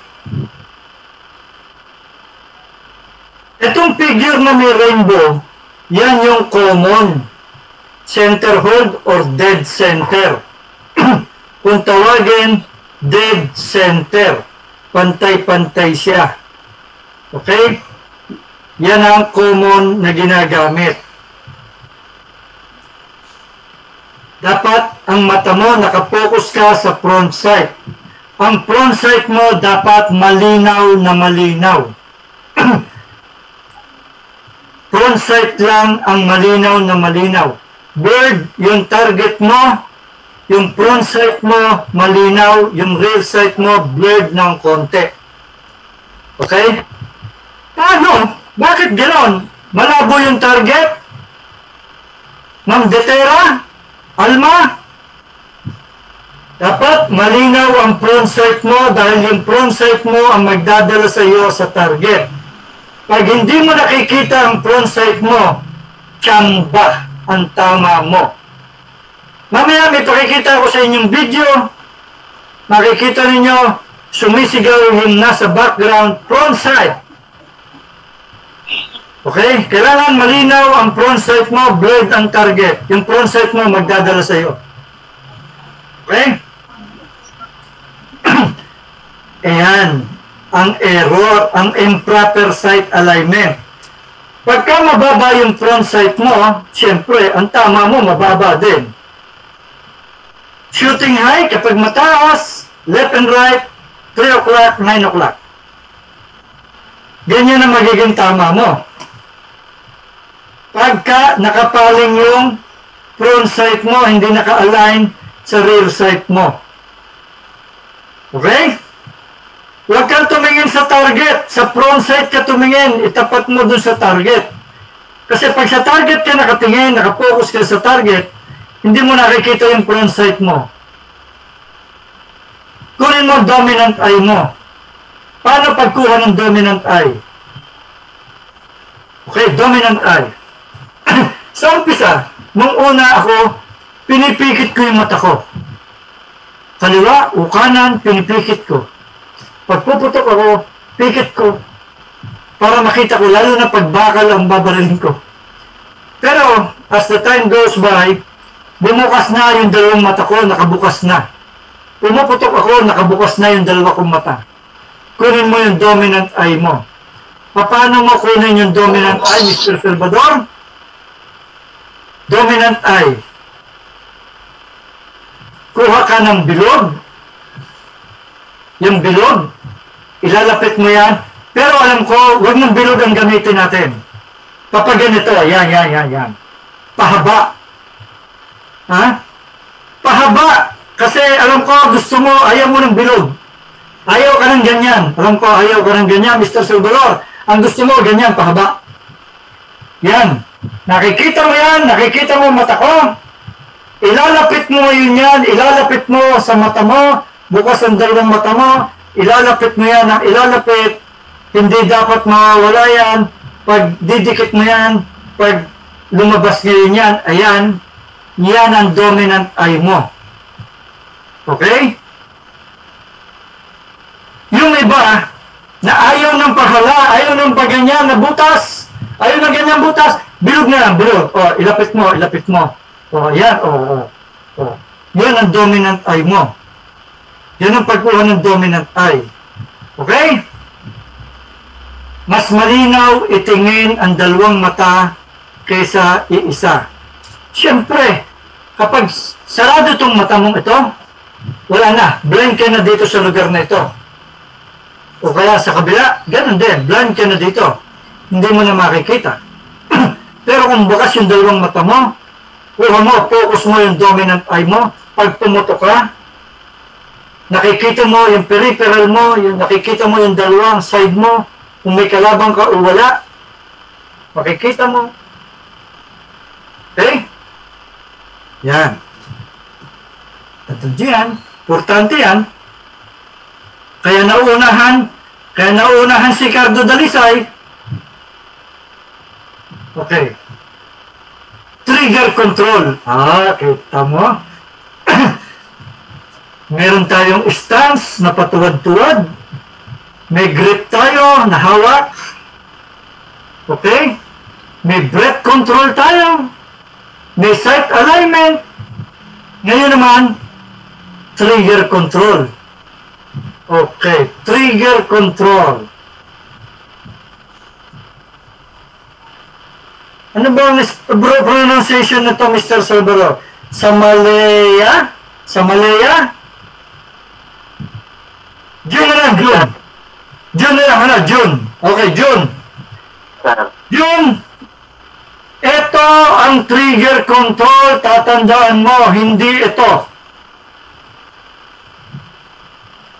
Itong figure na may rainbow, yan yung common center hold or dead center. Kung tawagin, dead center. Pantay-pantay siya. Okay? Yan ang common na ginagamit. Dapat ang mata mo nakapokus ka sa front sight. Ang front sight mo dapat malinaw na malinaw. Front sight lang ang malinaw na malinaw. Bird, yung target mo, yung front sight mo malinaw, yung rear sight mo blurred ng konti. Okay? Paano? Bakit gano'n? Malabo yung target? Ma'am Detera? Alma? Dapat malinaw ang front sight mo dahil yung front sight mo ang magdadala sa iyo sa target. Pag hindi mo nakikita ang front sight mo, tiyamba ang tama mo. Mamaya may pakikita ko sa inyong video. Makikita ninyo, sumisigaw yung nasa background front sight. Okay? Kailangan malinaw ang front sight mo, blurred ang target. Yung front sight mo magdadala sa iyo. Okay? Ayan. Ang error, ang improper sight alignment. Pagka mababa yung front sight mo, siyempre, ang tama mo mababa din. Shooting high, kapag mataas, left and right, 3 o'clock, 9 o'clock. Ganyan ang magiging tama mo. Pagka nakapaling yung front sight mo, hindi naka-align sa rear sight mo. Okay? Huwag kang tumingin sa target. Sa front sight ka tumingin, itapat mo dun sa target. Kasi pag sa target ka nakatingin, nakapokus ka sa target, hindi mo nakikita yung front sight mo. Kunin mo dominant eye mo. Paano pagkuha ng dominant eye? Okay, dominant eye. Sa umpisa, nung una ako, pinipikit ko yung mata ko. Kaliwa o kanan, pinipikit ko. Pagpuputok ako, pikit ko. Para makita ko, lalo na pagbakal ang babarilin ko. Pero, as the time goes by, bumukas na yung dalawang mata ko, nakabukas na. Pumuputok ako, nakabukas na yung dalawa kong mata. Kunin mo yung dominant eye mo. Paano mo kunin yung dominant eye, Mr. Salvador? Dominant eye. Kuha ka ng bilog. Yung bilog, ilalapit mo yan. Pero alam ko, huwag ng bilog ang gamitin natin. Kapag ganito, yan. Pahaba. Ha? Pahaba. Kasi alam ko, gusto mo, ayaw mo ng bilog. Ayaw ka ng ganyan. Alam ko, ayaw ka ng ganyan, Mr. Salvador. Ang gusto mo, ganyan, pahaba. Yan. Nakikita mo yan, nakikita mo mata ko. Ilalapit mo yun yan, ilalapit mo sa mata mo, bukas ang dalawang mata mo, ilalapit mo yan, ang ilalapit, hindi dapat mawawala yan. Pag didikit mo yan, pag lumabas ngayon yan, ayan, yan ang dominant eye mo. Okay? Yung iba, na ayaw ng pahala, ayaw ng paganyan na butas, ayaw ng ganyan butas, bilog na lang, bilog. O, ilapit mo. O, yan, o. Yun ang dominant eye mo. Yun ang pagkuha ng dominant eye. Okay? Mas malinaw itingin ang dalawang mata kaysa iisa. Siyempre, kapag sarado itong mata mong ito, wala na. Blind ka na dito sa lugar na ito. O kaya sa kabila, ganun din. Blind ka na dito. Hindi mo na makikita. Pero kung bukas yung dalawang mata mo, kuha mo, focus mo yung dominant eye mo, pag pumutok ka, nakikita mo yung peripheral mo, nakikita mo yung dalawang side mo, kung may kalabang ka o wala, makikita mo. Okay? Yan. At diyan, importante yan. Kaya nauunahan si Cardo Dalisay. Okay. Trigger control. Kita mo? Meron tayong stance na patuwad-tuwad. May grip tayo na hawak. Okay? May breath control tayo. May sight alignment. Ngayon naman, trigger control. Okay, trigger control. Ano ba ang pronunciation na to, Mr. Salvador? Samalaya? Samalaya? June na lang, June. June na lang, ano? June. Okay, June. June. Ito ang trigger control. Tatandaan mo, hindi ito.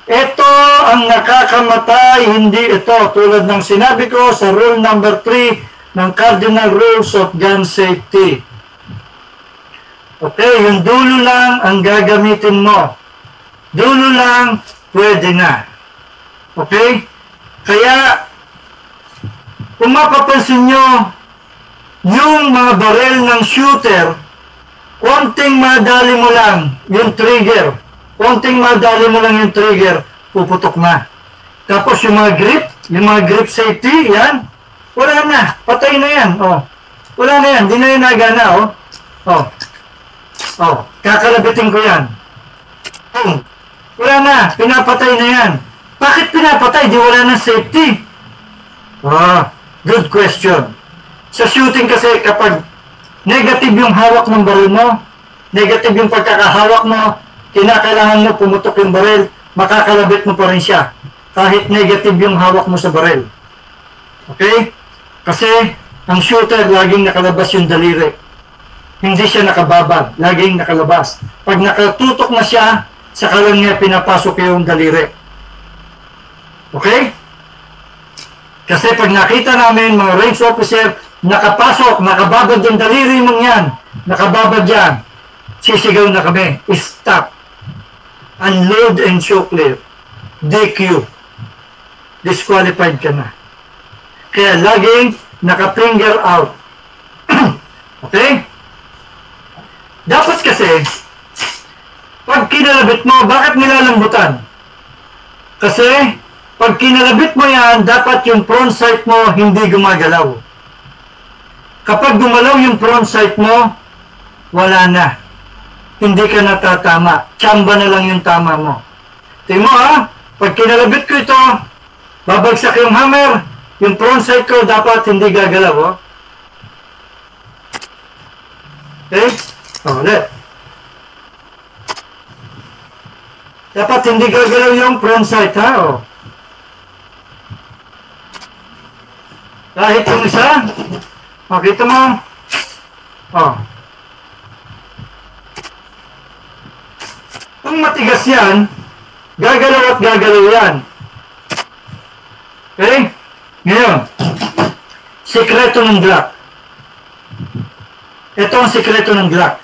Ito ang nakakamatay, hindi ito. Tulad ng sinabi ko sa rule number 3 ng Cardinal Rules of Gun Safety. Okay, yung dulo lang ang gagamitin mo. Dulo lang, pwede na. Okay? Kaya, kung mapapansin nyo, yung mga barrel ng shooter, konting madali mo lang yung trigger. Konting madali mo lang yung trigger, puputok na. Tapos yung mga grip safety, yan, wala na, patay na yan. Oh. Wala na yan, di na yan nagana. Kakalabitin ko yan. Wala na, pinapatay na yan. Bakit pinapatay? Di wala na safety. Good question. Sa shooting kasi kapag negative yung hawak ng baril mo, negative yung pagkakahawak mo, kinakailangan mo pumutok yung baril, makakalabit mo pa rin siya. Kahit negative yung hawak mo sa baril. Okay? Kasi ang shooter laging nakalabas yung daliri. Hindi siya nakababad, laging nakalabas. Pag nakatutok na siya, saka lang niya pinapasok yung daliri. Okay? Kasi pag nakita namin mga range officer, nakapasok, nakababad yung daliri mong yan, nakababad yan, sisigaw na kami, stop, unload and show clear, DQ, disqualified ka na. Kaya laging naka-finger out. Okay? Dapat kasi, pag kinalabit mo, bakit nilalambutan? Kasi, pag kinalabit mo yan, dapat yung front sight mo hindi gumagalaw. Kapag gumalaw yung front sight mo, wala na. Hindi ka natatama. Tsamba na lang yung tama mo. Tingnan mo pag kinalabit ko ito, babagsak yung hammer, yung front sight ko dapat hindi gagalaw. Okay? Ulit. Dapat hindi gagalaw yung front sight, Kahit yung isa, makita mo, kung matigas yan, gagalaw at gagalaw yan. Okay? Ngayon, sikreto ng Glock. Ito ang sikreto ng Glock.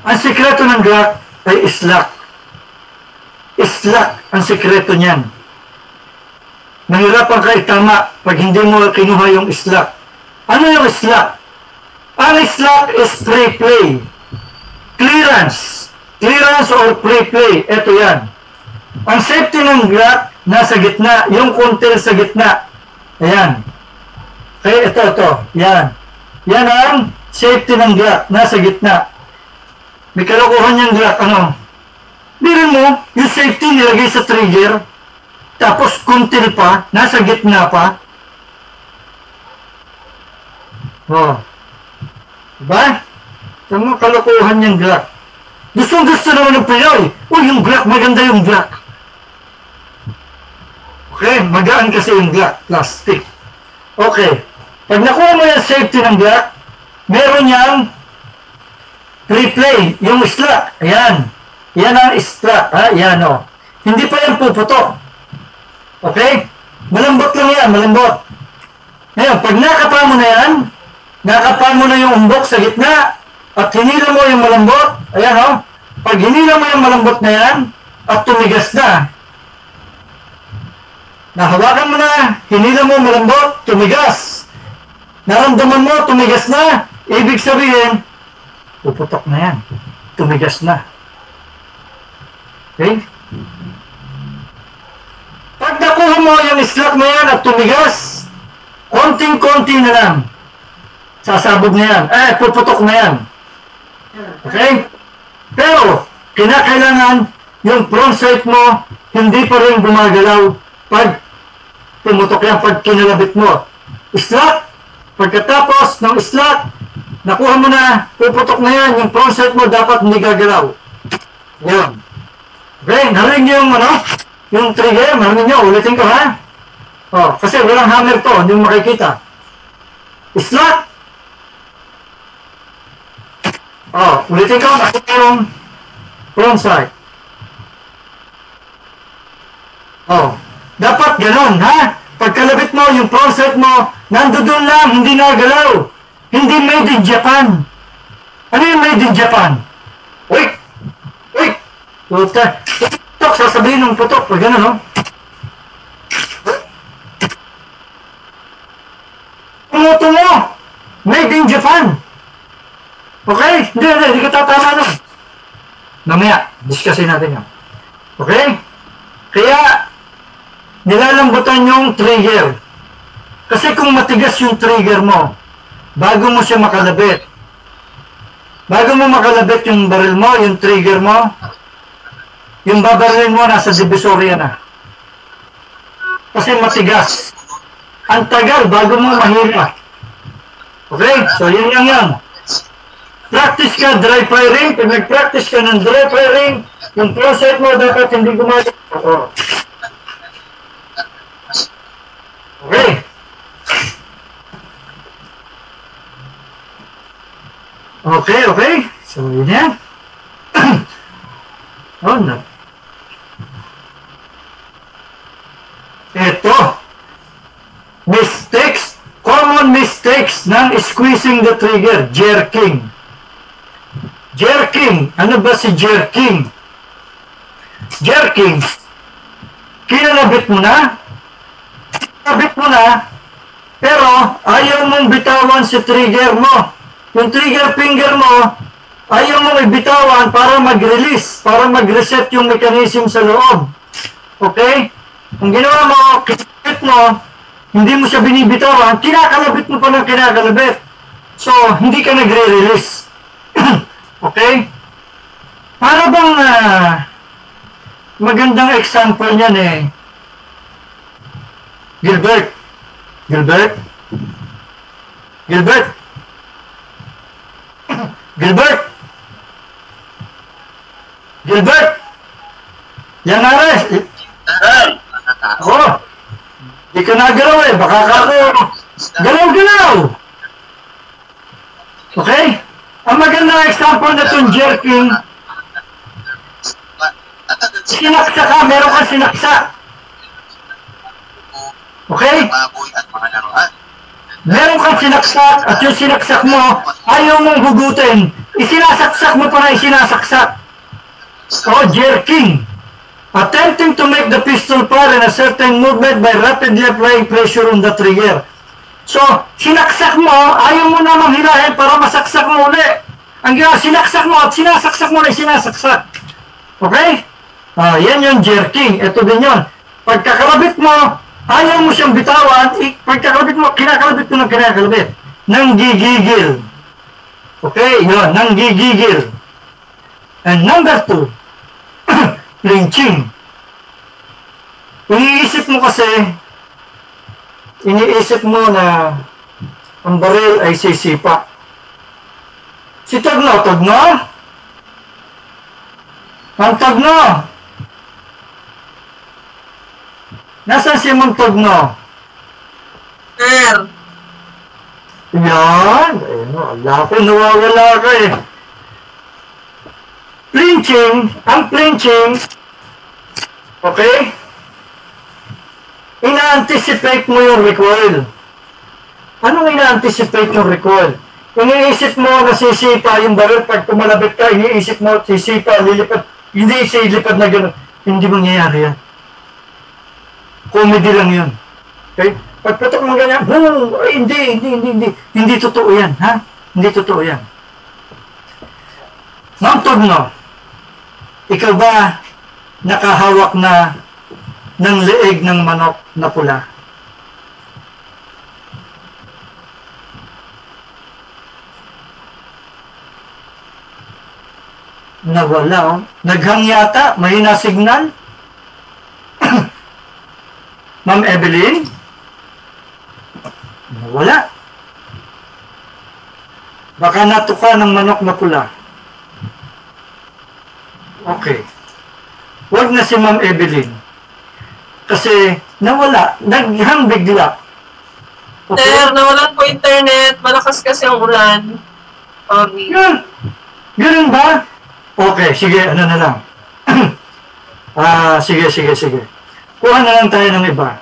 Ang sikreto ng Glock ay islak. Islak ang sikreto niyan. Nahirapan ka itama pag hindi mo kinuha yung islak. Ano yung islak? Ang islak is free play. Clearance. Clearance or free play. Ito yan. Ang safety ng Glock nasa gitna. Yung kuntil sa gitna. Ayan. Kaya ito. Yan. Yan ang safety ng Glock, nasa gitna. May kalokohan yung Glock, ano? Birin mo, yung safety nilagay sa trigger, tapos kuntil pa, nasa gitna pa. Oh. Diba? Yung mga kalokohan yung Glock. Gusto naman ng Pinoy. Uy, yung Glock, maganda yung Glock. Okay, magaan kasi yung Glock, plastic. Okay. Pag nakuha mo yung safety ng Glock, meron yang replay, yung slot. Ayan. Yan ang strap, ha? Yan, o. Hindi pa yan puputok. Okay? Malambot lang yan, malambot. Ngayon, pag nakapa mo na yan, nakapa mo na yung umbok sa gitna, at hinila mo yung malambot, ayan, o. Pag hinila mo yung malambot na yan, at tumigas na, nahawakan mo na, hinila mo malambot, tumigas. Naramdaman mo, tumigas na, ibig sabihin, puputok na yan. Tumigas na. Okay? Pag nakuha mo yung slot na yan at tumigas, konting-konti na lang. Sasabog na yan. Puputok na yan. Okay? Pero, kinakailangan yung front sight mo hindi pa rin gumagalaw pag pumutok yan, pag kinalabit mo. Slot, pagkatapos ng slot, nakuha mo na, puputok na yan, yung front sight mo dapat hindi gagalaw. Yan. Okay, narinig niyo yung ano? Yung trigger, narinig niyo, ulitin ko ha? Oh, kasi walang hammer to, hindi mo makikita. Slot! Oh, ulitin ko, nakita yung front sight. Oh, dapat ganun, ha? Pagkalabit mo, yung front sight mo, nandoon lang, hindi nagalaw. Hindi made in Japan. Ano yung made in Japan? Wait! Wait! Putok! Putok! Sasabihin ng putok. Pag gano'n, no? Tungo! Made in Japan! Okay? Hindi ka tatama nun. Mamaya, discussin natin yan. Okay? Kaya, nilalambutan yung trigger. Kasi kung matigas yung trigger mo, bago mo siya makalabit, bago mo makalabit yung baril mo, yung trigger mo, yung babarilin mo nasa divisoria na. Kasi matigas. Ang tagal bago mo mahila. Okay? So yun lang yan. Practice ka dry firing. Pag nag-practice ka ng dry firing, yung process mo dapat hindi gumagalaw. Okay? Okay. So, yun yan. Oh, no. Ito. Mistakes. Common mistakes ng squeezing the trigger. Jerking. Jerking. Ano ba si jerking? Jerking. Kinalabit mo na. Kinalabit mo na. Pero, ayaw mong bitawan si trigger mo. Yung trigger finger mo, ayaw mong ibitawan para mag-release, para mag-reset yung mechanism sa loob. Okay? Kung ginawa mo, kinalabit mo, hindi mo siya binibitawan, kinakalabit mo pa ng kinakalabit. So, hindi ka nagre-release. Okay? Para bang magandang example niyan eh. Gilbert. Gilbert? Gilbert? Gilbert? Gilbert? Yan na rin. Oo. Di ka nagalaw eh. Baka kako. Galaw-galaw. Okay? Ang magandang example na itong jerking, sinaksa ka. Meron kang sinaksa. Okay? Meron kang sinaksak at yung sinaksak mo, ayaw mong hugutin. Isinasaksak mo pa na isinasaksak. O, jerking. Attempting to make the pistol fire in a certain movement by rapidly applying pressure on the trigger. So, sinaksak mo, ayaw mo namang hilahin para masaksak mo uli. Ang ginawa, sinaksak mo at sinasaksak mo na isinasaksak. Okay? Yan yung jerking. Ito din yun. Pagkakalabit mo, ayaw mo siyang bitawan, pagkakalabit mo, kinakalabit mo ng kinakalabit. Nang gigigil. Okay, yun, nanggigigil. And number 2, flinching. Iniisip mo na ang baril ay sisipa. Si Tagno. Ang Tagno. Nasaan si Mang Tagno? Sir. Yan. Ala ko, nawawala ka eh. Ang flinching, okay? Ina-anticipate mo yung recoil. Anong ina-anticipate yung recoil? Iniisip mo na sisipa yung baril, pag tumalabit ka, iniisip mo, sisipa, lilipad, hindi silipad na gano'n. Hindi mangyayari yan. Comedy lang yun. Okay? Pagpatok mo ganyan, ay, hindi totoo yan, ha? Hindi totoo yan. Ma'am Tagno, ikaw ba nakahawak na ng leeg ng manok na pula? Nawala, oh. Naghang yata, mahina signal. Ma'am Evelyn? Nawala. Baka natuka ng manok na pula. Okay. Huwag na si Ma'am Evelyn. Kasi nawala. Naghang bigla. Okay? Sir, nawalan po internet. Malakas kasi ang ulan. Sorry. Yan. Ganun ba? Okay, sige. Ano na lang. Sige. Kuha na lang tayo ng iba.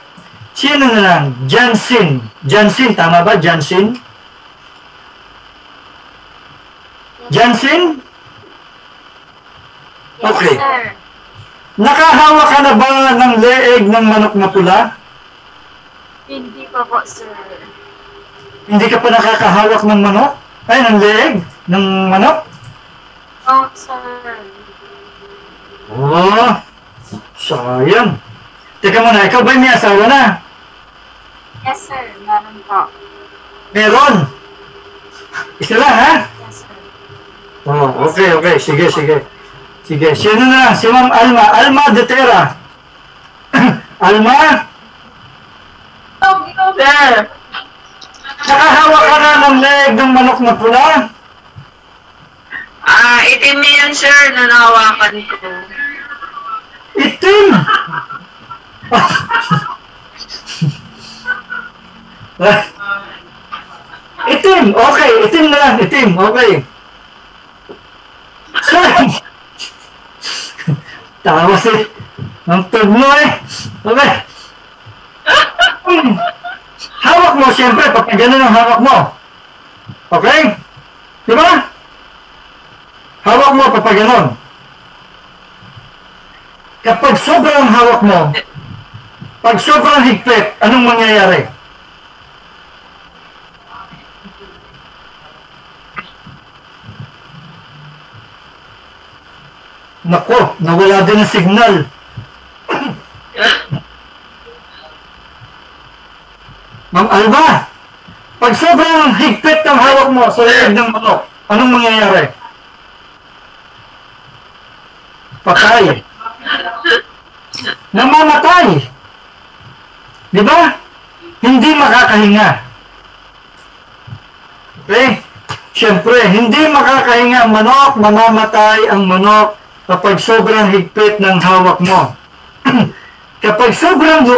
Sino na lang? Jansin. Jansin, tama ba? Jansin? Jansin? Okay. Nakahawa ka na ba ng leeg ng manok na pula? Hindi pa po, sir. Hindi ka pa nakakahawak ng manok? Ay, ng leeg? Ng manok? Oh, sir. Oh, sayang. Teka muna, ikaw ba may asawa na? Yes, sir. Meron po. Meron? Isa lang, ha? Yes, sir. Oh, okay. Sige. Sino na? Si Ma'am Alma. Alma Detera. Alma? Sir. Nakahawak ka na ng leeg ng manok na pula? Itim yan, sir, na nahawakan ko. Itim? Itim, okay. Itim na lang, itim, okay. Sorry. Tawa si ang Tagno eh. Okay. Hawak mo, siyempre, pag ganun ang hawak mo. Okay? Diba? Hawak mo kapag ganun. Kapag sobrang hawak mo, pag sobrang higpit, anong mangyayari? Nako, nawala din ang signal. Ma'am Alba, pag sobrang higpit ang hawak mo sa leeg ng manok, anong mangyayari? Patay. Namamatay. Di ba? Hindi makakahinga. Okay? Siyempre, hindi makakahinga ang manok, mamamatay ang manok kapag sobrang higpit ng hawak mo. Kapag sobrang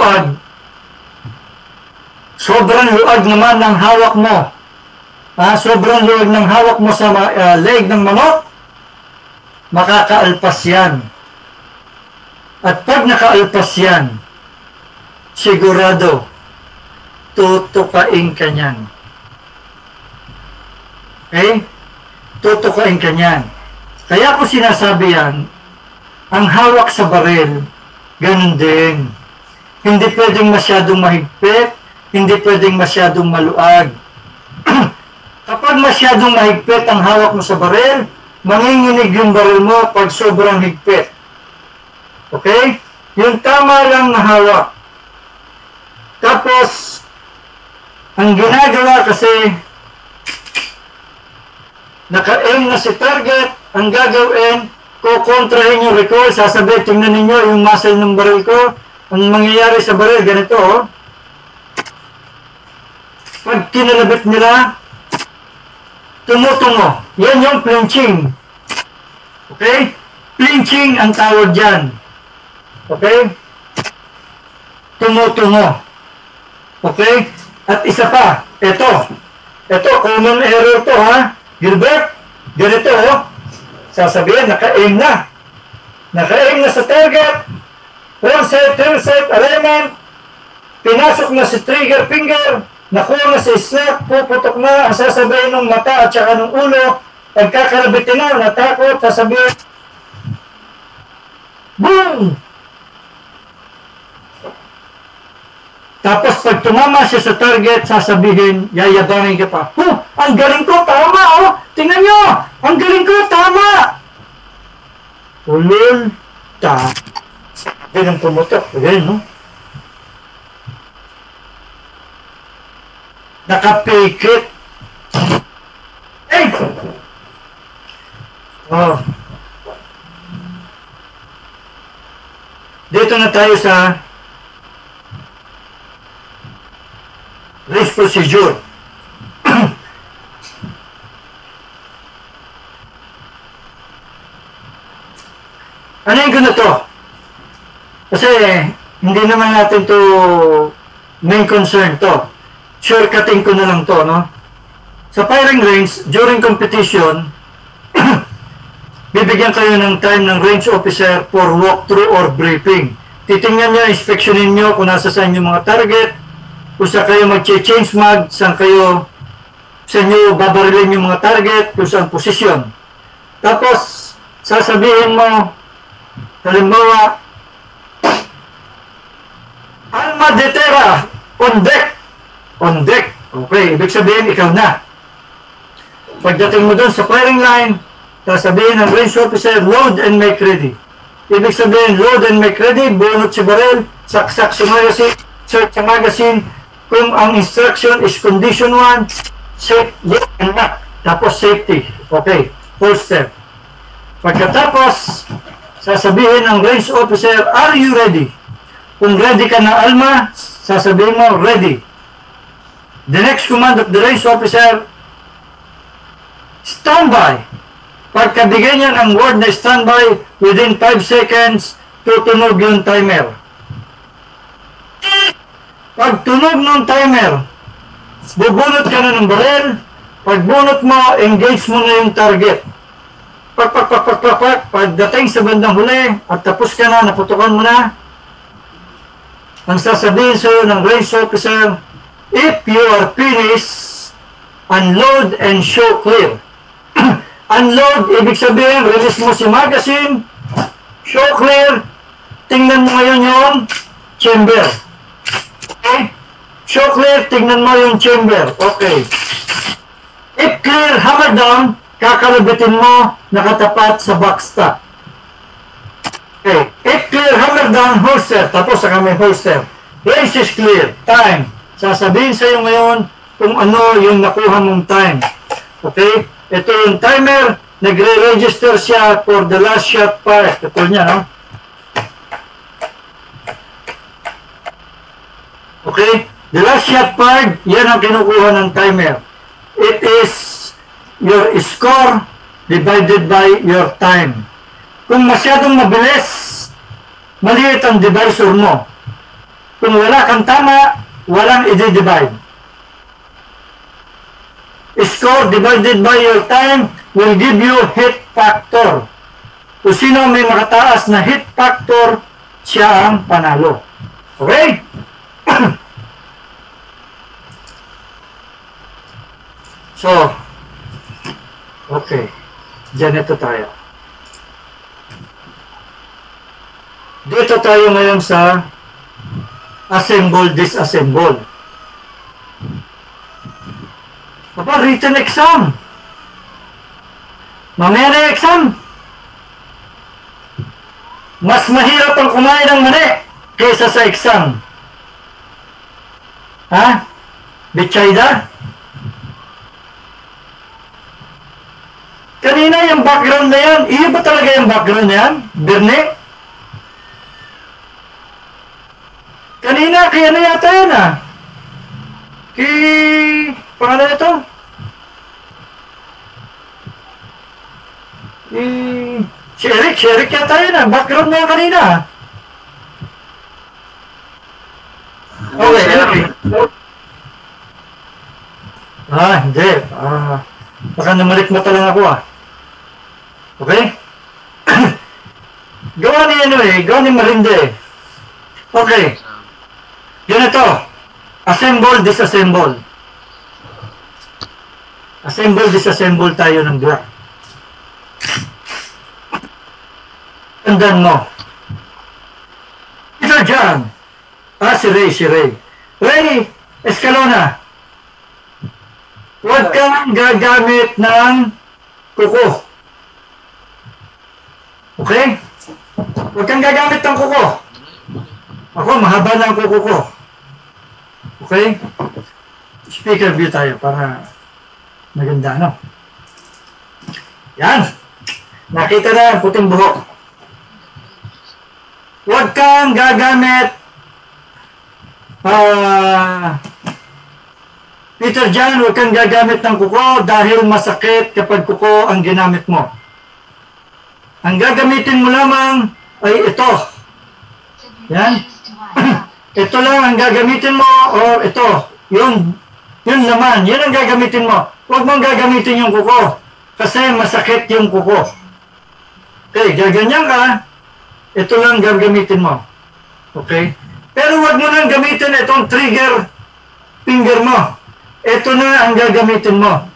luag naman ng hawak mo, sobrang luag ng hawak mo sa leg ng manok, makakaalpas yan. At pag nakaalpas yan, sigurado, tutukain ka niyan. Okay? Tutukain ka niyan. Kaya ko sinasabi yan, ang hawak sa baril, ganun din. Hindi pwedeng masyadong mahigpit, hindi pwedeng masyadong maluag. Kapag masyadong mahigpit ang hawak mo sa baril, manginginig yung baril mo pag sobrang higpit. Okay? Yung tama lang na hawak. Tapos, ang ginagawa kasi, naka-aim na si target, ang gagawin, kukontrahin yung recoil, sasabihin, tingnan ninyo yung muzzle ng baril ko, ang mangyayari sa baril, ganito, oh. Pag kinalabit nila, tumutungo. Yan yung flinching. Okay? Flinching ang tawag dyan. Okay? Tumutungo. Okay? At isa pa, ito, common error to, ha? Gilbert, ganito, oh. Sasabihin, naka-aim na. Naka-aim na sa target. One side, third side, alignment. Pinasok na si trigger finger. Nakuha na si snap. Puputok na. Ang sasabihin ng mata at saka ng ulo. Pagkakarabitin na, natakot. Sasabihin, boom! Tapos pag tumama siya sa target, sasabihin, yayabangin ka pa. Ang galing ko, tama, oh! Tingnan nyo! Ang galing ko, tama! Ulul, ta. Ganun pumutok. Ganun, no? Nakapikit. Hey! Oh. Dito na tayo sa race procedure. Ano yung ganito? Kasi hindi naman natin to main concern to. Shortcutting ko na lang to, no? Sa firing range, during competition, bibigyan kayo ng time ng range officer for walkthrough or briefing. Titingnan nyo, inspeksyonin nyo kung nasa saan yung mga target, kung saan kayo mag-change mag, saan nyo babarilin yung mga target, kung saan posisyon. Tapos, sasabihin mo, halimbawa, Alma de Terra, on deck. On deck. Okay, ibig sabihin, ikaw na. Pagdating mo dun sa firing line, sasabihin ng range officer, load and make ready. Ibig sabihin, load and make ready, bunot si baril, saksak si magazine, search sa magazine. Kung ang instruction is condition 1, set, load and knock. Tapos safety. Okay, holster. Pagkatapos, sasabihin ng range officer, are you ready? Kung ready ka na, Alma, sasabihin mo, ready. The next command of the range officer, standby. Pagkabigay niya ng word na standby, within 5 seconds, tutunog yung timer. Pag tunog ng timer, bubunot ka na ng baril. Pag bunot mo, engage mo na yung target. Pagdating sa bandang huli, at tapos ka na, naputukan mo na, ang sasabihin sa'yo ng range officer, if you are finished, unload and show clear. Unload, ibig sabihin, release mo si magazine, show clear, tingnan mo ngayon yung chamber. Okay? Show clear, tingnan mo yung chamber. Okay. If clear, hammer down, kakalabitin mo, nakatapat sa backstop. Okay. If clear, hammer down, holster. Tapos saka may holster. Range is clear. Time. Sasabihin sa'yo ngayon kung ano yung nakuha mong time. Okay? Ito yung timer. Nagre-register siya for the last shot fired. Ito niya, no? Okay? The last shot fired, yan ang kinukuha ng timer. It is your score divided by your time. Kung masyadong mabilis, maliit ang divisor mo. Kung wala kang tama, walang i-divide. Score divided by your time will give you hit factor. Kung sino may makataas na hit factor, siya ang panalo. Okay? So, okay. Diyan ito tayo. Dito tayo ngayon sa assemble, disassemble. Papa, written exam. Mamaya na exam. Mas mahirap ang kumain ng mani kaysa sa exam. Ha? Bitchayda? Kanina yung background na yan, iyo ba talaga yung background na yan, Bernie? Kanina, kaya na yata yan ah. Pangalan ito? Si Eric yata yan ah. Background na yan kanina. Okay, Eric. Hindi. Baka namalikmata lang ako ah. Okay? Gawa ni Marinda eh. Okay. Ganito. Assemble, disassemble. Assemble, disassemble tayo ng block. Tandaan mo. Ito dyan. Si Ray. Ray Escalona. Huwag kang gagamit ng kuko. Okay? Huwag kang gagamit ng kuko. Ako, mahaba na ang kuko ko. Okay? Speaker view tayo para maganda, no? Yan. Nakita na ang puting buhok. Huwag kang gagamit Peter John, huwag kang gagamit ng kuko dahil masakit kapag kuko ang ginamit mo. Ang gagamitin mo lamang ay ito. Yan. Ito lang ang gagamitin mo o ito. Yun naman. Yan ang gagamitin mo. Huwag mong gagamitin yung kuko kasi masakit yung kuko. Okay, gaganyan ka. Ito lang gagamitin mo. Okay? Pero huwag mo nang gamitin itong trigger finger mo. Ito na ang gagamitin mo.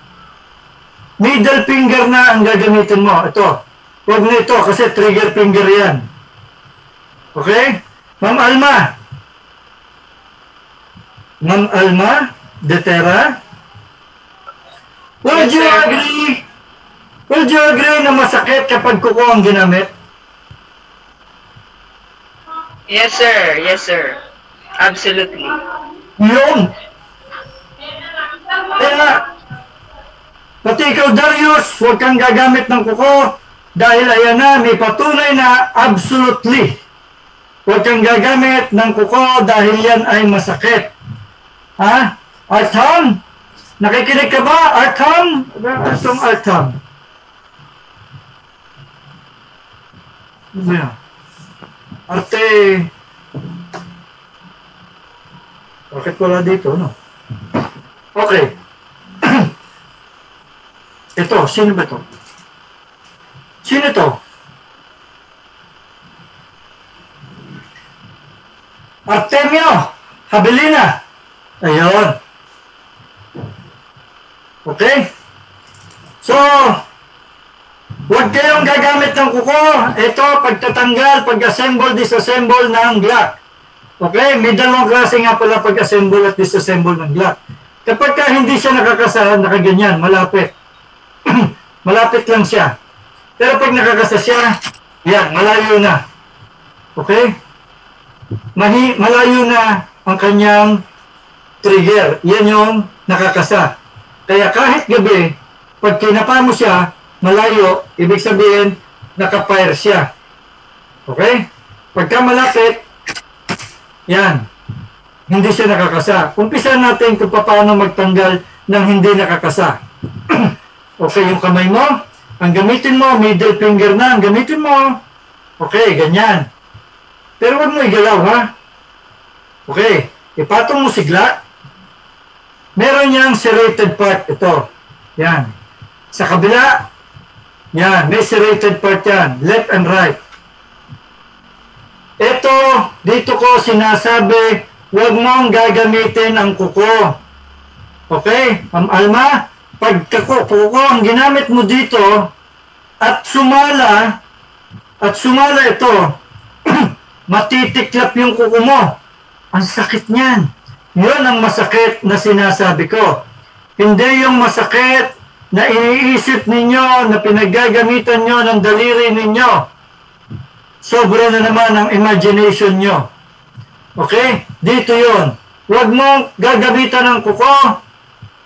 Middle finger na ang gagamitin mo. Ito. Huwag na ito kasi trigger finger yan. Okay? Ma'am Alma Detera, would you agree na masakit kapag kuko ang ginamit? Yes, sir. Absolutely. Yun. Kaya, pati ikaw, Darius, huwag kang gagamit ng kuko dahil ayan na, may patunay na absolutely. Huwag kang gagamit ng kuko dahil yan ay masakit. Ha? Artham? Nakikinig ka ba, Artham? Itong Artham. Ano ba yan? Arte. Bakit wala dito, no? Okay. Ito, sino ba ito? Sino ito? Artemio Habilina. Ayun. Okay? So, huwag kayong gagamit ng kuko. Ito, pagtatanggal, pag-assemble, disassemble ng Glock. Okay? May dalawang klase nga pala pag-assemble at disassemble ng Glock. Kapag ka hindi siya nakakasa, nakaganyan, malapit. Malapit lang siya. Pero pag nakakasa siya, yan, malayo na. Okay? Malayo na ang kanyang trigger. Yan yung nakakasa. Kaya kahit gabi, pag kinapa mo siya, malayo, ibig sabihin, nakapire siya. Okay? Pagka malapit, yan, hindi siya nakakasa. Umpisa natin kung paano magtanggal ng hindi nakakasa. Okay, yung kamay mo, ang gamitin mo, middle finger na, ang gamitin mo. Okay, ganyan. Pero huwag mo igalaw, ha? Okay, ipatong mo si Glock. Meron niyang serrated part. Ito. Yan. Sa kabila, yan. May serrated part yan. Left and right. Ito, dito ko sinasabi, huwag mong gagamitin ang kuko. Okay? Ma'am Alma, pag kuko ang ginamit mo dito, at sumala ito, matitiklap yung kuko mo. Ang sakit niyan. Yun ang masakit na sinasabi ko. Hindi yung masakit na iniisip ninyo, na pinaggagamitan nyo ng daliri ninyo. Sobra na naman ang imagination nyo. Okay? Dito yun. Huwag mong gagamitan ng kuko.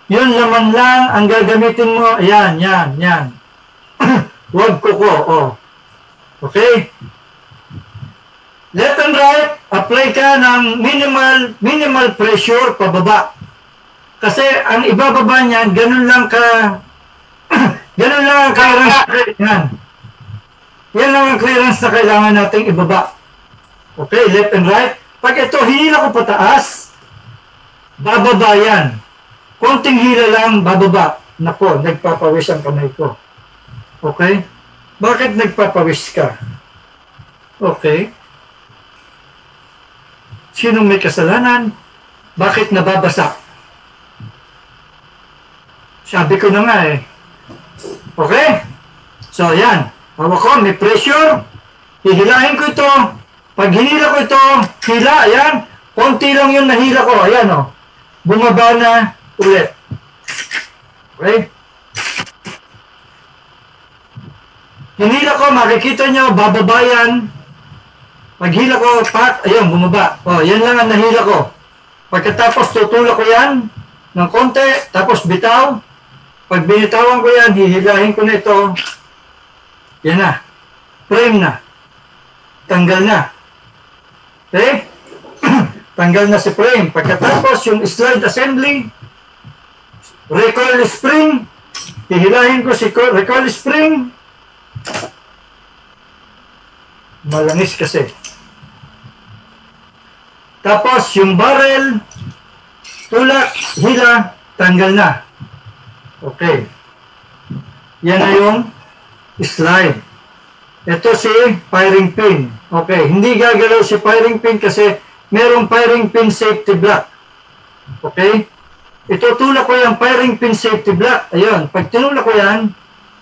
Yun naman lang ang gagamitin mo. Ayan, yan. Huwag kuko. Oh. Okay? Left and right, apply ka ng minimal pressure pababa. Kasi ang ibababa niyan, ganun lang ganun lang ang clearance. Yan lang ang clearance na kailangan nating ibaba. Okay, left and right. Pag ito, hinila ko pataas, bababa yan. Konting hila lang, bababa. Nako, nagpapawis ang kamay ko. Okay? Bakit nagpapawis ka? Okay. Sinong may kasalanan? Bakit nababasa? Sabi ko na nga eh. Okay? So, yan. Hawak ko, may pressure. Hihilahin ko ito. Pag hinila ko ito, hila, ayan. Konti lang yung nahila ko. Ayan, oh. Bumaba na ulit. Okay? Hinila ko, makikita nyo, bababa yan. Paghila ko, ayun, bumaba. O, yan lang ang nahila ko. Pagkatapos, tutulak ko yan ng konti, tapos bitaw. Pag binitawan ko yan, hihilahin ko na ito. Yan na. Frame na. Tanggal na. Okay? Tanggal na si frame. Pagkatapos, yung slide assembly, recoil spring, hihilahin ko si recoil spring. Malangis kasi. Tapos, yung barrel, tulak, hila, tanggal na. Okay. Yan na yung slide. Ito si firing pin. Okay. Hindi gagalaw si firing pin kasi merong firing pin safety block. Okay. Itutulak ko yung firing pin safety block. Ayun. Pag tinulak ko yan,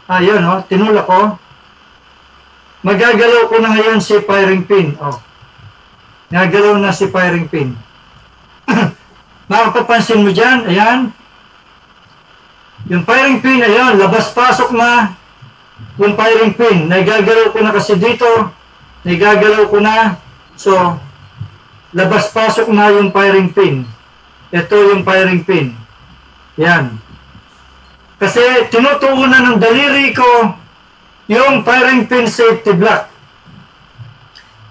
ayun, oh, tinulak ko, magagalaw ko na ngayon si firing pin. Oh. Nagalaw na si firing pin. Makapapansin mo dyan, ayan. Yung firing pin, ayan, labas-pasok na yung firing pin. Nagagalaw ko na kasi dito. Nagagalaw ko na. So, labas-pasok na yung firing pin. Ito yung firing pin. Ayan. Kasi tinutuunan ng daliri ko yung firing pin safety block.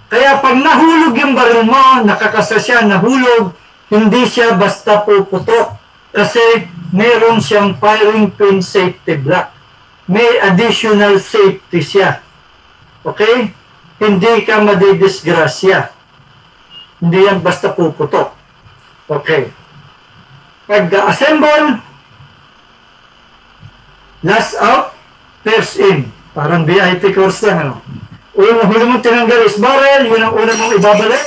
Kaya pag nahulog yung baril mo, nakakasa siya, nahulog, hindi siya basta puputok. Kasi meron siyang firing pin safety block. May additional safety siya. Okay? Hindi ka madidisgrasya. Hindi yan basta puputok. Okay. Pag-assemble, last out, first in. Parang VIP course lang, ano? Unang huli mong tinanggal is barrel, yun ang unang mong ibabalik.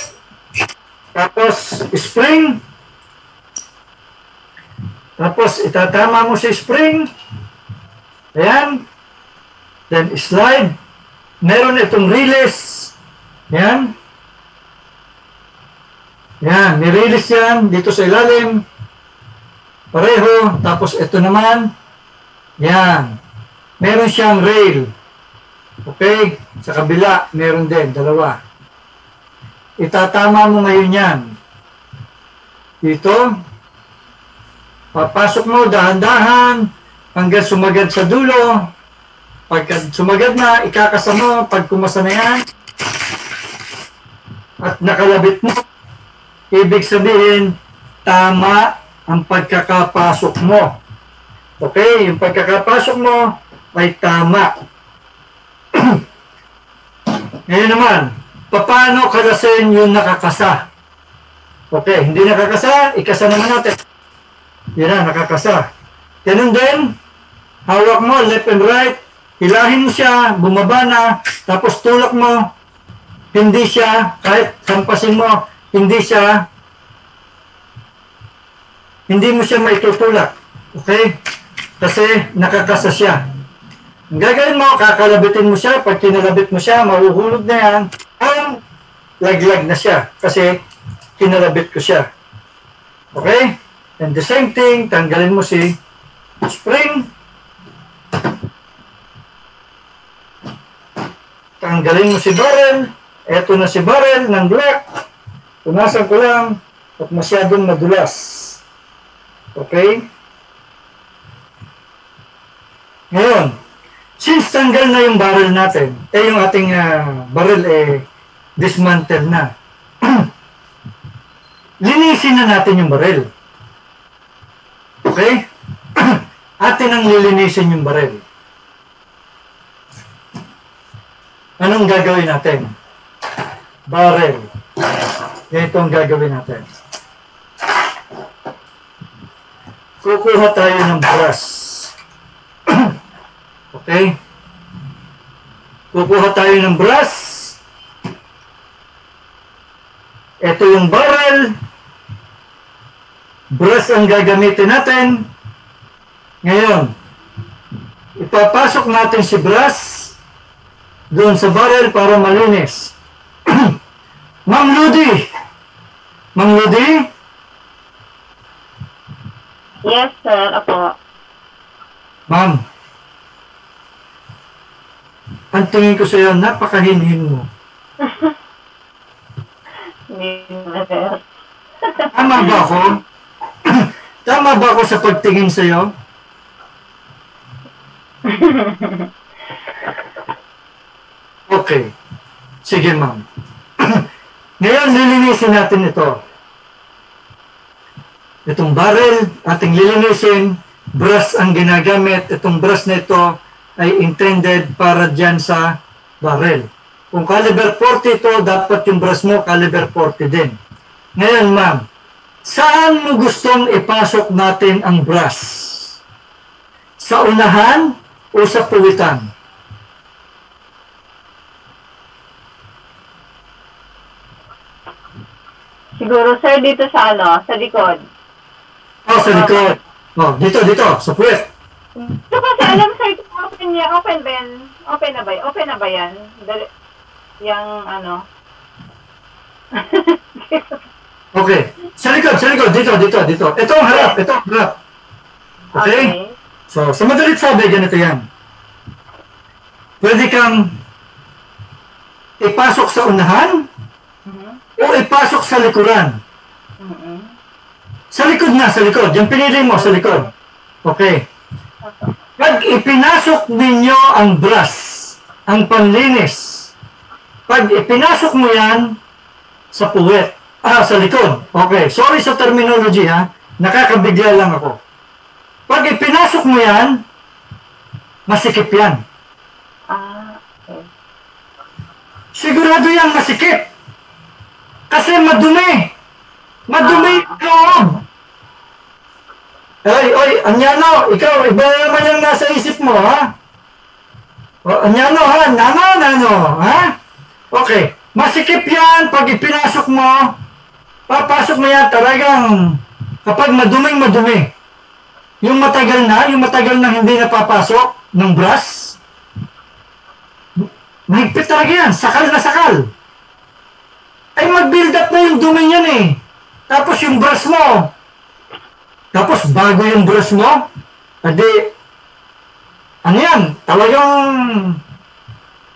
Tapos, spring. Tapos, itatama mo si spring. Ayan. Then, slide. Meron itong release. Ayan. Ayan, nirelease yan dito sa ilalim. Pareho. Tapos, ito naman. Ayan. Meron siyang rail. Okay? Sa kabila, meron din, dalawa. Itatama mo ngayon yan. Dito. Papasok mo, dahan-dahan, hanggang sumagad sa dulo. Pag sumagad na, ikakasa mo, pag kumasa na yan, at nakalabit mo, ibig sabihin, tama ang pagkakapasok mo. Okay? Yung pagkakapasok mo, ay tama. Ngayon naman, paano kalasin yung nakakasa? Okay, hindi nakakasa, ikasa naman natin. Yan na, nakakasa. Ganun din, hawak mo, left and right, hilahin mo siya, bumaba na, tapos tulak mo, hindi siya, kahit sampasin mo, hindi mo siya maitutulak. Okay? Kasi nakakasa siya. Ang gagawin mo, kakalabitin mo siya. Pag kinalabit mo siya, mahuhulog na yan. Ang laglag na siya. Kasi kinalabit ko siya. Okay? And the same thing, tanggalin mo si spring. Tanggalin mo si barrel. Eto na si barrel ng black. Punasan ko lang at masyadong madulas. Okay? Ngayon, Since tanggal na yung barrel natin, yung ating barrel dismantle na. Linisin na natin yung barrel. Okay? Atin ang lilinisin yung barrel. Anong gagawin natin? Barrel. Ito ang gagawin natin. Kukuha tayo ng brass. Okay? Kukuha tayo ng brass. Ito yung barrel. Brass ang gagamitin natin. Ngayon, ipapasok natin si brass doon sa barrel para malinis. Ma'am Ludi! Ma'am Ludi? Yes, sir. Apo. Ma'am, ang tingin ko sa iyo, napakahinhin mo. Hindi na, sir. Tama ba ako? Tama ba ako sa pagtingin sa iyo? Okay. Sige, ma'am. Ngayon, lilinisin natin ito. Itong barrel, ating lilinisin. Brass ang ginagamit. Itong brass na ito ay intended para dyan sa barrel. Kung caliber 40 ito, dapat yung brass mo caliber 40 din. Ngayon, ma'am, saan mo gustong ipasok natin ang brass? Sa unahan o sa puwitan? Siguro, sir, dito sa sa likod. Oh, sa likod. Oh, dito, sa puwet. Ito kasi alam, sir, kung open niya, open ba yan? Open na ba yan? Yung Okay. Sa likod. Dito. Ito ang harap. Okay? So, sa madalit sabi, ganito yan. Pwede kang ipasok sa unahan o ipasok sa likuran. Sa likod. Yung pinili mo, sa likod. Okay. Pag ipinasok ninyo ang brass, ang panlinis, pag ipinasok mo yan sa puwet, sa likod. Okay. Sorry sa terminology, ha. Nakakabigla lang ako. Pag ipinasok mo yan, masikip yan. Okay. Sigurado yan masikip. Kasi madumi. Madumi yung loob. Oy, Anyano, ikaw, iba naman yung nasa isip mo, ha? Anyano, ha? Nano, ha? Okay. Masikip yan pag ipinasok mo. Papasok mo yan talagang kapag madumi. Yung matagal na hindi napapasok ng brass, mahigpit talaga yan. Sakal na sakal. Ay mag-build up na yung dumi niyan eh. Tapos yung brush mo. Tapos bago yung brush mo, adi, ano yan? Talagang,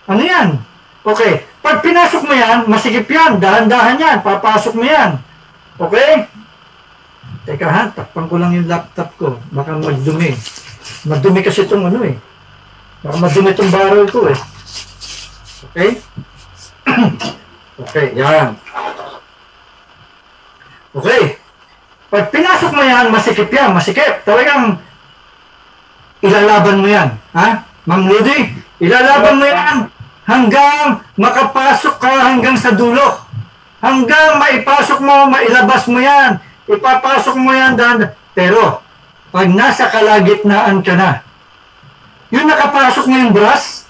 ano yan? Okay. Pag pinasok mo yan, masikip yan. Dahan-dahan yan. Papasok mo yan. Okay? Teka ha, takpan ko lang yung laptop ko. Baka magdumi. Madumi kasi itong ano eh. Baka madumi itong barrel ko eh. Okay? Okay, yan. Okay. Pag pinasok mo yan, masikip yan, masikip. Talagang ilalaban mo yan. Ha? Ma'am Ludi, ilalaban mo yan hanggang makapasok ka hanggang sa dulo. Hanggang maipasok mo, mailabas mo yan. Ipapasok mo yan dahan. Pero, pag nasa kalagitnaan ka na, yung nakapasok mo yung brass,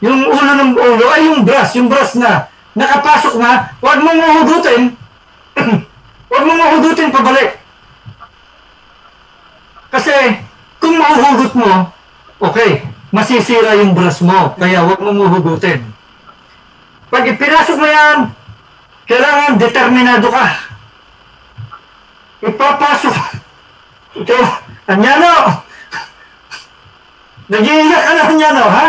yung ulo ng ulo, ay yung brass na, nakapasok na, huwag mong mahugutin. Huwag mong mahugutin pabalik. Kasi, kung mahuhugot mo, okay, masisira yung brass mo, kaya huwag mong mahugutin. Pag ipinasok mo yan, kailangan determinado ka. Ipapasok. Ito, Anyano! Nag-iiyak ka na, Anyano, ha?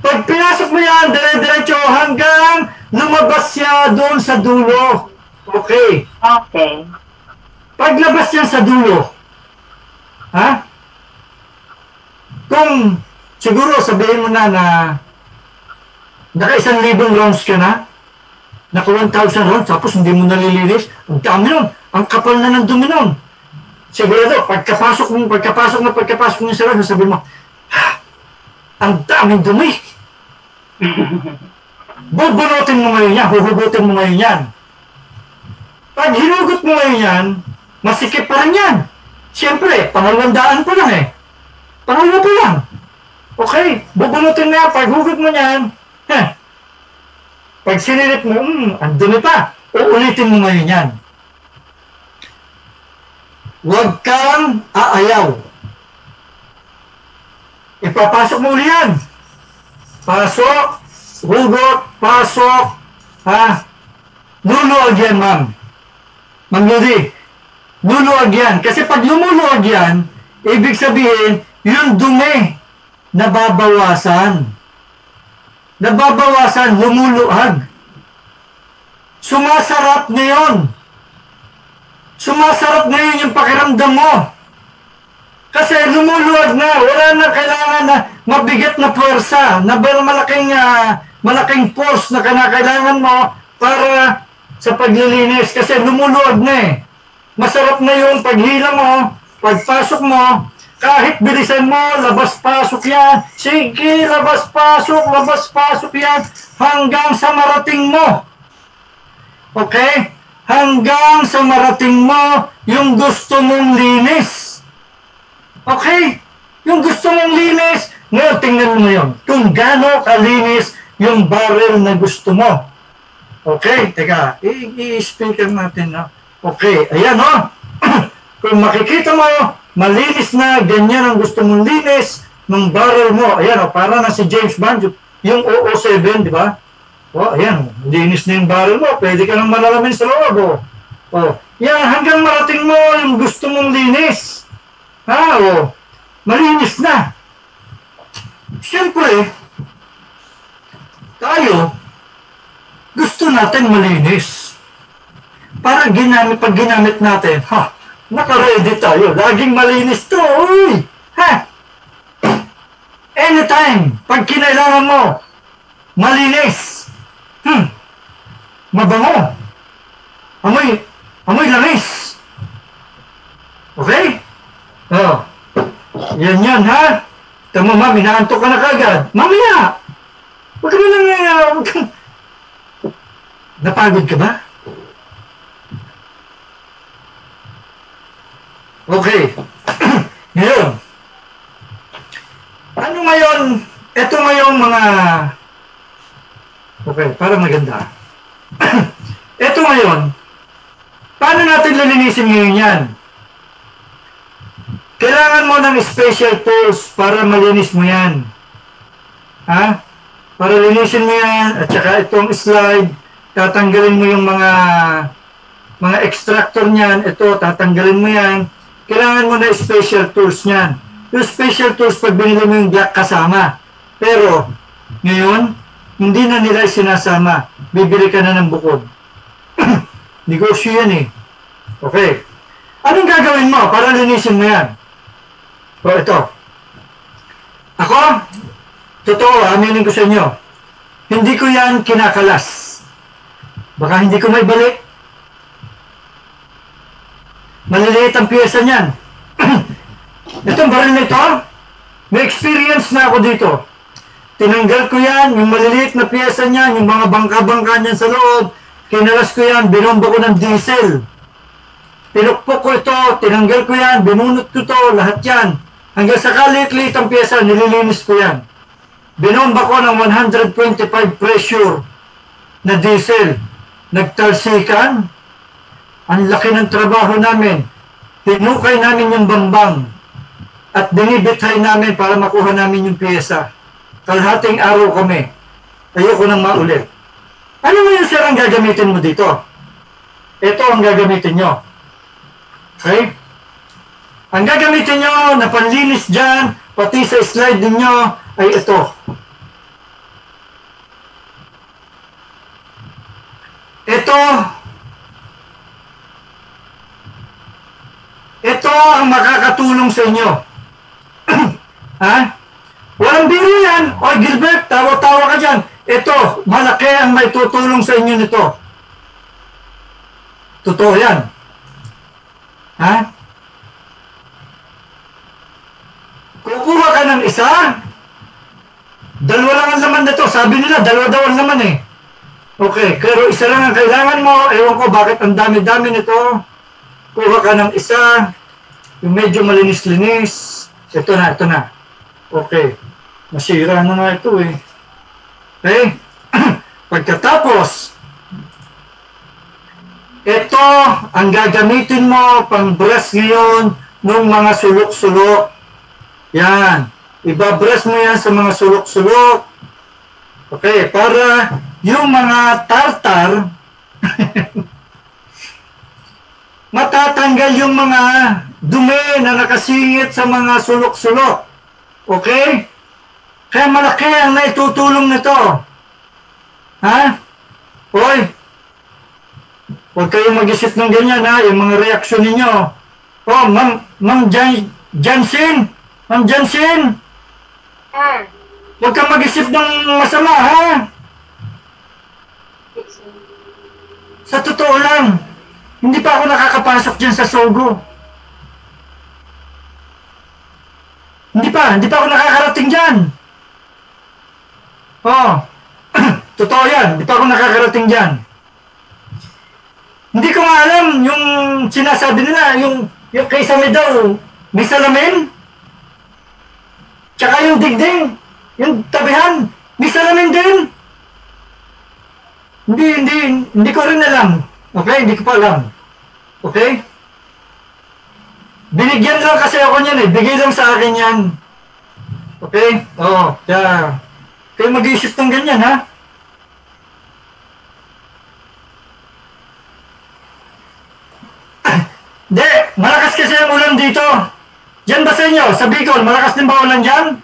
Pag pinasok mo yan, dire-diretso hanggang lumabas siya doon sa dulo. Okay. Okay. Paglabas yan sa dulo, ha? Kung siguro sabihin mo na naka 1,000 rounds ka na, naka 1,000 rounds, tapos hindi mo nalilinis. Ang dami nun. Ang kapal na ng dumi nun. Sigurado, pagkapasok mo sa round, sabihin mo, ang daming dumi. Bubunutin mo ngayon yan, huhugutin mo ngayon yan. Pag hinugot mo ngayon yan, masikip pa rin yan. Siyempre, pangalawandaan pa lang eh. Pangalawa pa lang. Okay, bubunutin mo yan, pag hugot mo yan, pag sinilip mo, ang dumi pa, uulitin mo ngayon yan. Huwag kang aayaw. Ipapasok mo uli yan. Pasok, hugot, pasok, luluwag yan, ma'am. Ma'am Ludi, luluwag yan. Kasi pag lumuluwag yan, ibig sabihin, yung dumi, nababawasan. Nababawasan, lumuluhag. Sumasarap ngayon. Sumasarap ngayon yung pakiramdam mo. Kasi lumuluwag na, wala na kailangan na mabigat na puwersa, na malaking force na kailangan mo para sa paglilinis. Kasi lumuluwag na eh. Masarap na yung paghila mo, pagpasok mo, kahit bilisan mo, labas-pasok yan. Sige, labas-pasok yan hanggang sa marating mo. Okay? Hanggang sa marating mo yung gusto mong linis. Okay? Yung gusto mong linis, ngayon tingnan mo yun. Kung gaano kalinis yung barrel na gusto mo. Okay? Teka, i-speaker natin. No? Okay, ayan o. Kung makikita mo, malinis na, ganyan ang gusto mong linis ng barrel mo. Ayan o, para na si James Bond, yung 007, di ba? O, ayan, linis na yung barrel mo. Pwede ka nang malalamin sa loob. O, yan, hanggang marating mo yung gusto mong linis. Malinis na. Siyempre, tayo, gusto natin malinis. Para pag ginamit natin, naka-ready tayo. Laging malinis to. Uy! Anytime, pag kinailangan mo, malinis. Mabango. Amoy langis. Okay? Yan, ha? Tama, ma'am, inaantok ka na kagad. Mamaya! Huwag ka na lang, napagod ka ba? Okay. Ngayon. Ano ngayon? Ito ngayong mga... Okay, para maganda. Ito ngayon. Paano natin lilinisin ngayon yan? Kailangan mo ng special tools para malinis mo yan. Para linisin mo yan. At saka itong slide. Tatanggalin mo yung mga extractor niyan. Ito, tatanggalin mo yan. Kailangan mo na special tools niyan. Yung special tools, pag binili mo yung black kasama. Pero, ngayon, hindi na nila sinasama. Bibili ka na ng bukod. Negosyo yan eh. Okay. Anong gagawin mo para linisin mo yan? O, ito. Ako, totoo, aminin ko sa inyo. Hindi ko yan kinakalas. Baka hindi ko may balik. Maliliit ang piyesa niyan. Itong baril na ito, may experience na ako dito. Tinanggal ko yan, yung maliliit na piyesa niyan, yung mga bangka-bangka niyan sa loob, kinalas ko yan, binomba ko ng diesel. Pinukpok ko ito, tinanggal ko yan, binunot ko ito, lahat yan. Hanggang sa kalit-liit ang piyesa, nililinis ko yan. Binomba ko ng 125 pressure na diesel. Nagtalsikan. Ang laki ng trabaho namin. Tinukay namin yung bambang at binibithay namin para makuha namin yung piyesa. Kalahating araw kami. Ayoko nang maulit. Ano mo yung sir ang gagamitin mo dito? Ito ang gagamitin nyo. Okay? Ang gagamitin nyo na panlinis dyan, pati sa slide ninyo, ay ito. Ito ang makakatulong sa inyo. Walang biro. Gilbert, tawa-tawa ka dyan. Ito, malaki ang may tutulong sa inyo nito. Totoo yan. Ha? Kukuha ka ng isa, dalawa lang ang laman nito. Sabi nila, dalawa daw ang laman eh. Okay, pero isa lang ang kailangan mo. Ewan ko bakit ang dami-dami nito. Kuha ka ng isa, yung medyo malinis-linis. Ito na. Okay. Masira na nga ito eh. Okay? Pagkatapos, ito ang gagamitin mo pang brush ngayon ng mga sulok-sulok. Yan. Ibabrush mo yan sa mga sulok-sulok. Okay, para yung mga tartar matatanggal yung mga dumi na nakasingit sa mga sulok-sulok. Okay? Kaya malaki ang naitutulong nito. Ha? Hoy, huwag kayong mag-isip ng ganyan ha, yung mga reaksyon ninyo. Oh, Ma'am Jansen! Ma'am Jansen! Huwag kang mag-isip ng masama ha? Sa totoo lang, hindi pa ako nakakapasok dyan sa Sogo. Hindi pa ako nakakarating dyan. Oh, totoo yan, hindi pa ako nakakarating dyan. Hindi ko nga alam yung sinasabi nila, yung Kisame daw, may salamin. Tsaka yung digding, yung tabihan, may salamin din. Hindi ko rin alam. Okay, hindi ko pa alam. Okay? Binigyan lang kasi ako niyan eh. Bigay lang sa akin yan. Okay? Oo. Kaya, kayo mag-iisip ng ganyan ha? Hindi, malakas kasi ang ulan dito. Diyan ba sa inyo? Sa Bicol, malakas din ba ulan dyan?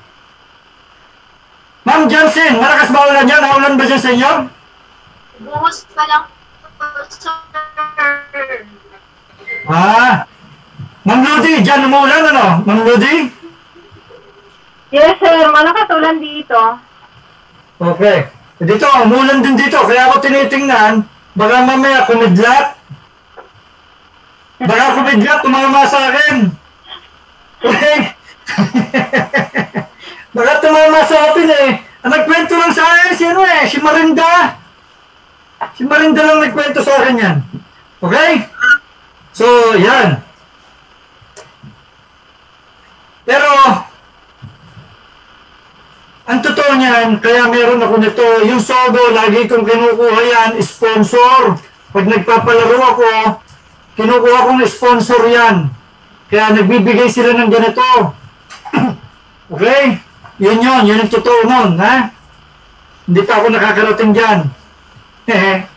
Ma'am Jansen, malakas ba ulan dyan? Ulan ba dyan sa inyo? Buhos pa lang, sir. Ma'am Ludi, dyan umuulan ano? Ma'am Ludi? Yes, sir. Malakas ulan dito. Okay. Dito, umuulan din dito. Kaya ako tinitingnan, baka mamaya kumidlat. Baka kumidlat, tumama sa akin. Okay? Baka tumama sa atin eh. Ang nagkwento lang sa akin, si Marinda. Si Marinda lang nagkwento sa akin yan. Okay? So, yan. Pero, ang totoo niyan, kaya meron ako nito, yung Sogo, lagi kong kinukuha yan, sponsor. Pag nagpapalaro ako, kinukuha kong sponsor yan. Kaya nagbibigay sila ng ganito. Okay? Yun ang totoo nun, ha? Hindi pa ako nakakarating dyan. Okay?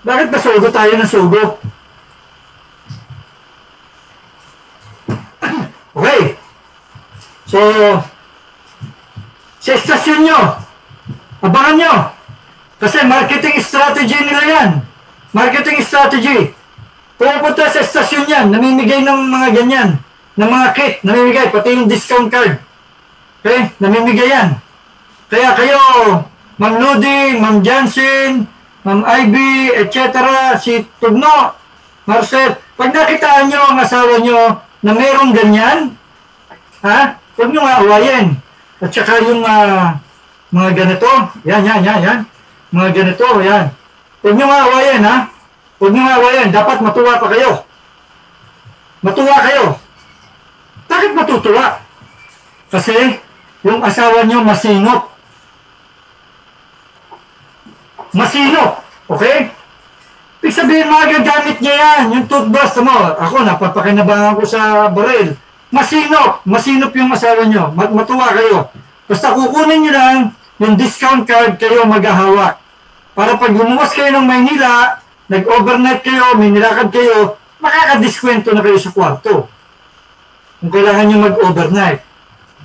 Bakit ba Sogo tayo ng Sogo? Okay. So, sa estasyon nyo, abangan nyo. Kasi marketing strategy nila yan. Marketing strategy. Pupunta sa estasyon yan, namimigay ng mga ganyan, ng mga kit, namimigay, pati yung discount card. Okay? Namimigay yan. Kaya kayo, Ma'am Ludi, Ma'am Jansen, Ma'am Ivy, etc., si Tugno, Marcel, pag nakitaan nyo ang asawa nyo na merong ganyan, ha? Huwag nyo nga awayin. At saka yung mga ganito, yan. Mga ganito, yan. Huwag nyo nga awayin, ha? Huwag nyo nga awayin. Dapat matuwa pa kayo. Matuwa kayo. Bakit matutuwa? Kasi yung asawa nyo masinop. Masinop. Okay? Ibig sabihin, magagamit niya yan. Yung toothbrush mo. Ako, napapakinabangan ko sa baril. Masinop yung asawa nyo. Matuwa kayo. Basta kukunin nyo lang yung discount card kayo maghahawak. Para pag lumuwas kayo ng Maynila, nag-overnight kayo, may nilakad kayo, makakadiskwento na kayo sa kwarto. Kung kailangan nyo mag-overnight.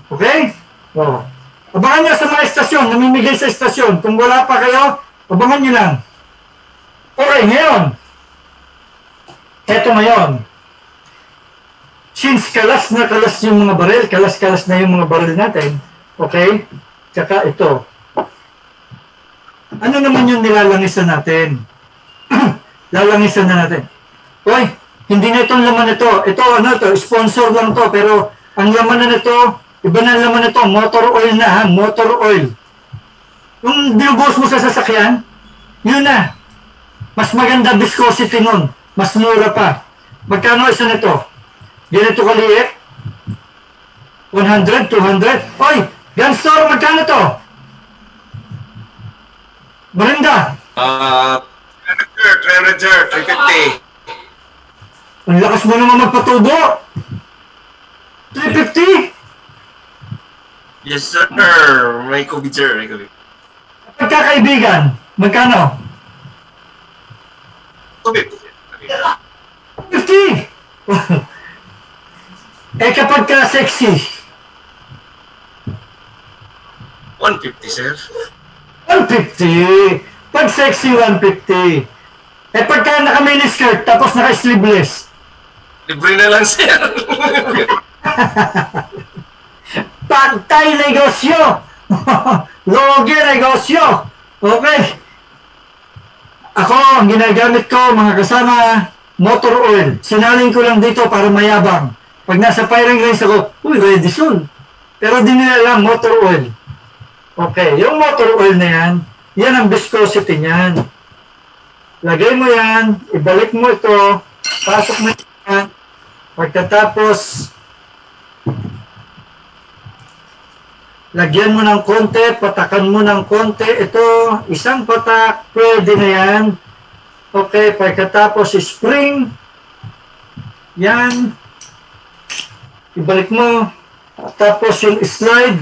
Okay? O. Abangan nyo sa mga estasyon, namimigay sa estasyon. Kung wala pa kayo, abangan nyo lang. Okay, ngayon. Eto ngayon. since kalas na kalas yung mga baril, kalas-kalas na yung mga baril natin, okay? Tsaka ito. Ano naman yung nilalangisan natin? Lalangisan na natin. Hoy, hindi na itong laman ito. Ito, ano ito, sponsor lang to, pero ang laman na nito, iba na ang laman nito, motor oil na ha, motor oil. Yung dinubos mo sa sasakyan, yun na. Mas maganda viscosity nun. Mas mura pa. Magkano isa nito? Ganito kaliit? 100, 200? Oy, gun store, magkano to? Marinda? 300 sir, 350. Ang lakas mo naman magpatubo. 350? Yes sir, may COVID sir, may COVID. Pagkakaibigan, magkano? 250. 50! Eh kapag ka sexy? 150 sir. 150! Pag sexy, 150. Eh pagka naka-miniskirt tapos naka-sleeveless? Libre na lang sir. Pantay negosyo! Logi negosyo! Okay. Ako, ang ginagamit ko, mga kasama, motor oil. Sinaling ko lang dito para mayabang. Pag nasa firing range ako, uy, ready soon. Pero di nila lang motor oil. Okay, yung motor oil na yan, yan ang viscosity niyan. Lagay mo yan, ibalik mo ito, pasok mo yan. Pagkatapos, lagyan mo ng konti, patakan mo ng konti. Ito, isang patak, pwede na yan. Okay, pagkatapos spring. Yan. Ibalik mo. Tapos yung slide.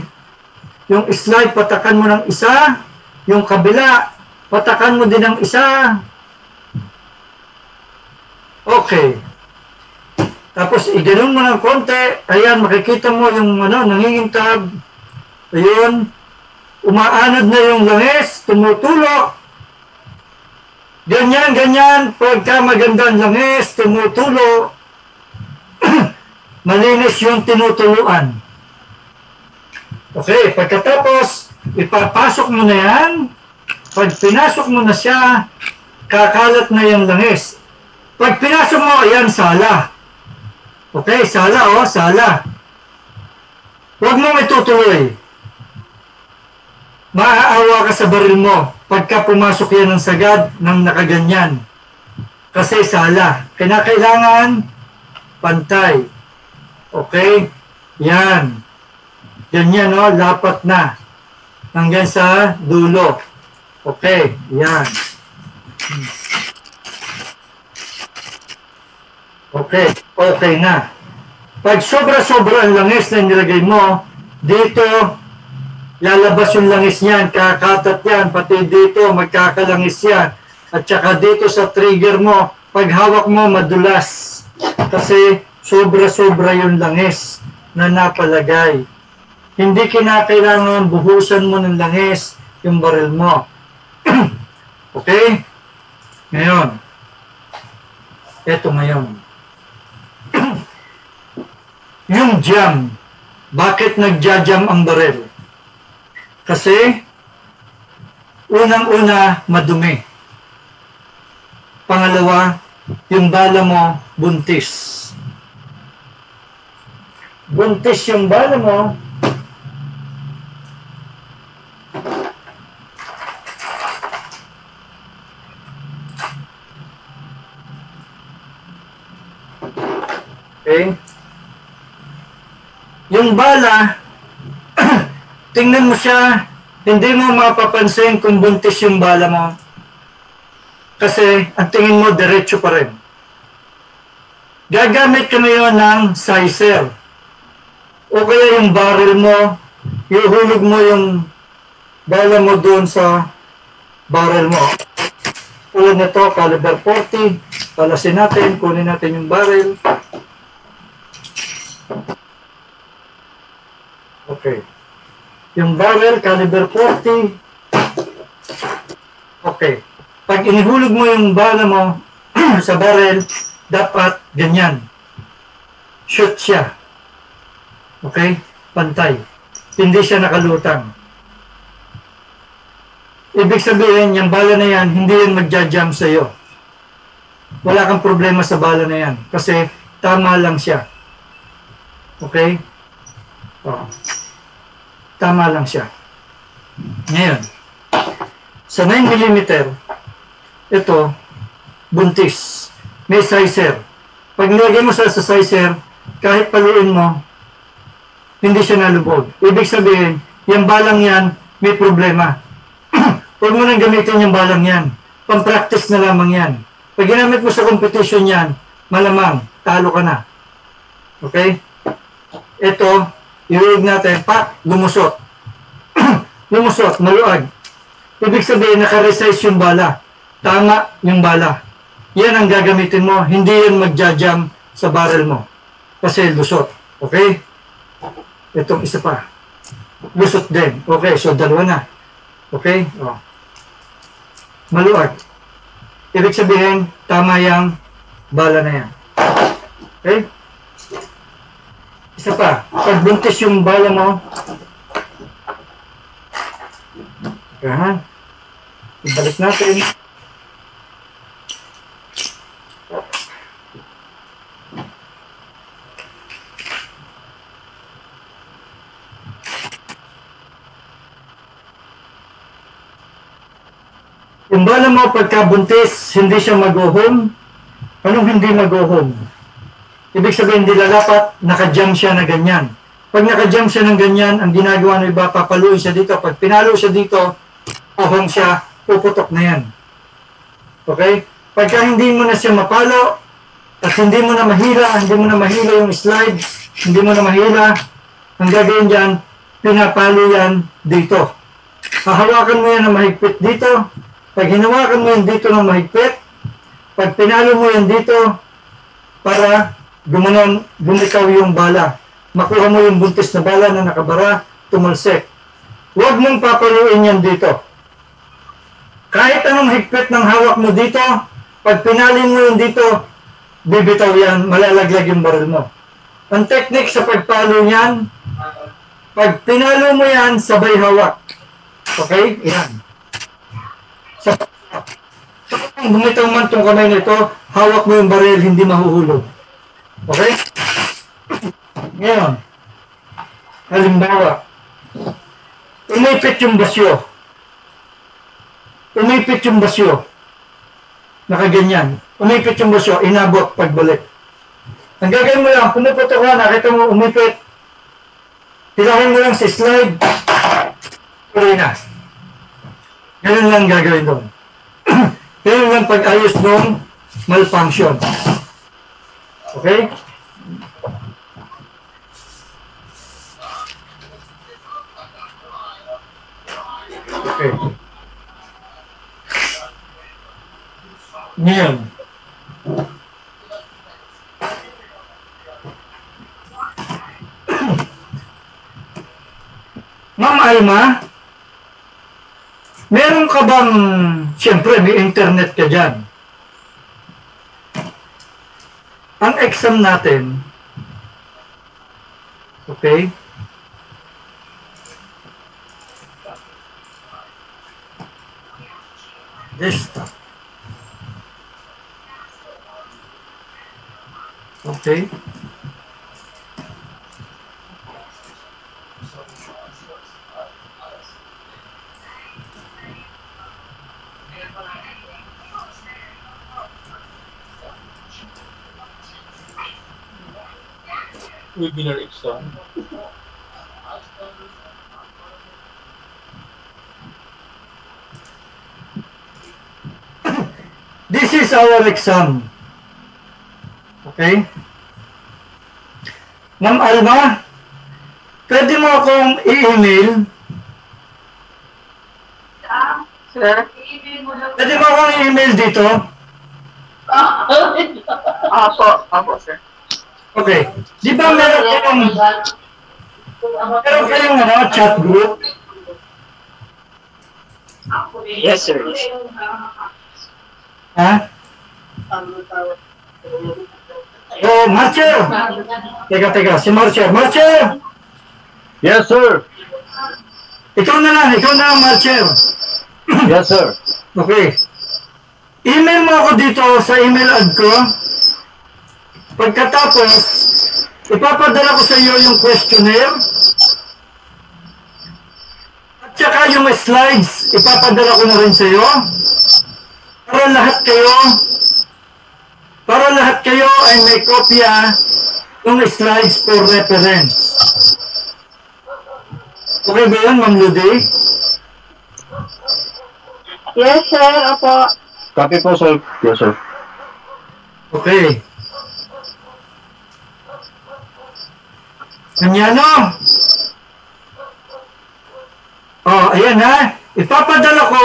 Yung slide, patakan mo ng isa. Yung kabila, patakan mo din ng isa. Okay. Tapos iganon mo ng konti. Ayan, makikita mo yung nangingintab. Ayun, umaanod na yung langis, tumutulo. Ganyan, ganyan, pagka magandang langis, tumutulo, malinis yung tinutuluan. Okay, pagkatapos, ipapasok mo na yan. Pag pinasok mo na siya, kakalat na yung langis. Pag pinasok mo, ayan, sala. Okay, sala, sala. Huwag mong itutuloy. Maaawa ka sa baril mo pagka pumasok yan ng sagad ng nakaganyan. Kasi sala. Kailangan pantay. Okay? Yan. Ganyan, lapat na. Hanggang sa dulo. Okay. Yan. Okay. Okay na. Pag sobra-sobra ang langis na nilagay mo, dito, lalabas yung langis niyan, kakatat yan, pati dito, magkakalangis yan. At saka dito sa trigger mo, pag hawak mo, madulas. Kasi sobra-sobra yung langis na napalagay. Hindi kinakailangan buhusan mo ng langis yung baril mo. Okay? Ngayon. Eto ngayon. Yung jam. Bakit nagja-jam ang baril? Kasi, unang-una, madumi. Pangalawa, yung bala mo, buntis. Buntis yung bala mo, okay? Yung bala, tingnan mo siya, hindi mo mapapansin kung buntis yung bala mo. Kasi, ang tingin mo, diretso pa rin. Gagamit ka ngayon ng sizer. O kaya yung barrel mo, iuhulog mo yung bala mo doon sa barrel mo. Tulad nito, caliber 40. Palasin natin, kunin natin yung barrel. Okay. Yung barrel, caliber 40. Okay. Pag inihulog mo yung bala mo sa barrel, dapat ganyan. shoot siya. Okay? Pantay. Hindi siya nakalutang. Ibig sabihin, yung bala na yan, hindi yan magja-jump sa'yo. Wala kang problema sa bala na yan. Kasi tama lang siya. Okay? Oh. Tama lang siya. Ngayon, sa 9mm, ito, buntis. May sizer. Pag nilagay mo sa sizer, kahit paluin mo, hindi siya nalubog. Ibig sabihin, yung balang yan, may problema. Huwag mo nang gamitin yung balang yan. Pang-practice na lamang yan. Pag ginamit mo sa competition yan, malamang, talo ka na. Okay? Ito, iulig natin, lumusot. Lumusot, maluag. Ibig sabihin, naka-resize yung bala. Tama yung bala. Yan ang gagamitin mo. Hindi yan magja-jam sa barrel mo. Kasi lusot. Okay? Itong isa pa. Lusot din. Okay, so dalawa na. Okay? O. Maluag. Ibig sabihin, tama yung bala na yan. Okay? Isa pa. Pag buntis yung bala mo, ibalik natin. Yung bala mo pagkabuntis, hindi siya mag-go-home. Anong hindi mag-go-home? Ibig sabihin, hindi lalapat, naka-jump siya na ganyan. Pag naka-jump siya ng ganyan, ang ginagawa ng iba, papaluin siya dito. Pag pinalo siya dito, uhong siya, puputok na yan. Okay? Pagka hindi mo na siya mapalo, at hindi mo na mahila yung slide, hindi mo na mahila, ang gagawin dyan, pinapalo yan dito. Hahawakan mo yan na mahigpit dito. Pag hinawakan mo yan dito ng mahigpit, pag pinalo mo yan dito, para bumitaw yung bala. Makuha mo yung buntis na bala na nakabara, tumalsik. Huwag mong papaluin yan dito. Kahit anong higpit ng hawak mo dito, pag pinalin mo yan dito, bibitaw yan, malalaglag yung baril mo. Ang technique sa pagpalo yan, pag pinalo mo yan, sabay hawak. Okay? Yan. So, kung bumitaw man itong kamay nito, hawak mo yung baril, hindi mahuhulog. Okay? Ngayon, halimbawa, umipit yung basyo. Umipit yung basyo. Nakaganyan. Umipit yung basyo, inabot pagbalik. Ang gagawin mo lang, pumuputok ka, nakita mo umipit. Tilahin mo lang si slide. Tuloy na. Ganun lang gagawin doon. Ganun lang pag-ayos ng malfunction. Okay? Okay. Ngayon. Ma'am Alma, meron ka bang, siyempre may internet ka dyan. Ang exam natin, okay, desktop. Okay. Webinar exam. This is our exam. Okay? Ma'am Alma, pwede mo akong i-email? Sir? Pwede mo akong i-email dito? Opo, sir. Okay. Di ba meron kayong chat group? Yes, sir. Ha? Oh, Marcher! Teka, si Marcher. Marcher! Yes, sir. Ikaw na lang, Marcher. Yes, sir. Okay. Email mo ako dito sa email ad ko. Pagkatapos, ipapadala ko sa iyo yung questionnaire. At saka yung slides, ipapadala ko na rin sa iyo. Para lahat kayo ay may kopya ng slides for reference. Okay ba yun, Ma'am Ludi? Yes, sir. Opo. Copy po, sir. Yes, sir. Okay. Kanyano? Oh, ayan ha. Ipapadala ko.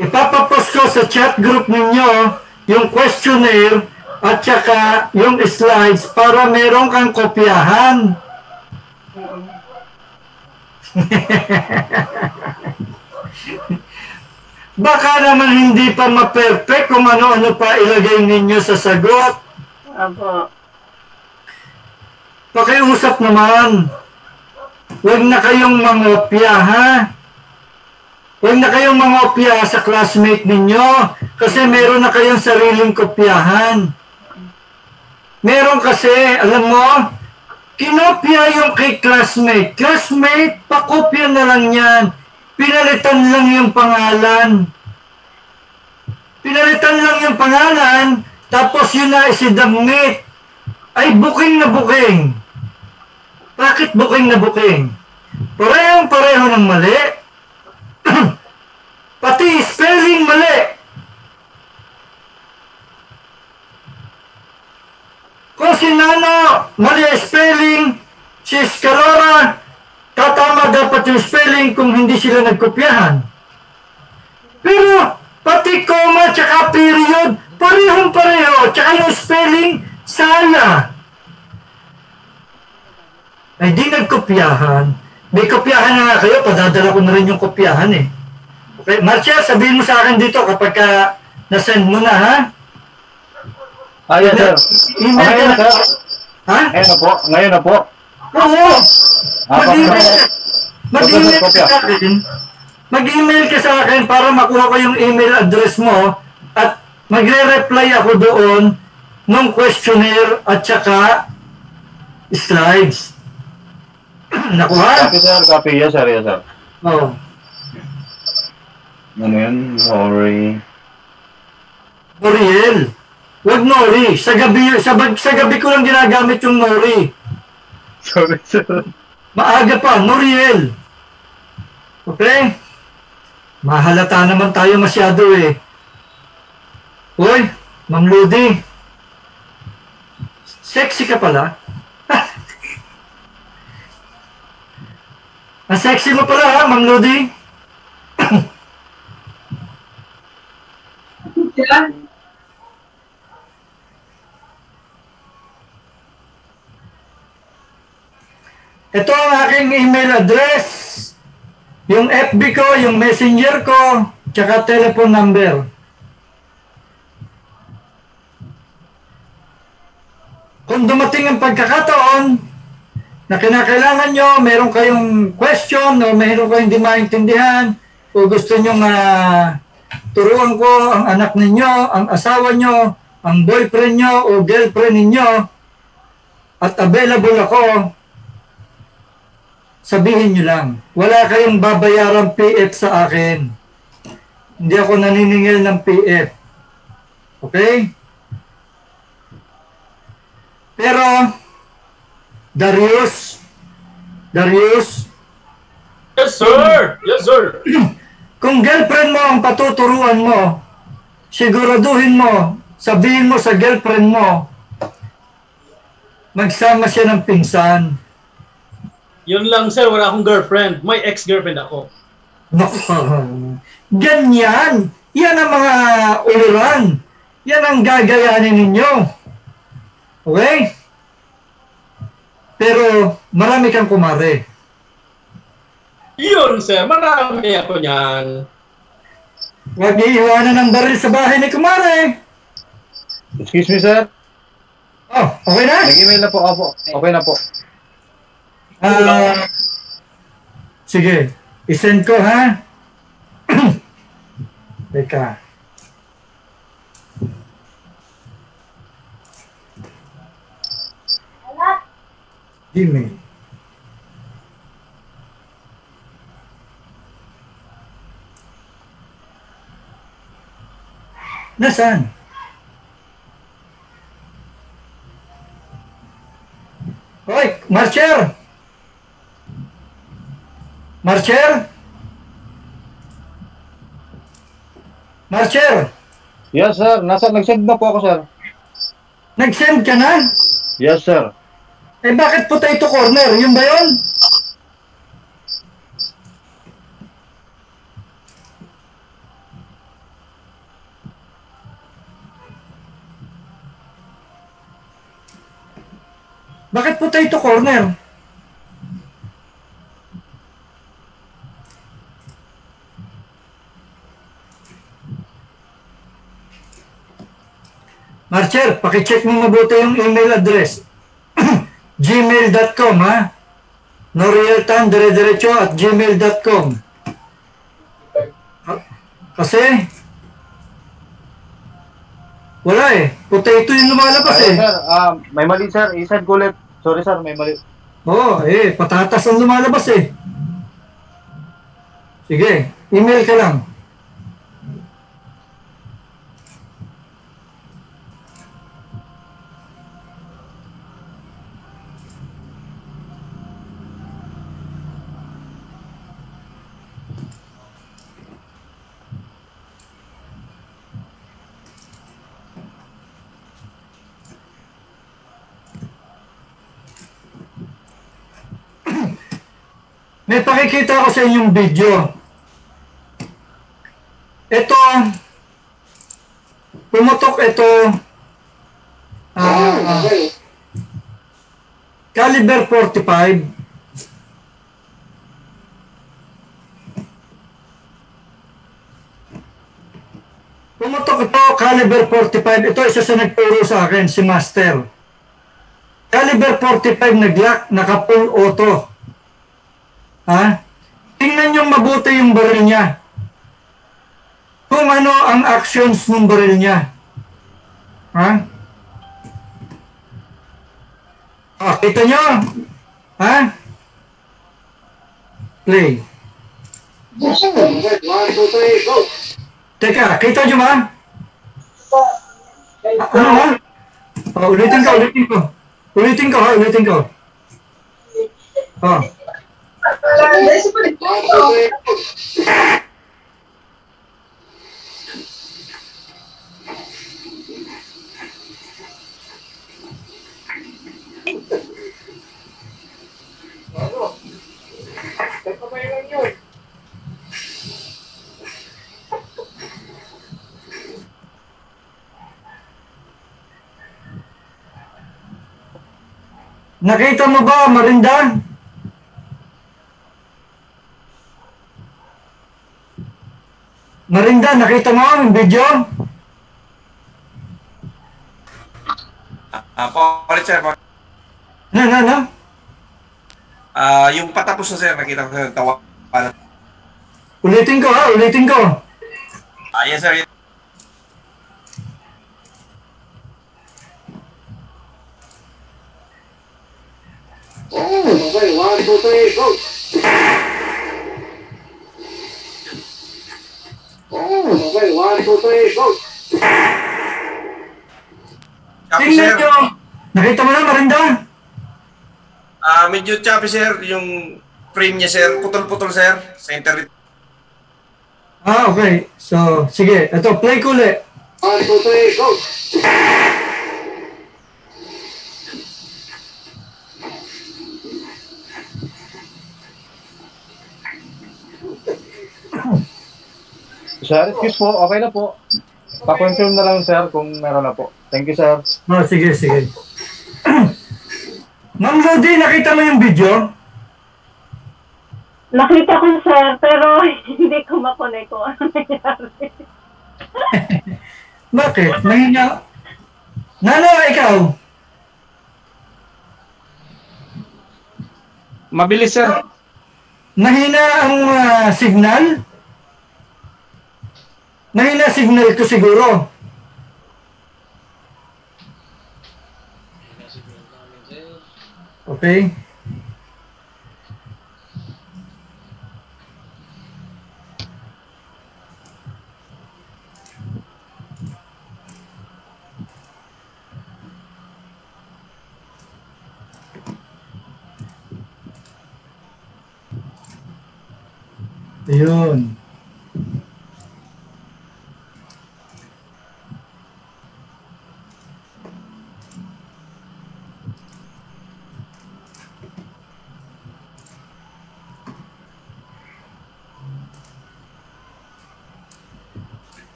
Ipapapost ko sa chat group ninyo yung questionnaire at saka yung slides para meron kang kopyahan. Baka naman hindi pa ma-perfect kung ano-ano pa ilagay ninyo sa sagot. Opo. Pakiusap naman. Huwag na kayong mangopya, ha? Huwag na kayong mangopya sa classmate ninyo kasi meron na kayong sariling kopyahan. Meron kasi, alam mo, kinopya yung kay classmate. Classmate, pakopya na lang yan. Pinalitan lang yung pangalan. Tapos yun na isidamit. Ay, booking na booking. Bakit booking na booking? Parehong-pareho ng mali. Pati spelling mali. Kung si Nano, mali spelling, si Escalora, tatama dapat yung spelling kung hindi sila nagkopyahan. Pero, pati comma, tsaka period, parehong-pareho, tsaka yung spelling, sala. Ay, di nagkopyahan. May kopyahan na nga kayo, padadala ko na rin yung kopyahan eh. Okay, Marcia, sabihin mo sa akin dito kapag na-send mo na, ha? Yes, sir. Email ka na. Ha? Ngayon na po. Oo. Mag-email ka sa akin para makuha ko yung email address mo at magre-reply ako doon ng questionnaire at saka slides. Nakuha? Copy, sir. Copy. Yes, sir. Yes, sir. Oo. Ano yan? Sorry. Noriel. Huwag Nori. Sa gabi ko lang ginagamit yung Nori. Sorry, sir. Maaga pa, Noriel. Okay? Mahalata naman tayo masyado eh. Uy, Ma'am Ludi. Sexy ka pala. Ang sexy mo pala ha, Ma'am Ludi. Ito ang aking email address, yung FB ko, yung messenger ko, tsaka telephone number. Kung dumating ang pagkakataon na kinakailangan nyo, meron kayong question o meron kayong di maintindihan o gusto nyo turuan ko ang anak ninyo, ang asawa nyo, ang boyfriend nyo o girlfriend ninyo at available ako, sabihin nyo lang. Wala kayong babayarang PF sa akin. Hindi ako naniningil ng PF. Okay? Pero, Darius? Yes, sir! Yes, sir! Kung girlfriend mo ang patuturuan mo, siguraduhin mo, sabihin mo sa girlfriend mo, magsama siya ng pinsan. Yun lang, sir. Wala akong girlfriend. May ex-girlfriend ako. Ganyan! Yan ang mga uliran. Yan ang gagayanin ninyo. Okay? Pero marami kang kumare. Yun, sir. Marami ako niyan. Huwag iiwanan ng baril sa bahay ni kumare. Excuse me, sir. Oh, okay na? Nag-email na po ako. Okay na po. Sige. I-send ko, ha? Teka. Gmail. Nasaan? Hoy, Marcher! Marcher? Marcher! Yes, sir. Nag-send na po ako, sir. Nag-send ka na? Yes, sir. Eh, bakit potato corner? Yun ba yun? Bakit potato corner? Marcher, pakicheck mo mabuti yung email address. gmail.com, ha? Norieltan, dire-diretso at gmail.com. Kasi, wala eh. Potato yung lumalabas eh. Sir, may mali, sir. I-send ko ulit. Sorry, sir. May mali. Oo, patatas ang lumalabas eh. Sige, email ka lang. May pakikita ko sa inyong video. Ito, pumutok ito, caliber 45. Pumutok ito, caliber 45. Ito, isa sa nagturo sa akin, si Master. Caliber 45 nag-lock, naka-full auto. Ha? Tingnan nyo mabuti yung baril niya. Kung ano ang actions ng baril niya. Ha? Kita nyo? Ha? Play. 1, 2, 3, go! Teka, kita nyo ba? Ano ba? Ulitin ko. Ulitin ko. Nakita mo ba, Marinda? Marinda, nakita mo ang video? Paulit sir. No? Yung patapos na sir, nakita ko sa tawa. Ulitin ko. Yes sir. Okay, 1, 2, 3, go! Okay, 1, 2, 3, go! Tingnan nyo! Nakita mo na, Marinda? Medyo choppy sir, yung frame niya sir, putol-putol sir, sa internet. Okay. So, sige. Ito, play ko ulit. 1, 2, 3, go! Sir, excuse po. Okay na po. Pa-confirm na lang, sir, kung meron na po. Thank you, sir. Sige. Ma'am Lodi, nakita mo yung video? Nakita ko, sir, pero hindi ko makonect kung ano nangyari. Bakit? Nano, ikaw? Mabilis, sir. Mahina ang signal? Mahina signal ko siguro. Okay. Ayun.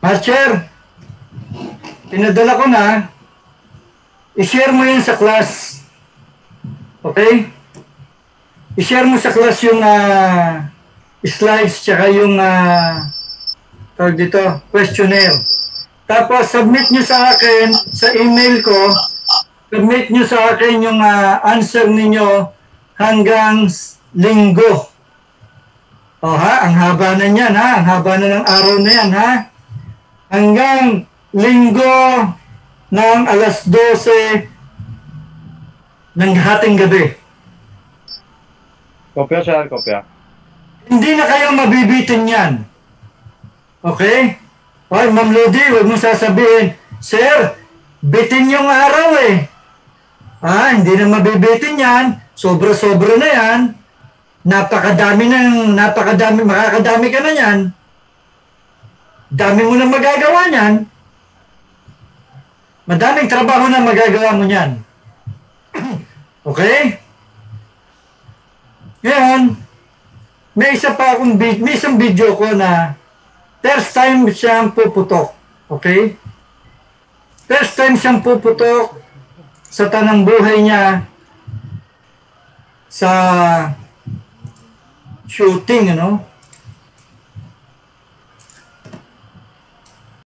Master, pinadala ko na. I-share mo yun sa class. Okay? I-share mo sa class yung slides tsaka yung tawag dito, questionnaire. Tapos submit nyo sa akin sa email ko. Submit nyo sa akin yung answer ninyo hanggang linggo. O ha, ang haba na yan ha, ang haba na ng araw na yan ha. Hanggang linggo ng alas 12 ng hating gabi. Kopya siya, kopya. Hindi na kayo mabibitin yan. Okay? Oy, Ma'am Lodi, huwag mong sasabihin, Sir, bitin yung araw eh. Hindi na mabibitin yan. Sobra-sobra na yan. Napakadami, makakadami ka na yan. Dami mo na magagawa niyan. Madaming trabaho na magagawa mo niyan. Okay? Ngayon, may isang video ko na first time siyang puputok. Okay? First time siyang puputok sa tanang buhay niya sa shooting,